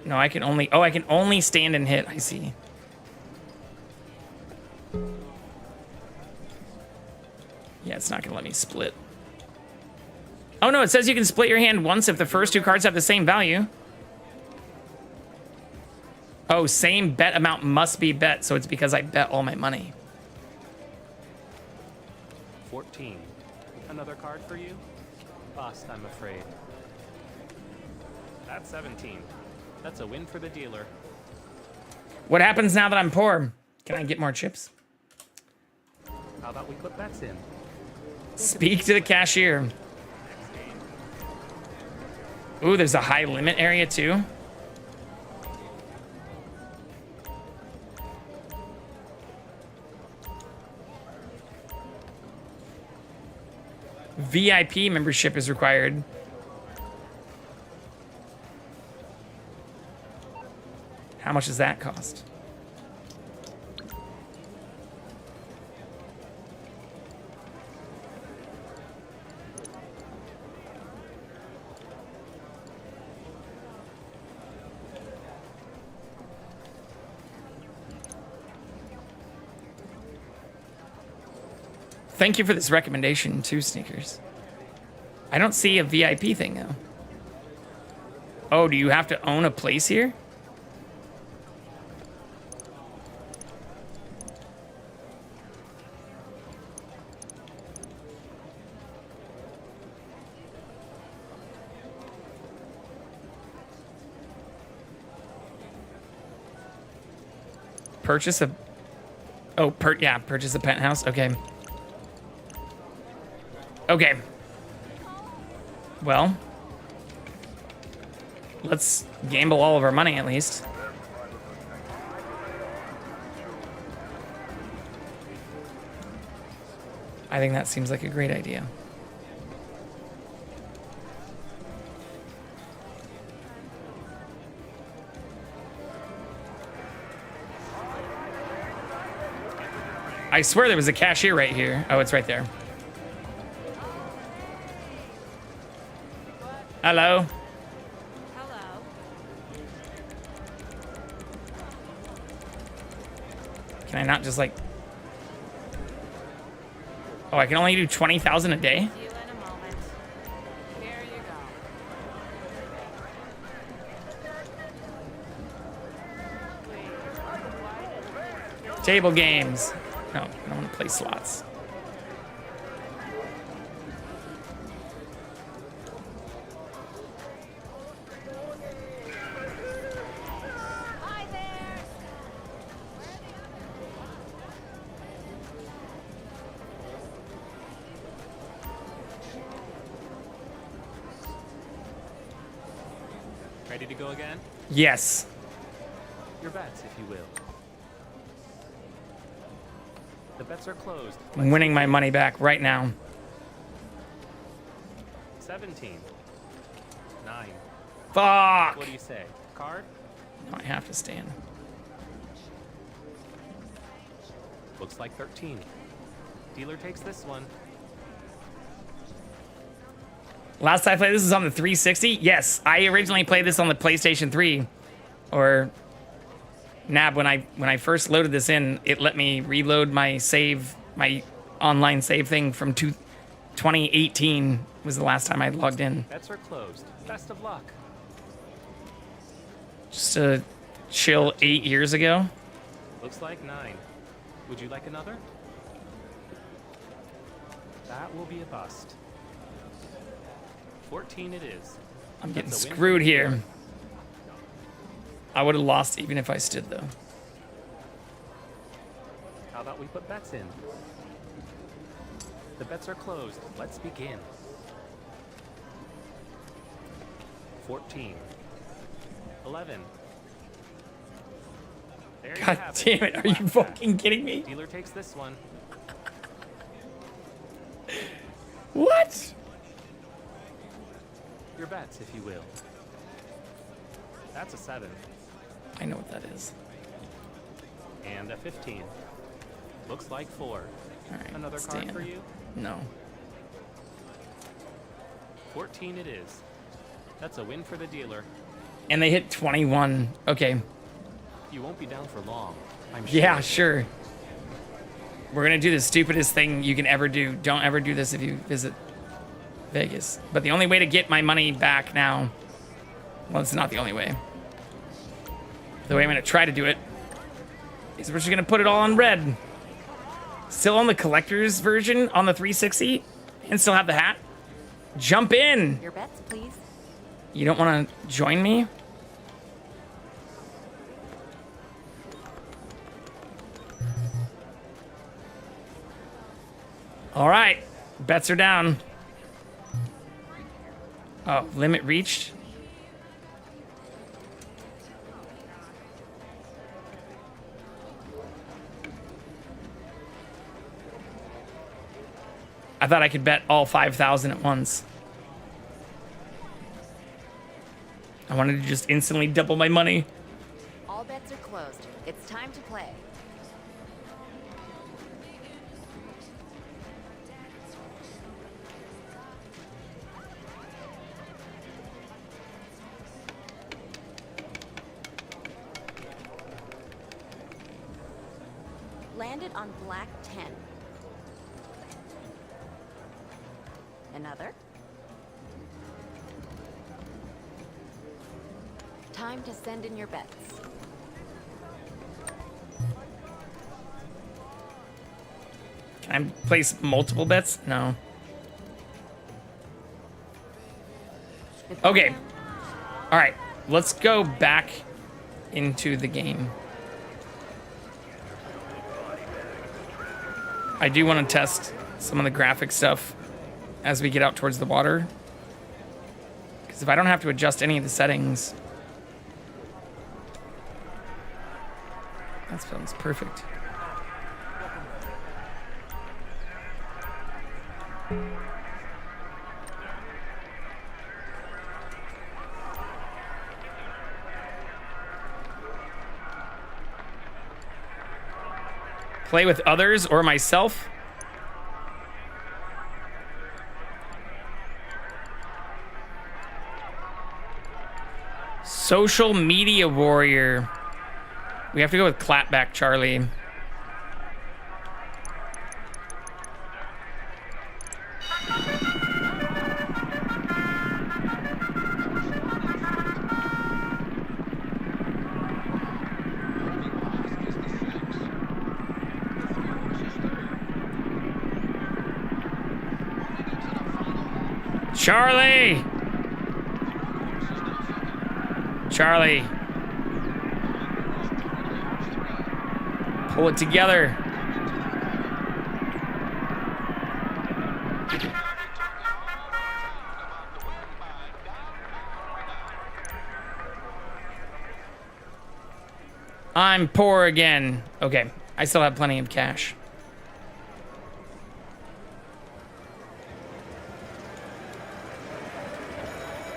Speaker 1: No, I can only... Oh, I can only stand and hit. I see. Yeah, it's not going to let me split. Oh, no, it says you can split your hand once if the first 2 cards have the same value. Oh, same bet amount must be bet, so it's because I bet all my money.
Speaker 5: 14. Another card for you? Bust, I'm afraid. That's 17. That's a win for the dealer.
Speaker 1: What happens now that I'm poor? Can I get more chips?
Speaker 5: How about we put bets in?
Speaker 1: Speak to the cashier. Ooh, there's a high limit area too. VIP membership is required. How much does that cost? Thank you for this recommendation too, Sneakers. I don't see a VIP thing though. Oh, do you have to own a place here? Purchase a... Oh, purchase a penthouse. Okay. Okay. Well, let's gamble all of our money at least. I think that seems like a great idea. I swear there was a cashier right here. Oh, it's right there. Hello.
Speaker 17: Hello.
Speaker 1: Can I not just like... Oh, I can only do 20,000 a day?
Speaker 17: See you in a moment. Here you go.
Speaker 1: Table games. No, I don't want to play slots.
Speaker 5: Ready to go again?
Speaker 1: Yes.
Speaker 5: Your bets, if you will. The bets are closed.
Speaker 1: I'm winning my money back right now.
Speaker 5: 17. 9.
Speaker 1: Fuck!
Speaker 5: What do you say? Card?
Speaker 1: No, I have to stand.
Speaker 5: Looks like 13. Dealer takes this one.
Speaker 1: Last I played this was on the 360. Yes, I originally played this on the PlayStation 3. Or Nab, when I first loaded this in, it let me reload my save, my online save thing from 2018 was the last time I logged in.
Speaker 5: Bets are closed. Best of luck.
Speaker 1: Just a chill 8 years ago.
Speaker 5: Looks like 9. Would you like another? That will be a bust. 14 it is.
Speaker 1: I'm getting
Speaker 5: That's a win
Speaker 1: screwed
Speaker 5: for the
Speaker 1: here.
Speaker 5: dealer.
Speaker 1: I would have lost even if I stood though.
Speaker 5: How about we put bets in? The bets are closed. Let's begin. 14. 11. There you
Speaker 1: God
Speaker 5: have it.
Speaker 1: damn it! Are you fucking kidding me?
Speaker 5: Dealer takes this one.
Speaker 1: What?
Speaker 5: Your bets, if you will. That's a 7.
Speaker 1: I know what that is.
Speaker 5: And a 15. Looks like 4.
Speaker 1: All right.
Speaker 5: Another
Speaker 1: stay
Speaker 5: card
Speaker 1: in.
Speaker 5: for you?
Speaker 1: No.
Speaker 5: 14 it is. That's a win for the dealer.
Speaker 1: And they hit 21. Okay.
Speaker 5: You won't be down for long, I'm sure.
Speaker 1: Yeah, sure. We're gonna do the stupidest thing you can ever do. Don't ever do this if you visit Vegas. But the only way to get my money back now, well, it's not the only way. The way I'm gonna try to do it is we're just gonna put it all on red. Still on the collector's version on the 360 and still have the hat. Jump in.
Speaker 13: Your bets, please.
Speaker 1: You don't want to join me? All right, bets are down. Oh, limit reached. I thought I could bet all 5,000 at once. I wanted to just instantly double my money.
Speaker 13: All bets are closed. It's time to play. Landed on black 10. Another. Time to send in your bets.
Speaker 1: Can I place multiple bets? No. Okay. All right. Let's go back into the game. I do want to test some of the graphic stuff as we get out towards the water. Because if I don't have to adjust any of the settings, that sounds perfect. Play with others or myself? Social media warrior. We have to go with Clapback Charlie. Charlie! Charlie. Pull it together. I'm poor again. Okay, I still have plenty of cash.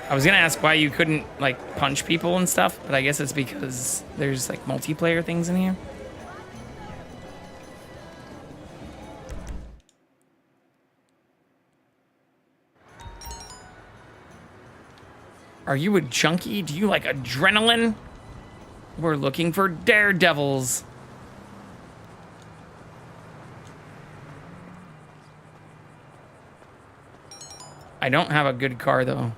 Speaker 1: I was gonna ask why you couldn't like punch people and stuff, but I guess it's because there's like multiplayer things in here. Are you a junkie? Do you like adrenaline? We're looking for daredevils. I don't have a good car though.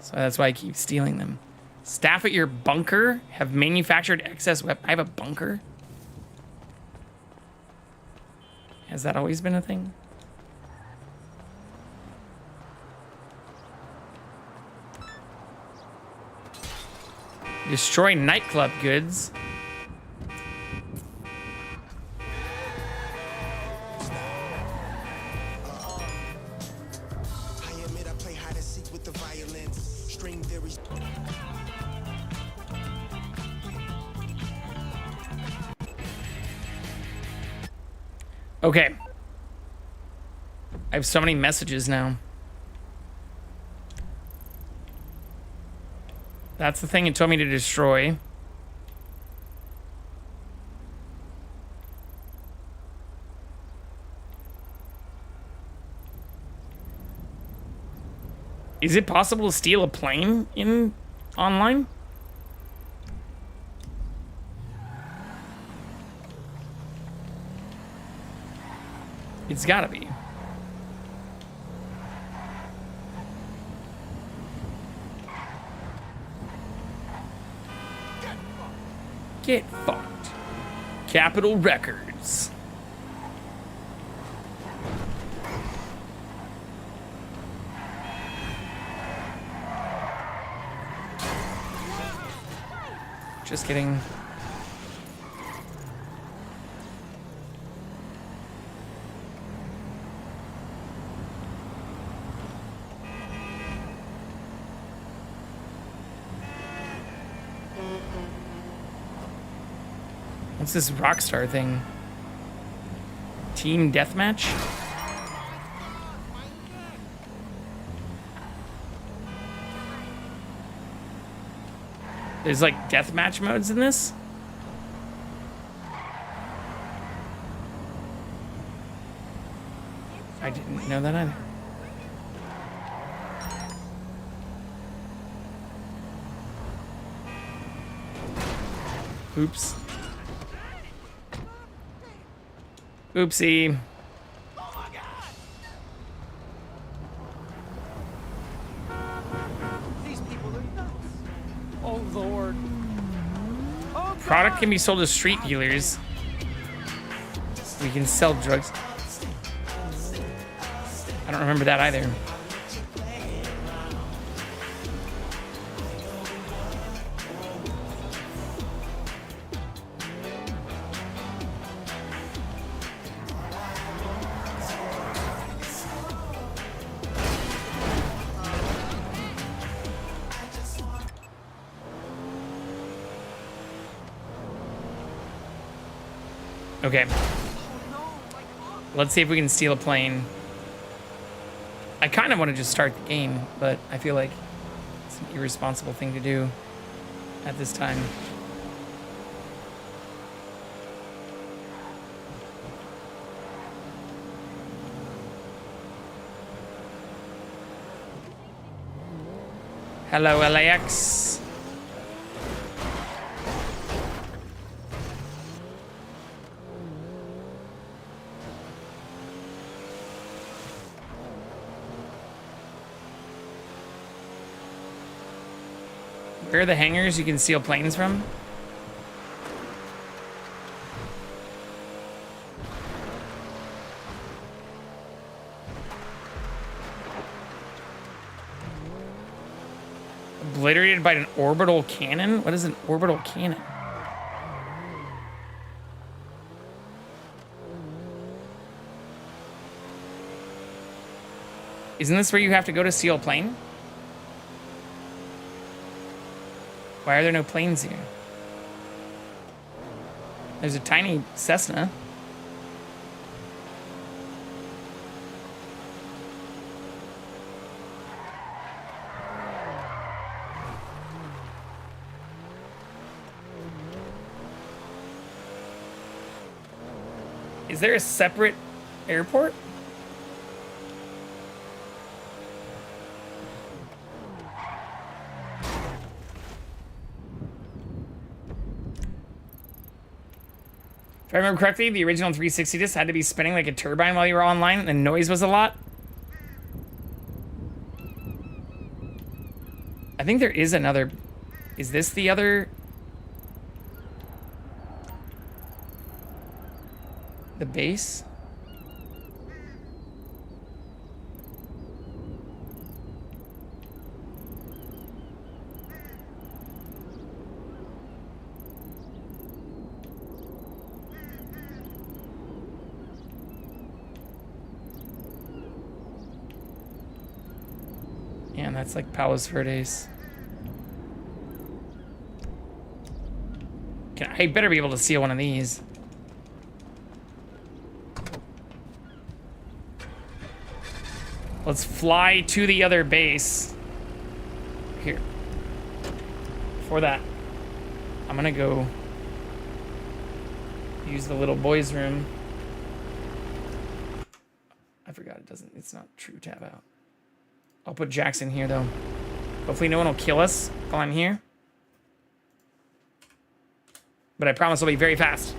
Speaker 1: So that's why I keep stealing them. Staff at your bunker have manufactured excess weapons. I have a bunker? Has that always been a thing? Destroy nightclub goods. Okay. I have so many messages now. That's the thing it told me to destroy. Is it possible to steal a plane in online? It's gotta be. Get fucked. Capitol Records. Just kidding. What's this Rockstar thing? Team deathmatch? There's like deathmatch modes in this? I didn't know that either. Oops. Oopsie.
Speaker 5: These people are nuts. Oh Lord.
Speaker 1: Product can be sold to street dealers. We can sell drugs. I don't remember that either. Okay. Let's see if we can steal a plane. I kind of want to just start the game, but I feel like it's an irresponsible thing to do at this time. Hello, LAX. Where are the hangars you can steal planes from? Obliterated by an orbital cannon? What is an orbital cannon? Isn't this where you have to go to steal a plane? Why are there no planes here? There's a tiny Cessna. Is there a separate airport? If I remember correctly, the original 360 disc had to be spinning like a turbine while you were online, and the noise was a lot. I think there is another... Is this the other... The base? Yeah, that's like Palos Verdes. I better be able to steal one of these. Let's fly to the other base. Here. For that, I'm gonna go use the little boys' room. I forgot it's not true tab out. I'll put Jackson here though. Hopefully no one will kill us while I'm here. But I promise I'll be very fast.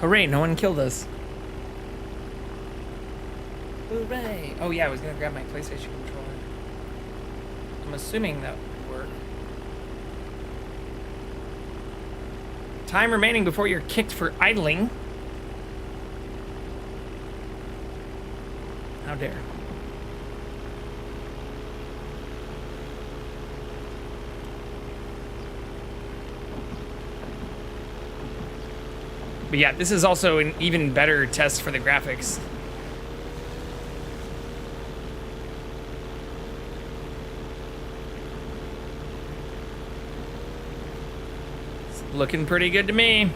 Speaker 1: Hooray, no one killed us. Hooray. Oh yeah, I was gonna grab my PlayStation controller. I'm assuming that would work. Time remaining before you're kicked for idling. How dare. But yeah, this is also an even better test for the graphics. It's looking pretty good to me.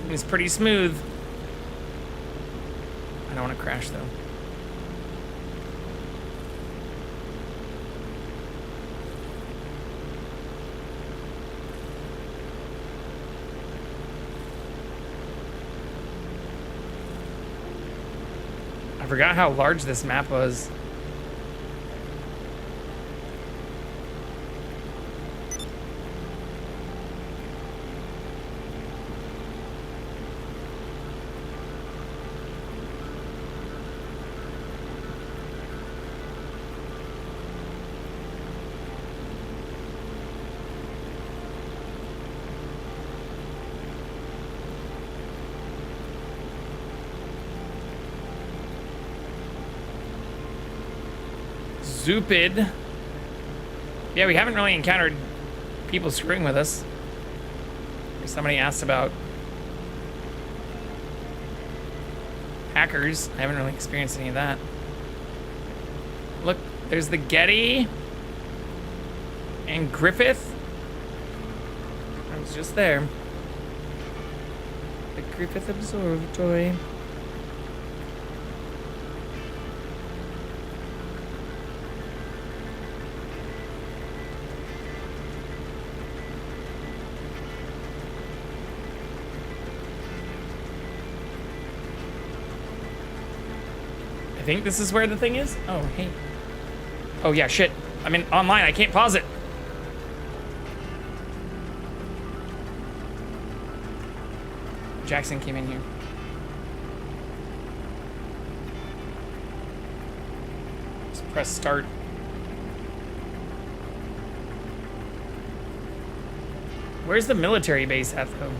Speaker 1: It's pretty smooth. I don't want to crash though. I forgot how large this map was. Zoopid. Yeah, we haven't really encountered people screwing with us. Somebody asked about hackers. I haven't really experienced any of that. Look, there's the Getty and Griffith. I was just there. The Griffith Observatory. I think this is where the thing is. Oh, hey. Oh, yeah, shit. I'm in online. I can't pause it. Jackson came in here. Just press start. Where's the military base at, though?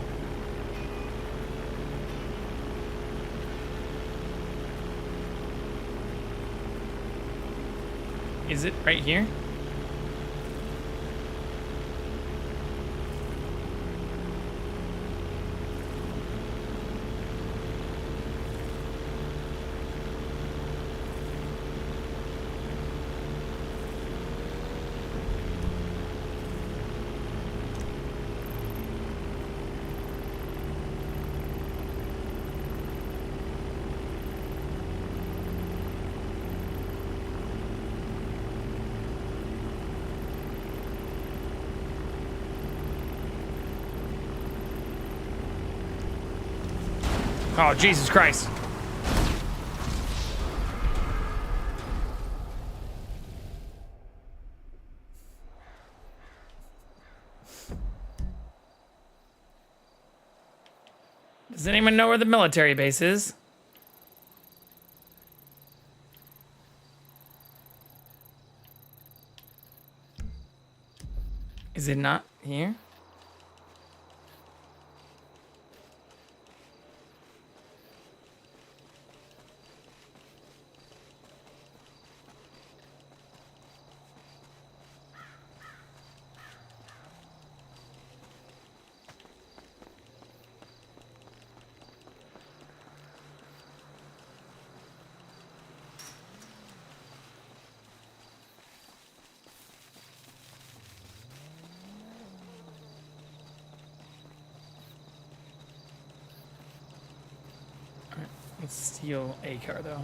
Speaker 1: Is it right here? Oh, Jesus Christ. Does anyone know where the military base is? Is it not here? Let's steal a car, though.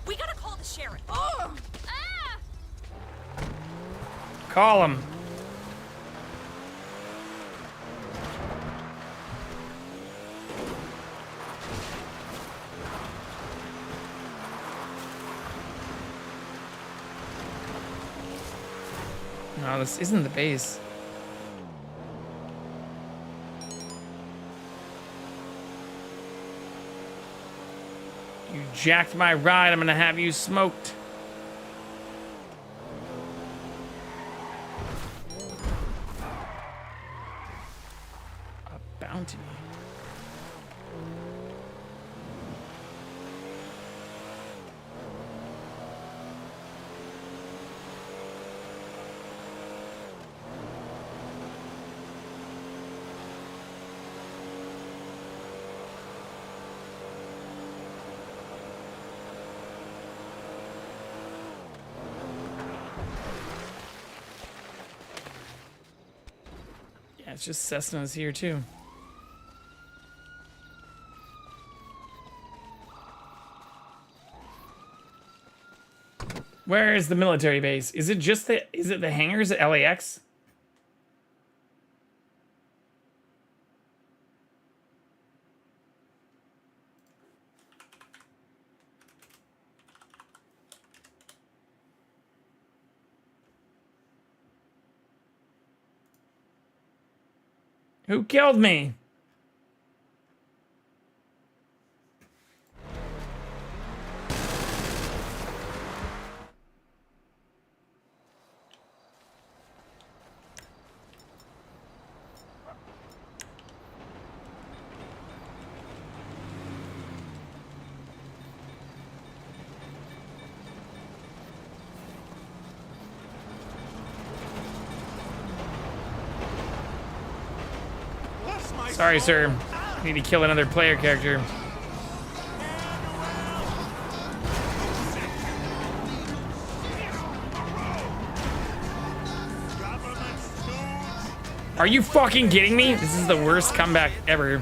Speaker 17: We gotta call the sheriff. Oh! Ah!
Speaker 1: Call him. No, this isn't the base. You jacked my ride. I'm gonna have you smoked. A bounty. It's just Cessna's here too. Where is the military base? Is it just the hangars at LAX? Who killed me? Sorry, sir. I need to kill another player character. Are you fucking kidding me? This is the worst comeback ever.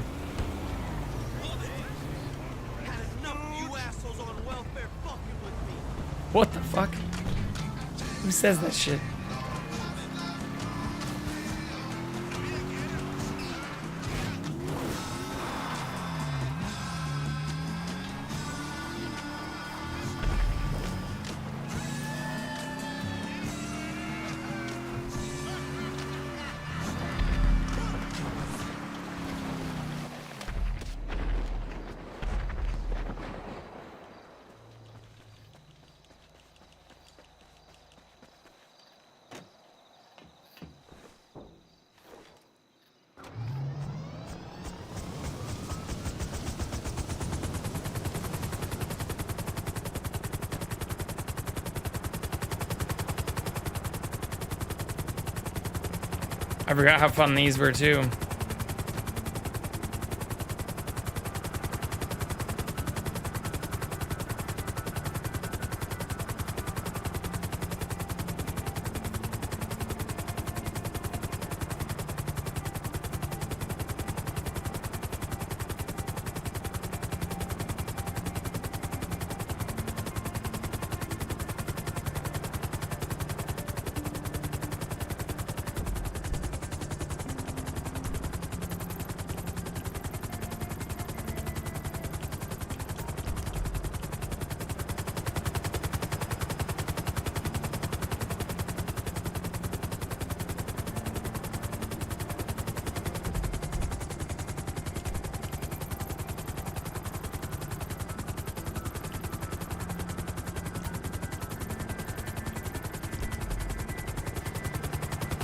Speaker 1: What the fuck? Who says that shit? I forgot how fun these were too.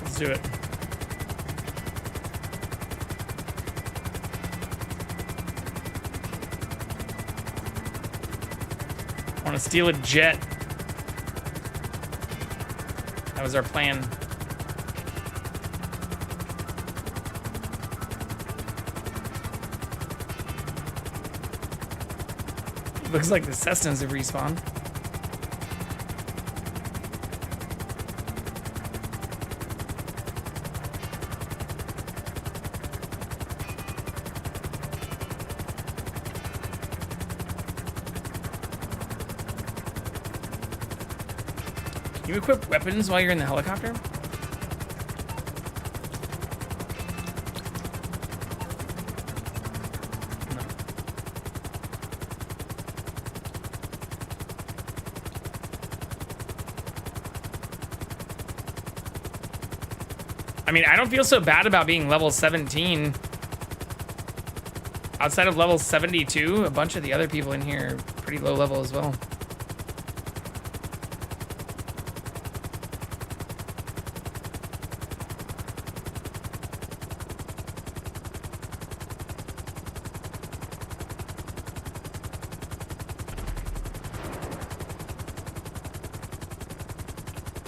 Speaker 1: Let's do it. I want to steal a jet. That was our plan. Looks like the Cessnas have respawned. Can you equip weapons while you're in the helicopter? I mean, I don't feel so bad about being level 17. Outside of level 72, a bunch of the other people in here are pretty low level as well.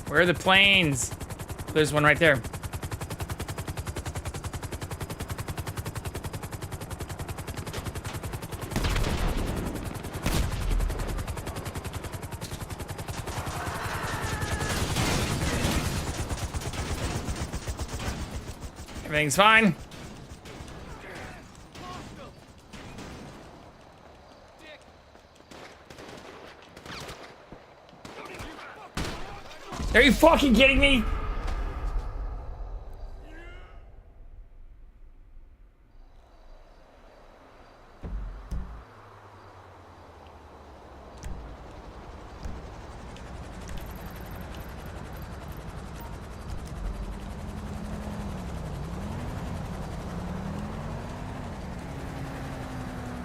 Speaker 1: Where are the planes? There's one right there. Everything's fine. Are you fucking kidding me?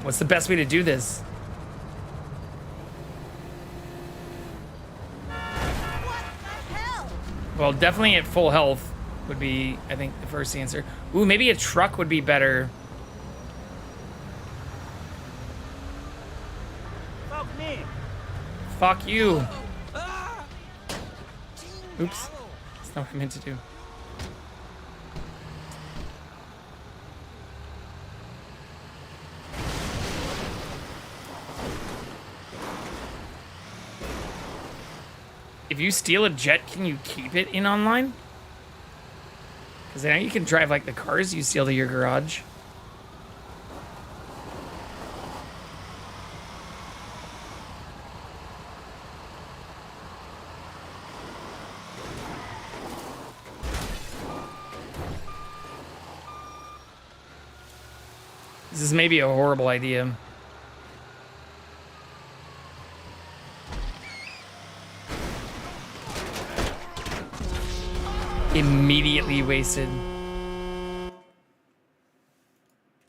Speaker 1: What's the best way to do this? Well, definitely at full health would be, I think, the first answer. Ooh, maybe a truck would be better.
Speaker 5: Fuck me.
Speaker 1: Fuck you. Oops. That's not what I meant to do. If you steal a jet, can you keep it in online? Because I know you can drive like the cars you steal to your garage. This is maybe a horrible idea. Immediately wasted.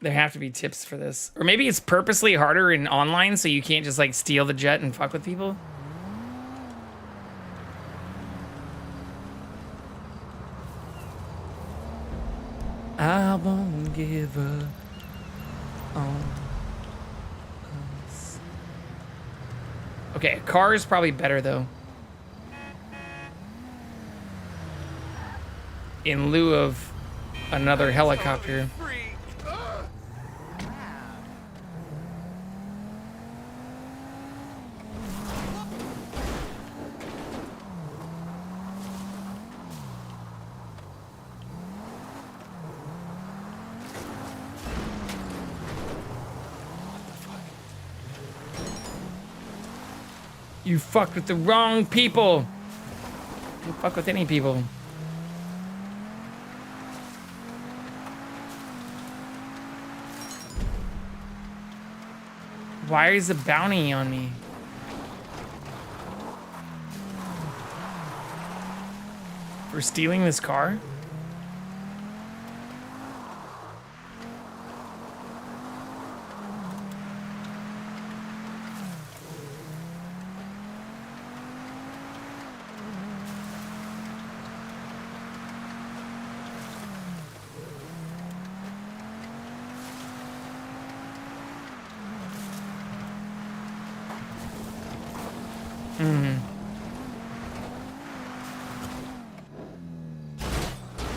Speaker 1: There have to be tips for this. Or maybe it's purposely harder in online so you can't just like steal the jet and fuck with people. I won't give up on us. Okay, a car is probably better though. In lieu of another helicopter. You fucked with the wrong people. You fuck with any people. Why is a bounty on me? For stealing this car?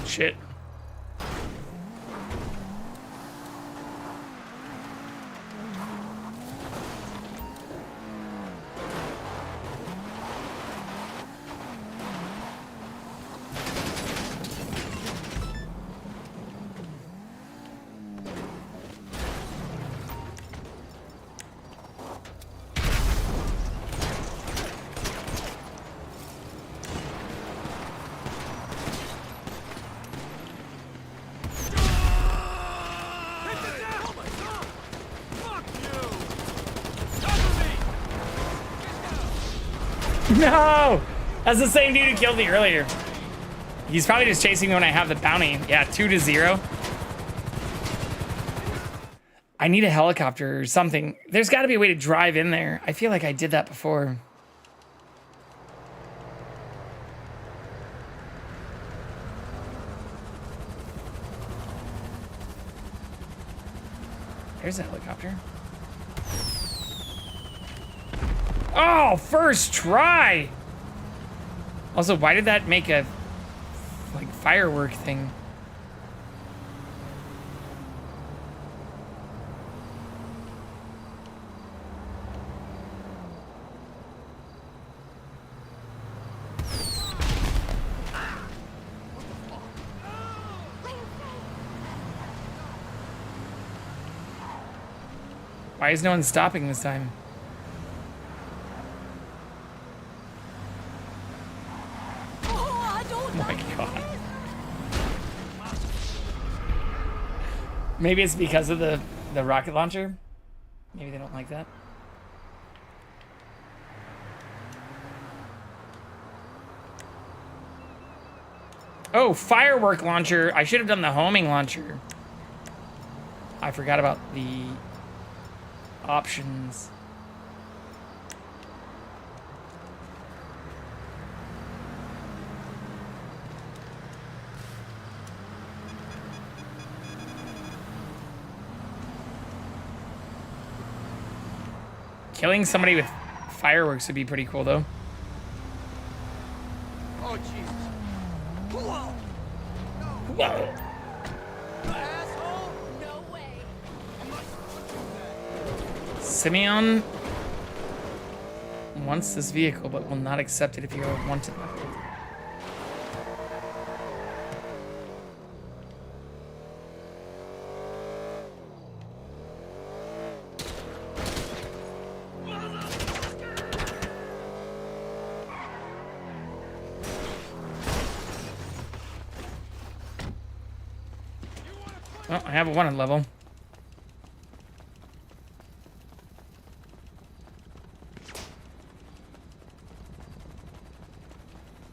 Speaker 1: Shit. No! That's the same dude who killed me earlier. He's probably just chasing me when I have the bounty. Yeah, 2-0. I need a helicopter or something. There's got to be a way to drive in there. I feel like I did that before. There's a helicopter. Oh, first try! Also, why did that make a, like, firework thing? Why is no one stopping this time? Oh my god. Maybe it's because of the rocket launcher? Maybe they don't like that. Oh, firework launcher. I should have done the homing launcher. I forgot about the options. Killing somebody with fireworks would be pretty cool, though.
Speaker 12: Oh, Jesus. Whoa.
Speaker 1: Whoa.
Speaker 12: Asshole.
Speaker 17: No way.
Speaker 1: Simeon wants this vehicle, but will not accept it if you are wanted. Oh, I have a wanted level.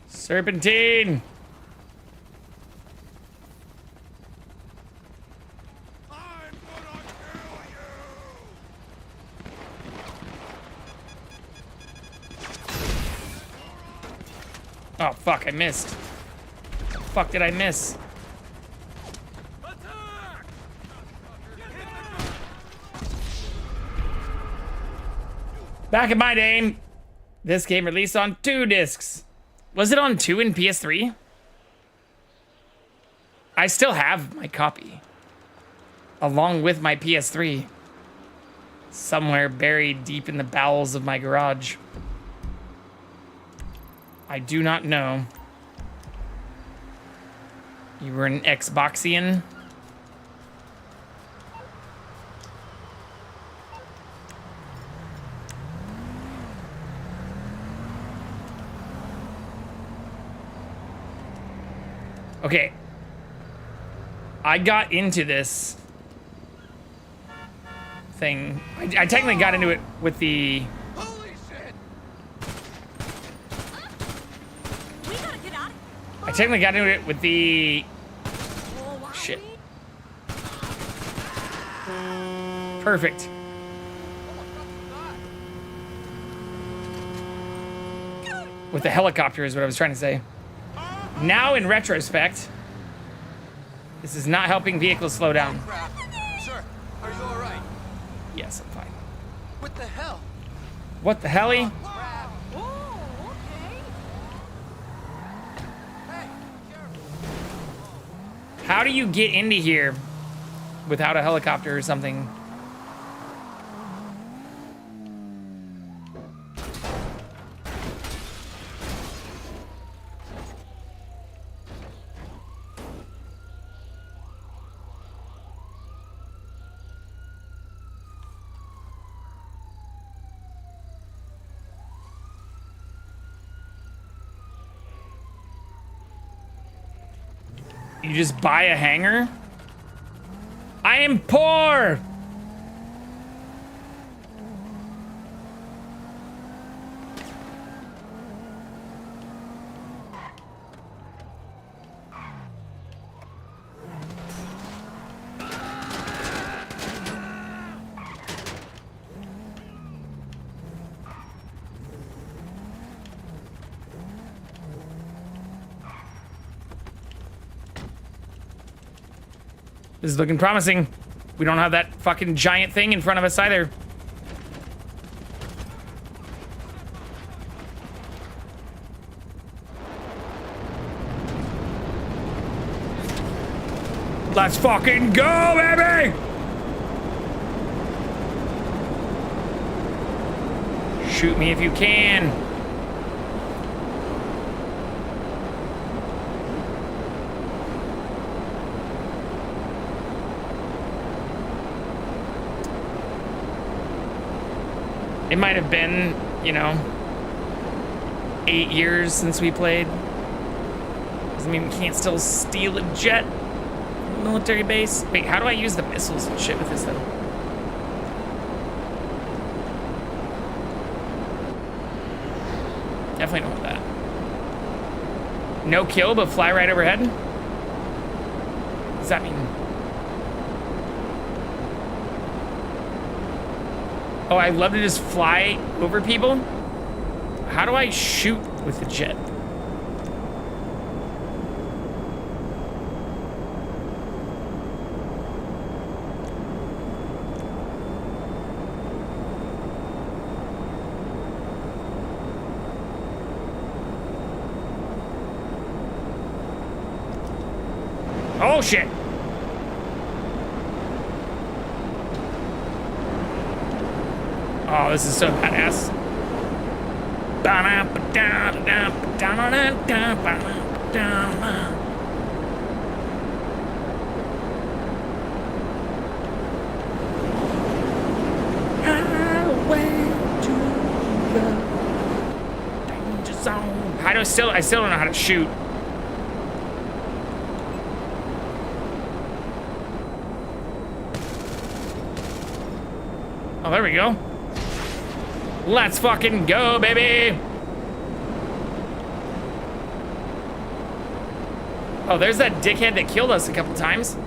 Speaker 1: Serpentine! Oh, fuck, I missed. The fuck did I miss? Back in my day, this game released on 2 discs. Was it on 2 in PS3? I still have my copy. Along with my PS3. Somewhere buried deep in the bowels of my garage. I do not know. You were an Xboxian? Okay. I got into this thing. I technically got into it with the...
Speaker 12: Holy shit!
Speaker 17: We gotta get out of
Speaker 1: I technically got into it with the... Shit. Perfect. With the helicopter is what I was trying to say. Now, in retrospect, this is not helping vehicles slow down.
Speaker 12: Crap. Sir, are you alright?
Speaker 1: Yes, I'm fine.
Speaker 12: What the hell?
Speaker 1: What the helly?
Speaker 12: Crap.
Speaker 17: Oh, okay.
Speaker 1: How do you get into here without a helicopter or something? You just buy a hangar? I am poor! This is looking promising. We don't have that fucking giant thing in front of us either. Let's fucking go, baby! Shoot me if you can. It might have been, you know, 8 years since we played. Doesn't mean we can't still steal a jet from a military base. Wait, how do I use the missiles and shit with this though? Definitely don't want that. No kill, but fly right overhead? What does that mean? Oh, I love to just fly over people. How do I shoot with the jet? Oh shit. Oh, this is so badass. I still don't know how to shoot. Oh, there we go. Let's fucking go, baby! Oh, there's that dickhead that killed us a couple times.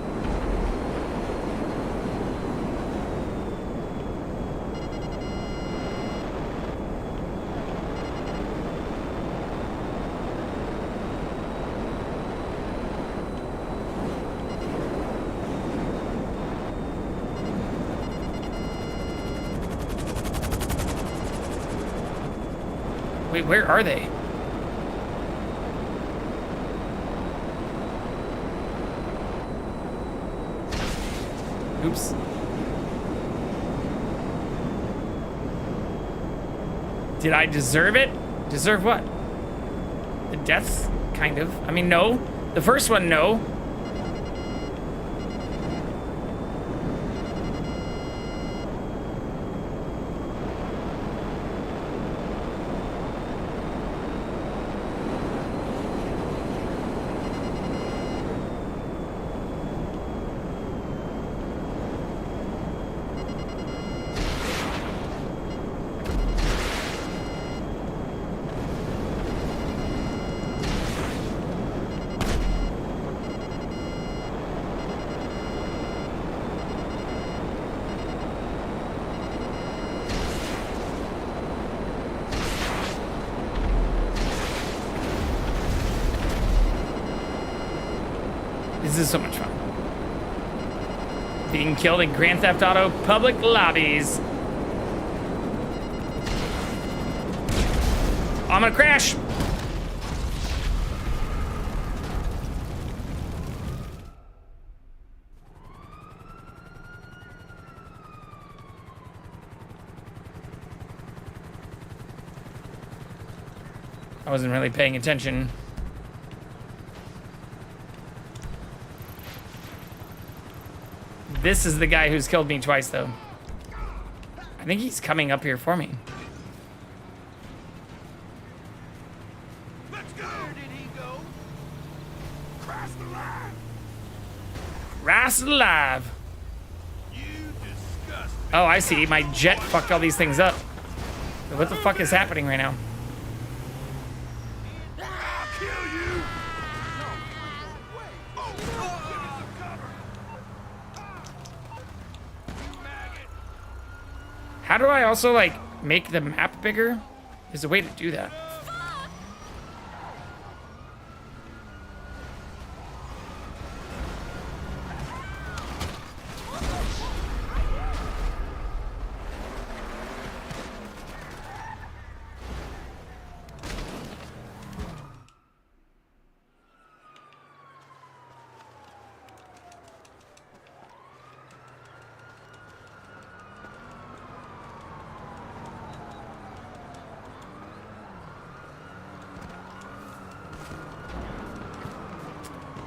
Speaker 1: Wait, where are they? Oops. Did I deserve it? Deserve what? The deaths? Kind of. I mean, no. The first one, no. This is so much fun. Being killed in Grand Theft Auto public lobbies. I'm gonna crash. I wasn't really paying attention. This is the guy who's killed me twice, though. I think he's coming up here for me.
Speaker 12: Let's go. Where did he go? Christ alive.
Speaker 1: Christ alive.
Speaker 12: You disgust me.
Speaker 1: Oh, I see. My jet fucked all these things up. So what the fuck is happening right now?
Speaker 12: I'll kill you. No. Wait. Oh, give me some cover. You maggot.
Speaker 1: How do I also, like, make the map bigger? There's a way to do that.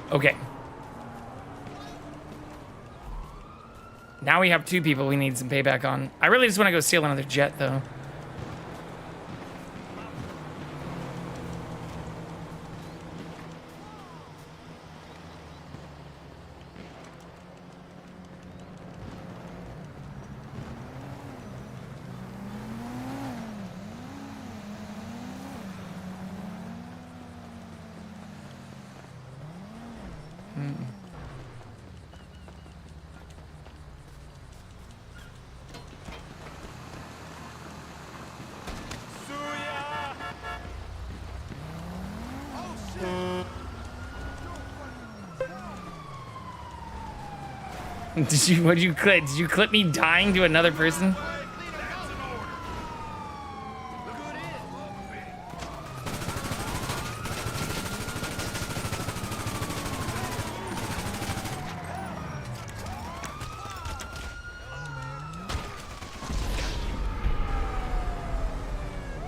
Speaker 1: Okay. Now we have two people we need some payback on. I really just want to go steal another jet, though. Did you clip me dying to another person?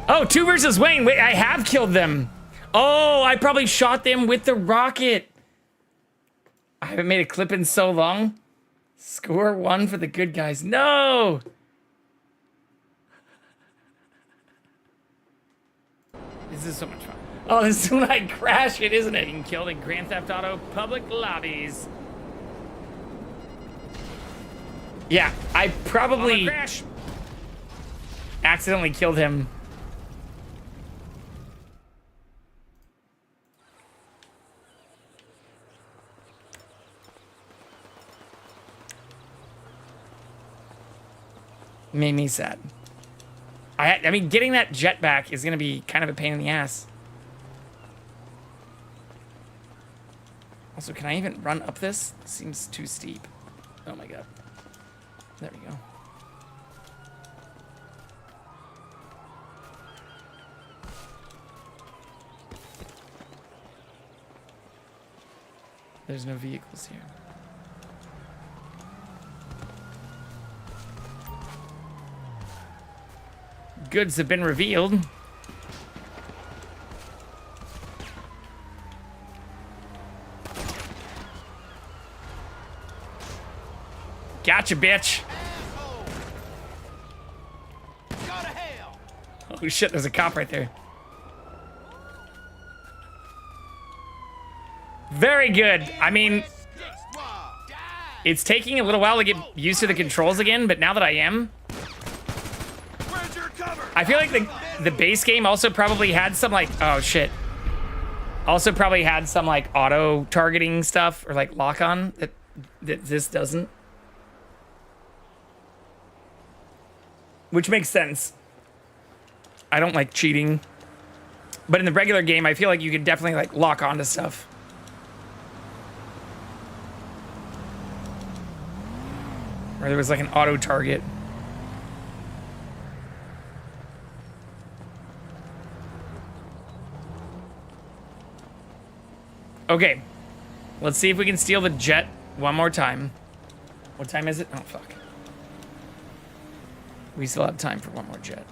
Speaker 1: Oh, 2 versus Wayne. Wait, I have killed them. Oh, I probably shot them with the rocket. I haven't made a clip in so long. Score 1 for the good guys. No! This is so much fun. Oh, this is when I crash it, isn't it? Being killed in Grand Theft Auto public lobbies. Yeah, I probably accidentally killed him. Made me sad. I mean, getting that jet back is going to be kind of a pain in the ass. Also, can I even run up this? Seems too steep. Oh my god. There we go. There's no vehicles here. Goods have been revealed. Gotcha, bitch. Oh shit, there's a cop right there. Very good. I mean, it's taking a little while to get used to the controls again, but now that I am, I feel like the base game also probably had some like, oh shit. Also probably had some like auto targeting stuff or like lock on that this doesn't. Which makes sense. I don't like cheating. But in the regular game, I feel like you could definitely like lock onto stuff. Or there was like an auto target. Okay. Let's see if we can steal the jet one more time. What time is it? Oh, fuck. We still have time for one more jet.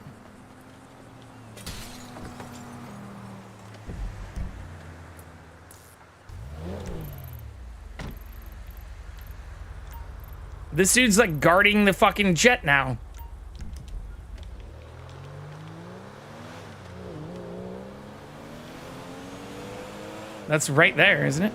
Speaker 1: This dude's like guarding the fucking jet now. That's right there, isn't it?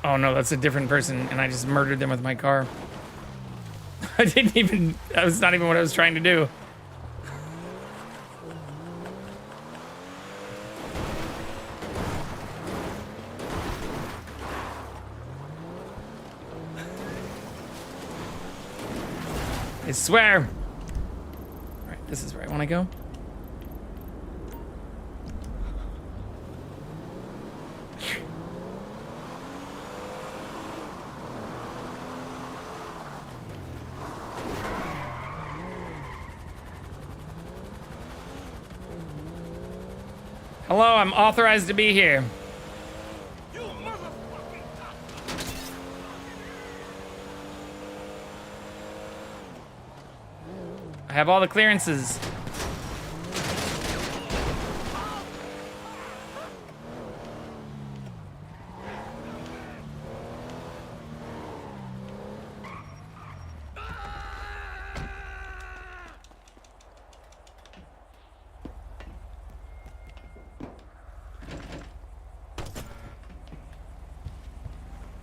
Speaker 1: Oh no, that's a different person, and I just murdered them with my car. I didn't even, that was not even what I was trying to do. I swear. All right, this is where I want to go. Hello, I'm authorized to be here. I have all the clearances.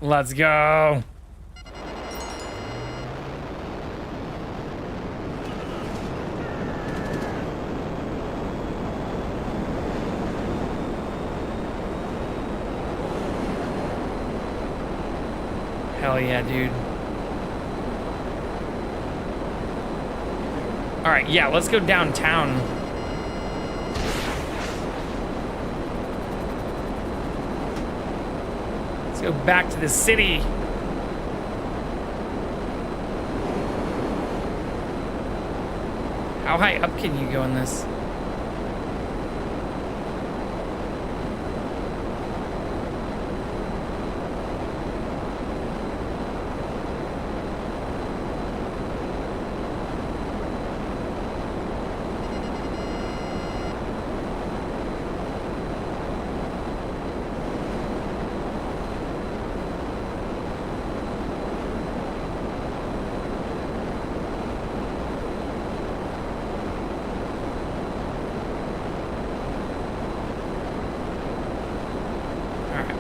Speaker 1: Let's go. Hell yeah, dude. All right, yeah, let's go downtown. Let's go back to the city. How high up can you go in this?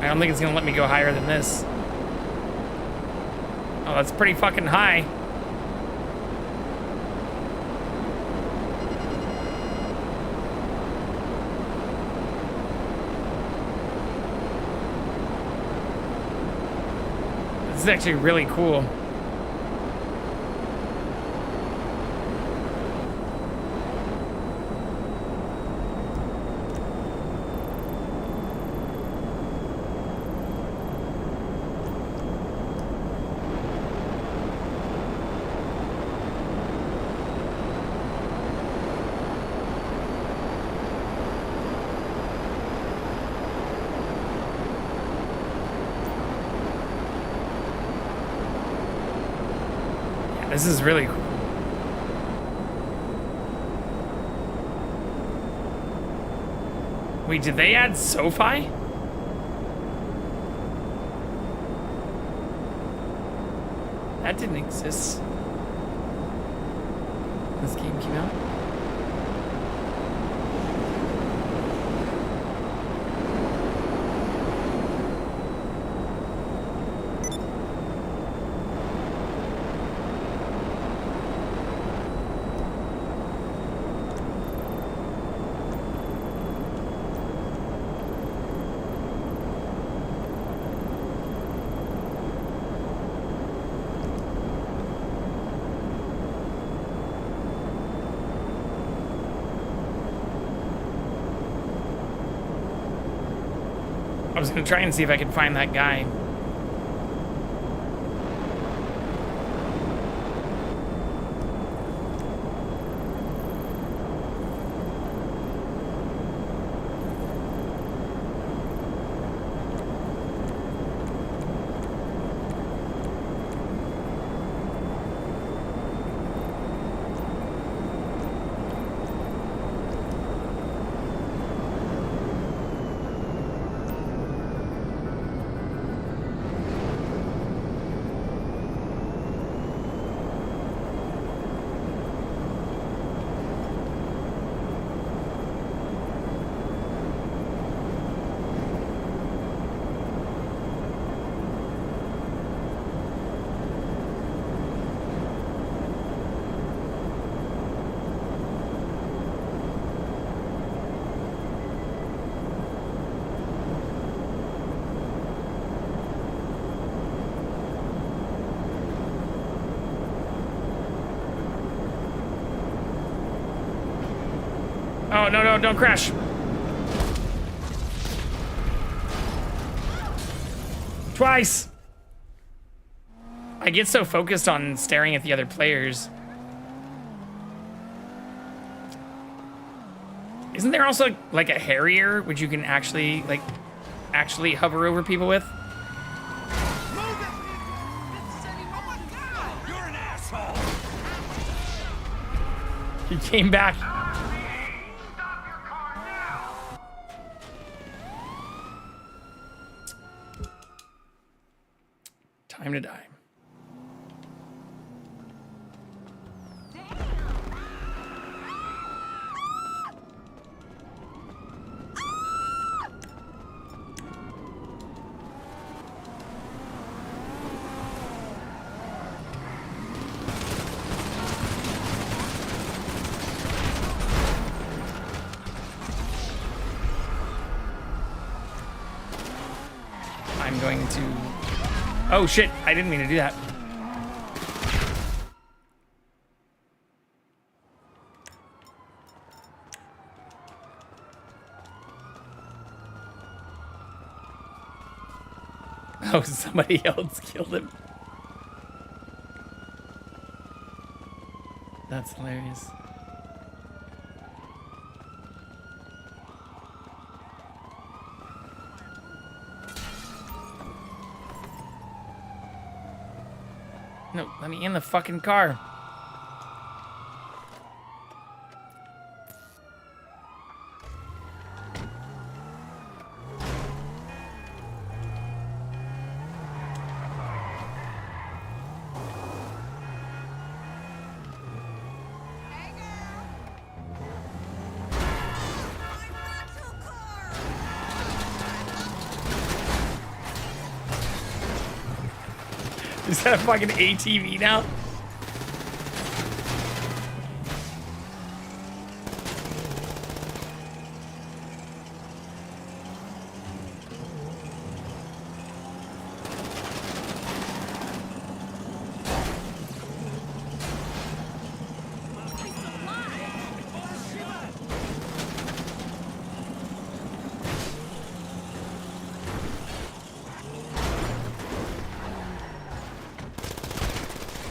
Speaker 1: I don't think it's gonna let me go higher than this. Oh, that's pretty fucking high. This is actually really cool. This is really cool. Wait, did they add SoFi? That didn't exist. This game came out. I was gonna try and see if I could find that guy. Oh, no, no, don't crash. Twice. I get so focused on staring at the other players. Isn't there also like a Harrier, which you can actually hover over people with?
Speaker 12: You're an asshole.
Speaker 1: He came back. Time to die. I'm going to... Oh shit, I didn't mean to do that. Oh, somebody else killed him. That's hilarious. No, let me in the fucking car. Is that a fucking ATV now?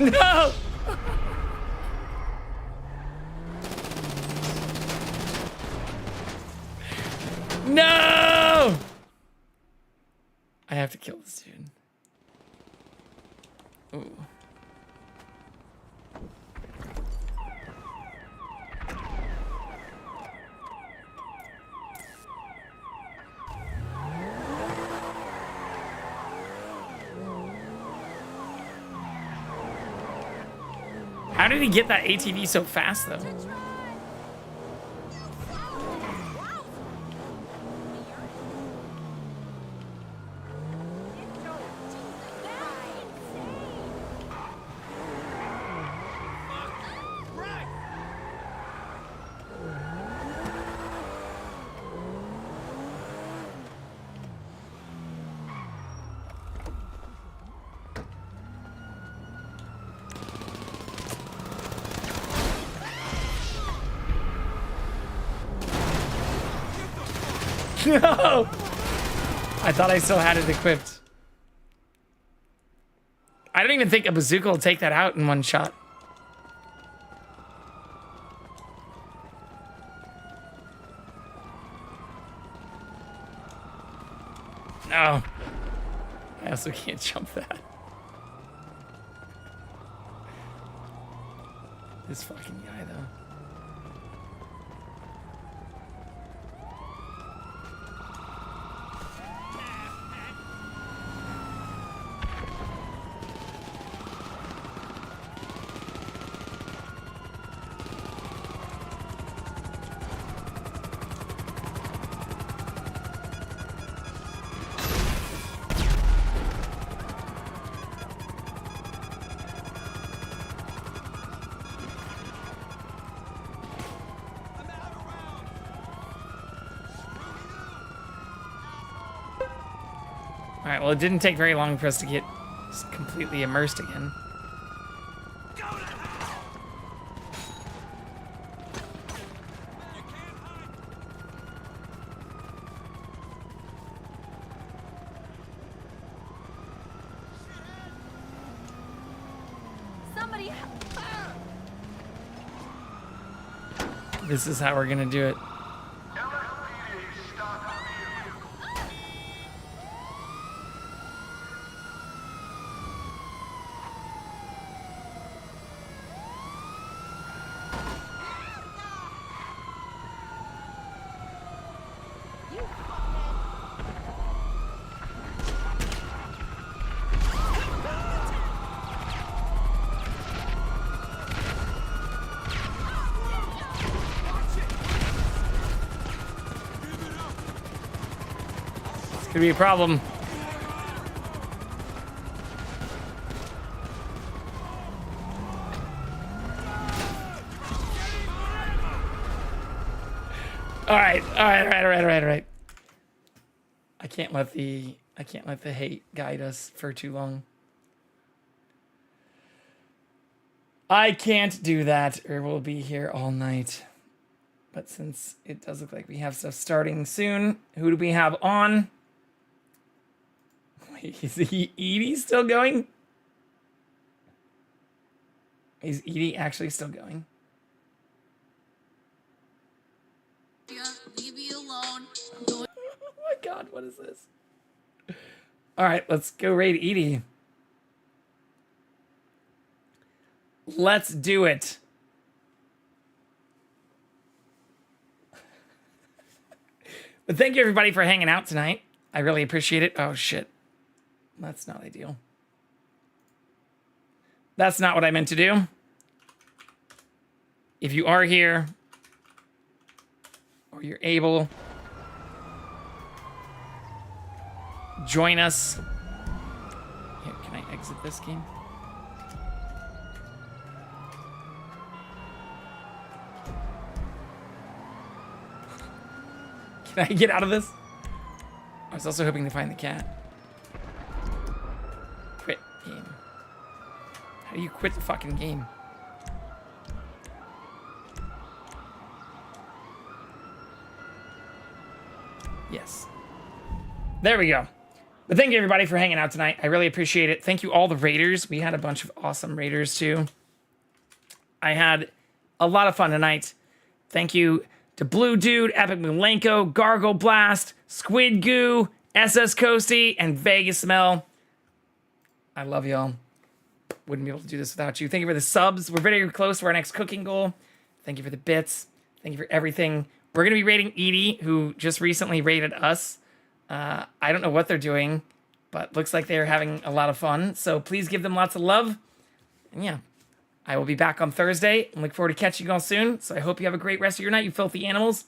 Speaker 1: No! No! I have to kill this dude. Ooh. How did he get that ATV so fast, though? No! I thought I still had it equipped. I don't even think a bazooka will take that out in one shot. No. I also can't jump that. This fucking guy, though. Alright, well, it didn't take very long for us to get completely immersed again.
Speaker 17: Somebody.
Speaker 1: This is how we're gonna do it. Could be a problem. All right. I can't let the hate guide us for too long. I can't do that, or we'll be here all night. But since it does look like we have stuff starting soon, who do we have on? Wait, is Edie still going? Is Edie actually still going?
Speaker 17: Leave me alone.
Speaker 1: Oh my god, what is this? Alright, let's go raid Edie. Let's do it. But thank you everybody for hanging out tonight. I really appreciate it. Oh shit. That's not ideal. That's not what I meant to do. If you are here, or you're able, join us. Here, can I exit this game? Can I get out of this? I was also hoping to find the cat. Quit game. How do you quit the fucking game? Yes. There we go. But thank you everybody for hanging out tonight. I really appreciate it. Thank you all the raiders. We had a bunch of awesome raiders too. I had a lot of fun tonight. Thank you to Blue Dude, Epic Mulenko, Gargle Blast, Squid Goo, SS Coasty, and Vegas Smell. I love y'all. Wouldn't be able to do this without you. Thank you for the subs. We're very close to our next cooking goal. Thank you for the bits. Thank you for everything. We're going to be raiding Edie, who just recently raided us. I don't know what they're doing, but looks like they're having a lot of fun. So please give them lots of love. And yeah, I will be back on Thursday and look forward to catching you all soon. So I hope you have a great rest of your night, you filthy animals.